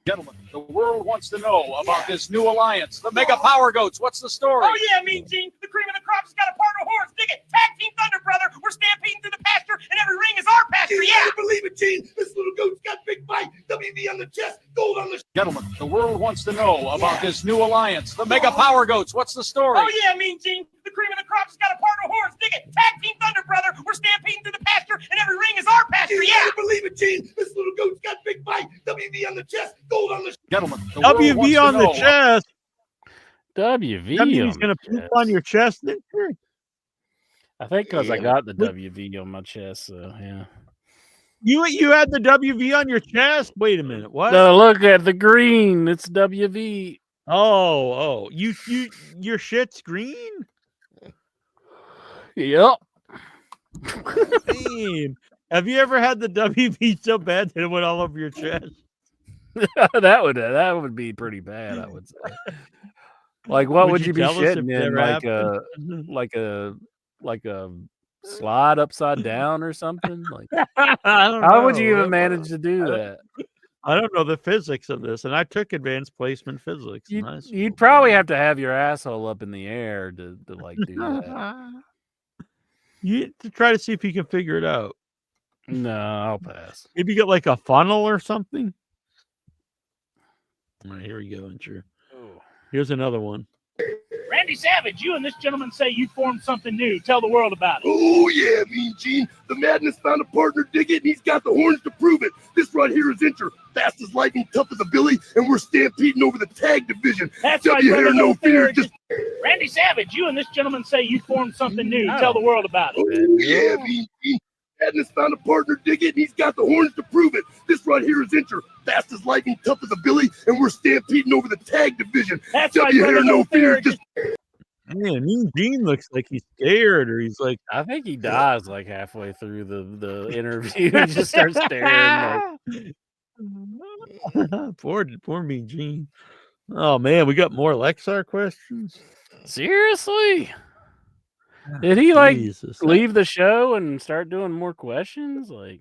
Gentlemen, the world wants to know about this new alliance, the Mega Power Goats. What's the story? Oh, yeah, Mean Gene. The cream of the crop's got a partner horse. Dig it. Tag Team Thunder, brother. We're stampeding through the pasture, and every ring is our pasture. You Yeah. better believe it, Gene. This little goat's got big bite. WB on the chest, gold on the... Gentlemen, the world wants to know about this new alliance, the Mega Power Goats. What's the story? Oh, yeah, Mean Gene. The cream of the crop's got a partner horse. Dig it. Tag Team Thunder, brother. We're stampeding through the pasture, and every ring is our pasture. You Yeah. better believe it, Gene. This little goat's got big bite. WB on the chest, gold on the... Gentlemen, WV on the chest. WV. That means he's gonna poop on your chest. I think because I got the WV on my chest. So yeah. You had the WV on your chest. Wait a minute. What? No, look at the green. It's WV. Oh, your shit's green. Yep. Damn. Have you ever had the WV so bad that it went all over your chest? that would be pretty bad, I would say. Like, what would you be shitting in? Like a slide upside down or something? Like, how would you even manage to do that? I don't know the physics of this, and I took advanced placement physics. You'd probably have to have your asshole up in the air to like do that. You to try to see if you can figure it out. No, I'll pass. Maybe get like a funnel or something. All right, here we go, Incher. Here's another one. Randy Savage, you and this gentleman say you formed something new. Tell the world about it. Oh, yeah, Mean Gene. The Madness found a partner, dig it, and he's got the horns to prove it. This right here is Inter. Fast as lightning, tough as a billy, and we're stampeding over the tag division. That's right, hair, no fear. Just... Randy Savage, you and this gentleman say you formed something new. Tell the world about it. Oh, yeah, Mean Gene. Madness found a partner, dig it, and he's got the horns to prove it. This right here is Inter. Fast as lightning, tough as a billy, and we're stampeding over the tag division. That's right, hair, no fear. Just... Man, Mean Gene looks like he's scared, or he's like, I think he dies like halfway through the interview. He just starts staring. Like, Poor Mean Gene. Oh man, we got more Lexar questions. Seriously? Did he like Jesus. leave the show and start doing more questions? Like,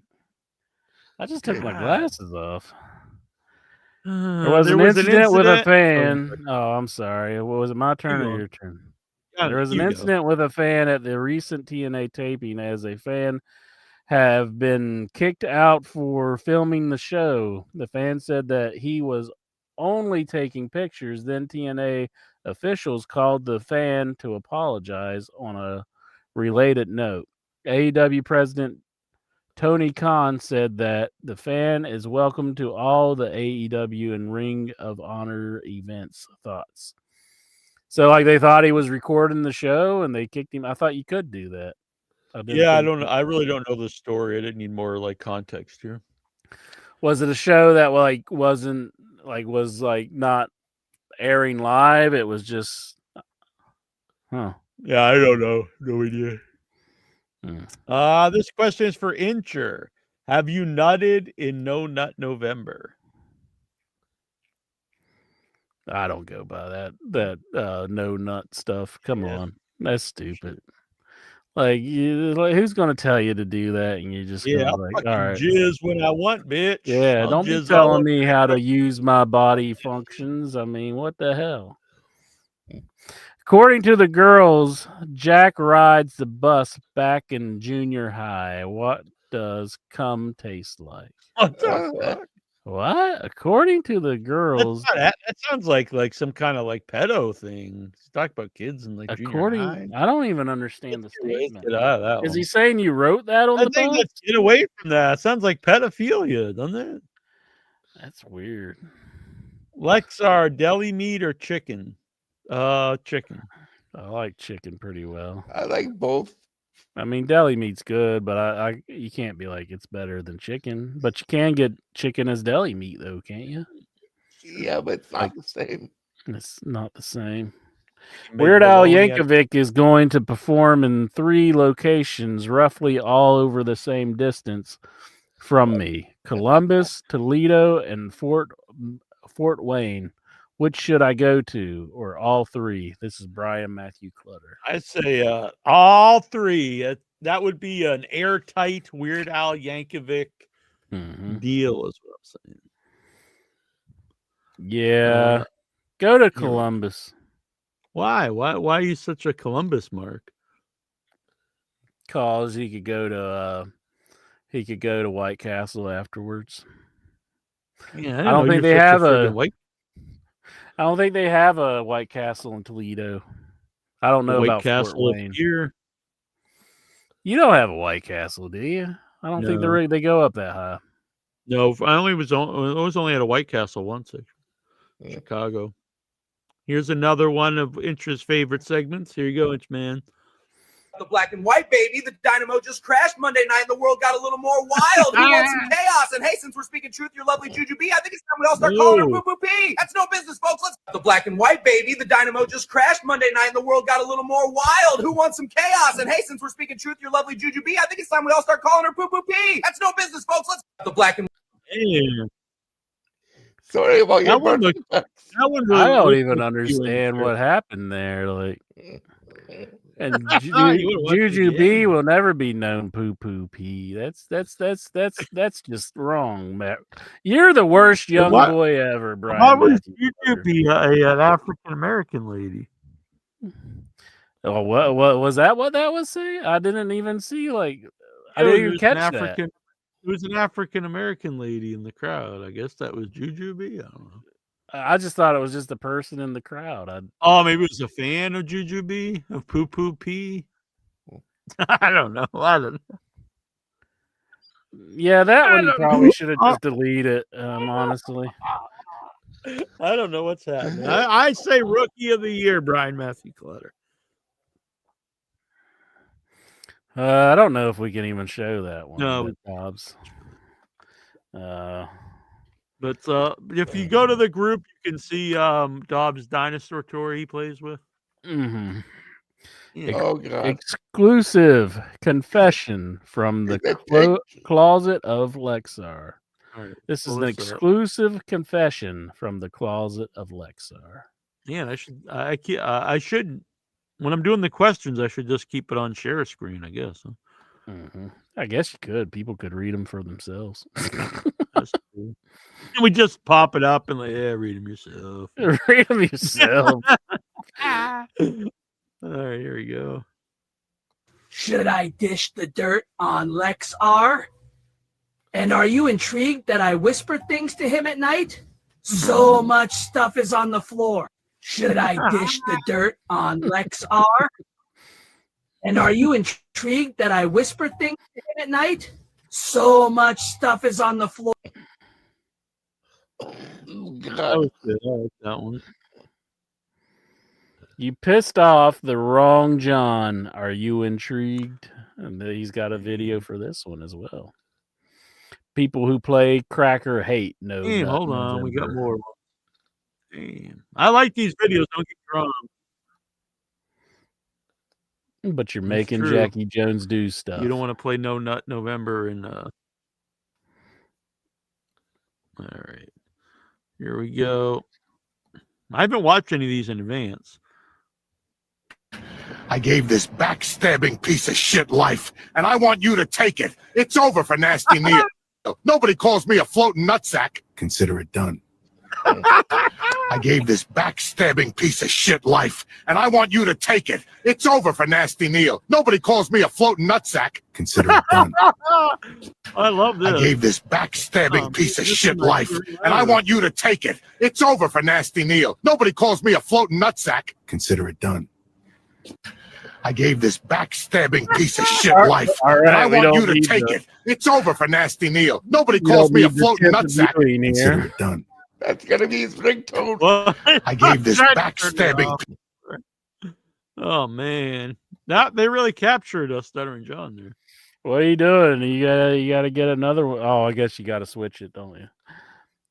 I just took my glasses off. There was an incident with a fan. Oh, I'm sorry. Was it my turn or your turn? There was an incident with a fan at the recent TNA taping as a fan have been kicked out for filming the show. The fan said that he was only taking pictures. Then TNA officials called the fan to apologize on a related note. AEW president Tony Khan said that the fan is welcome to all the AEW and Ring of Honor events. Thoughts? So, like, they thought he was recording the show and they kicked him. I thought you could do that. I don't know. I really don't know the story. I didn't need more like context here. Was it a show that like wasn't like was like not airing live? It was just, Yeah, I don't know. No idea. This question is for Incher. Have you nutted in No Nut November? I don't go by that no nut stuff. Come on, that's stupid. Like, who's going to tell you to do that? And you're just I'll like, all right, jizz when I want, bitch. Yeah, don't be telling me how to use my body functions. I mean, what the hell? According to the girls, Jack rides the bus back in junior high. What does cum taste like? What the fuck? What? According to the girls, that sounds like some kind of like pedo thing. Talk about kids and like junior high. I don't even understand the statement. Get out of that Is one. he saying you wrote that on the bus? Let's get away from that. It sounds like pedophilia, doesn't it? That's weird. Lexar, deli meat or chicken? Chicken. I like chicken pretty well. I like both. I mean, deli meat's good, but you can't be like it's better than chicken. But you can get chicken as deli meat, though, can't you? Yeah, but it's not the same. It's not the same. Weird Al Yankovic is going to perform in 3 locations, roughly all over the same distance from me: Columbus, Toledo, and Fort Wayne. Which should I go to, or all 3? This is Brian Matthew Clutter. I say all 3. That would be an airtight Weird Al Yankovic deal, is what I'm saying. Yeah, go to Columbus. Why? Why are you such a Columbus mark? Cause he could go to White Castle afterwards. Yeah, I don't think they have I don't think they have a White Castle in Toledo. I don't know about Castle Fort Wayne. Here. You don't have a White Castle, do you? I don't think they go up that high. No, I was only at a White Castle once, Chicago. Here's another one of Inch's favorite segments. Here you go, Inch Man. The black and white, baby. The Dynamo just crashed Monday night, and the world got a little more wild. Who wants some chaos? And hey, since we're speaking truth, your lovely Juju B, I think it's time we all start calling her Poo Poo P. That's no business, folks. Let's the black and white, baby. The Dynamo just crashed Monday night, and the world got a little more wild. Who wants some chaos? And hey, since we're speaking truth, your lovely Juju B, I think it's time we all start calling her Poo Poo P. That's no business, folks. Let's the black and Sorry about your birthday. I don't even understand what happened there. Like, and Juju B will never be known Poo Poo P. That's just wrong, Matt. You're the worst young boy ever, Brian. Why was Juju B an African American lady? Oh, what was that? What that was saying? I didn't even see. Like, I didn't even catch that. It was an African American lady in the crowd. I guess that was Juju B. I don't know. I just thought it was just a person in the crowd. Maybe it was a fan of Juju B, of Poo Poo P. I don't know. Yeah, that one you probably should have just deleted. Honestly, I don't know what's happening. I say Rookie of the Year, Brian Matthew Clutter. I don't know if we can even show that one. No, Dobbs. But if you go to the group, you can see Dobbs' dinosaur tour he plays with. Mm-hmm. Yeah. Oh, God. Exclusive confession from the closet of Lexar. All right, This is pull an this up. exclusive confession from the closet of Lexar. Man, I should, when I'm doing the questions, I should just keep it on share screen, I guess. Huh? Mm-hmm. I guess you could. People could read them for themselves. That's true. And we just pop it up and read them yourself. Read them yourself. All right, here we go. Should I dish the dirt on Lex R? And are you intrigued that I whisper things to him at night? So much stuff is on the floor. Should I dish the dirt on Lex R? And are you intrigued that I whisper things to him at night? So much stuff is on the floor. That was good. I like that one. You pissed off the wrong John. Are you intrigued? And he's got a video for this one as well. People who play Cracker hate no. Damn, hold on, we got more. Damn, I like these videos. Don't get me wrong. But you're It's making true. Jackie Jones do stuff. You don't want to play No Nut November and all right. Here we go. I haven't watched any of these in advance. I gave this backstabbing piece of shit life, and I want you to take it. It's over for Nasty Neil. Nobody calls me a floating nutsack. Consider it done. I gave this backstabbing piece of shit life, and I want you to take it. It's over for Nasty Neil. Nobody calls me a floating nutsack. Consider it done. I love this. I gave this backstabbing piece of shit life, and I want you to take it. It's over for Nasty Neil. Nobody calls me a floating nutsack. Consider it done. I gave this backstabbing piece of shit life, and I want you to take it. It's over for Nasty Neil. Nobody calls me a floating nutsack. Consider it done. That's gonna be his ringtone. I gave this backstabbing. Oh man, that they really captured us, Stuttering John there. What are you doing? You gotta get another one. Oh, I guess you gotta switch it, don't you?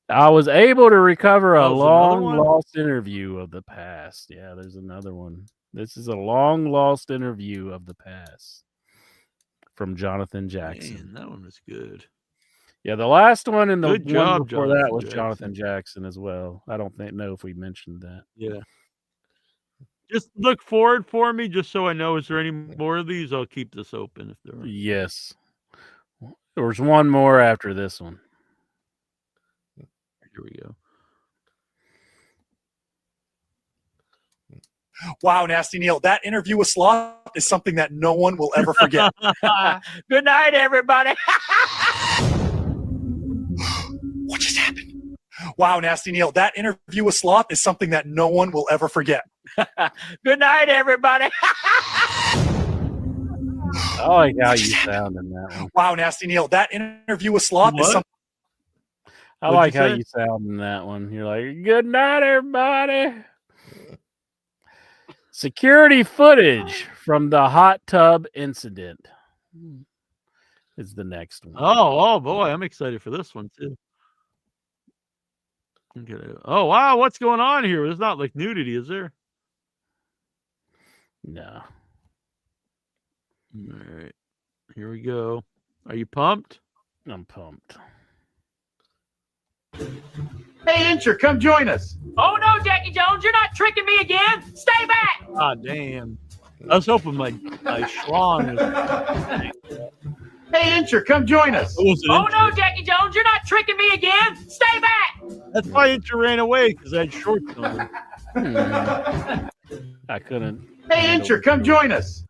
I was able to recover a long lost interview of the past. Yeah, there's another one. This is a long lost interview of the past from Jonathan Jackson. Man, that one was good. Yeah, the last one and the Good job, one before that Jonathan was Jackson. Jonathan Jackson as well. I don't know if we mentioned that. Yeah. Just look forward for me, just so I know. Is there any more of these? I'll keep this open if there are. Yes. There's one more after this one. Here we go. Wow, Nasty Neil, that interview with Sloth is something that no one will ever forget. Good night, everybody. What just happened? Wow, Nasty Neil, that interview with Sloth is something that no one will ever forget. Good night, everybody. I like how you sound in that one. Wow, Nasty Neil, that interview with Sloth is something. I like how you sound in that one. You're like, good night, everybody. Security footage from the hot tub incident is the next one. Oh boy, I'm excited for this one too. Okay. Oh wow, what's going on here? There's not like nudity, is there? No. All right, here we go. Are you pumped? I'm pumped. Hey, Incher, come join us. Oh no, Jackie Jones, you're not tricking me again. Stay back. Ah, damn. I was hoping my schlong was... Hey, Incher, come join us. Oh no, Jackie Jones, you're not tricking me again. Stay back. That's why Incher ran away, because I had shorts on. I couldn't. Hey, Incher, come join us.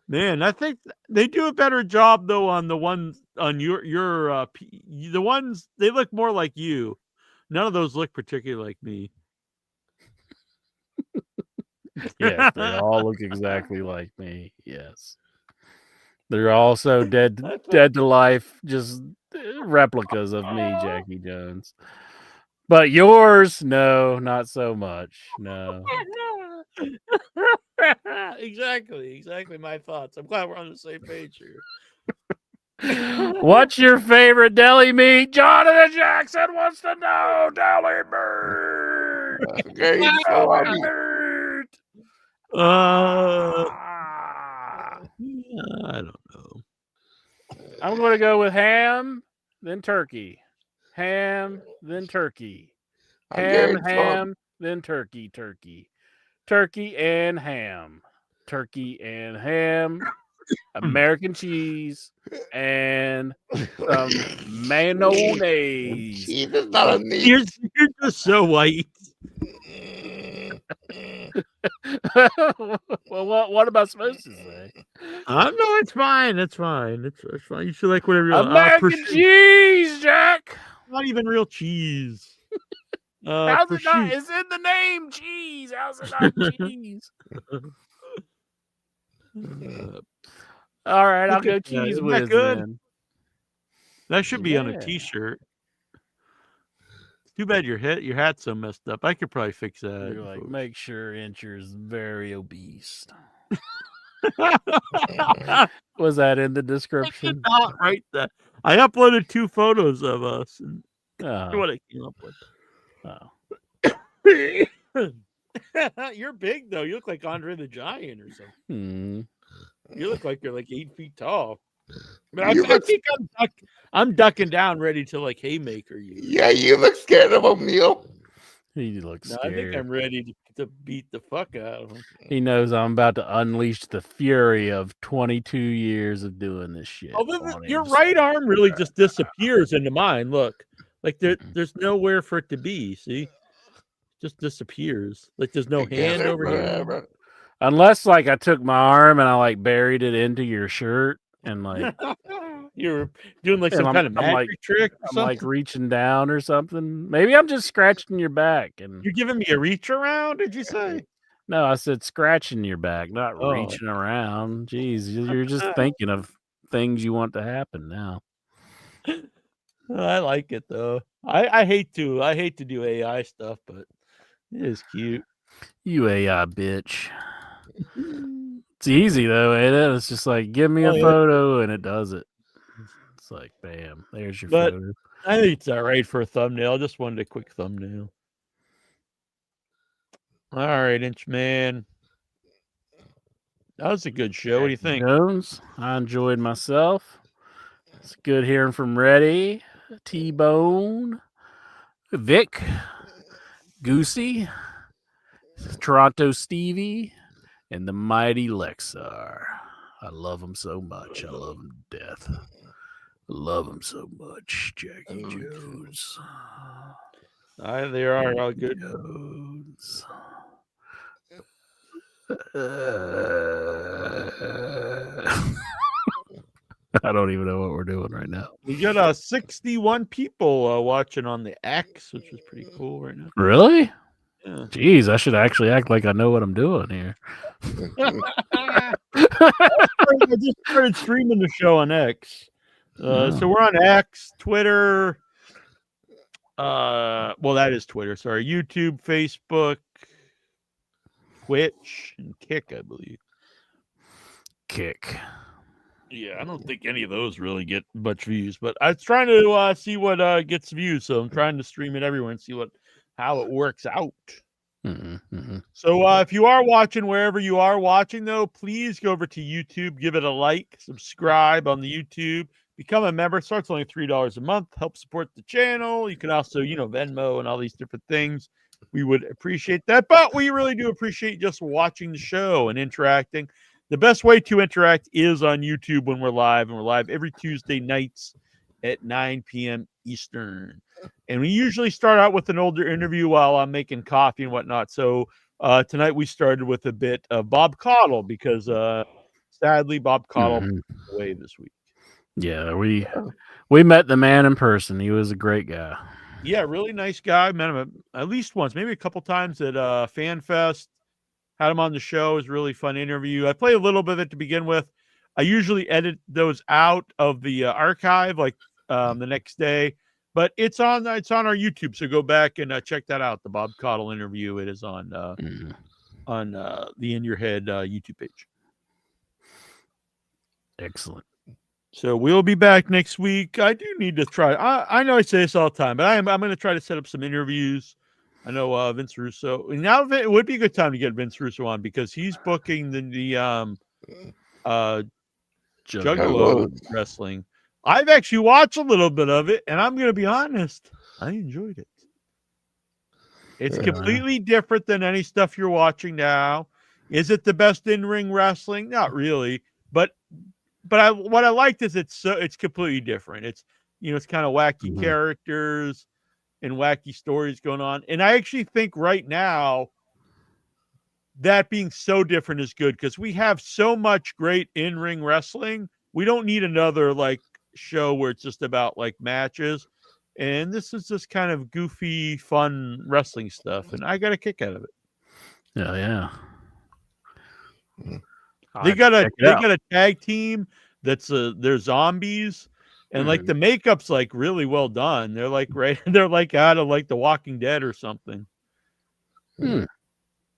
Man, I think they do a better job though on the ones on the ones they look more like you. None of those look particularly like me. Yes, they all look exactly like me. Yes. They're also dead to life, just replicas of me, Jackie Jones. But yours, no, not so much. No. Exactly my thoughts. I'm glad we're on the same page here. What's your favorite deli meat? Jonathan Jackson wants to know. Deli meat. Okay, I don't know. I'm going to go with ham then turkey. Ham, then turkey. I Ham, gained some. ham, then turkey, turkey. Turkey and ham. Turkey and ham. American cheese and some mayonnaise. Cheese is not a meat. You're just so white. Well, what am I supposed to say? No, it's fine. It's fine. It's fine. You should like whatever you want. American cheese, Jack. Not even real cheese. How's it not? It's in the name, cheese. How's it not cheese? All right, I'll go cheese whiz then. That should be on a T-shirt. Too bad your hat's so messed up. I could probably fix that. You're like, make sure Incher's very obese. Was that in the description? Not right there. I uploaded 2 photos of us and what I came up with. You're big though. You look like Andre the Giant or something. You look like you're like 8 feet tall. But I think I'm ducking down, ready to like haymaker you. Yeah, you look scared of O'Neal. He looks scared. I think I'm ready to beat the fuck out of him. He knows I'm about to unleash the fury of 22 years of doing this shit. Your right arm really just disappears into mine. Look, like there's nowhere for it to be. See, just disappears. Like there's no hand over here. Unless like I took my arm and I like buried it into your shirt and like you're doing like some kind of magic trick. I'm like reaching down or something. Maybe I'm just scratching your back. And you're giving me a reach around? Did you say? No, I said scratching your back, not reaching around. Jeez, you're just thinking of things you want to happen now. I like it though. I hate to do AI stuff, but it is cute. You AI bitch. It's easy though, ain't it? It's just like give me a photo and it does it. It's like bam, there's your photo. I think it's all right for a thumbnail. I just wanted a quick thumbnail. All right, Inchman. That was a good show. What do you think? Jones, I enjoyed myself. It's good hearing from Reddy, T-Bone, Vic, Goosey, Toronto Stevie, and the mighty Lexar. I love him so much. I love him to death. I love him so much, Jackie Jones. They are all good. Jones. I don't even know what we're doing right now. We got 61 people watching on the X, which is pretty cool right now. Really? Yeah. Jeez, I should actually act like I know what I'm doing here. I just started streaming the show on X. So we're on X, Twitter. Well, that is Twitter. Sorry, YouTube, Facebook, Twitch, and Kick, I believe. Kick. Yeah, I don't think any of those really get much views, but I was trying to see what gets views. So I'm trying to stream it everywhere and see how it works out. So if you are watching wherever you are watching, though, please go over to YouTube, give it a like, subscribe on the YouTube, become a member. It starts only $3 a month. Help support the channel. You can also, Venmo and all these different things. We would appreciate that, but we really do appreciate just watching the show and interacting. The best way to interact is on YouTube when we're live, and we're live every Tuesday nights at 9 p.m. Eastern. And we usually start out with an older interview while I'm making coffee and whatnot. So tonight we started with a bit of Bob Caudle because sadly Bob Caudle passed away this week. Yeah, we met the man in person. He was a great guy. Yeah, really nice guy. Met him at least once, maybe a couple times at FanFest. Had him on the show. It was a really fun interview. I played a little bit of it to begin with. I usually edit those out of the archive like the next day, but it's on our YouTube. So go back and check that out. The Bob Caudle interview. It is on the In Your Head YouTube page. Excellent. So we'll be back next week. I do need to try. I know I say this all the time, but I'm going to try to set up some interviews. I know Vince Russo. Now it would be a good time to get Vince Russo on because he's booking the Juggalo wrestling I've actually watched a little bit of it, and I'm going to be honest, I enjoyed it. It's completely different than any stuff you're watching now. Is it the best in-ring wrestling? Not really, but what I liked is it's completely different. It's it's kind of wacky characters and wacky stories going on, and I actually think right now that being so different is good because we have so much great in-ring wrestling. We don't need another like show where it's just about like matches. And this is just kind of goofy, fun wrestling stuff, and I got a kick out of it. Yeah. They got a tag team that's they're zombies, and like the makeup's like really well done. They're like they're like out of like The Walking Dead or something. And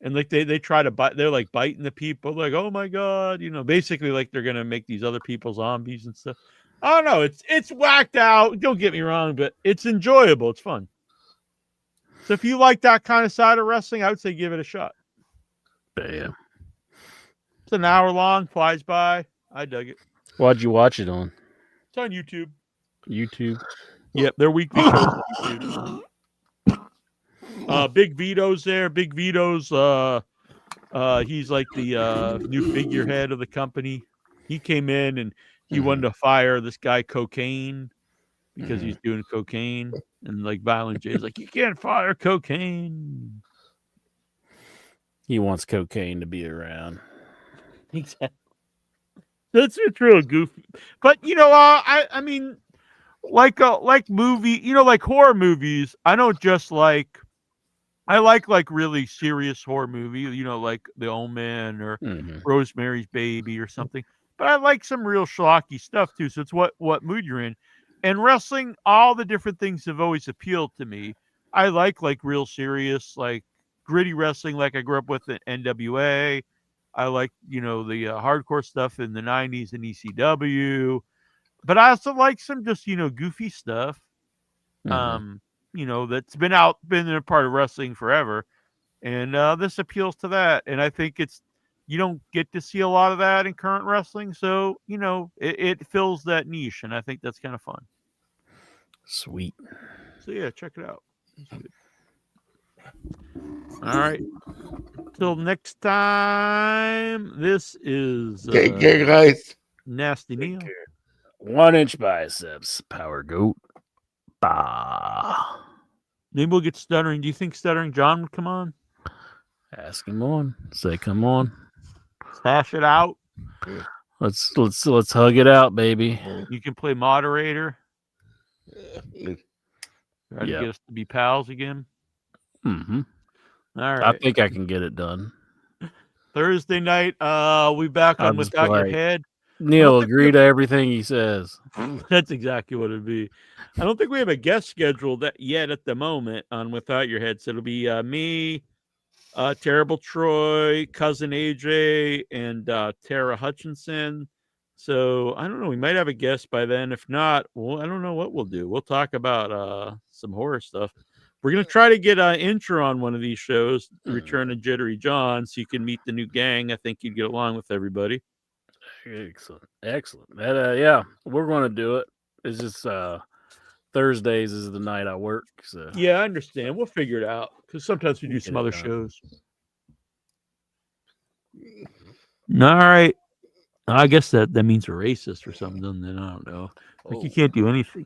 like they try to bite, they're like biting the people, like, oh my god, basically like they're gonna make these other people zombies and stuff. I don't know. It's whacked out. Don't get me wrong, but it's enjoyable. It's fun. So if you like that kind of side of wrestling, I would say give it a shot. Bam. It's an hour long, flies by. I dug it. What'd you watch it on? It's on YouTube. YouTube? Yep, they're weekly shows on YouTube. Big Vito's there. Big Vito's he's like the new figurehead of the company. He came in and he wanted to fire this guy Cocaine because he's doing cocaine, and like Violent J's like, you can't fire Cocaine. He wants Cocaine to be around. Exactly. It's real goofy, but I mean, like movie, like horror movies. I don't just like. I like really serious horror movie, like The Omen or Rosemary's Baby or something. But I like some real schlocky stuff too. So it's what mood you're in. And wrestling, all the different things have always appealed to me. I like real serious, like gritty wrestling, like I grew up with at NWA. I like the hardcore stuff in the 90s in ECW. But I also like some just goofy stuff. That's been a part of wrestling forever. And this appeals to that. And I think you don't get to see a lot of that in current wrestling. So, it fills that niche. And I think that's kind of fun. Sweet. So, yeah, check it out. All right. Till next time, this is Take care, guys. Nasty Neil. 1 inch biceps, Power Goat. Bah. Maybe we'll get Stuttering. Do you think Stuttering John would come on? Ask him on. Say, come on. Hash it out. Let's hug it out, baby. You can play moderator. Try to get us to be pals again. All right. I think I can get it done. Thursday night, we'll be back on Without Your Head. Neil, agree to everything he says. That's exactly what it'd be. I don't think we have a guest scheduled yet at the moment on Without Your Head. So it'll be me, Terrible Troy, Cousin AJ, and Tara Hutchinson. So I don't know. We might have a guest by then. If not, well, I don't know what we'll do. We'll talk about some horror stuff. We're going to try to get an intro on one of these shows, The Return of Jittery John, so you can meet the new gang. I think you'd get along with everybody. Excellent. Yeah, we're going to do it. It's just Thursdays is the night I work. So yeah, I understand. We'll figure it out because sometimes we do some other shows. All right. I guess that means we're racist or something, doesn't it? I don't know. Like you can't do anything.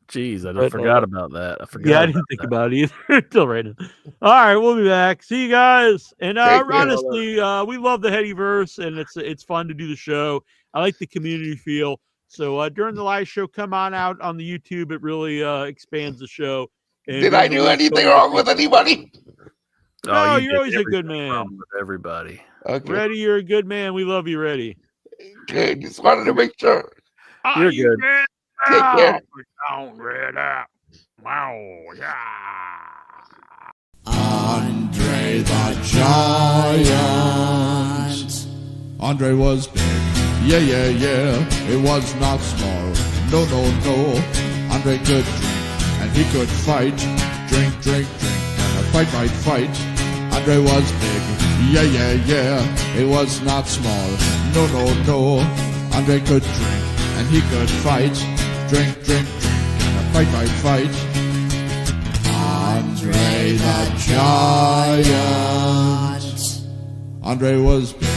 Jeez, I forgot about that. I didn't think about it either until right now. All right, we'll be back. See you guys. And honestly, we love the Headyverse, and it's fun to do the show. I like the community feel. So during the live show, come on out on the YouTube. It really expands the show. And did I do anything wrong with anybody? No, you're always a good man. With everybody. Okay. Reddy, you're a good man. We love you, Reddy. Okay, just wanted to make sure. You're good. Take care. Down, red out. Wow, yeah. Andre the Giant. Andre was big. Yeah, yeah, yeah. It was not small. No, no, no. Andre could drink and he could fight. Drink, drink, drink. And a fight, fight, fight. Andre was big. Yeah, yeah, yeah. It was not small. No, no, no. Andre could drink and he could fight. drink, drink, and a fight, fight, fight. Andre the Giant. Andre was big,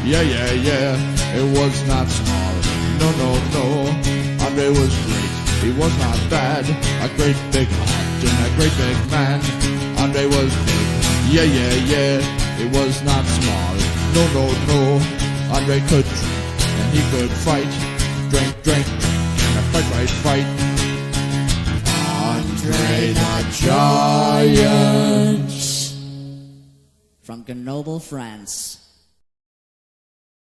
yeah, yeah, yeah. It was not small, no, no, no. Andre was great, he was not bad. A great big heart and a great big man. Andre was big, yeah, yeah, yeah. It was not small, no, no, no. Andre could drink and he could fight. Drink, drink, and a fight, fight, fight. Andre the Giant. From Grenoble, France.